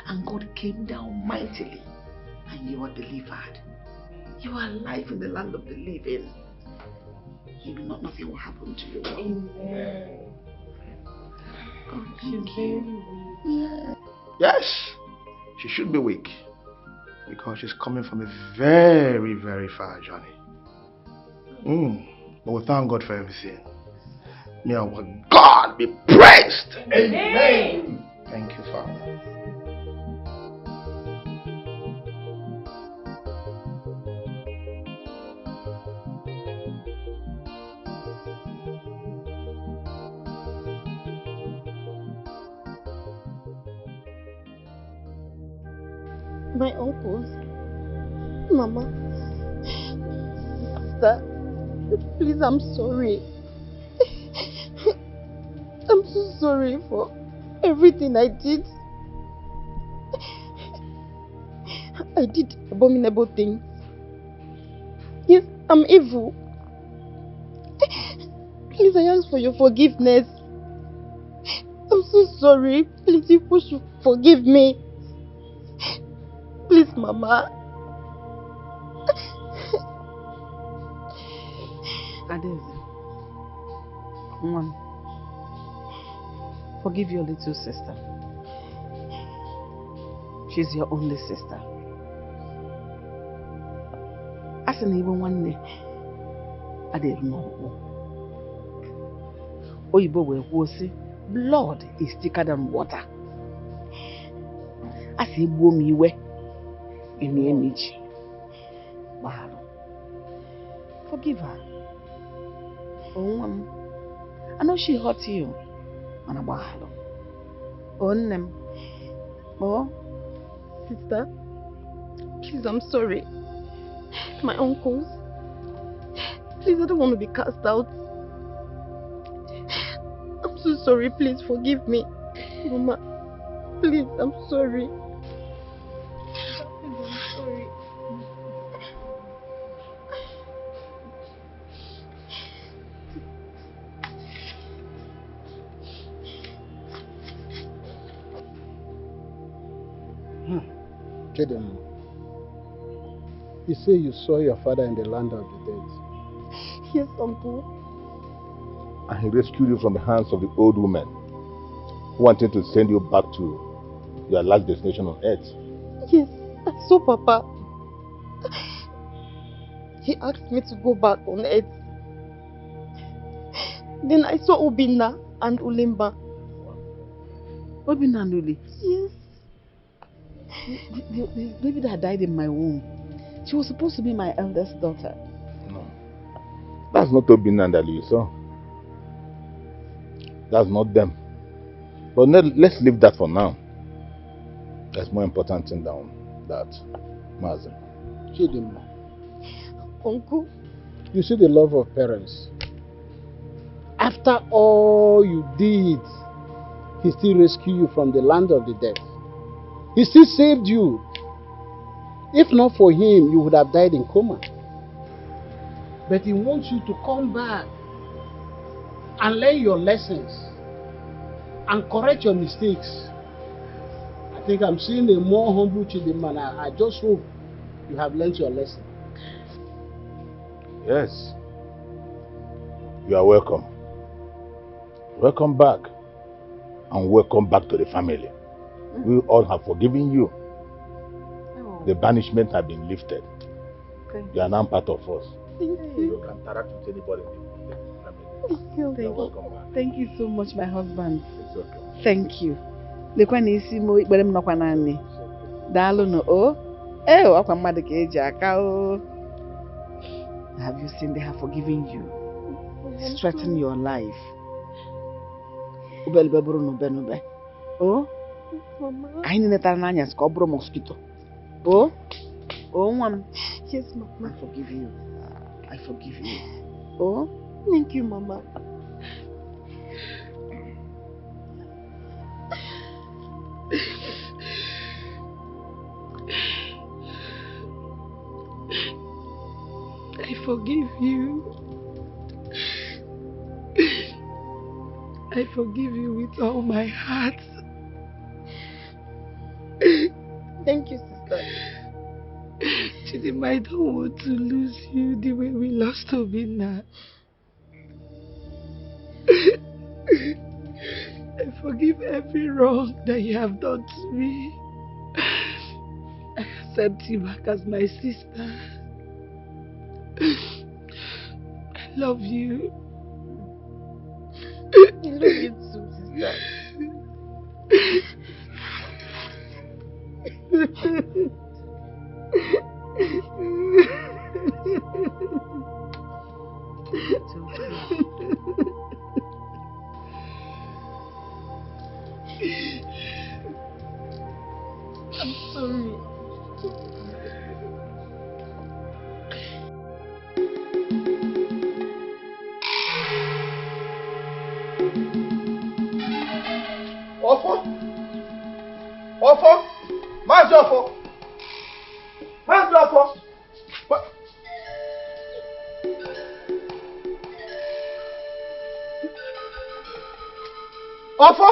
And God came down mightily, and you were delivered. You are alive in the land of the living. Nothing will happen to you. Amen. God, She's very weak. Yeah. Yes, she should be weak, because she's coming from a very, very far journey. But we thank God for everything. May our God be praised. Amen. Thank you, Father. My uncles, Mama, sister, please, I'm sorry. I'm so sorry for everything I did. I did abominable things. Yes, I'm evil. Please, I ask for your forgiveness. I'm so sorry. Please, you should forgive me. Please, Mama. Adeze, forgive your little sister. She's your only sister. As an even one day, I didn't know. Oyibo will say, blood is thicker than water. As he blew me away in the image. Wow. Forgive her. Oh, I know she hurt you. And I'm Oh, Sister, please, I'm sorry. My uncles. Please, I don't want to be cast out. I'm so sorry. Please forgive me. Mama, please, I'm sorry. Please, I'm sorry. Chidem, you say you saw your father in the land of the dead. Yes, uncle. And he rescued you from the hands of the old woman who wanted to send you back to your last destination on earth. Yes, I saw Papa. He asked me to go back on earth. Then I saw Obinna and Ulimba. Obinna and Uli? Yes. The baby that died in my womb. She was supposed to be my eldest daughter. No. That's not Obinna and Ali, so. That's not them. But let's leave that for now. There's more important thing than that. Mazen. Chidem, Uncle. you see the love of parents. After all you did, he still rescued you from the land of the dead. He still saved you. If not for him, you would have died in coma. But he wants you to come back and learn your lessons and correct your mistakes. I think I'm seeing a more humble Chidema, and I just hope you have learned your lesson. Yes. You are welcome. Welcome back. And welcome back to the family. We all have forgiven you. The banishment has been lifted. Okay. You are now part of us. Thank you. You can interact with anybody in the family. Thank welcome back. Thank you so much, my husband. It's okay. Thank you. Lekwa na isi mo ikpere m nọkwa naanị. Daalụ no o. Akwa mmadụ ka eji aka o. Have you seen they have forgiven you? Strengthen your life. Ubelbe buru nube nube. Oh? Mama. Anyị netara n'anya ka ọ bụrụ mosquito. Oh? Oh, nwa. Yes, Mama. I forgive you. I forgive you. Oh? Thank you, Mama. I forgive you. I forgive you with all my heart. Thank you, sister. Chidima, I don't want to lose you the way we lost Obinna. I forgive every wrong that you have done to me. I accept you back as my sister. I love you. I love you too, sister. I'm sorry. Ofo? Ofo? Mazi Ofo? Mazi Ofo? Ofo?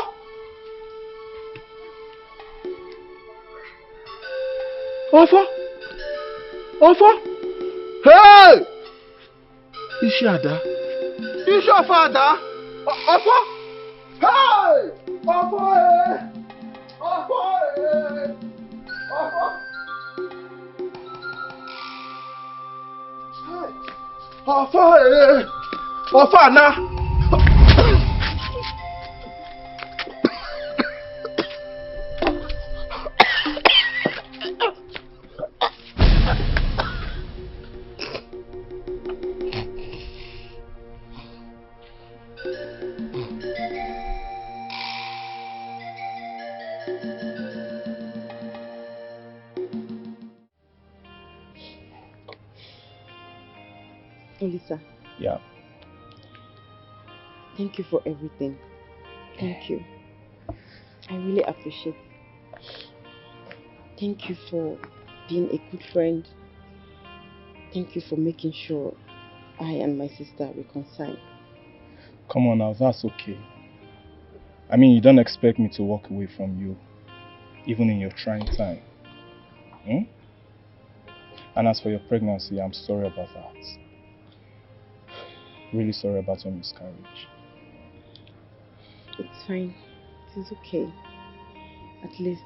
Ofo? Ofo? Hey! Ishi Ada? Ishi Ofo Ada? Ofo? Hey! Ofo! Ofo! Ofo! Ofo! Ofo Ana! Elisa, Yeah. thank you for everything. Thank you. I really appreciate it. Thank you for being a good friend. Thank you for making sure I and my sister reconcile. Come on now, that's okay. I mean, you don't expect me to walk away from you, even in your trying time. Hmm? And as for your pregnancy, I'm sorry about that. Really sorry about your miscarriage. It's fine. It is okay. At least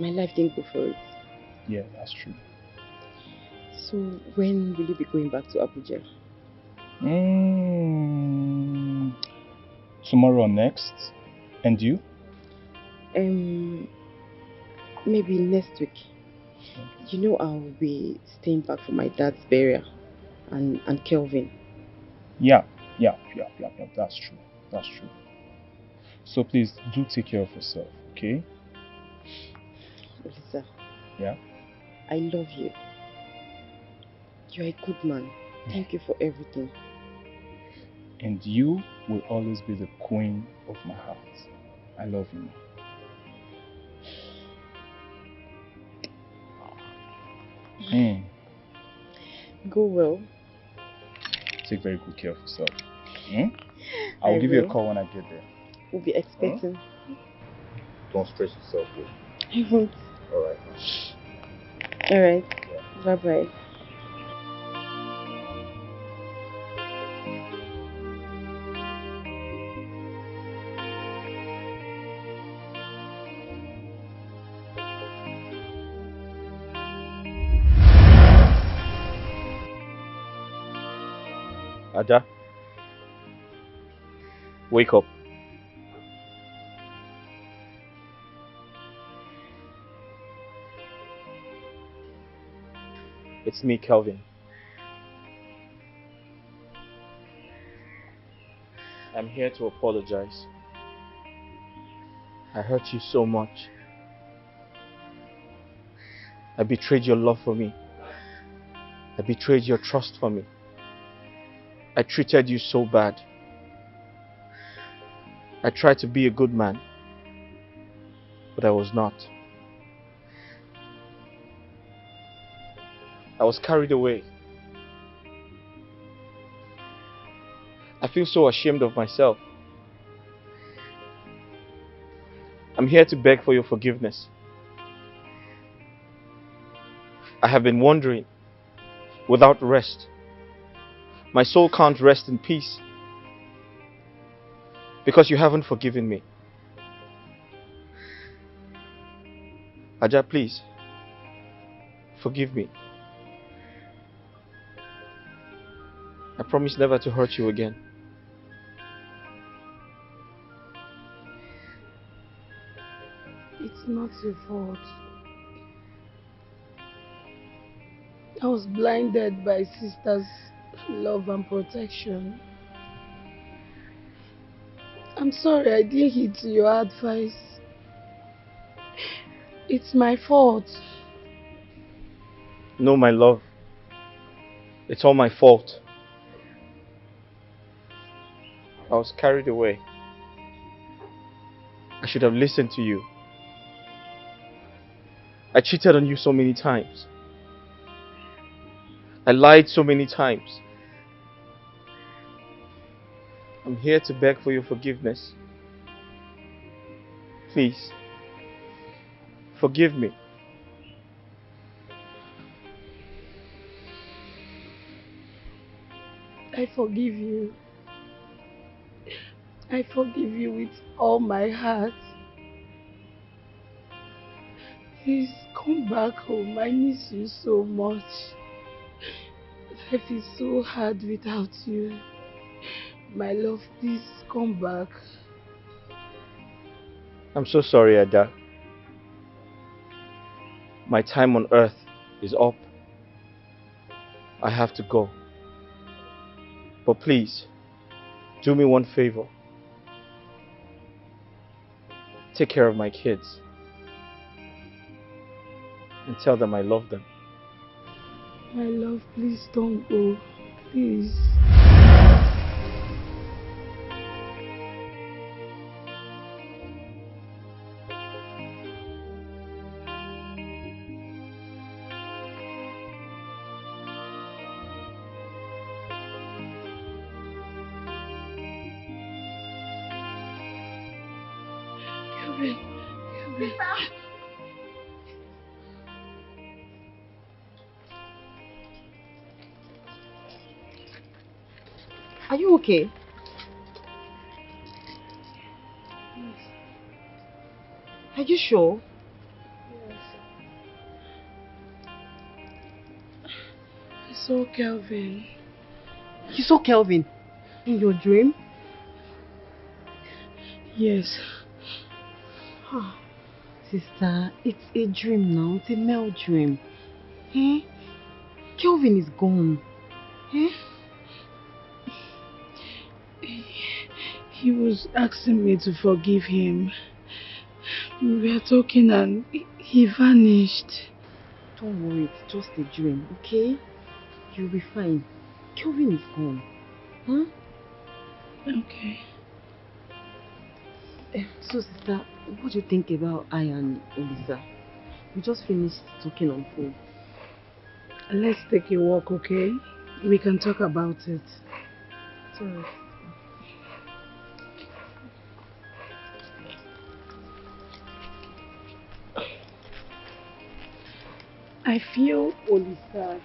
my life didn't go for it. Yeah, that's true. So when will you be going back to Abuja? Tomorrow or next? And you? Maybe next week. You know I'll be staying back for my dad's burial and Kelvin. Yeah, that's true. That's true. So please do take care of yourself, okay? Lisa, Yeah? I love you. You're a good man. Thank you for everything. And you will always be the queen of my heart. I love you. Go well. Take very good care of yourself. I'll give you a call when I get there. We'll be expecting. Don't stress yourself, though. I won't. Alright. Alright. Bye-bye. Ada, wake up. It's me, Kelvin. I'm here to apologize. I hurt you so much. I betrayed your love for me. I betrayed your trust for me. I treated you so bad. I tried to be a good man, but I was not. I was carried away. I feel so ashamed of myself. I'm here to beg for your forgiveness. I have been wandering without rest. My soul can't rest in peace because you haven't forgiven me. Aja, please, forgive me. I promise never to hurt you again. It's not your fault. I was blinded by sister's love and protection. I'm sorry I didn't heed to your advice. It's my fault. No, my love. It's all my fault. I was carried away. I should have listened to you. I cheated on you so many times. I lied so many times. I'm here to beg for your forgiveness. Please, forgive me. I forgive you. I forgive you with all my heart. Please come back home. I miss you so much. Life is so hard without you. My love, please come back. I'm so sorry, Ada. My time on earth is up. I have to go. But please, do me one favor. take care of my kids, and tell them I love them. My love, please don't go. Please. Are you okay? Are you sure? I saw Kelvin. You saw Kelvin in your dream? Yes. Sister, it's a dream now. It's a male dream. Eh? Kelvin is gone. Eh? He was asking me to forgive him. We were talking and he vanished. Don't worry, it's just a dream, okay? You'll be fine. Kelvin is gone. Huh? Okay. So, sister, what do you think about I and Olisa? We just finished talking on phone. Let's take a walk, okay? We can talk about it. Sorry. I feel Olisa